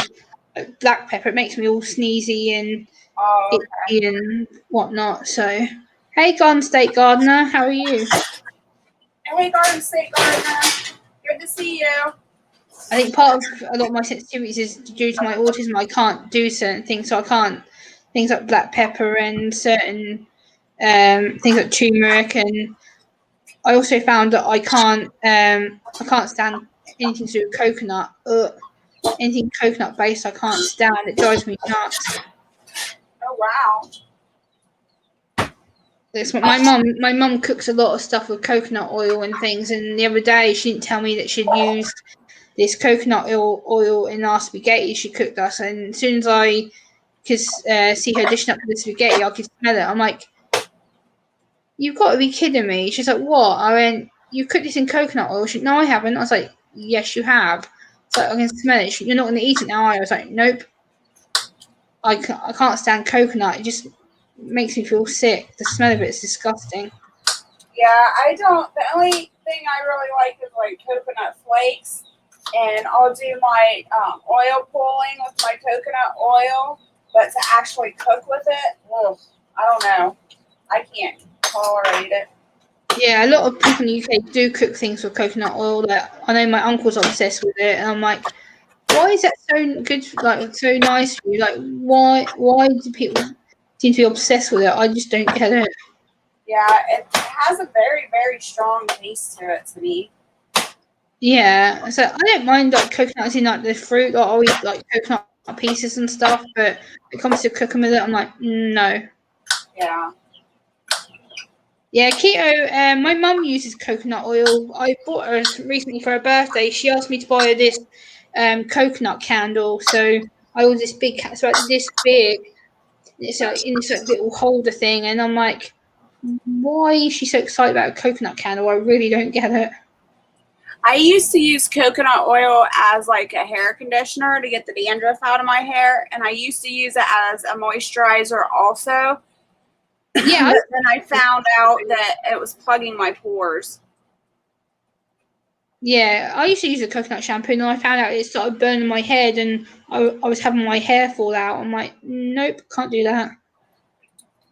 black pepper. It makes me all sneezy and itchy and whatnot. So, hey, Garden State Gardener, how are you? Hey, Garden State Gardener. Good to see you. I think part of a lot of my sensitivities is due to my autism. I can't do certain things, so I can't things like black pepper and certain things like turmeric. And I also found that I can't stand anything to do with coconut. Anything coconut based, I can't stand. It drives me nuts. Oh wow. That's what my mum cooks a lot of stuff with coconut oil and things. And the other day, she didn't tell me that she'd used this coconut oil in our spaghetti she cooked us. And as soon as I could see her dishing up the spaghetti, I could smell it. I'm like, you've got to be kidding me. She's like, what? I went, you cooked this in coconut oil? She, no, I haven't. I was like, yes, you have. So I can smell it. She, you're not going to eat it now, are you? I was like, nope. I can't stand coconut. It just makes me feel sick. The smell of it is disgusting. Yeah, I don't. The only thing I really like is like coconut flakes, and I'll do my oil pulling with my coconut oil. But to actually cook with it, ugh, I don't know. I can't tolerate it. Yeah, a lot of people in the UK do cook things with coconut oil. That I know my uncle's obsessed with it, and I'm like, why is that so good? Like so nice for you? Like why do people seem to be obsessed with it? I just don't get it. Yeah, it has a very, very strong taste to it to me. Yeah, so I don't mind like coconuts in like the fruit. Like, I'll eat like coconut pieces and stuff, but when it comes to cooking with it, I'm like, no. Yeah. Yeah, keto. My mum uses coconut oil. I bought her recently for her birthday. She asked me to buy her this coconut candle. So I ordered this big. It's about this big. It's like in this like little holder thing, and I'm like, why is she so excited about a coconut candle? I really don't get it. I used to use coconut oil as like a hair conditioner to get the dandruff out of my hair, and I used to use it as a moisturizer also. Yeah, But then I found out that it was plugging my pores. yeah. I used to use a coconut shampoo, and I found out it started burning my head, and I was having my hair fall out. I'm like, nope, can't do that.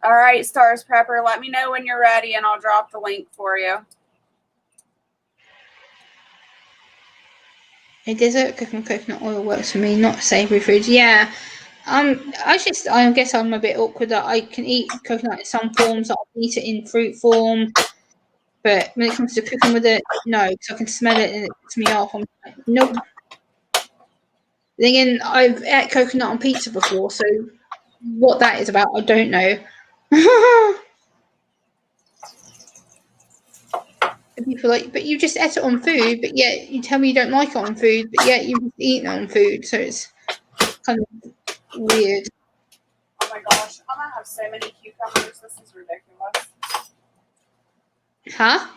All right, Stars Prepper, let me know when you're ready, and I'll drop the link for you. A dessert cooking coconut oil works for me, not savory foods. Yeah. I guess I'm a bit awkward that I can eat coconut in some forms. I can eat it in fruit form, but when it comes to cooking with it, no, because I can smell it and it puts me off. I'm like, nope. Then again, I've ate coconut on pizza before, so what that is about, I don't know. And people are like, but you just ate it on food, but yet you tell me you don't like it on food, but yet you've eaten it on food, so it's kind of weird. Oh my gosh, I'm gonna have so many cucumbers. This is ridiculous. Huh?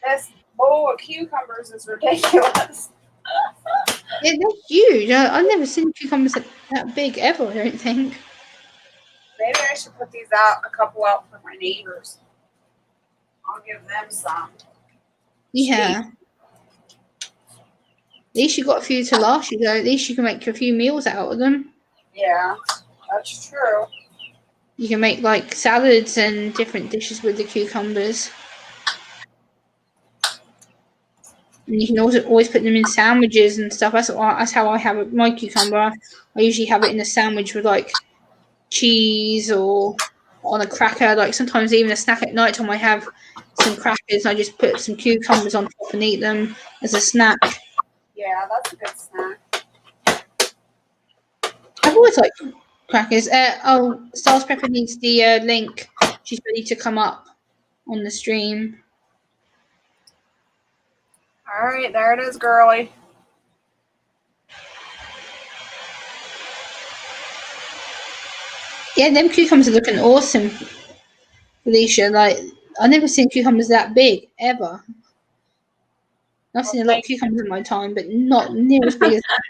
This bowl of cucumbers is ridiculous. Yeah, they're huge. I've never seen cucumbers that big ever, I don't think. Maybe I should put these out, a couple out for my neighbors. I'll give them some. Yeah. At least you got a few to last you, though. At least you can make a few meals out of them. Yeah, that's true. You can make like salads and different dishes with the cucumbers. And you can also always put them in sandwiches and stuff. That's how I have it. My cucumber. I usually have it in a sandwich with like cheese or on a cracker. Like sometimes even a snack at night time, I have some crackers and I just put some cucumbers on top and eat them as a snack. Yeah, that's a good snack. I've always liked crackers. Stars Pepper needs the link. She's ready to come up on the stream. All right, there it is, girly. Yeah, them cucumbers are looking awesome, Felicia. Like, I've never seen cucumbers that big, ever. I've seen a lot of cucumbers in my time, but not near as big as that.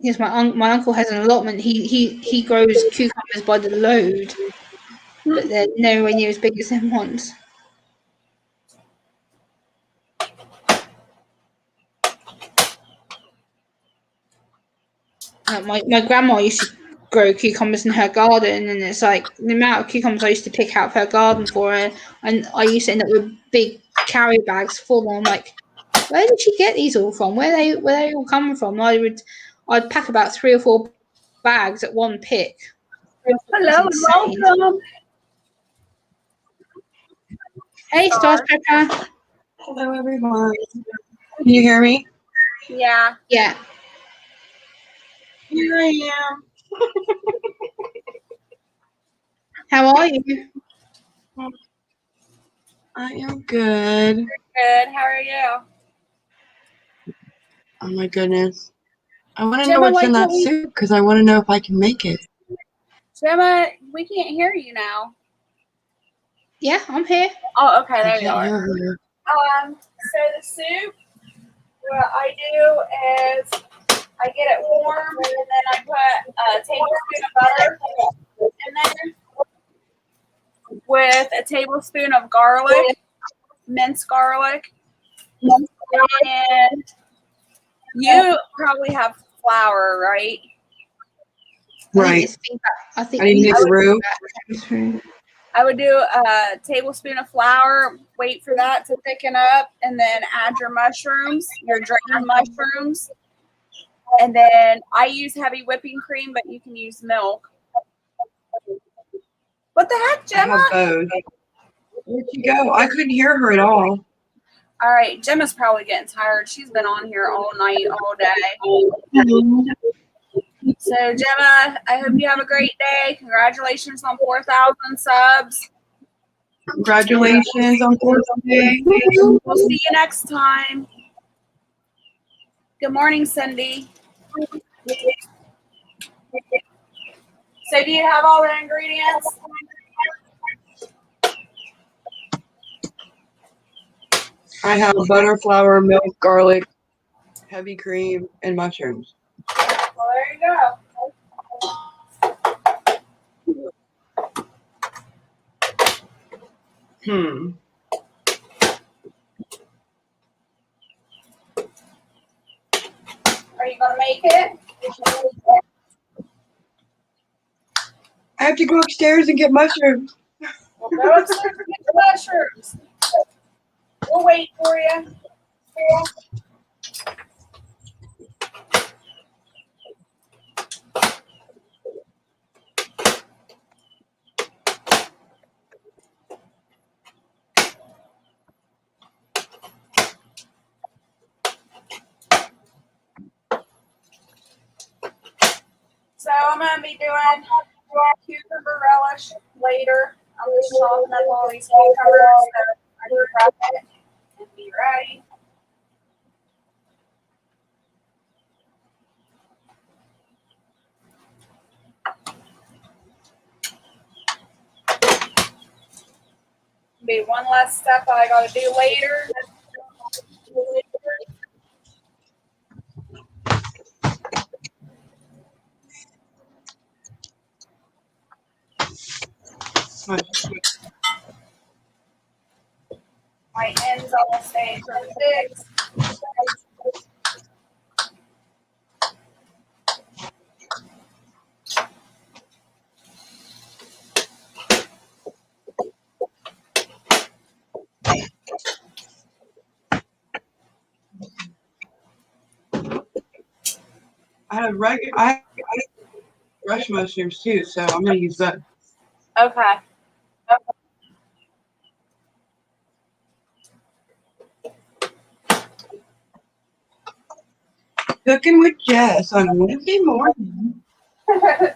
Yes, my uncle has an allotment. He grows cucumbers by the load, but they're nowhere near as big as them ones. My grandma used to grow cucumbers in her garden, and it's like the amount of cucumbers I used to pick out of her garden for her, and I used to end up with big carry bags full. And I'm like, where did she get these all from? Where they all come from? I'd pack about 3 or 4 bags at one pick. Hello and welcome. Hey, Stars Pepper. Hello, everyone. Can you hear me? Yeah. Yeah. Here I am. How are you? I am good. Good. How are you? Oh my goodness. I want to Gemma, know what's like in that soup because I want to know if I can make it. Gemma, we can't hear you now. Yeah, I'm here. Oh, okay, I there you can't are. hear her. So the soup, what I do is I get it warm and then I put a tablespoon of butter in there with a tablespoon of garlic, minced garlic. And you probably have flour, right? Right. I think I need to make a roux. I would do a tablespoon of flour, wait for that to thicken up, and then add your mushrooms, your drained mushrooms. And then I use heavy whipping cream, but you can use milk. What the heck, Gemma? I have both. Where'd you go? I couldn't hear her at all. All right, Gemma's probably getting tired. She's been on here all night, all day. So, Gemma, I hope you have a great day. Congratulations on 4,000 subs. Congratulations on 4th Day. We'll see you next time. Good morning, Cindy. So, do you have all the ingredients? I have butter, flour, milk, garlic, heavy cream, and mushrooms. Well, there you go. Are you going to make it? I have to go upstairs and get mushrooms. Well, go upstairs and get the mushrooms. We'll wait for you. So I'm going to be doing cucumber relish later. I'm just chopping up all these cucumbers so I can prep it and be ready. Be one less step that I got to do later. My ends almost staying for the sticks. I have fresh mushrooms too, so I'm gonna use that. Okay. Cooking with Jess on a Wednesday morning. I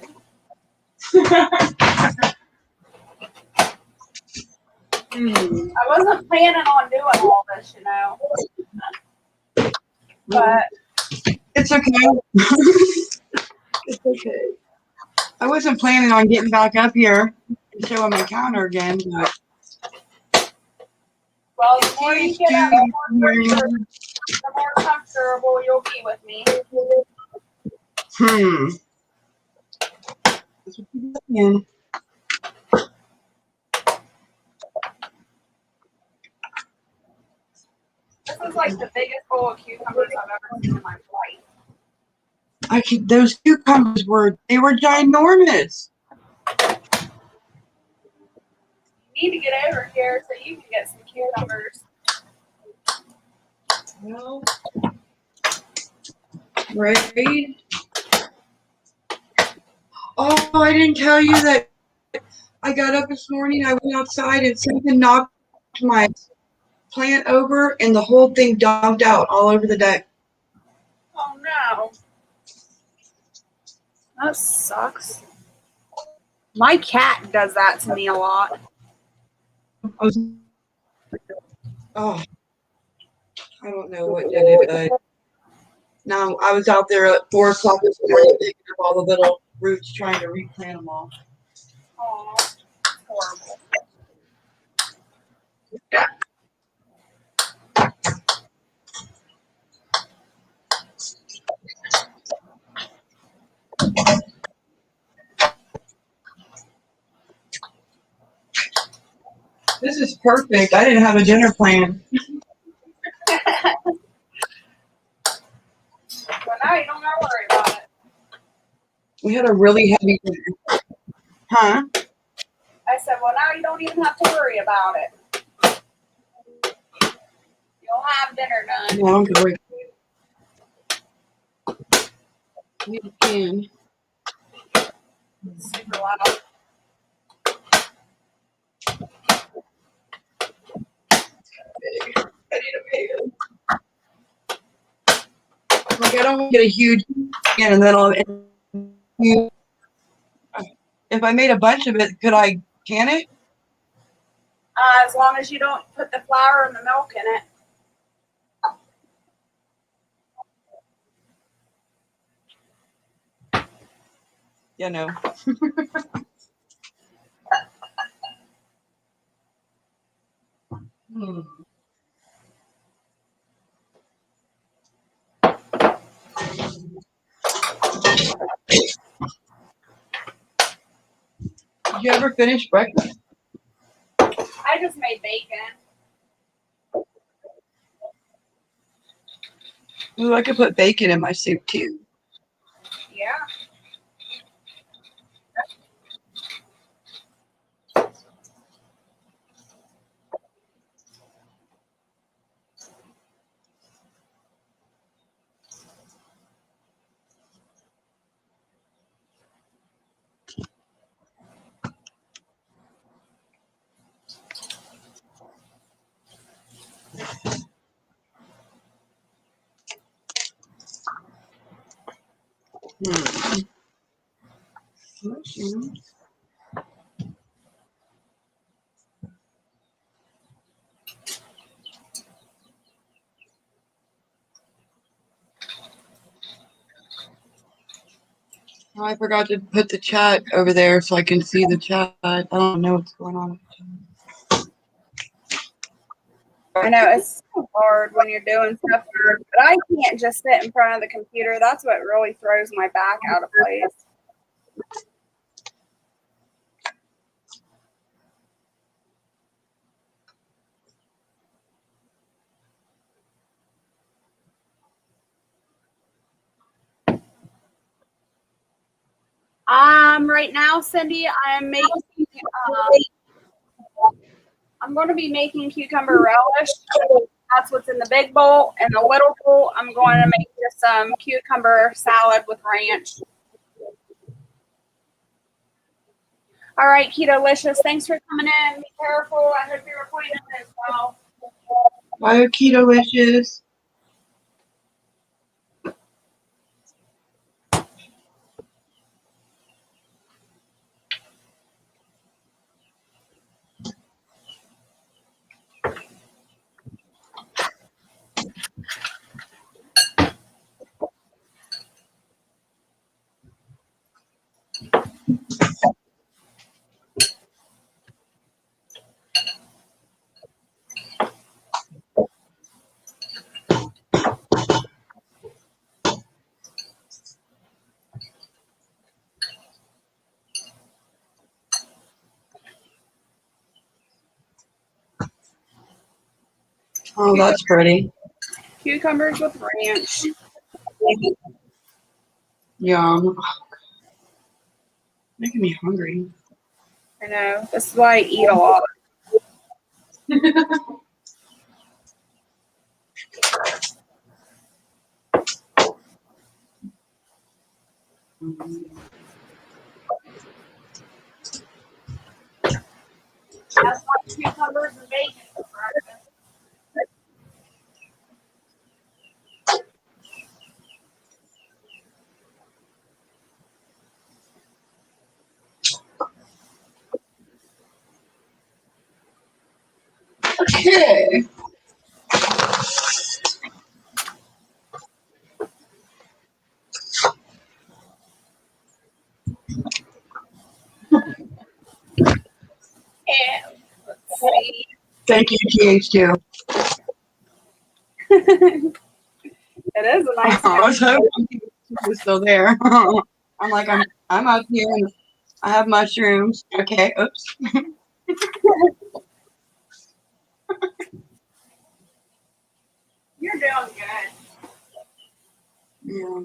wasn't planning on doing all this, you know. But it's okay. It's okay. I wasn't planning on getting back up here and showing my counter again, but well, the more you get up, the more comfortable you'll be with me. That's what you're doing. This is like the biggest bowl of cucumbers I've ever seen in my life. Those cucumbers were ginormous. You need to get over here so you can get some cucumbers. Well, right. Oh, I didn't tell you that I got up this morning, I went outside and something knocked my plant over and the whole thing dumped out all over the deck. Oh no. That sucks. My cat does that to me a lot. I don't know what did it, but now I was out there at 4 o'clock this morning picking up all the little roots trying to replant them all. Oh, horrible. This is perfect. I didn't have a dinner plan. But now you don't gotta worry about it. We had a really heavy dinner. Huh? I said, well, now you don't even have to worry about it. You'll have dinner done. No, I don't have to worry. You can. Super loud. I need a pan. Like I don't want to get a huge pan and then if I made a bunch of it, could I can it? As long as you don't put the flour and the milk in it. Yeah, no. Did you ever finish breakfast? I just made bacon. Ooh, I could put bacon in my soup too. Yeah. Oh, I forgot to put the chat over there so I can see the chat. I don't know what's going on. I know it's so hard when you're doing stuff, but I can't just sit in front of the computer. That's what really throws my back out of place. Right now, Cindy, I'm going to be making cucumber relish. That's what's in the big bowl. And the little bowl, I'm going to make just some cucumber salad with ranch. All right, Keto-licious. Thanks for coming in. Be careful. I hope your appointment is well. Bye, Keto-licious. Oh, that's pretty. Cucumbers with ranch. Yum. Making me hungry. I know. This is why I eat a lot. That's why cucumbers and bacon for breakfast. Okay. Yeah. Let's see. Thank you, TH2. It is a nice I was hoping he was still there. I'm like, I'm up here and I have mushrooms. Okay, oops. You're doing good. Yeah.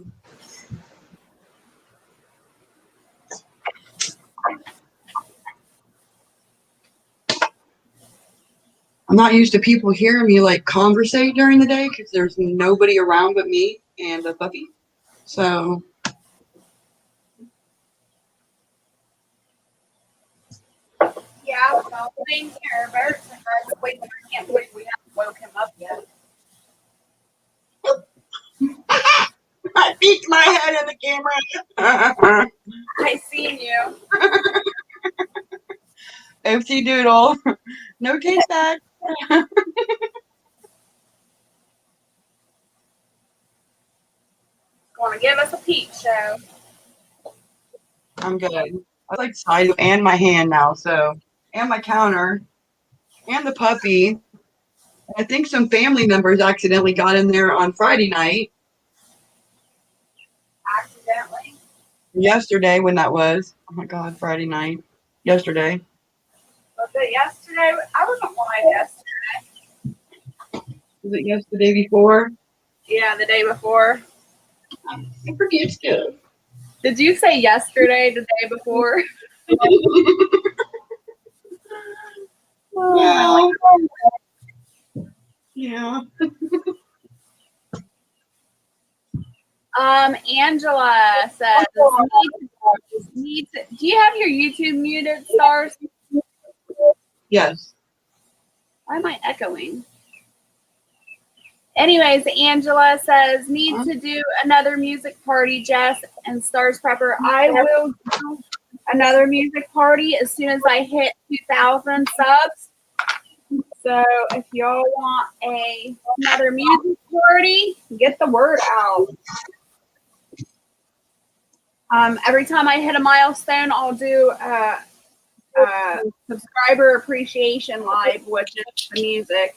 I'm not used to people hearing me like conversate during the day because there's nobody around but me and the puppy. So Yeah, well, same here. Barrett's and Barrett's waiting. I can't believe we haven't woke him up yet. I peeked my head in the camera. I seen you. Oopsie doodle. No take back. Want to give us a peep show. I'm good. I like side and my hand now, so and my counter and the puppy. I think some family members accidentally got in there on Friday night. Accidentally. Yesterday, when that was. Oh my God, Friday night. Yesterday. Was it yesterday? I wasn't live yesterday. Was it yesterday before? Yeah, the day before. I forget stuff. Did you say yesterday, the day before? Yeah. Yeah. Angela says, do you have your YouTube muted, Stars? Yes. Why am I echoing? Anyways, Angela says, need to do another music party, Jess and Stars Prepper. I will do another music party as soon as I hit 2,000 subs. So if y'all want another music party, get the word out. Every time I hit a milestone, I'll do a subscriber appreciation live, which is the music.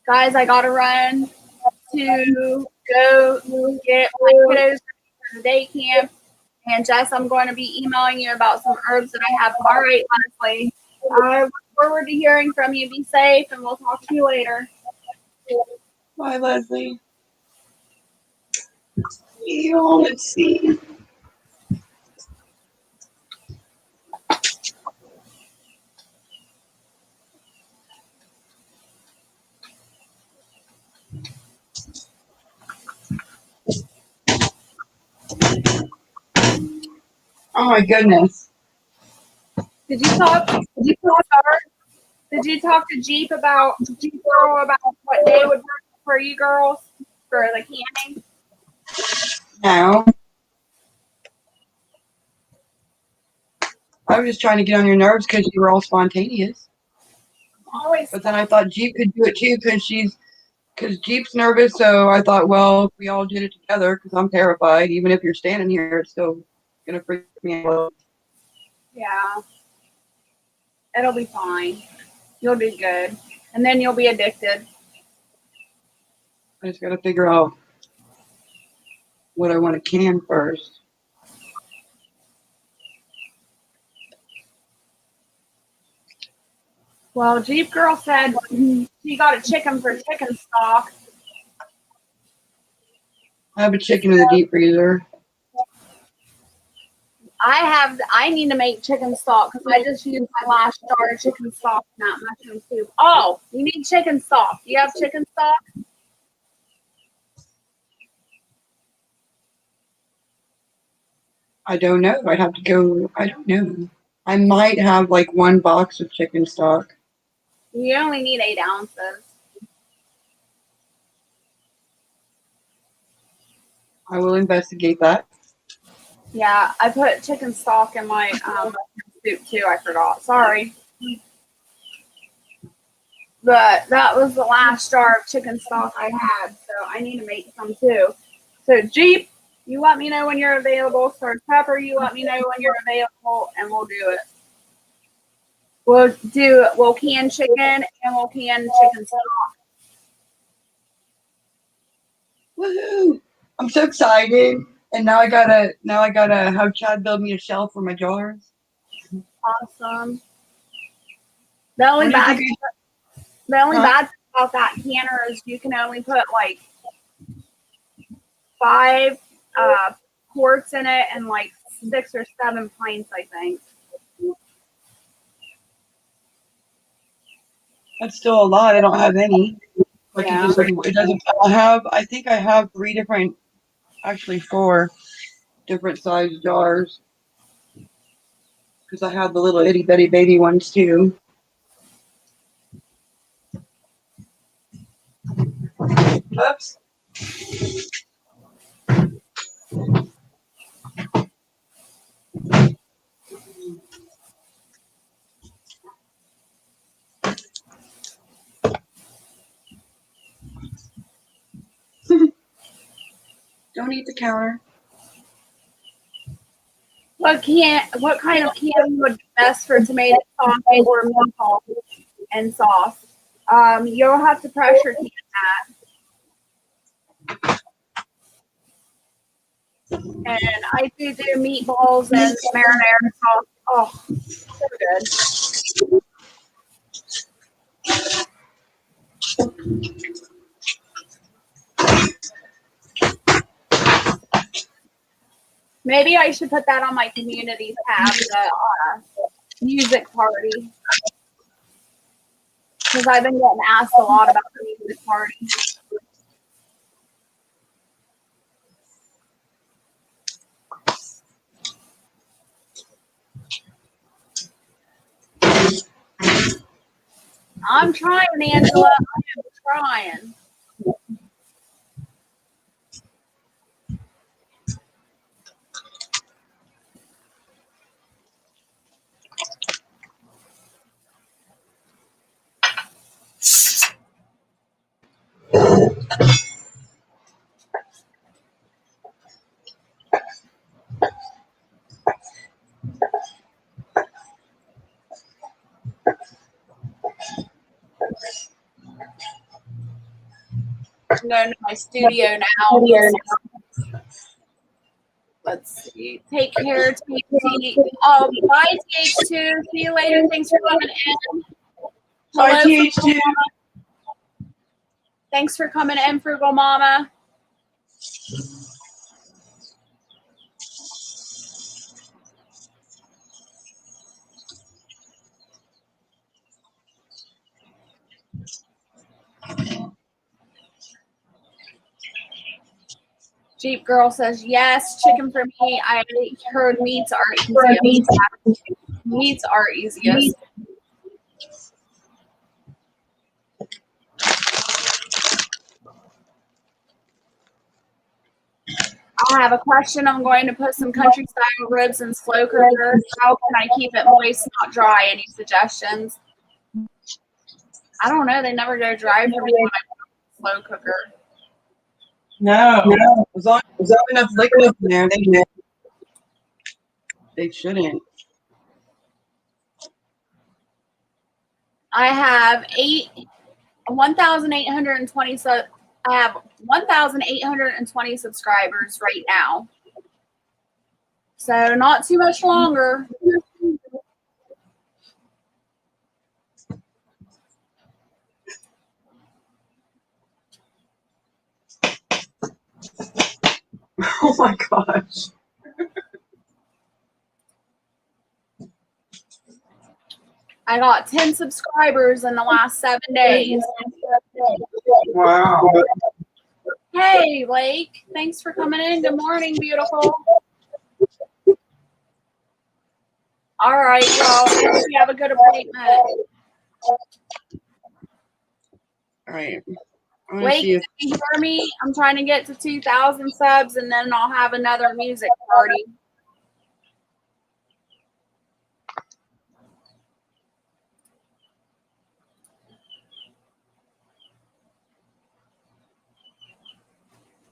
Guys, I gotta run to go get my kiddos for the day camp. And Jess, I'm going to be emailing you about some herbs that I have. All right, honestly. I look forward to hearing from you. Be safe, and we'll talk to you later. Bye, Leslie. Let's see. Oh my goodness. Did you talk to Jeep about what day would work for you girls for the camping? No. I was just trying to get on your nerves because you were all spontaneous. Always. But then I thought Jeep could do it too because Jeep's nervous. So I thought, well, if we all did it together, because I'm terrified. Even if you're standing here, it's still going to freak me out. Yeah. It'll be fine. You'll do good. And then you'll be addicted. I just got to figure out what I want to can first. Well, Jeep Girl said she got a chicken for chicken stock. I have a chicken in the deep freezer. I need to make chicken stock because I just used my last jar of chicken stock in that mushroom soup. Oh, you need chicken stock. Do you have chicken stock? I don't know. I'd have to go. I don't know. I might have like one box of chicken stock. You only need 8 ounces. I will investigate that. Yeah, I put chicken stock in my mushroom soup too. I forgot. Sorry. But that was the last jar of chicken stock I had, so I need to make some too. So Jeep, you let me know when you're available. Sir Pepper, you let me know when you're available, and we'll do it. We'll can chicken and we'll can chicken stock. Woohoo! I'm so excited. And now I gotta have Chad build me a shelf for my jars. Awesome. The only bad thing about that canner is you can only put like 5 quarts in it and like 6 or 7 pints, I think. That's still a lot. I don't have any. Like Yeah. it doesn't. I think I have 4 different size jars. Because I have the little itty bitty baby ones too. Oops. Don't eat the counter. What kind of can would be best for tomato sauce or meatball and sauce? You'll have to pressure can that. And I do meatballs and marinara sauce. Oh, so good. Maybe I should put that on my community tab, the music party. Because I've been getting asked a lot about the music party. I'm trying, Angela. I am trying. I'm going to my studio now. Let's see. Take care, THT. Oh, bye, TH2. See you later. Thanks for coming in. Bye, TH2. Thanks for coming in, Frugal Mama. Jeep Girl says, yes, chicken for me. I heard meats are easiest. Meats are easiest. I have a question. I'm going to put some country style ribs in slow cooker. How can I keep it moist, not dry? Any suggestions? I don't know. They never go dry for me when I put in slow cooker. No. As long as there's enough liquid in there, they shouldn't. I have 1,820. I have 1,820 subscribers right now. So not too much longer. Oh my gosh. I got 10 subscribers in the last 7 days. Wow. Hey, Blake. Thanks for coming in. Good morning, beautiful. All right, y'all. You have a good appointment. All right. Blake, if you hear me, I'm trying to get to 2,000 subs, and then I'll have another music party.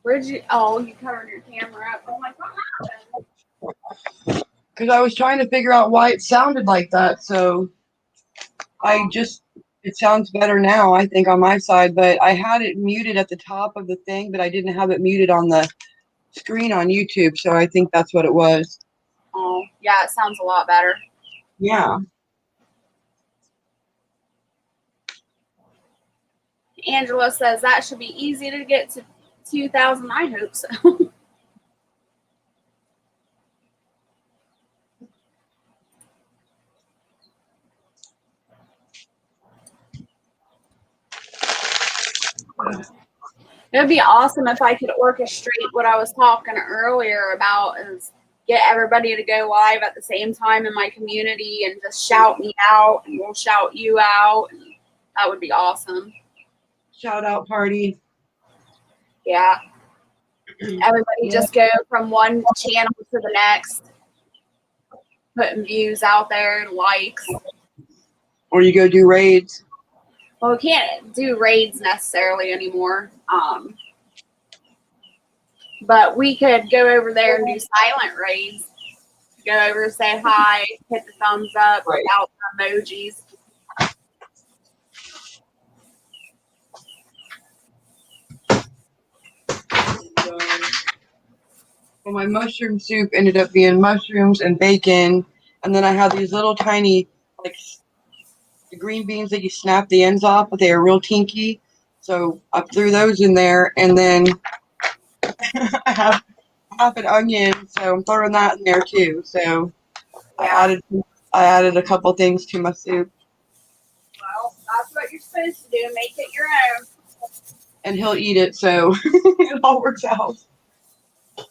Where'd you? Oh, you covered your camera up. I'm like, what happened? Because I was trying to figure out why it sounded like that, so it sounds better now, I think, on my side, but I had it muted at the top of the thing, but I didn't have it muted on the screen on YouTube, so I think that's what it was. Oh, yeah, it sounds a lot better. Yeah. Angela says that should be easy to get to 2,000. I hope so. It would be awesome if I could orchestrate what I was talking earlier about, is get everybody to go live at the same time in my community and just shout me out, and we'll shout you out. And that would be awesome. Shout out party. Yeah. Everybody just go from one channel to the next, putting views out there, likes. Or you go do raids. Well, we can't do raids necessarily anymore. But we could go over there and do silent raids. Go over, say hi, hit the thumbs up, right, without the emojis. Well, my mushroom soup ended up being mushrooms and bacon, and then I had these little tiny, like, the green beans that you snap the ends off, but they are real tinky. So I threw those in there, and then I have half an onion, so I'm throwing that in there too. So I added a couple things to my soup. Well, that's what you're supposed to do. Make it your own. And he'll eat it, so it all works out. I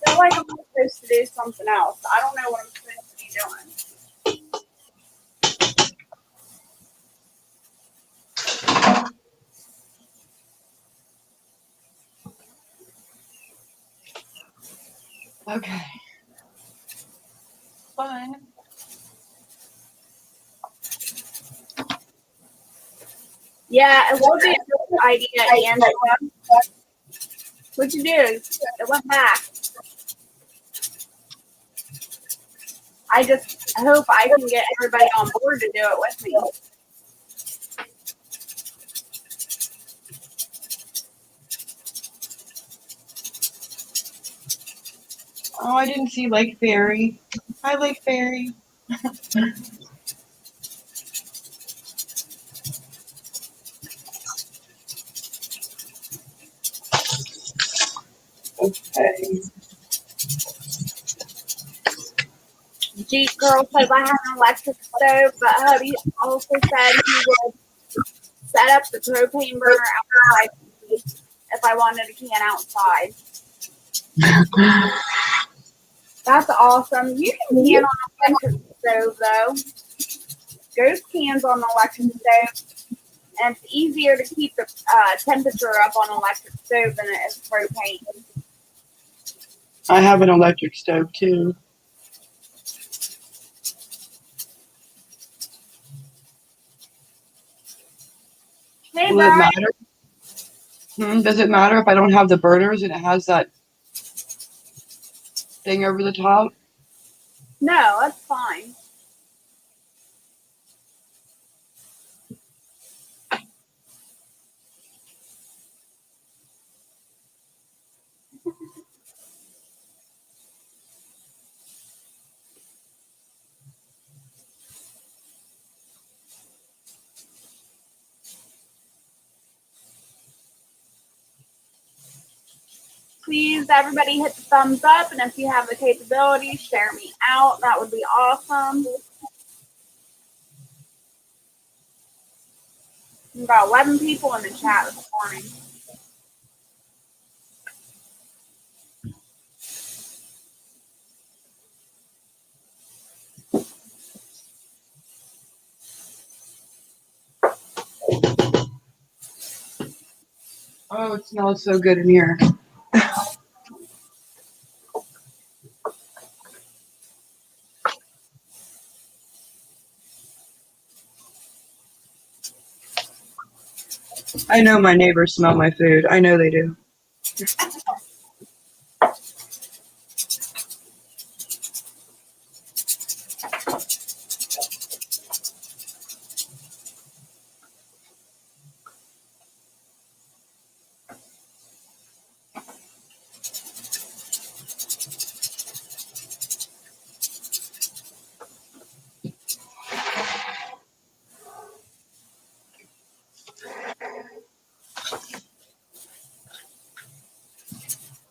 feel like I'm supposed to do something else. I don't know what I'm supposed to be doing. Okay. Fun. Yeah, it would be a good idea, Angela. What you do? It went back. I just hope I can get everybody on board to do it with me. Oh, I didn't see Lake Fairy. Hi, Lake Fairy. Okay. Jeep Girl says I have an electric stove, but hubby also said he would set up the propane burner outside if I wanted a can outside. That's awesome. You can can on an electric stove, though. Ghost cans on the electric stove, and it's easier to keep the temperature up on an electric stove than it is propane. I have an electric stove too. Hey, Will it Brian. matter? Does it matter if I don't have the burners and it has that thing over the top? No, that's fine. Please, everybody hit the thumbs up, and if you have the capability, share me out. That would be awesome. We've got 11 people in the chat this morning. Oh, it smells so good in here. I know my neighbors smell my food. I know they do.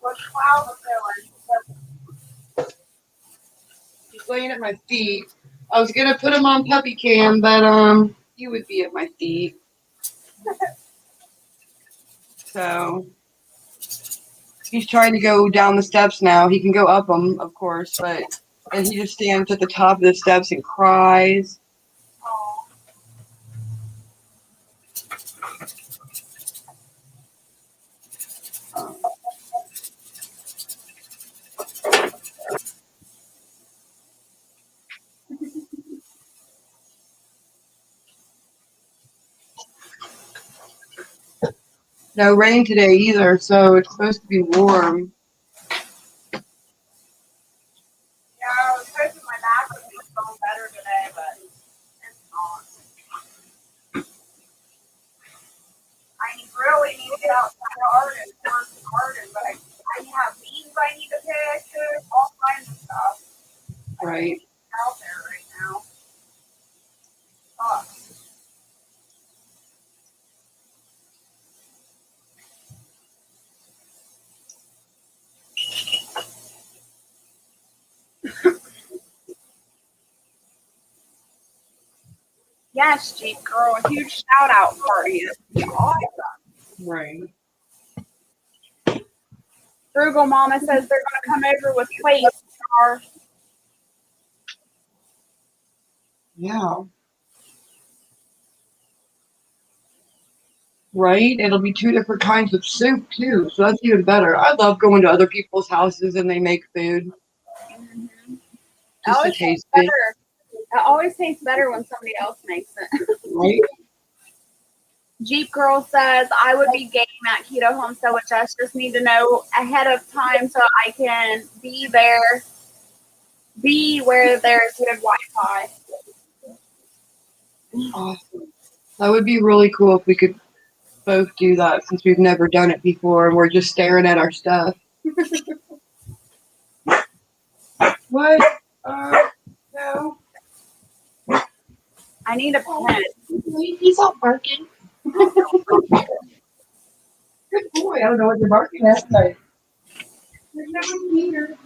What's Cloud doing? He's laying at my feet. I was gonna put him on puppy cam, but he would be at my feet. So he's trying to go down the steps now. He can go up them, of course, but and he just stands at the top of the steps and cries. Oh. No rain today either, so it's supposed to be warm. Yeah, I was hoping my back would be feeling better today, but it's not. I really need to get outside the garden, work the garden, but I have beans I need to pick, all kinds of stuff. Right. Out there right now. Oh. Yes, Jeep Girl, a huge shout out for you. Awesome. Right. Frugal Mama says they're going to come over with plates. Yeah. Right? It'll be 2 different kinds of soup too, so that's even better. I love going to other people's houses and they make food Mm-hmm. just to taste it. It always tastes better when somebody else makes it. Right? Jeep Girl says, I would be game at Keto Homestead with Jess. Just need to know ahead of time so I can be where there's good Wi-Fi. Awesome. That would be really cool if we could both do that since we've never done it before and we're just staring at our stuff. What? No. I need a pen. He's not barking. Good boy. I don't know what you're barking at, but there's nobody here.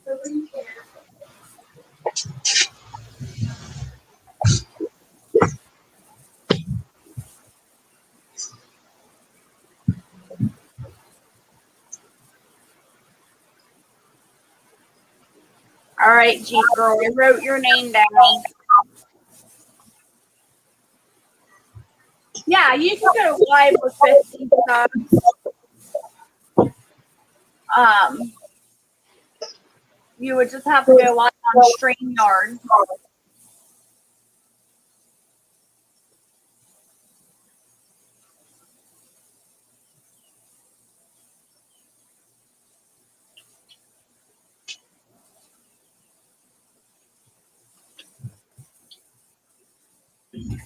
Nobody here. All right, Jeep Girl, I wrote your name down. Yeah, you can go live with 50 subs. You would just have to go live on StreamYard.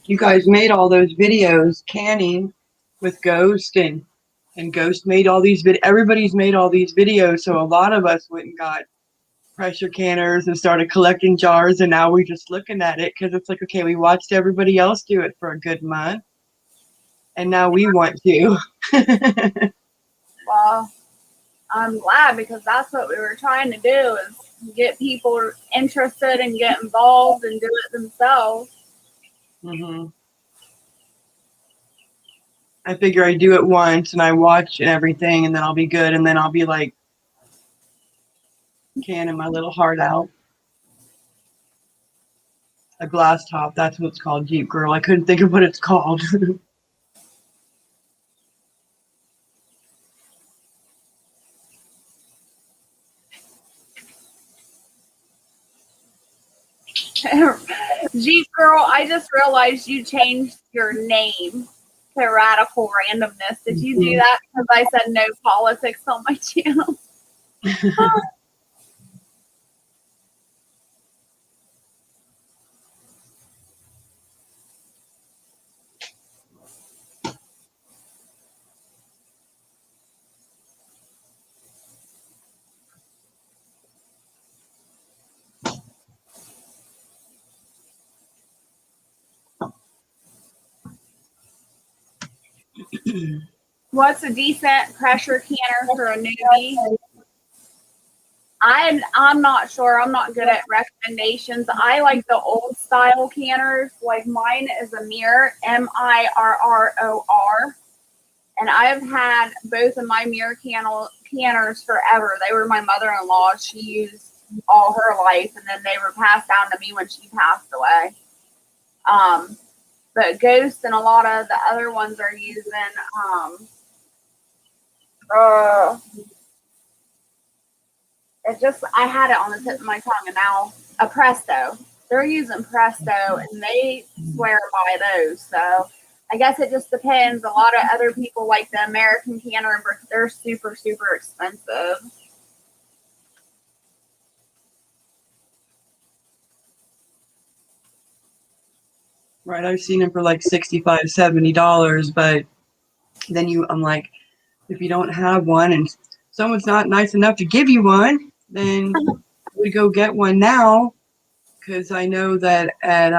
You guys made all those videos canning with Ghost and Ghost made all these everybody's made all these videos, so a lot of us went and got pressure canners and started collecting jars, and now we're just looking at it because it's like, okay, we watched everybody else do it for a good month and now we want to. Well, I'm glad because that's what we were trying to do is get people interested and get involved and do it themselves. Mm-hmm. I figure I do it once and I watch and everything and then I'll be good and then I'll be like canning my little heart out. A glass top, that's what it's called, Jeep Girl. I couldn't think of what it's called. Jeep Girl, I just realized you changed your name to Radical Randomness. Did you do that because I said no politics on my channel? What's a decent pressure canner for a newbie? I'm not sure. I'm not good at recommendations. I like the old style canners. Like mine is a Mirror, Mirror. And I've had both of my Mirror canners forever. They were my mother-in-law. She used all her life, and then they were passed down to me when she passed away. But Ghost and a lot of the other ones are using I had it on the tip of my tongue and now a Presto. They're using Presto and they swear by those. So I guess it just depends. A lot of other people like the American canner, but they're super, super expensive. Right, I've seen them for like $65, $70, but then I'm like, if you don't have one and someone's not nice enough to give you one, then we go get one now. Because I know that at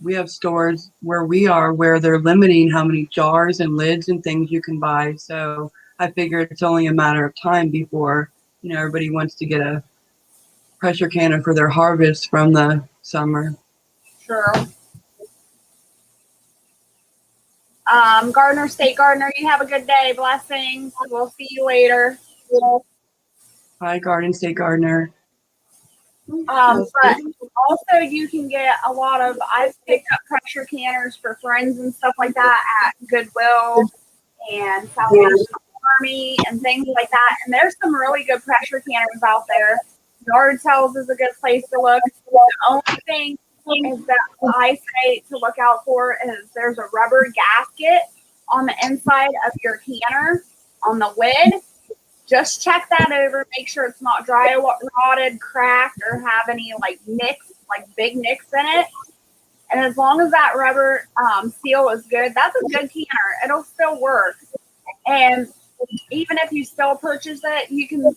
we have stores where we are where they're limiting how many jars and lids and things you can buy. So I figure it's only a matter of time before everybody wants to get a pressure canner for their harvest from the summer. Sure. Gardener, State Gardener, you have a good day. Blessings. We'll see you later. Hi, Garden State Gardener. But also you can get a lot of, I've picked up pressure canners for friends and stuff like that at Goodwill and Salvation Army and things like that. And there's some really good pressure canners out there. Yard sales is a good place to look. The only thing is that I say to look out for is there's a rubber gasket on the inside of your canner on the lid. Just check that over, make sure it's not dry rotted, cracked, or have any like nicks, like big nicks in it. And as long as that rubber seal is good, that's a good canner. It'll still work. And even if you still purchase it, you can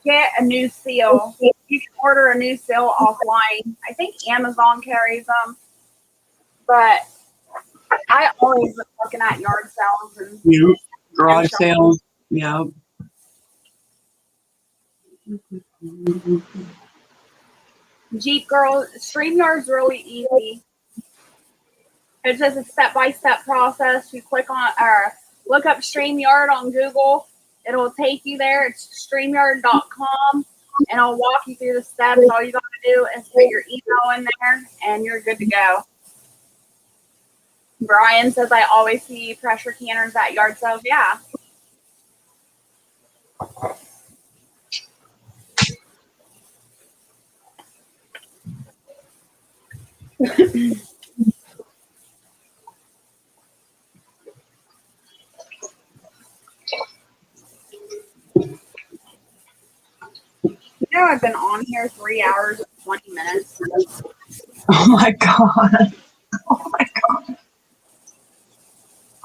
get a new seal. You can order a new seal offline. I think Amazon carries them. But I always look looking at yard sales and garage sales. Yeah. Jeep Girl, StreamYard's really easy. It's just a step-by-step process. You click on or look up StreamYard on Google. It'll take you there. It's StreamYard.com, and I'll walk you through the steps. All you got to do is put your email in there, and you're good to go. Brian says, I always see pressure canners at yard sales. Yeah. You know, I've been on here 3 hours and 20 minutes. Oh my God. Oh my God.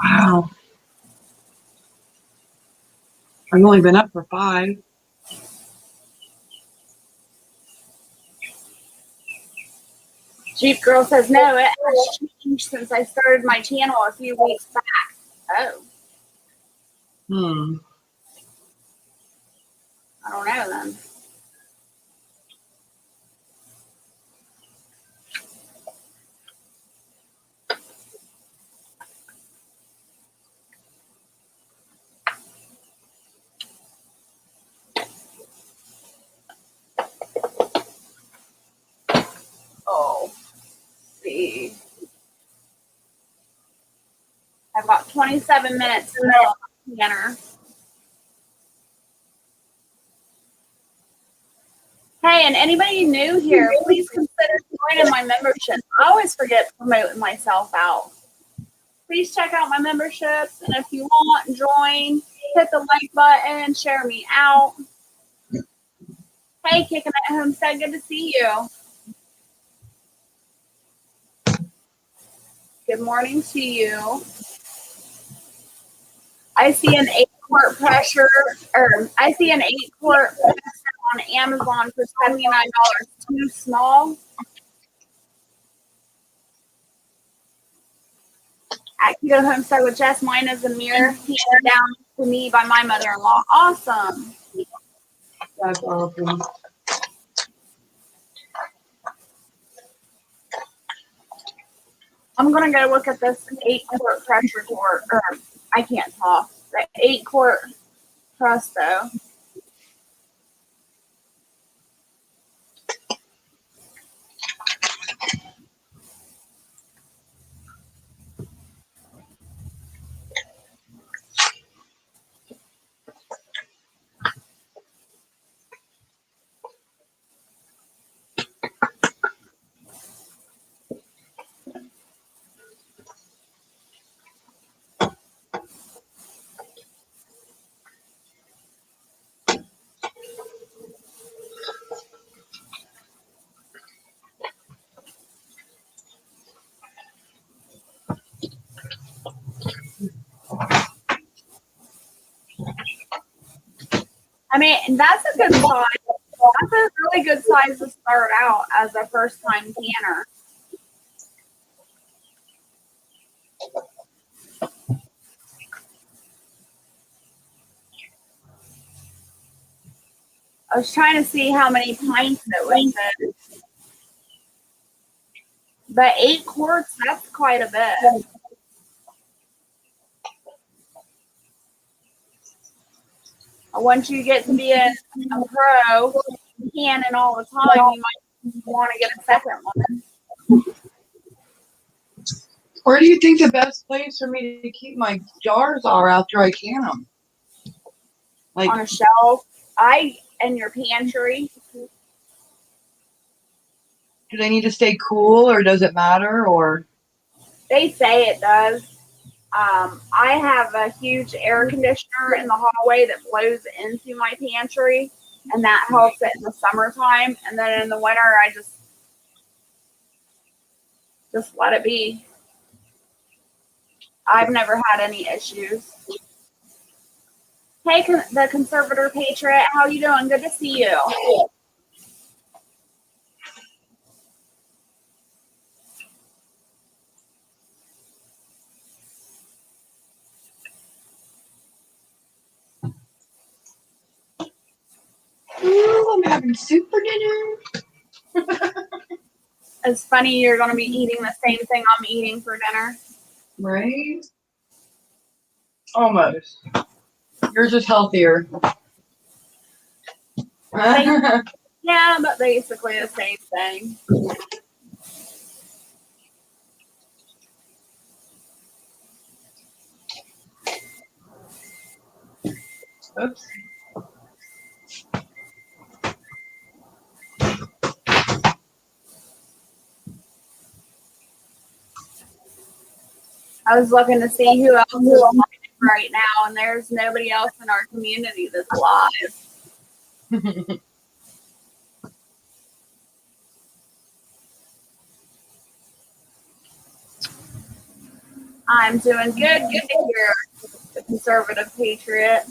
Wow. I've only been up for 5. Jeep Girl says, no, it has changed since I started my channel a few weeks back. Oh. I don't know then. Oh, see. I've got 27 minutes to dinner. Hey, and anybody new here, please consider joining my membership. I always forget promoting myself out. Please check out my memberships, and if you want, join. Hit the like button, share me out. Hey, Kicking at Homestead, good to see you. Good morning to you. I see an 8-quart pressure, or I see an 8-quart on Amazon for $79. Too small. At Keto Homestead with Jess, mine is a mirror handed down to me by my mother-in-law. Awesome. That's awesome. I'm gonna go look at this 8-quart pressure quart, or I can't talk. The 8-quart Presto. I mean, that's a good size. That's a really good size to start out as a first-time canner. I was trying to see how many pints it was in. But 8 quarts, that's quite a bit. Once you get to be a pro, canning all the time, you might want to get a second one. Where do you think the best place for me to keep my jars are after I can them? Like On a shelf. In your pantry. Do they need to stay cool, or does it matter? Or They say it does. I have a huge air conditioner in the hallway that blows into my pantry, and that helps it in the summertime. And then in the winter, I just let it be. I've never had any issues. Hey, the Conservator Patriot, how you doing? Good to see you. ooh, I'm having soup for dinner. It's funny you're going to be eating the same thing I'm eating for dinner. Right? Almost. Yours is healthier. Yeah, but basically the same thing. Oops. I was looking to see who else is live right now, and there's nobody else in our community that's live. I'm doing good. Good to hear, the Conservative Patriot.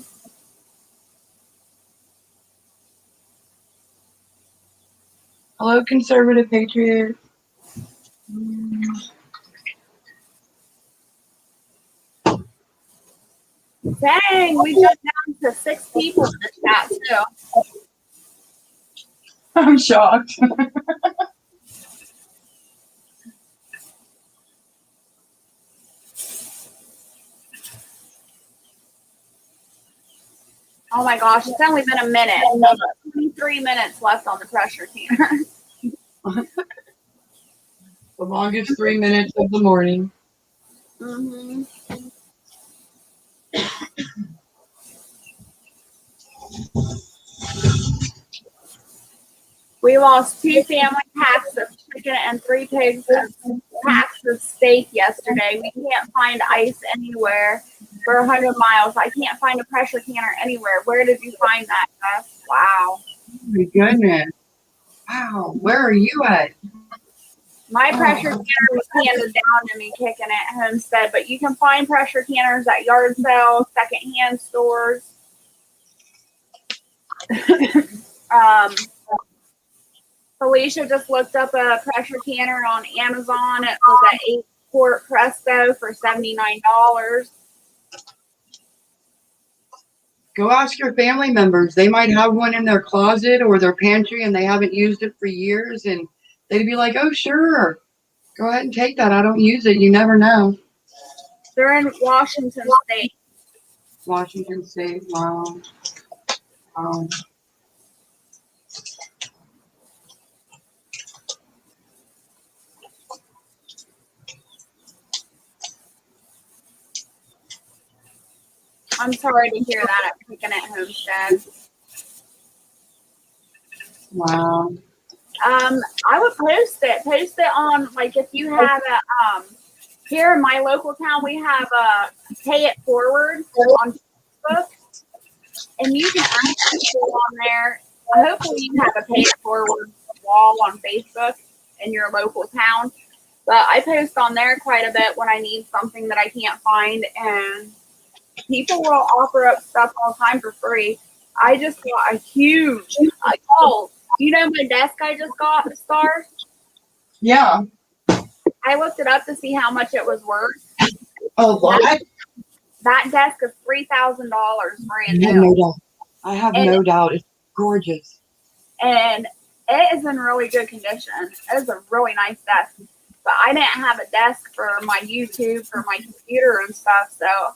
Hello, Conservative Patriot. Dang, we jumped down to 6 people in the chat, too. I'm shocked. Oh my gosh, it's only been a minute. 23 minutes left on the pressure canner. The longest 3 minutes of the morning. Mm-hmm. We lost 2 family packs of chicken and 3 pigs of packs of steak yesterday. We can't find ice anywhere for 100 miles. I can't find a pressure canner anywhere. Where did you find that, Jess? Wow. Oh my goodness. Wow. Where are you at? My pressure canner was handed down to me kicking at Homestead, but you can find pressure canners at yard sales, secondhand stores. Felicia just looked up a pressure canner on Amazon. It was at 8-quart Presto for $79. Go ask your family members. They might have one in their closet or their pantry and they haven't used it for years, and they'd be like, oh, sure. Go ahead and take that. I don't use it. You never know. They're in Washington State. Washington State. Wow. Wow. I'm sorry to hear that at Picking at Homestead. Wow. I would post it. Post it on, like, if you have a, here in my local town, we have a Pay It Forward on Facebook. And you can ask people on there. Hopefully you have a Pay It Forward wall on Facebook in your local town. But I post on there quite a bit when I need something that I can't find. And people will offer up stuff all the time for free. I just got a huge, you know my desk I just got, Star? Yeah. I looked it up to see how much it was worth. Oh, what? That desk is $3,000 brand I have new. no doubt. I have no doubt. It's gorgeous. And it is in really good condition. It is a really nice desk. But I didn't have a desk for my YouTube, for my computer and stuff, so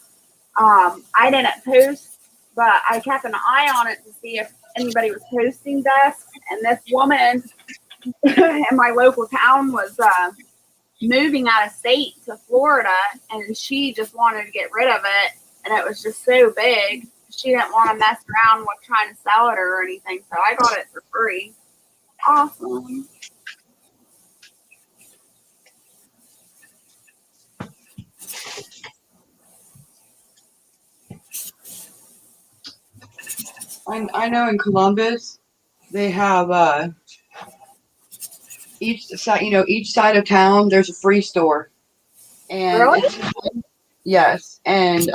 I didn't post, but I kept an eye on it to see if anybody was hosting desks, and this woman in my local town was moving out of state to Florida, and she just wanted to get rid of it, and it was just so big. She didn't want to mess around with trying to sell it or anything, so I got it for free. Awesome. I know in Columbus, they have each side of town. There's a free store, and Really? yes, and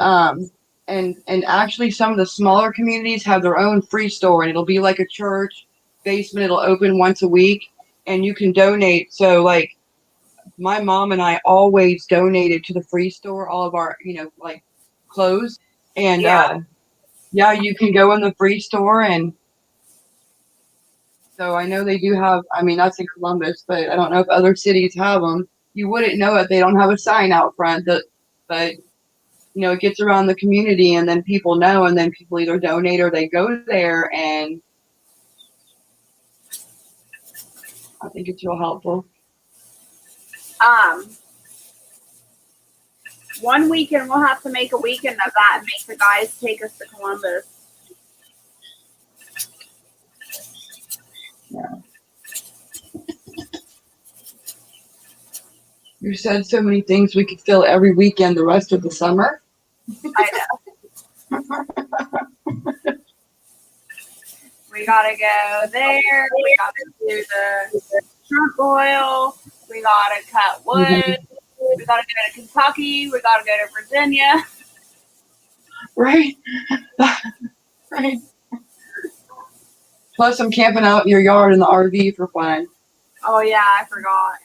actually some of the smaller communities have their own free store, and it'll be like a church basement. It'll open once a week, and you can donate. So like my mom and I always donated to the free store all of our like clothes, and yeah, you can go in the free store. And so I know they do have, I mean, that's in Columbus, but I don't know if other cities have them. You wouldn't know it. They don't have a sign out front, but it gets around the community, and then people know, and then people either donate or they go there, and I think it's real helpful. One weekend we'll have to make a weekend of that and make the guys take us to Columbus. Yeah. You said so many things we could fill every weekend the rest of the summer. I know. We gotta go there. We gotta do the shrimp boil. We gotta cut wood. Mm-hmm. We gotta go to Kentucky. We gotta go to Virginia. Right. Right. Plus, I'm camping out in your yard in the RV for fun. Oh yeah, I forgot.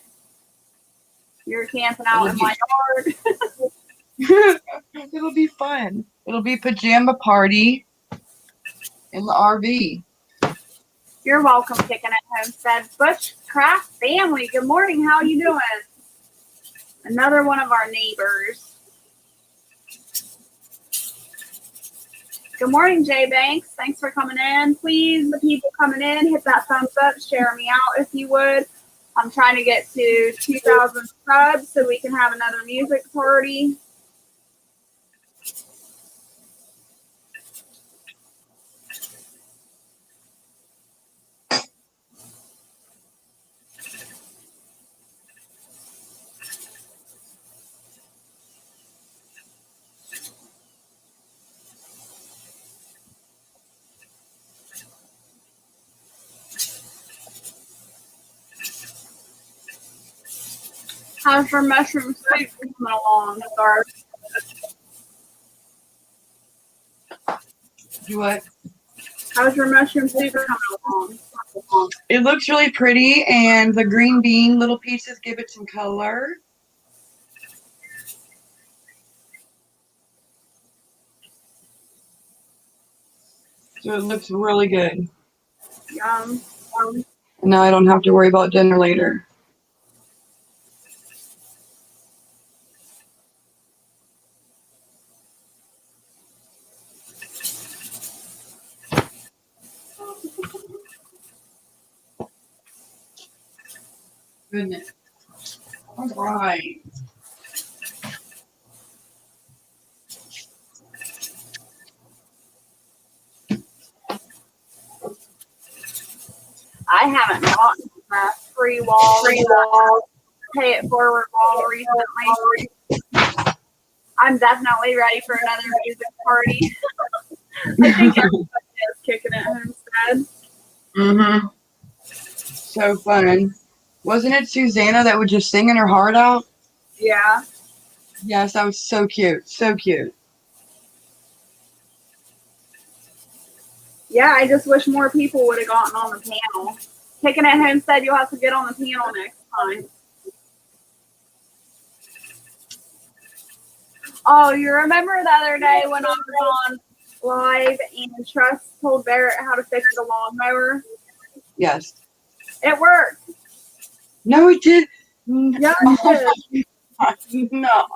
You're camping out in my yard. It'll be fun. It'll be pajama party in the RV. You're welcome, Kicking It Homestead. Bushcraft family, good morning. How are you doing? Another one of our neighbors. Good morning, Jay Banks. Thanks for coming in. Please, the people coming in, hit that thumbs up, share me out if you would. I'm trying to get to 2,000 subs so we can have another music party. How's your mushroom soup coming along, Garth? Do what? How's your mushroom soup coming along? It looks really pretty, and the green bean little pieces give it some color. So it looks really good. Yum. And now I don't have to worry about dinner later. Goodness. All right. I haven't gotten a free wall, pay it forward wall recently. I'm definitely ready for another music party. I think everybody is Kicking It Homestead. Mm-hmm. So fun. Wasn't it Susanna that was just singing her heart out? Yeah. Yes, that was so cute. So cute. Yeah, I just wish more people would have gotten on the panel. Kicking It Homestead, you'll have to get on the panel next time. Oh, you remember the other day when I was on live and Trust told Barrett how to fix the lawnmower? Yes. It worked. No, it did. Yeah, it did. No.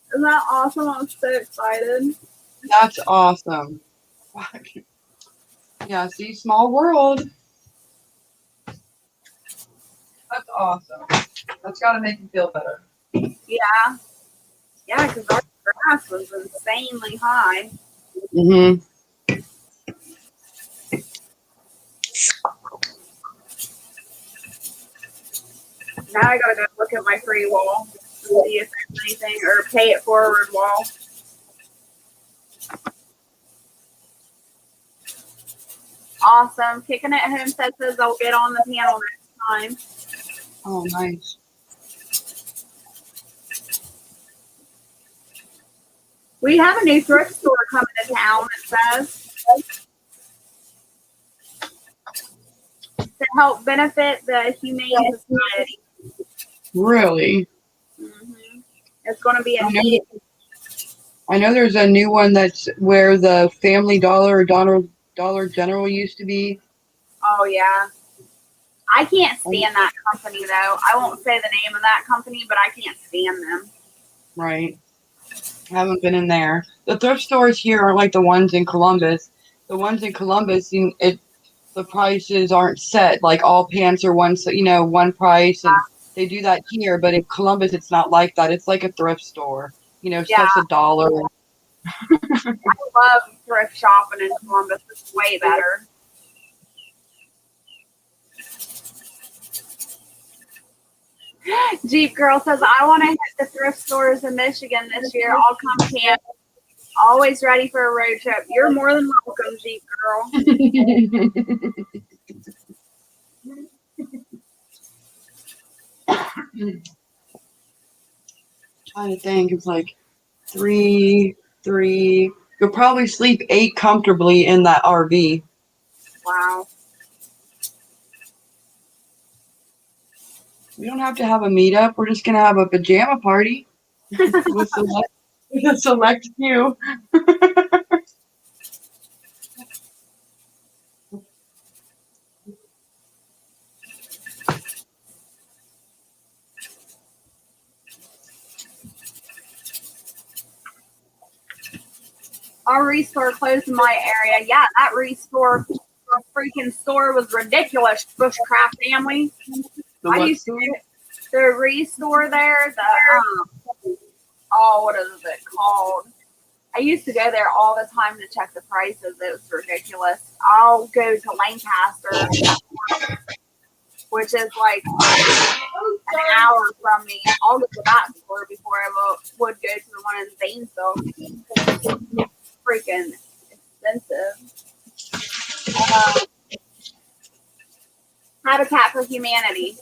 Isn't that awesome? I'm so excited. That's awesome. Yeah, see, small world. That's awesome. That's got to make you feel better. Yeah. Yeah, because our grass was insanely high. Mm-hmm. Now I gotta go look at my free wall and see if there's anything, or pay it forward wall. Awesome. Kicking it Homestead says I'll get on the panel next time. Oh, nice. We have a new thrift store coming to town, it says, to help benefit the Humane Society. Really? Mm-hmm. It's going to be a neat. I know there's a new one that's where the Family Dollar or Dollar General used to be. Oh, yeah. I can't stand that company, though. I won't say the name of that company, but I can't stand them. Right. I haven't been in there. The thrift stores here are like the ones in Columbus. The ones in Columbus, the prices aren't set. Like all pants are one price, and they do that here. But in Columbus, it's not like that. It's like a thrift store. Stuff's $1. I love thrift shopping in Columbus. It's way better. Jeep Girl says, I want to hit the thrift stores in Michigan this year. I'll come camp. Always ready for a road trip. You're more than welcome, Jeep Girl. Trying to think. It's like 3. You'll probably sleep 8 comfortably in that RV. Wow. We don't have to have a meetup. We're just going to have a pajama party with a select few. Our restore closed in my area. Yeah, that restore freaking store was ridiculous, Bushcraft family. I used to do the restore there, what is it called? I used to go there all the time to check the prices. It was ridiculous. I'll go to Lancaster, which is like an hour from me. I'll go to that store before I would go to the one in Zanesville. Freaking expensive. Habitat for Humanity.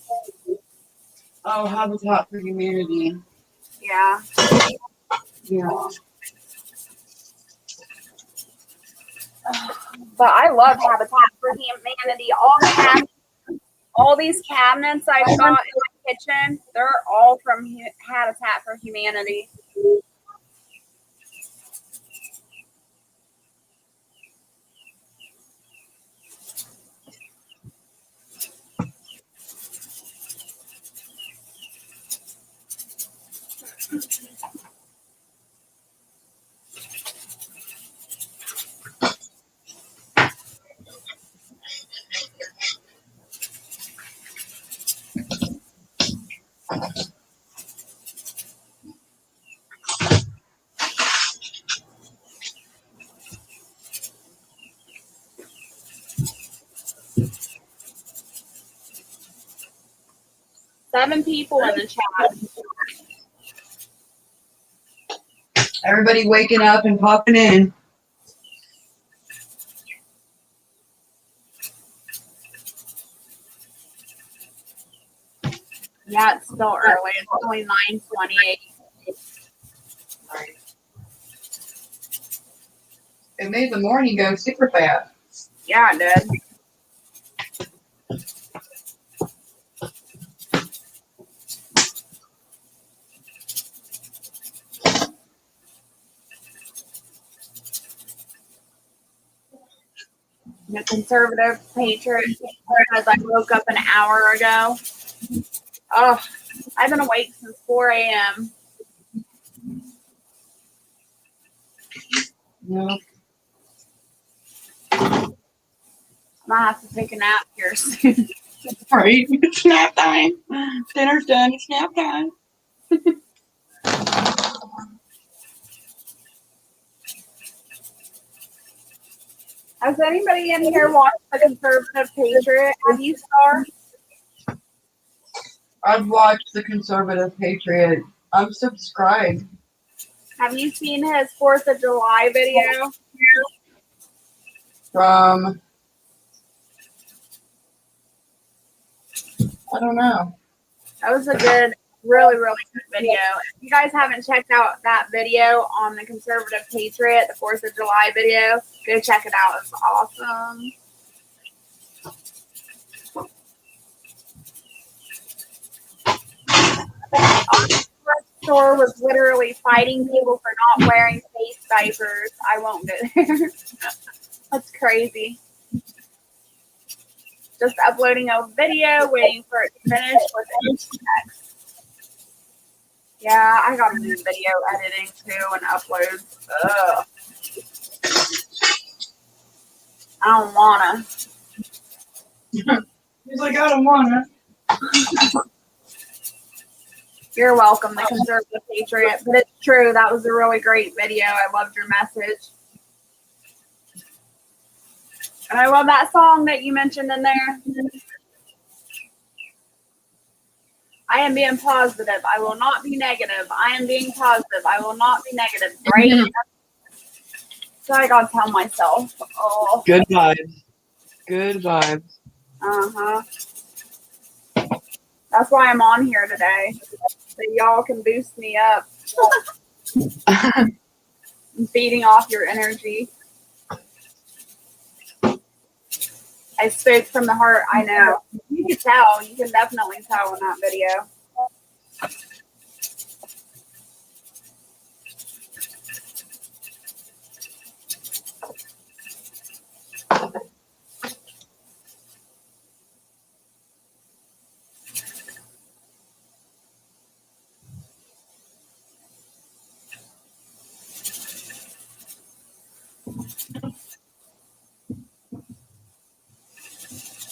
Oh, Habitat for Humanity. Yeah. Yeah. But I love Habitat for Humanity. All these cabinets I've got in my kitchen, they're all from Habitat for Humanity. Seven people in the chat. Everybody waking up and popping in. Yeah, it's still early. It's only 9:28. Right. It made the morning go super fast. Yeah, it did. The conservative patriot says I woke up an hour ago. Oh, I've been awake since 4 a.m. No. Might have to take a nap here soon. Right? It's nap time. Dinner's done. It's nap time. Has anybody in here watched The Conservative Patriot? Have you, Star? I've watched The Conservative Patriot. I'm subscribed. Have you seen his 4th of July video? From, I don't know. That was a good, really, really good video. If you guys haven't checked out that video on The Conservative Patriot, the 4th of July video, go check it out. It's awesome. Our store was literally fighting people for not wearing face diapers. I won't go there. That's crazy. Just uploading a video, waiting for it to finish with text. Yeah, I got to do video editing too and uploads. Ugh. I don't wanna. He's like, I don't wanna. You're welcome, The Conservative Patriot. But it's true, that was a really great video. I loved your message. And I love that song that you mentioned in there. I am being positive. I will not be negative. I am being positive. I will not be negative. Right? So I gotta tell myself. Oh. Good vibes. Good vibes. Uh-huh. That's why I'm on here today. So y'all can boost me up. I'm feeding off your energy. I spoke from the heart, I know. You can tell. You can definitely tell in that video.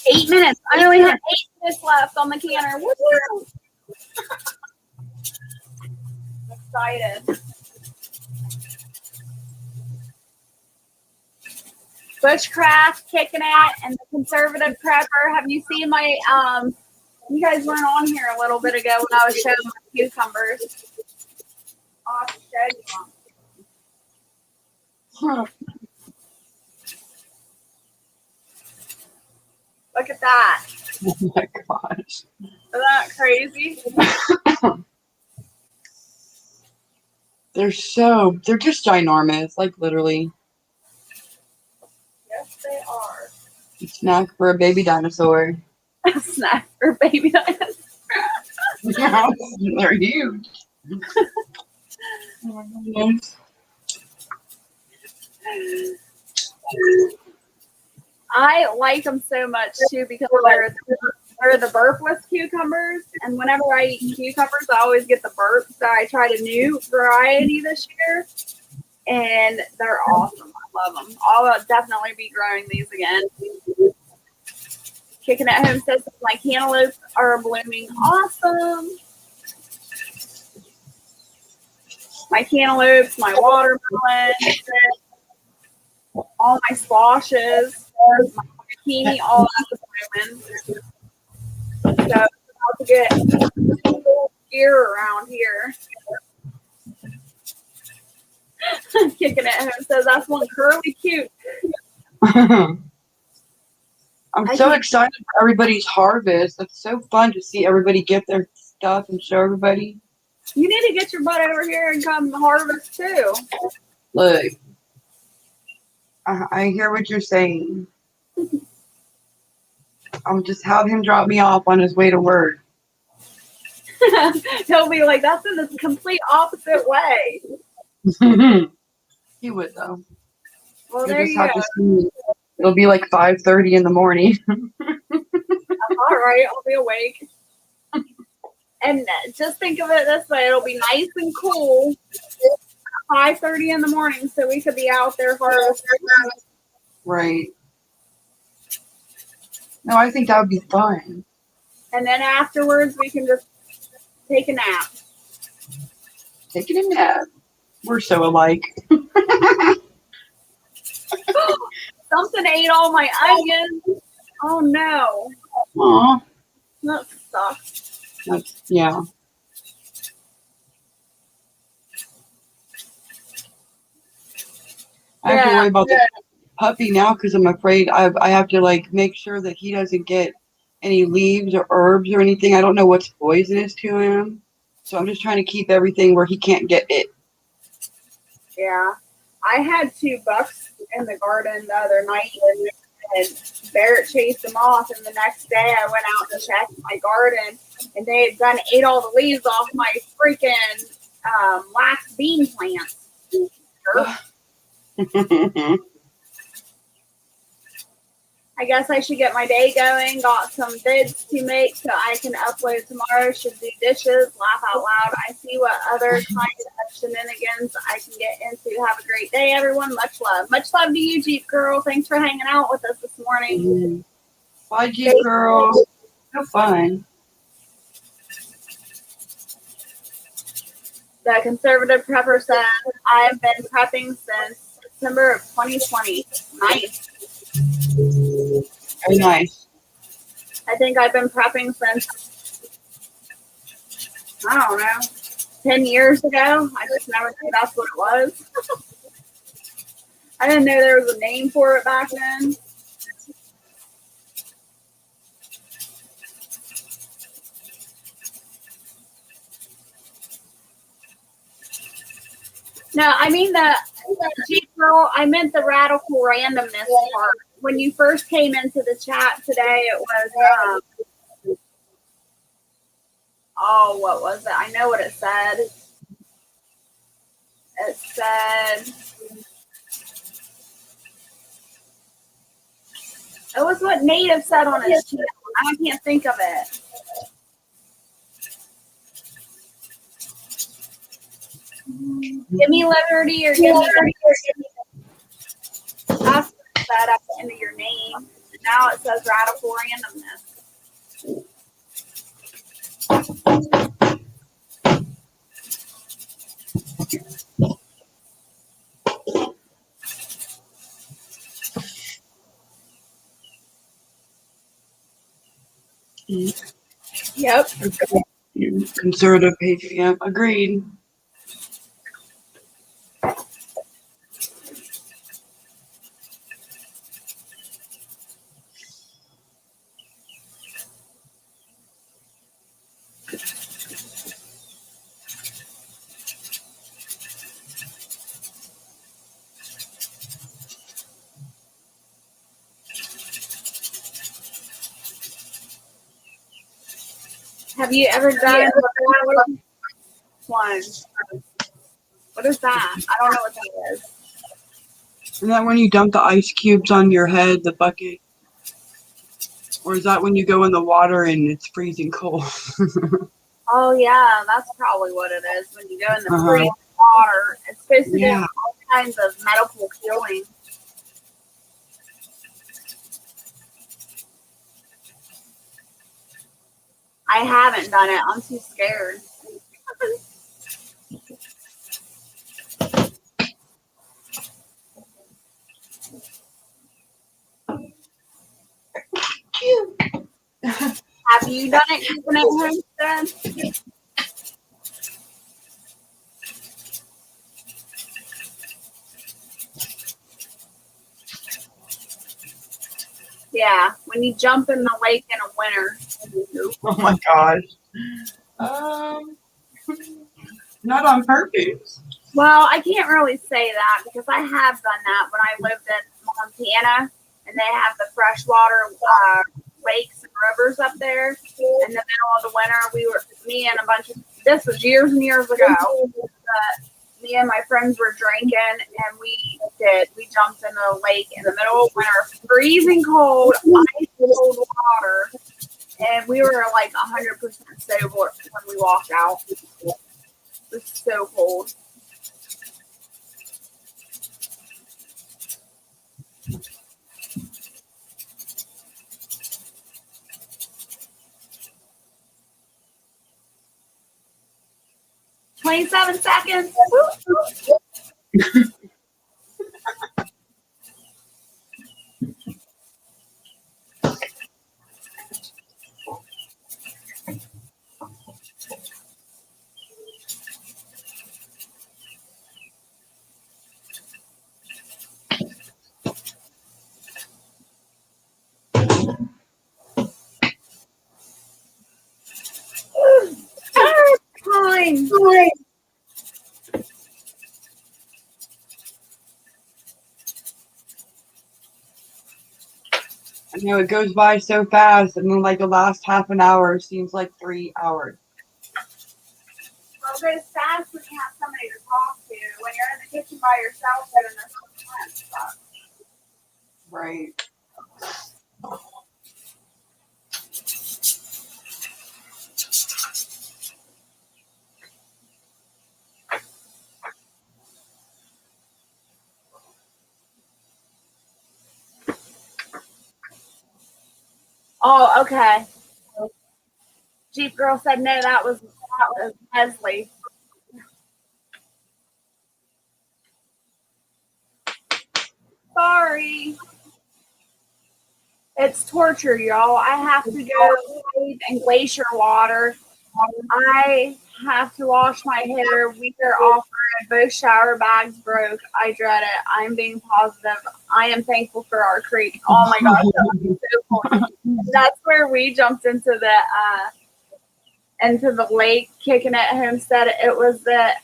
8 minutes. I only have 8 minutes left on the canner. Woo-hoo. I'm excited. Bushcraft, kicking it, and the conservative prepper. Have you seen my you guys weren't on here a little bit ago when I was showing my cucumbers. I'll have to show you them. Look at that. Oh my gosh. Isn't that crazy? They're just ginormous, like literally. Yes, they are. A snack for a baby dinosaur. A snack for baby dinosaur. Yeah, they're huge. Oh my goodness. I like them so much too because they're the burpless cucumbers, and whenever I eat cucumbers, I always get the burp. So I tried a new variety this year, and they're awesome. I love them. I'll definitely be growing these again. Kicking at Home says my cantaloupes are blooming awesome. My cantaloupes, my watermelon, all my squashes, my zucchini, all that's blooming. So I'm about to get gear around here. Kicking at Home says that's one curly cute. I'm so excited for everybody's harvest. It's so fun to see everybody get their stuff and show everybody. You need to get your butt over here and come harvest too. Look, I hear what you're saying. I'll just have him drop me off on his way to work. He'll be like, that's in the complete opposite way. He would though. Well, You'll there just you have go. to see. It'll be like 5:30 in the morning. All right, I'll be awake. And just think of it this way: it'll be nice and cool. 5:30 in the morning, so we could be out there harvesting. Right. No, I think that would be fun. And then afterwards, we can just take a nap. Taking a nap. We're so alike. Something ate all my onions. Oh no. Aw. That sucks. Yeah. I have to worry about the puppy now because I'm afraid I have to like make sure that he doesn't get any leaves or herbs or anything. I don't know what's poisonous to him. So I'm just trying to keep everything where he can't get it. Yeah. I had 2 bucks in the garden the other night and Barrett chased them off, and the next day I went out to check my garden and they had done ate all the leaves off my freaking wax bean plants. I guess I should get my day going. Got some vids to make so I can upload tomorrow. Should do dishes, laugh out loud. I see what other kinds of shenanigans I can get into. Have a great day, everyone. Much love. Much love to you, Jeep Girl. Thanks for hanging out with us this morning. Bye, Jeep Girl. Have fun. The conservative prepper said, I've been prepping since September of 2020. Nice. Very nice. I think I've been prepping since, I don't know, 10 years ago. I just never knew that's what it was. I didn't know there was a name for it back then. No, I mean Girl, I meant the radical randomness part. When you first came into the chat today, it was, what was it? I know what it said. It said, it was what Native said on his channel. I can't think of it. Give me liberty or give me liberty. That's that at the end of your name. Now it says radical randomness. Yep. Conservative patriot. Yeah, agreed. Have you ever done one? What is that? I don't know what that is. Isn't that when you dump the ice cubes on your head, the bucket? Or is that when you go in the water and it's freezing cold? Oh, yeah, that's probably what it is. When you go in the freezing water, it's supposed to do all kinds of medical healing. I haven't done it. I'm too scared. Have you done it keeping it Homestead? Yeah, when you jump in the lake in the winter. Oh my gosh. Not on purpose. Well, I can't really say that because I have done that when I lived in Montana and they have the freshwater lakes and rivers up there. In the middle of the winter, me and a bunch of, this was years and years ago, me and my friends were drinking and we jumped in the lake in the middle of winter, freezing cold, ice cold water, and we were like 100% sober when we walked out. It was so cold. 27 seconds. Time. I know it goes by so fast, and then like the last half an hour seems like 3 hours. Well, it goes fast when you have somebody to talk to. When you're in the kitchen by yourself, then there's stuff. Right. Oh, okay. Jeep Girl said no, that was Leslie. Sorry. It's torture, y'all. I have to go bathe in glacier water. I have to wash my hair. We are offered. Both shower bags broke. I dread it. I'm being positive. I am thankful for our creek. Oh my gosh, that was so cool. That's where we jumped into the lake, kicking it Homestead. It was the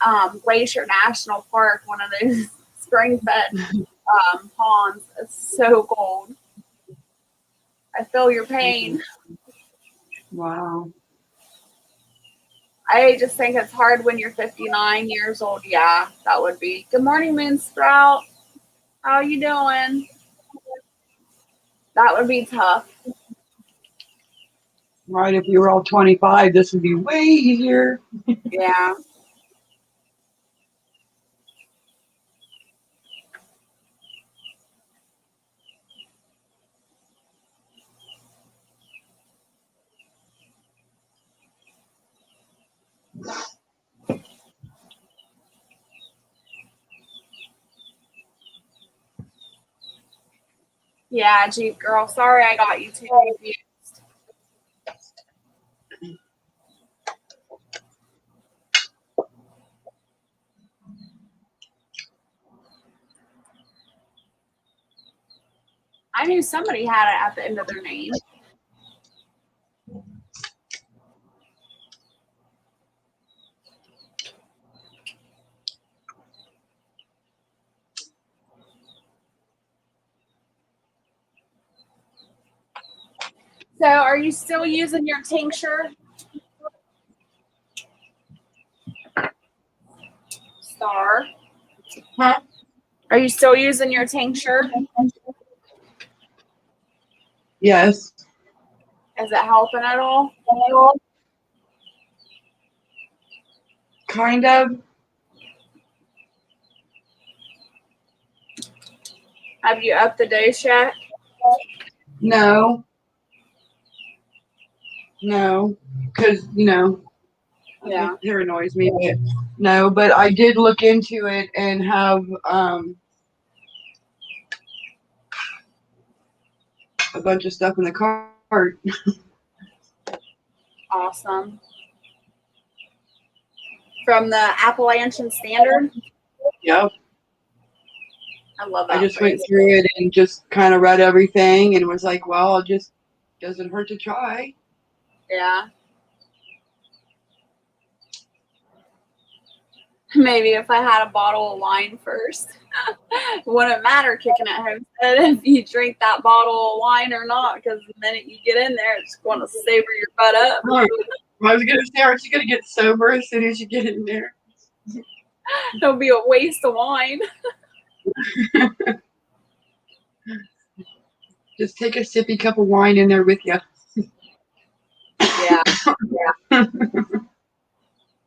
Glacier National Park, one of those spring-fed ponds. It's so cold. I feel your pain. Wow. I just think it's hard when you're 59 years old. Yeah, that would be. Good morning, Moon Sprout. How you doing? That would be tough. Right, if you were all 25, this would be way easier. Yeah. Yeah, Jeep Girl. Sorry I got you too confused. I knew somebody had it at the end of their name. So are you still using your tincture? Star? Huh? Are you still using your tincture? Yes. Is it helping at all? Kind of. Have you upped the dose yet? No. No. Because, Yeah. hair annoys me. But no, but I did look into it and have a bunch of stuff in the cart. Awesome. From the Appalachian Standard? Yep. I love that. I just went through it and just kind of read everything and was like, well, it just doesn't hurt to try. Yeah. Maybe if I had a bottle of wine first, it wouldn't matter kicking at Homestead if you drink that bottle of wine or not, because the minute you get in there, it's going to savor your butt up. I was going to say, aren't you going to get sober as soon as you get in there? It'll be a waste of wine. Just take a sippy cup of wine in there with you. Yeah.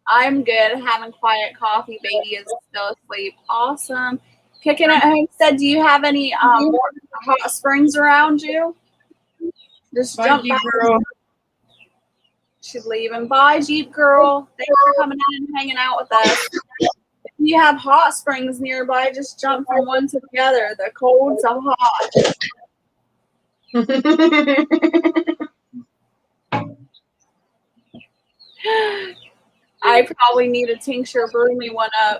I'm good. Having quiet coffee. Baby is still asleep. Awesome. Kicking at Homestead, do you have any more hot springs around you? Just Spiky girl. She's leaving. Bye, Jeep girl. Thanks for coming in and hanging out with us. If you have hot springs nearby, just jump from one to the other. The cold to hot. I probably need a tincture. Brew me one up.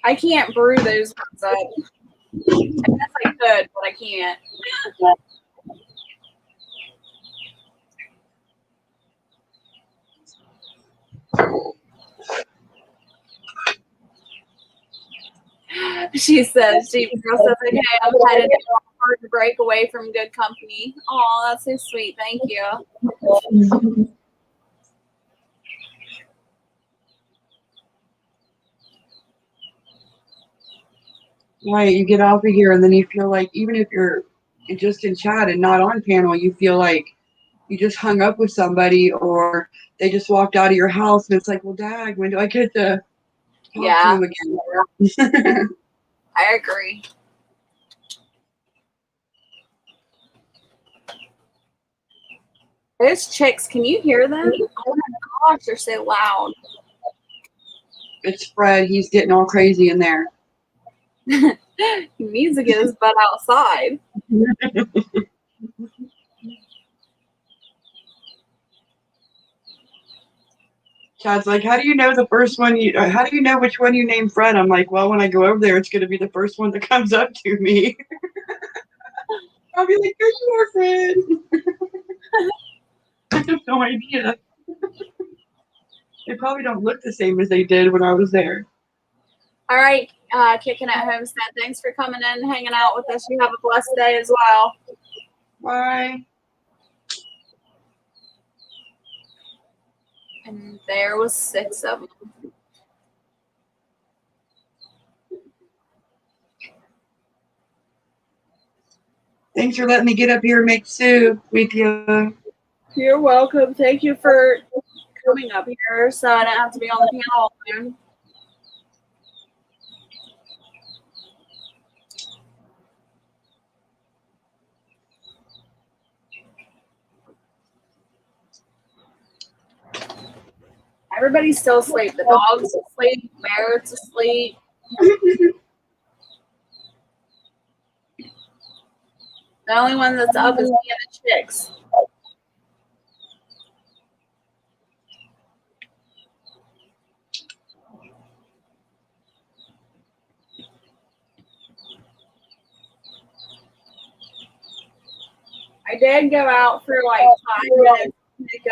I can't brew those ones up. I guess I could, but I can't. She says, Jeep girl says, okay, I'm headed to break away from good company. Oh, that's so sweet. Thank you. Right, you get off of here and then you feel like, even if you're just in chat and not on panel, you feel like you just hung up with somebody or they just walked out of your house and it's like, well, dag, when do I get to talk to them again? I agree. Those chicks, can you hear them? Oh my gosh, they're so loud. It's Fred. He's getting all crazy in there. He needs to get his butt outside. Chad's like, how do you know the first one how do you know which one you named Fred? I'm like, well, when I go over there, it's going to be the first one that comes up to me. I'll be like, there you are, Fred. I have no idea. They probably don't look the same as they did when I was there. All right, Kicking at Homestead. Thanks for coming in and hanging out with us. You have a blessed day as well. Bye. And there was 6 of them. Thanks for letting me get up here and make soup with you. You're welcome. Thank you for coming up here so I don't have to be on the panel all day. Everybody's still asleep. The dog's asleep. Merritt's asleep. The only one that's up is me and the chicks. I did go out for like 5 minutes to pick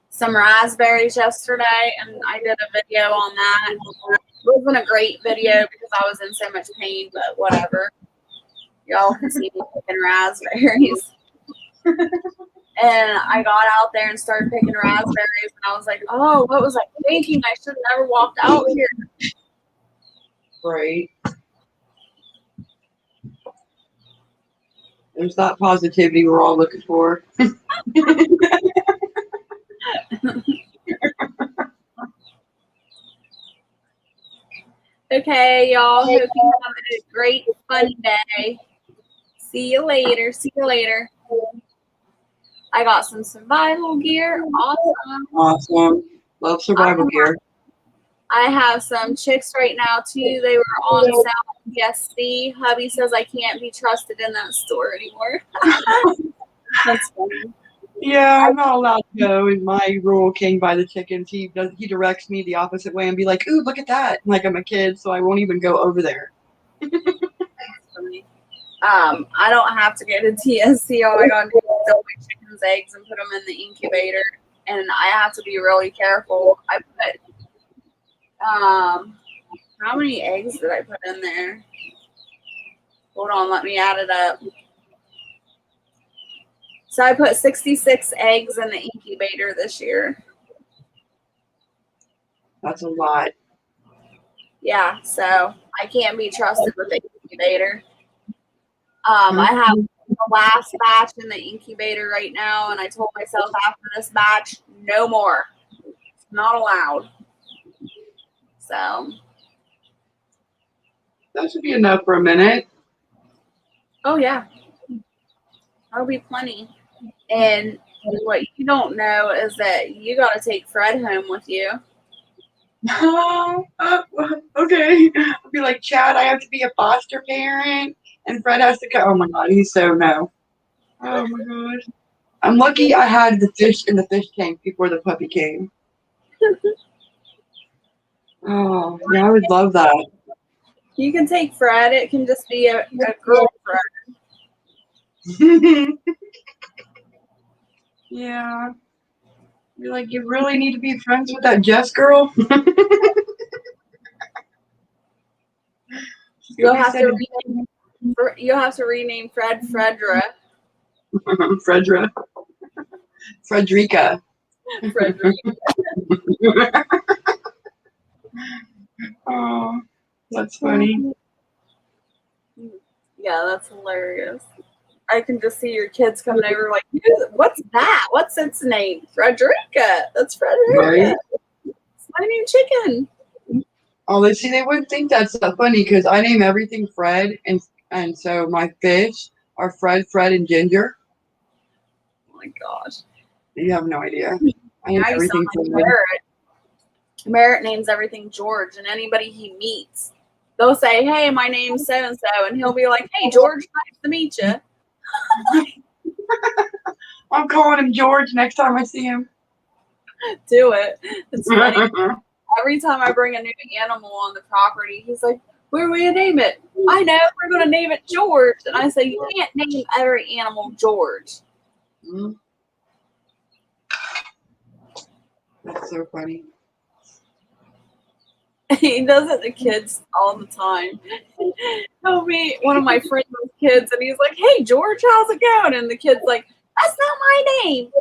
some raspberries yesterday, and I did a video on that. It wasn't a great video because I was in so much pain, but whatever. Y'all can see me picking raspberries. And I got out there and started picking raspberries, and I was like, oh, what was I thinking? I should have never walked out here. Right. There's that positivity we're all looking for. Okay, y'all. Hope you have a great, fun day. See you later. See you later. I got some survival gear. Awesome. Awesome. Love survival gear. I have some chicks right now, too. They were on South PSC. Hubby says I can't be trusted in that store anymore. That's funny. Yeah, I'm not allowed to go. In my rural king by the chickens, he directs me the opposite way and be like, ooh, look at that. Like I'm a kid, so I won't even go over there. I don't have to go to TSC. All I got to do is fill my chickens' eggs and put them in the incubator. And I have to be really careful. I put, how many eggs did I put in there? Hold on, let me add it up. So I put 66 eggs in the incubator this year. That's a lot. Yeah, so I can't be trusted with the incubator. I have the last batch in the incubator right now, and I told myself after this batch, no more. It's not allowed. So that should be enough for a minute. Oh yeah. There'll be plenty. And what you don't know is that you got to take Fred home with you. Okay. I'll be like, Chad, I have to be a foster parent, and Fred has to go. Oh my God, he's so no. Oh my gosh. I'm lucky I had the fish in the fish tank before the puppy came. Oh, yeah, I would love that. You can take Fred. It can just be a girl Fred. Yeah. You're like, you really need to be friends with that Jess girl? You'll have to rename Fred Fredra. Fredra. Frederica. Oh, that's funny. Yeah, that's hilarious. I can just see your kids coming over like, what's that? What's its name? Frederica. That's Frederica. Right? It's my new chicken. Oh, they wouldn't think that's so funny because I name everything Fred, and so my fish are Fred, and Ginger. Oh my gosh. You have no idea. I name everything Fred. Merritt names everything George, and anybody he meets, they'll say, hey, my name's so-and-so, and he'll be like, hey, George, nice to meet you. I'm calling him George next time I see him. Do it. It's funny. Every time I bring a new animal on the property, he's like, where will you name it? I know, we're going to name it George. And I say, you can't name every animal George. Mm-hmm. That's so funny. He does it to kids all the time. He'll be one of my friends' kids, and he's like, hey, George, how's it going? And the kid's like, that's not my name.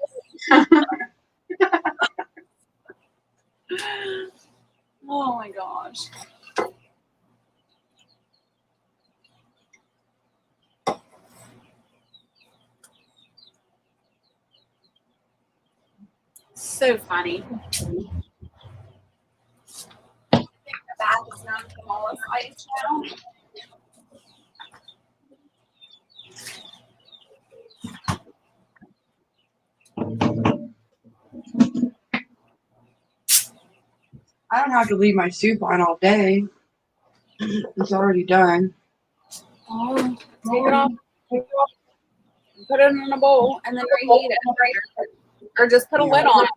Oh, my gosh. So funny. I think the bath is done from all this ice now. I don't have to leave my soup on all day. It's already done. Oh, take it off. Put it in a bowl and then reheat it. Or just put a lid on it.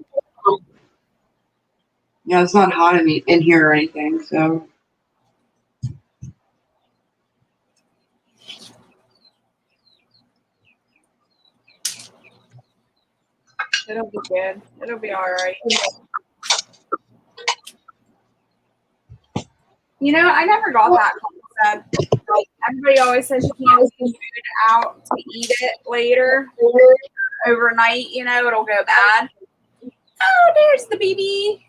Yeah, it's not hot in here or anything, so. It'll be good. It'll be all right. You know, I never got that concept. Like, everybody always says you can't leave food out to eat it later. Overnight, you know, it'll go bad. Oh, there's the baby.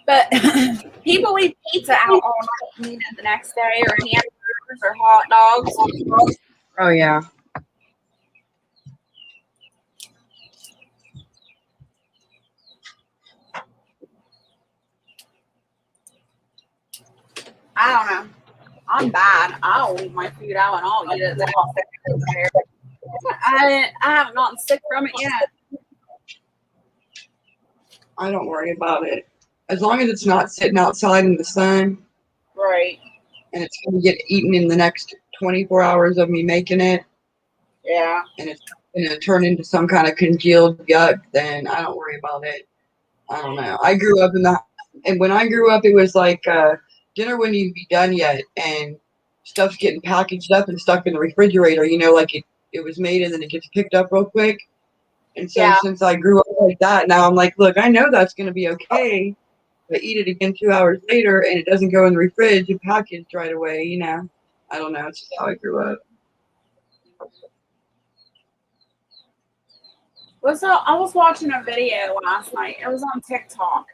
But people leave pizza out all night and eat it the next day, or hamburgers, or hot dogs. Oh, yeah. I don't know. I'm bad. I'll leave my food out and I'll eat it the next day. I haven't gotten sick from it yet. I don't worry about it. As long as it's not sitting outside in the sun. Right. And it's going to get eaten in the next 24 hours of me making it. Yeah. And it's going to turn into some kind of congealed yuck, then I don't worry about it. I don't know. I grew up and when I grew up, it was like dinner wouldn't even be done yet. And stuff's getting packaged up and stuck in the refrigerator, you know, like it was made and then it gets picked up real quick. And so since I grew up like that, now I'm like, look, I know that's going to be okay. But eat it again 2 hours later and it doesn't go in the fridge and packaged right away, you know. I don't know. It's just how I grew up. I was watching a video last night. It was on TikTok.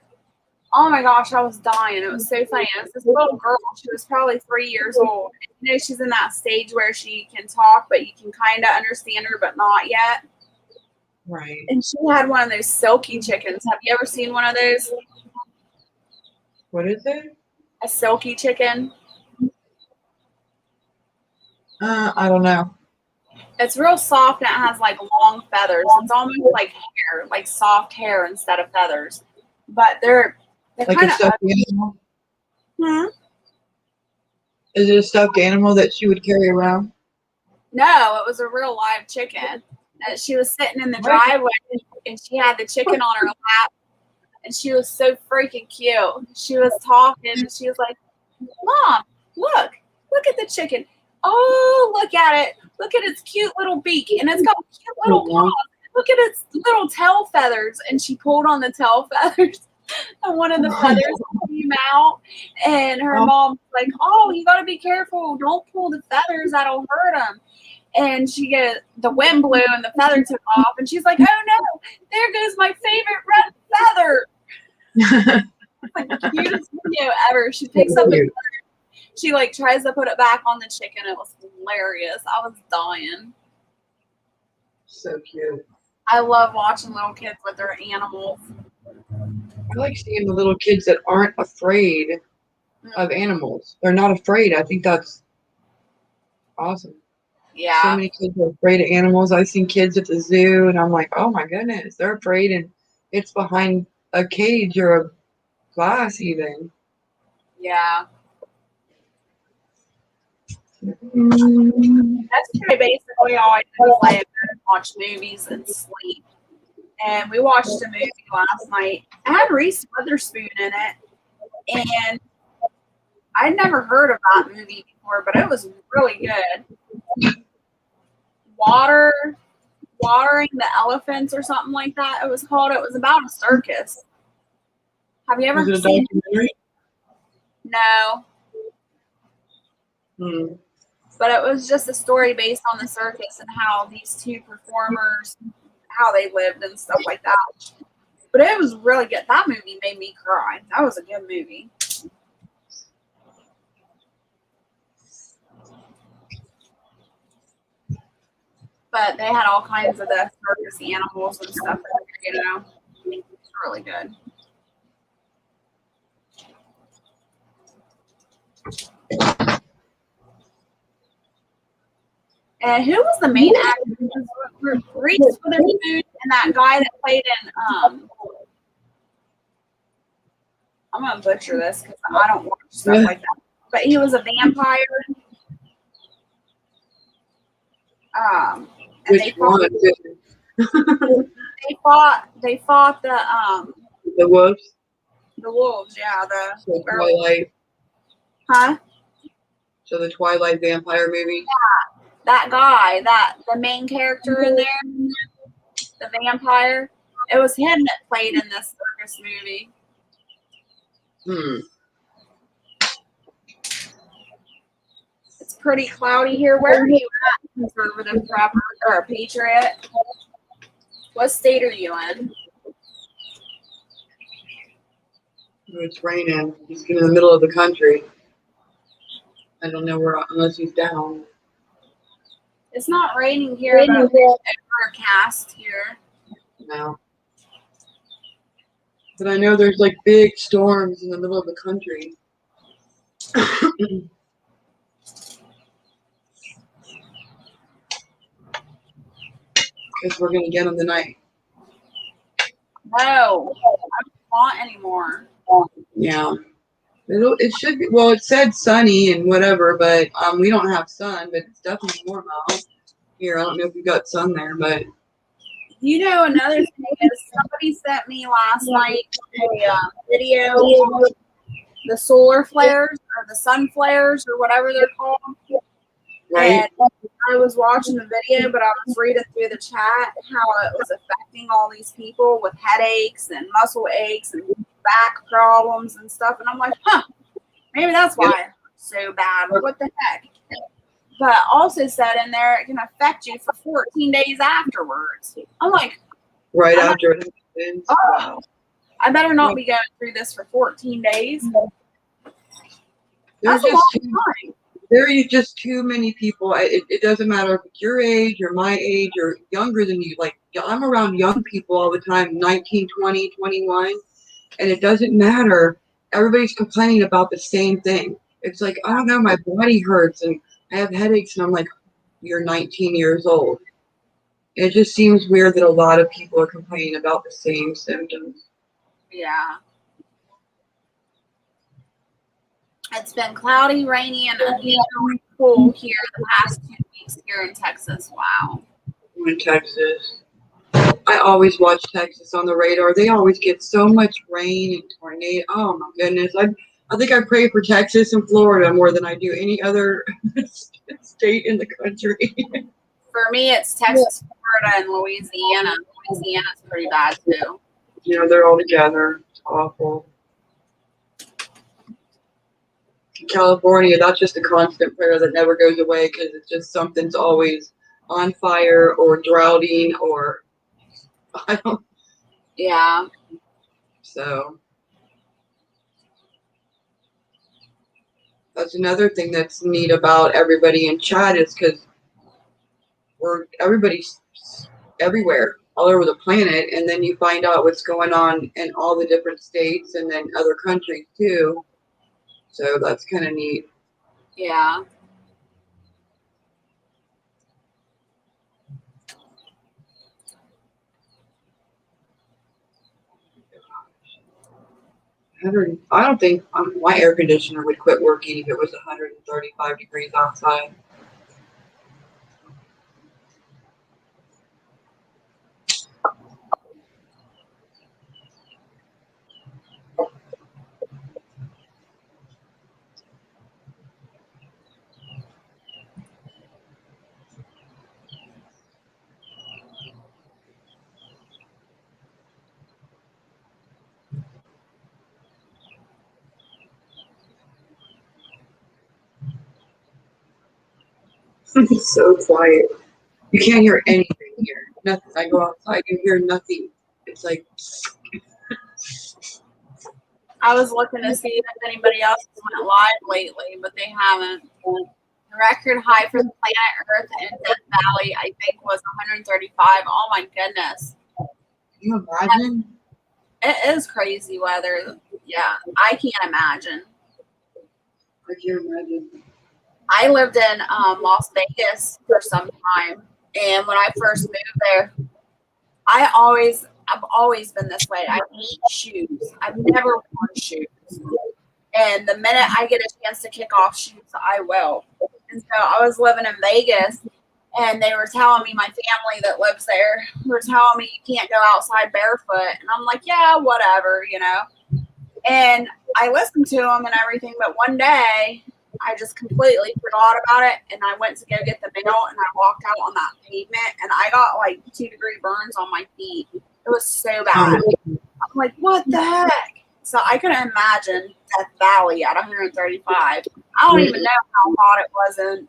Oh my gosh, I was dying. It was so funny. It was this little girl. She was probably 3 years old. You know, she's in that stage where she can talk, but you can kind of understand her, but not yet. Right. And she had one of those silky chickens. Have you ever seen one of those? What is it? A silky chicken. I don't know. It's real soft and it has like long feathers. It's almost like hair, like soft hair instead of feathers. But they're Like kind a of stuffed animal? Is it a stuffed animal that she would carry around? No, it was a real live chicken. And she was sitting in the What? driveway and she had the chicken on her lap and she was so freaking cute. She was talking and she was like, Mom, look at the chicken. Oh, look at it. Look at its cute little beak and it's got cute little paws. Look at its little tail feathers. And she pulled on the tail feathers and one of the feathers came out and her mom's like, oh, you got to be careful. Don't pull the feathers. That'll hurt them. And the wind blew and the feather took off. And she's like, oh no, there goes my favorite red feather. It's like the cutest video ever. She picks up the feather. She like tries to put it back on the chicken. It was hilarious. I was dying. So cute. I love watching little kids with their animals. I like seeing the little kids that aren't afraid of animals. They're not afraid. I think that's awesome. Yeah. So many kids are afraid of animals. I've seen kids at the zoo, and I'm like, oh my goodness, they're afraid, and it's behind a cage or a glass even. Yeah. Yesterday, basically, all I did was lay in bed and watch movies and sleep. And we watched a movie last night. It had Reese Witherspoon in it, and I'd never heard of that movie before, but it was really good. Watering the elephants or something like that. It was called. It was about a circus. Have you ever Was it a seen? documentary? No, but it was just a story based on the circus and how these two performers, how they lived and stuff like that. But it was really good. That movie made me cry. That was a good movie. But they had all kinds of the circus animals and stuff, you know. It's really good. And who was the main actor? Reese Witherspoon and that guy that played in I'm gonna butcher this because I don't watch stuff like that. But he was a vampire. And Which one? they fought The wolves? the wolves, yeah, So Twilight. Huh? So the Twilight vampire movie? Yeah. That guy, the main character in there, the vampire. It was him that played in this circus movie. It's pretty cloudy here. Where are you at, conservative prepper or a patriot? What state are you in? It's raining. He's in the middle of the country. I don't know where, unless he's down. It's not raining here, but it's overcast here. No. But I know there's like big storms in the middle of the country. Because we're going to get them tonight. No, I don't want anymore. Yeah. It should be, well, it said sunny and whatever, but we don't have sun, but it's definitely warm out here. I don't know if you got sun there, but. You know, another thing is somebody sent me last night a video of the solar flares or the sun flares or whatever they're called. Right. And I was watching the video, but I was reading through the chat how it was affecting all these people with headaches and muscle aches and back problems and stuff. And I'm like, maybe that's why it hurts so bad. What the heck? But also said in there it can affect you for 14 days afterwards. I'm like, right after it happens. Oh, I better not be going through this for 14 days. That's a long time. There are just too many people. It doesn't matter if it's your age or my age or younger than you. Like, I'm around young people all the time, 19, 20, 21, and it doesn't matter. Everybody's complaining about the same thing. It's like, I don't know, my body hurts and I have headaches, and I'm like, you're 19 years old. It just seems weird that a lot of people are complaining about the same symptoms. Yeah. It's been cloudy, rainy, and unusually cool here the past 2 weeks here in Texas. Wow. In Texas, I always watch Texas on the radar. They always get so much rain and tornado. Oh my goodness! I think I pray for Texas and Florida more than I do any other state in the country. For me, it's Texas, Florida, and Louisiana. Louisiana's pretty bad too. You know, they're all together. It's awful. In California, that's just a constant prayer that never goes away because it's just something's always on fire or drowning or I don't. Yeah. So that's another thing that's neat about everybody in chat is because everybody's everywhere, all over the planet, and then you find out what's going on in all the different states and then other countries too. So that's kind of neat. Yeah. I don't think my air conditioner would quit working if it was 135 degrees outside. It's so quiet. You can't hear anything here. Nothing. I go outside, you hear nothing. It's like. I was looking to see if anybody else went live lately, but they haven't. The record high for the planet Earth in Death Valley, I think, was 135. Oh my goodness. Can you imagine? It is crazy weather. Yeah, I can't imagine. I can't imagine. I lived in Las Vegas for some time, and when I first moved there, I've always been this way. I hate shoes. I've never worn shoes. And the minute I get a chance to kick off shoes, I will. And so I was living in Vegas, and they were telling me, my family that lives there were telling me you can't go outside barefoot. And I'm like, yeah, whatever, you know. And I listened to them and everything, but one day I just completely forgot about it, and I went to go get the mail, and I walked out on that pavement, and I got like 2-degree burns on my feet. It was so bad. I'm like, what the heck? So I couldn't imagine Death Valley at 135. I don't even know how hot it was in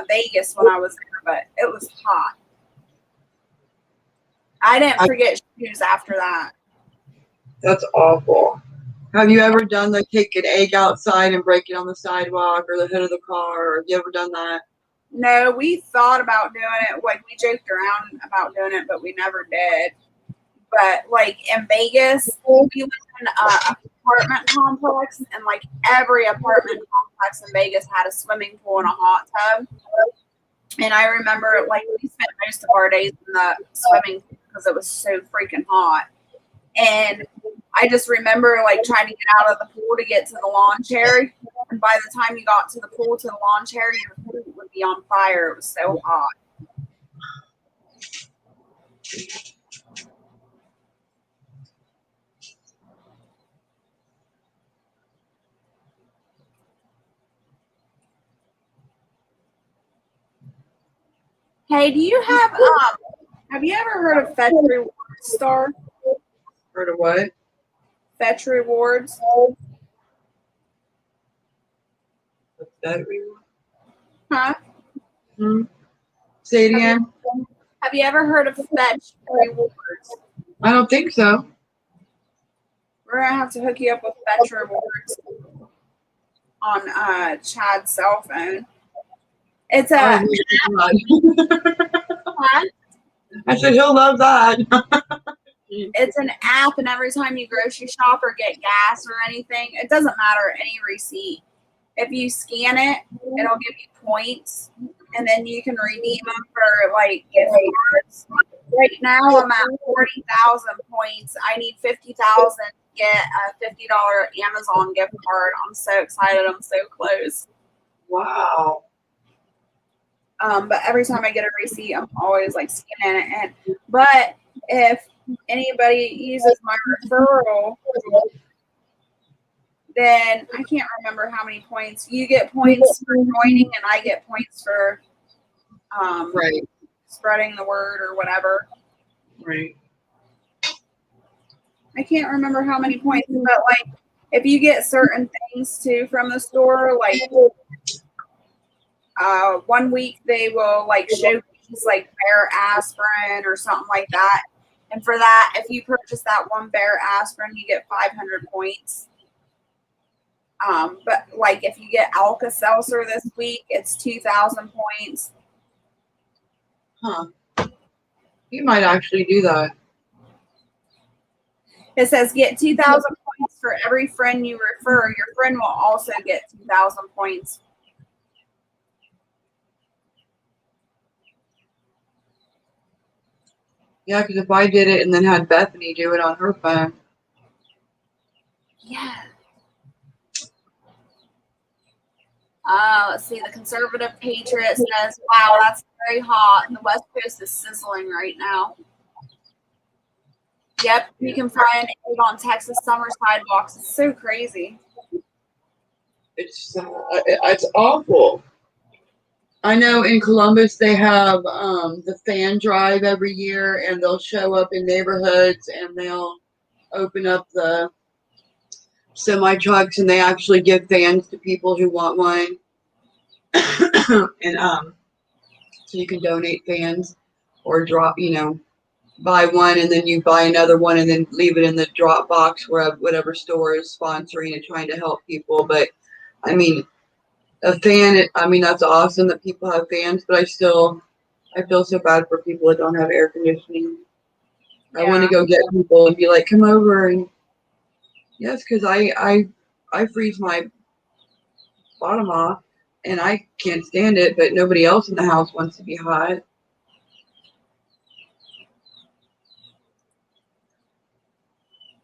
Vegas when I was there, but it was hot. I didn't forget shoes after that. That's awful. Have you ever done the take an egg outside and break it on the sidewalk or the hood of the car? Or have you ever done that? No, we thought about doing it. Like, we joked around about doing it, but we never did. But like in Vegas, we lived in an apartment complex, and like every apartment complex in Vegas had a swimming pool and a hot tub. And I remember like we spent most of our days in the swimming pool because it was so freaking hot. And I just remember like trying to get out of the pool to get to the lawn chair. And by the time you got to the pool to the lawn chair, your feet would be on fire. It was so hot. Hey, do you have you ever heard of Fetch Rewards Star? Heard of what? Fetch Rewards. What's that reward? Huh? Say it again. Have you ever heard of Fetch Rewards? I don't think so. We're gonna have to hook you up with Fetch Rewards on Chad's cell phone. It's a I said he'll love that. it's an app, and every time you grocery shop or get gas or anything, it doesn't matter, any receipt, If you scan it, it'll give you points, and then you can redeem them for like gift cards. Right now, I'm at 40,000 points. I need 50,000 to get a $50 Amazon gift card. I'm so excited. I'm so close. Wow. But every time I get a receipt, I'm always like scanning it. But if anybody uses my referral, then I can't remember how many points. You get points for joining, and I get points for Right. spreading the word or whatever. Right. I can't remember how many points, but like if you get certain things too from the store, like 1 week they will like showcase like Bear aspirin or something like that. And for that, if you purchase that one Bear aspirin, you get 500 points. But like if you get Alka-Seltzer this week, it's 2,000 points. Huh. You might actually do that. It says get 2,000 points for every friend you refer. Your friend will also get 2,000 points. Yeah, because if I did it and then had Bethany do it on her phone. Yeah. Let's see. The Conservative Patriot says, wow, that's very hot. The West Coast is sizzling right now. Yep, you can find it on Texas summer sidewalks. It's so crazy. It's awful. I know in Columbus they have the fan drive every year, and they'll show up in neighborhoods and they'll open up the semi trucks and they actually give fans to people who want one. And so you can donate fans or drop, buy one and then you buy another one and then leave it in the drop box where whatever store is sponsoring and trying to help people. But I mean, a fan, that's awesome that people have fans, but I feel so bad for people that don't have air conditioning. Yeah. I want to go get people and be like, come over. And yes, because I freeze my bottom off and I can't stand it, but nobody else in the house wants to be hot.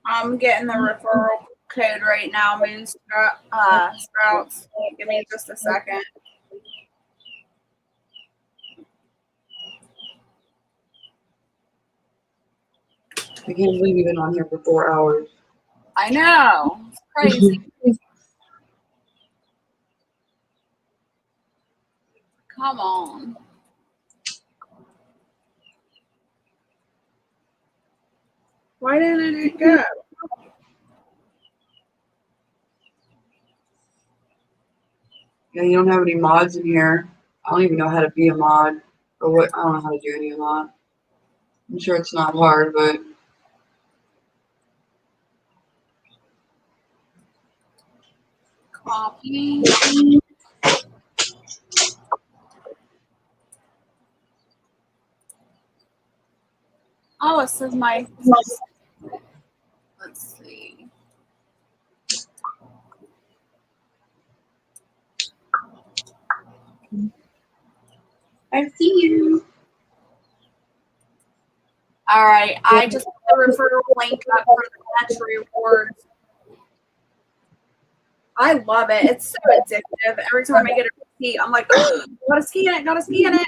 I'm getting the referral code right now, Moon Sprouts. Give me just a second. I can't believe you've been on here for 4 hours. I know. It's crazy. Come on. Why didn't it go? Yeah, you don't have any mods in here. I don't even know how to be a mod or what. I don't know how to do any of that. I'm sure it's not hard, but Copy. Oh, it says my. Let's see. I see you. All right, I just put the referral link up for the Match Rewards. I love it. It's so addictive. Every time I get a receipt, I'm like, oh, gotta scan it, gotta scan it.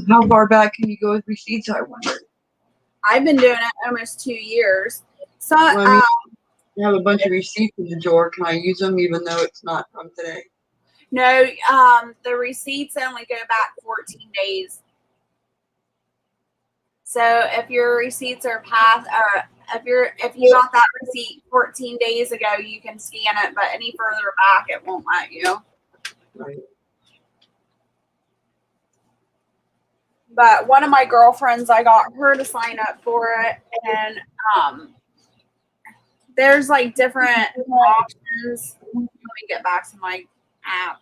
How far back can you go with receipts, I wonder? I've been doing it almost 2 years. So, Well, you have a bunch of receipts in the drawer. Can I use them even though it's not from today? no, the receipts only go back 14 days. So if your receipts are past, if you got that receipt 14 days ago, you can scan it, but any further back, it won't let you. Right. But one of my girlfriends, I got her to sign up for it, and there's like different options. Let me get back to my app.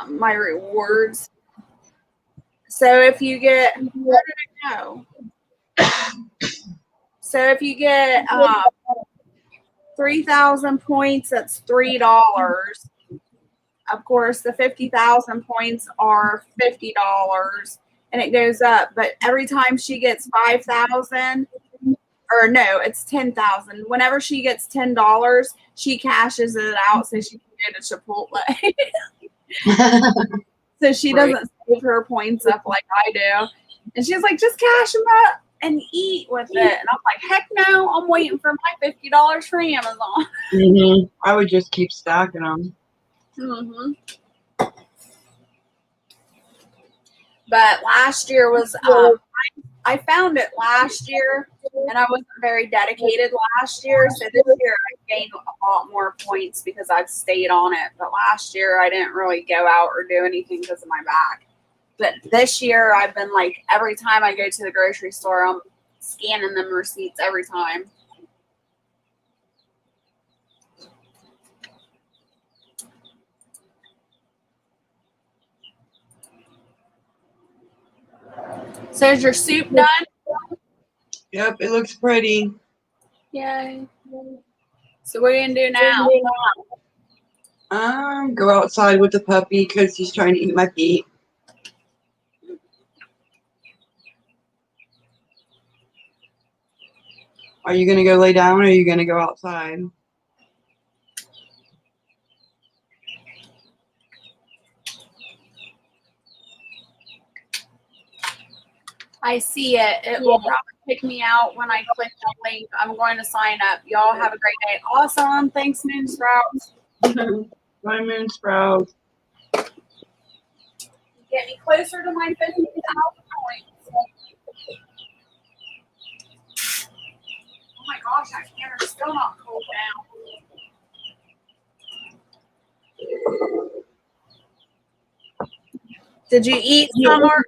My rewards. So if you get, where did it go? So if you get 3,000 points, that's $3. Of course, the 50,000 points are $50, and it goes up. But every time she gets 5,000, or no, it's 10,000. Whenever she gets $10, she cashes it out so she can go to Chipotle. So she doesn't save her points up like I do. And she's like, just cash them up and eat with it. And I'm like, heck no, I'm waiting for my $50 for Amazon. Mm-hmm. I would just keep stacking them. Mm-hmm. But last year was, I found it last year, and I wasn't very dedicated last year. So this year I gained a lot more points because I've stayed on it. But last year I didn't really go out or do anything because of my back. But this year I've been like, every time I go to the grocery store, I'm scanning them receipts every time. So is your soup done? Yep, it looks pretty. Yay. So what are you going to do now? Go outside with the puppy because he's trying to eat my feet. Are you going to go lay down or are you going to go outside? I see it. It will probably pick me out when I click the link. I'm going to sign up. Y'all have a great day. Awesome. Thanks, Moon Sprouts. My Moon Sprout. Get me closer to my 50,000 points. Oh my gosh, that camera's still not cooled down. Did you eat some or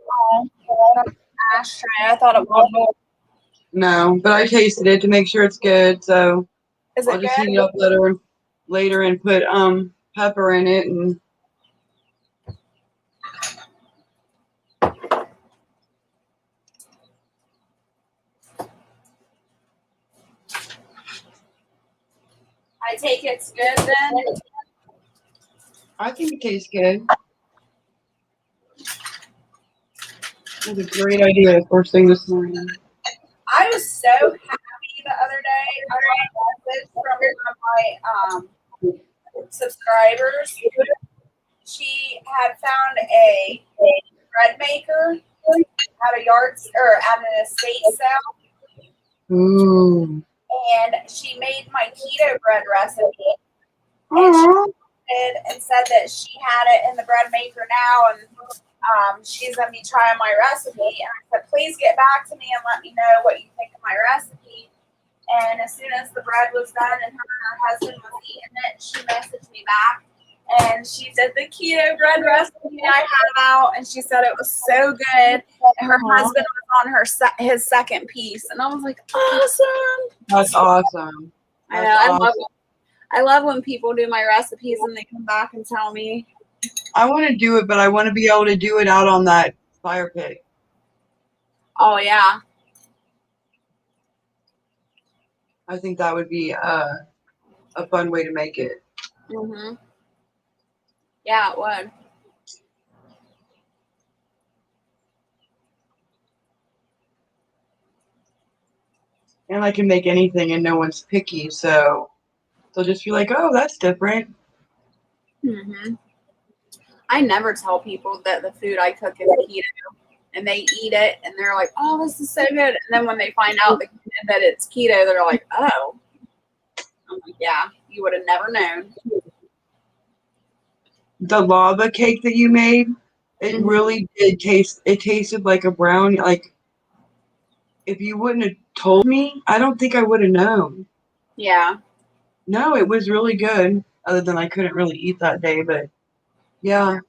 ashtray? I thought it was. No, but I tasted it to make sure it's good. So Is it I'll just good? heat it up later and put pepper in it and. I take it's good then. I think it tastes good. That was a great idea first thing this morning. I was so happy the other day. I got a message from one of my subscribers. She had found a bread maker at a at an estate sale, Ooh. and she made my keto bread recipe. And Aww. she did and said that she had it in the bread maker now, and she's gonna be trying my recipe. And I said, please get back to me and let me know what you think of my recipe. And as soon as the bread was done and her and her husband was eating it, she messaged me back. And she said the keto bread recipe I had out, and she said it was so good. And her husband was on his second piece, and I was like, awesome. That's awesome. I know. I love when people do my recipes and they come back and tell me. I want to do it, but I want to be able to do it out on that fire pit. Oh yeah. I think that would be a fun way to make it. Mhm. Yeah, it would. And I can make anything and no one's picky, so they'll just be like, oh, that's different. Mhm. I never tell people that the food I cook is keto, and they eat it and they're like, oh, this is so good. And then when they find out that it's keto, they're like, oh. I'm like, yeah, you would have never known. The lava cake that you made, it really did taste, it tasted like a brownie. Like, if you wouldn't have told me, I don't think I would have known. Yeah. No, it was really good, other than I couldn't really eat that day, but yeah.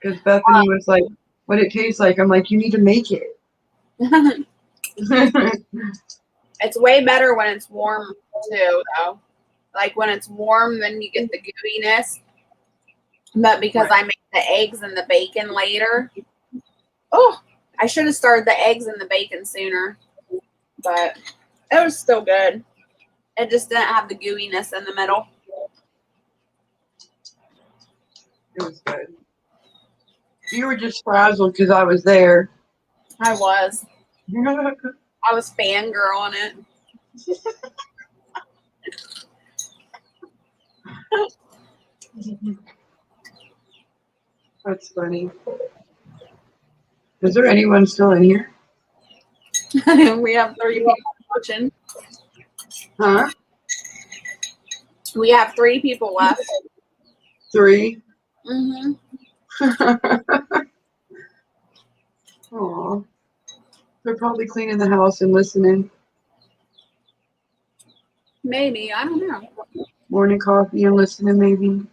Because Bethany was like, what it tastes like? I'm like, you need to make it. It's way better when it's warm too, though. Like when it's warm, then you get the gooiness. But because I make the eggs and the bacon later, oh, I should have started the eggs and the bacon sooner. But it was still good. It just didn't have the gooiness in the middle. It was good. You were just frazzled because I was there. I was. I was fangirling it. That's funny. Is there anyone still in here? We have 3 people watching. Huh? We have 3 people left. 3? Mm-hmm. Aw. They're probably cleaning the house and listening. Maybe. I don't know. Morning coffee and listening, maybe.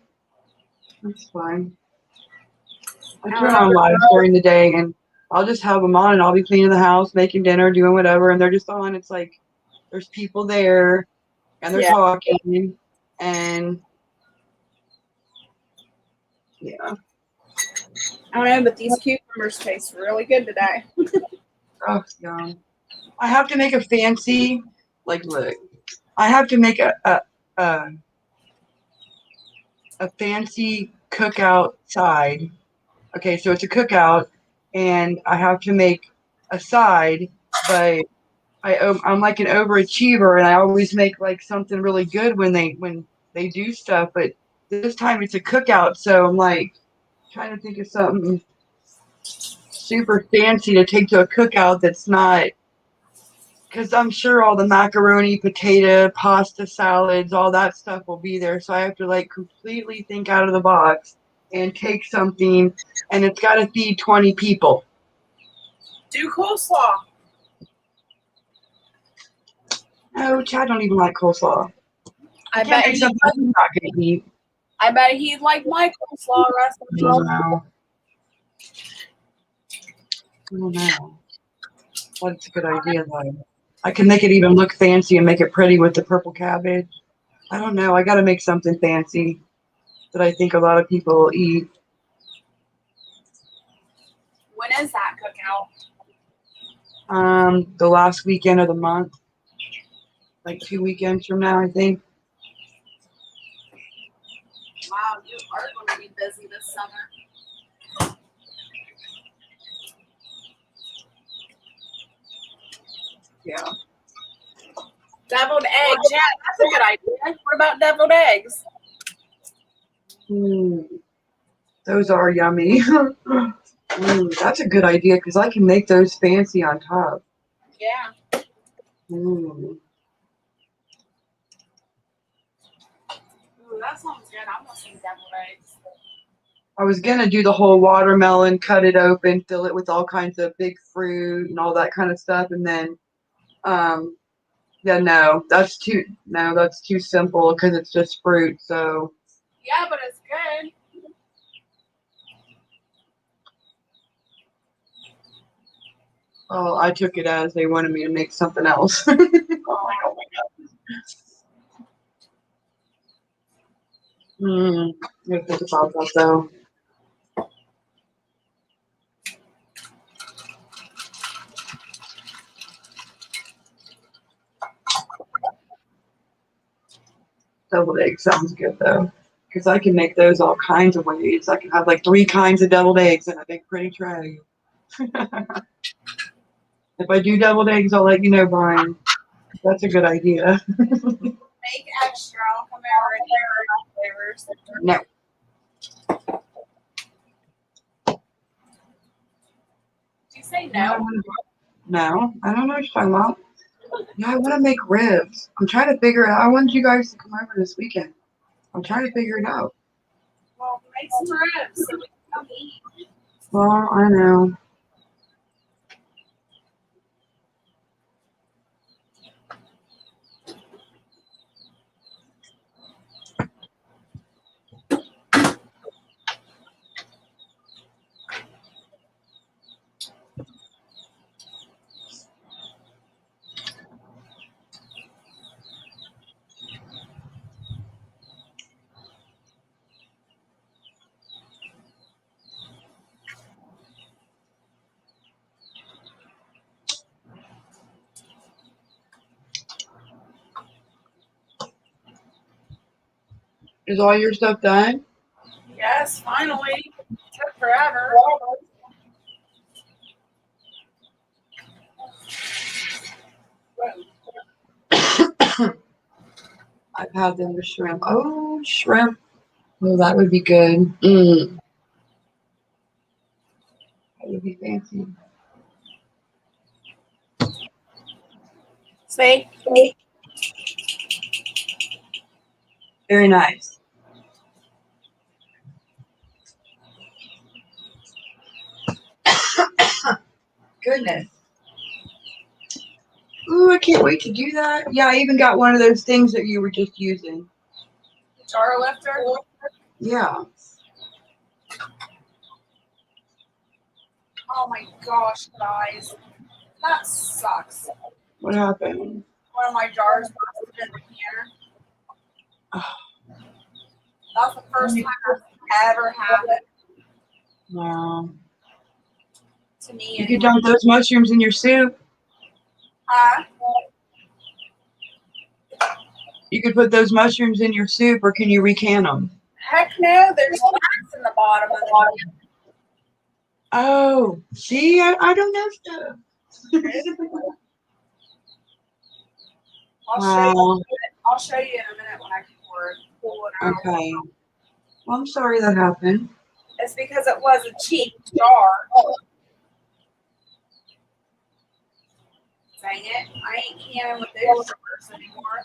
That's fine. I turn on live during the day, and I'll just have them on, and I'll be cleaning the house, making dinner, doing whatever, and they're just on. It's like there's people there, and they're talking, and yeah. I don't know, but these cucumbers taste really good today. Oh, yum. I have to make a fancy, look. I have to make a fancy cookout side. Okay, so it's a cookout, and I have to make a side, but I'm like an overachiever, and I always make like something really good when they do stuff. But this time it's a cookout, so I'm like trying to think of something super fancy to take to a cookout that's not. Because I'm sure all the macaroni, potato, pasta, salads, all that stuff will be there. So I have to like completely think out of the box and take something, and it's got to feed 20 people. Do coleslaw. No, Chad don't even like coleslaw. I bet he's not going to eat. I bet he'd like my coleslaw recipe. I don't know. That's a good idea, though. I can make it even look fancy and make it pretty with the purple cabbage. I don't know. I got to make something fancy that I think a lot of people will eat. When is that cookout? The last weekend of the month. Like 2 weekends from now, I think. Wow, you are going to be busy this summer. Yeah. Deviled eggs. Yeah, that's a good idea. What about deviled eggs? Those are yummy. That's a good idea because I can make those fancy on top. Yeah. Ooh, That sounds good. I want some deviled eggs. I was gonna do the whole watermelon, cut it open, fill it with all kinds of big fruit and all that kind of stuff, and then, that's too simple because it's just fruit. So Yeah, but it's good. I took it as they wanted me to make something else. Oh my god. I gotta think about that though. Deviled egg sounds good though, because I can make those all kinds of ways. I can have like 3 kinds of deviled eggs in a big pretty tray. If I do deviled eggs, I'll let you know, Brian. That's a good idea. Make extra. I'll come over and eat flavors. No. Did you say no? No, I don't know what you're talking about. Yeah, I want to make ribs. I'm trying to figure it out. I want you guys to come over this weekend. I'm trying to figure it out. Well, make some ribs so we can come eat. Well, I know. Is all your stuff done? Yes, finally. Took forever. I've had them with shrimp. Oh, shrimp. Oh, that would be good. That would be fancy. See? Very nice. Goodness. Ooh, I can't wait to do that. Yeah, I even got one of those things that you were just using. Jar lifter. Yeah. Oh my gosh, guys. That sucks. What happened? One of my jars busted in the counter. That's the first time that's ever happened Wow. to me. You could dump those mushrooms in your soup. Huh? You could put those mushrooms in your soup, or can you recan them? Heck no, there's wax in the bottom of the can. Oh, see, I don't know stuff. I'll show you in a minute when I can pull it out. Okay. Well, I'm sorry that happened. It's because it was a cheap jar. Dang it. I ain't canning with those jars anymore.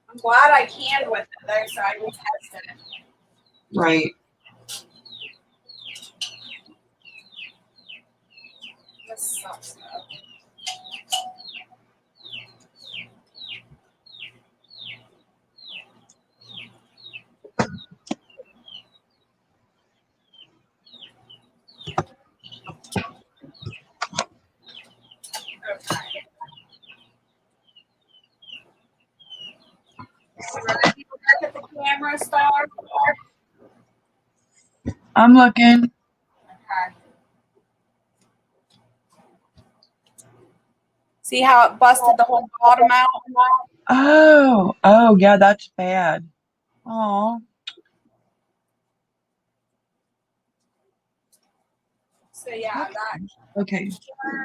I'm glad I canned with it though, so I can test it. Right. This sucks though. Okay. You ready to look at the camera, Star? I'm looking. Okay. See how it busted the whole bottom out? Oh, yeah, that's bad. Oh, So yeah, that. okay.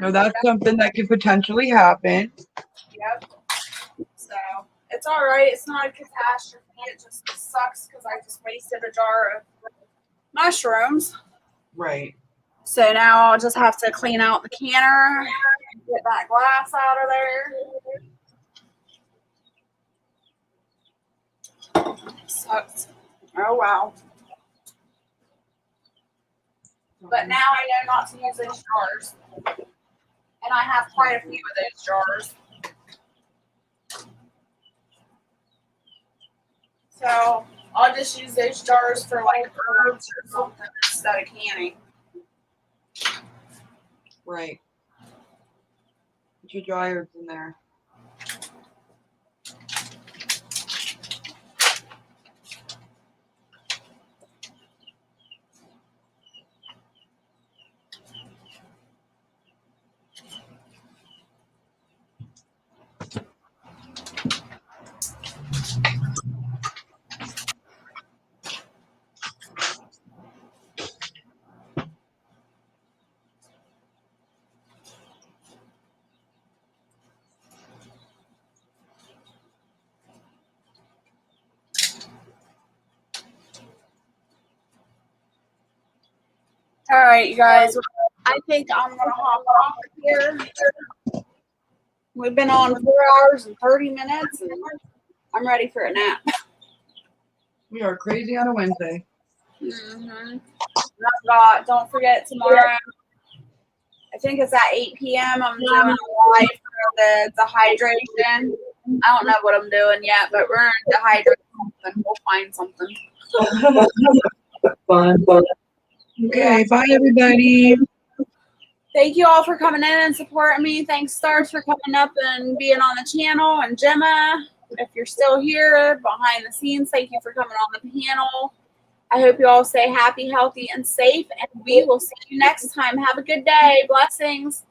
So that's something that could potentially happen. Yep. So it's all right. It's not a catastrophe. It just sucks because I just wasted a jar of mushrooms. Right. So now I'll just have to clean out the canner, get that glass out of there. Sucks. Oh wow. But now I know not to use those jars. And I have quite a few of those jars. So I'll just use those jars for like herbs or something instead of canning. Right. Put your dry herbs in there. All right, you guys. I think I'm gonna hop off here. We've been on 4 hours and 30 minutes, and I'm ready for a nap. We are crazy on a Wednesday. Mm-hmm. Don't forget tomorrow. I think it's at 8 p.m. I'm doing a live for the dehydration. I don't know what I'm doing yet, but we're gonna dehydrate something. We'll find something. Fun. Okay, bye everybody. Thank you all for coming in and supporting me. Thanks, Stars, for coming up and being on the channel. And Gemma, if you're still here behind the scenes, thank you for coming on the panel. I hope you all stay happy, healthy, and safe. And we will see you next time. Have a good day. Blessings.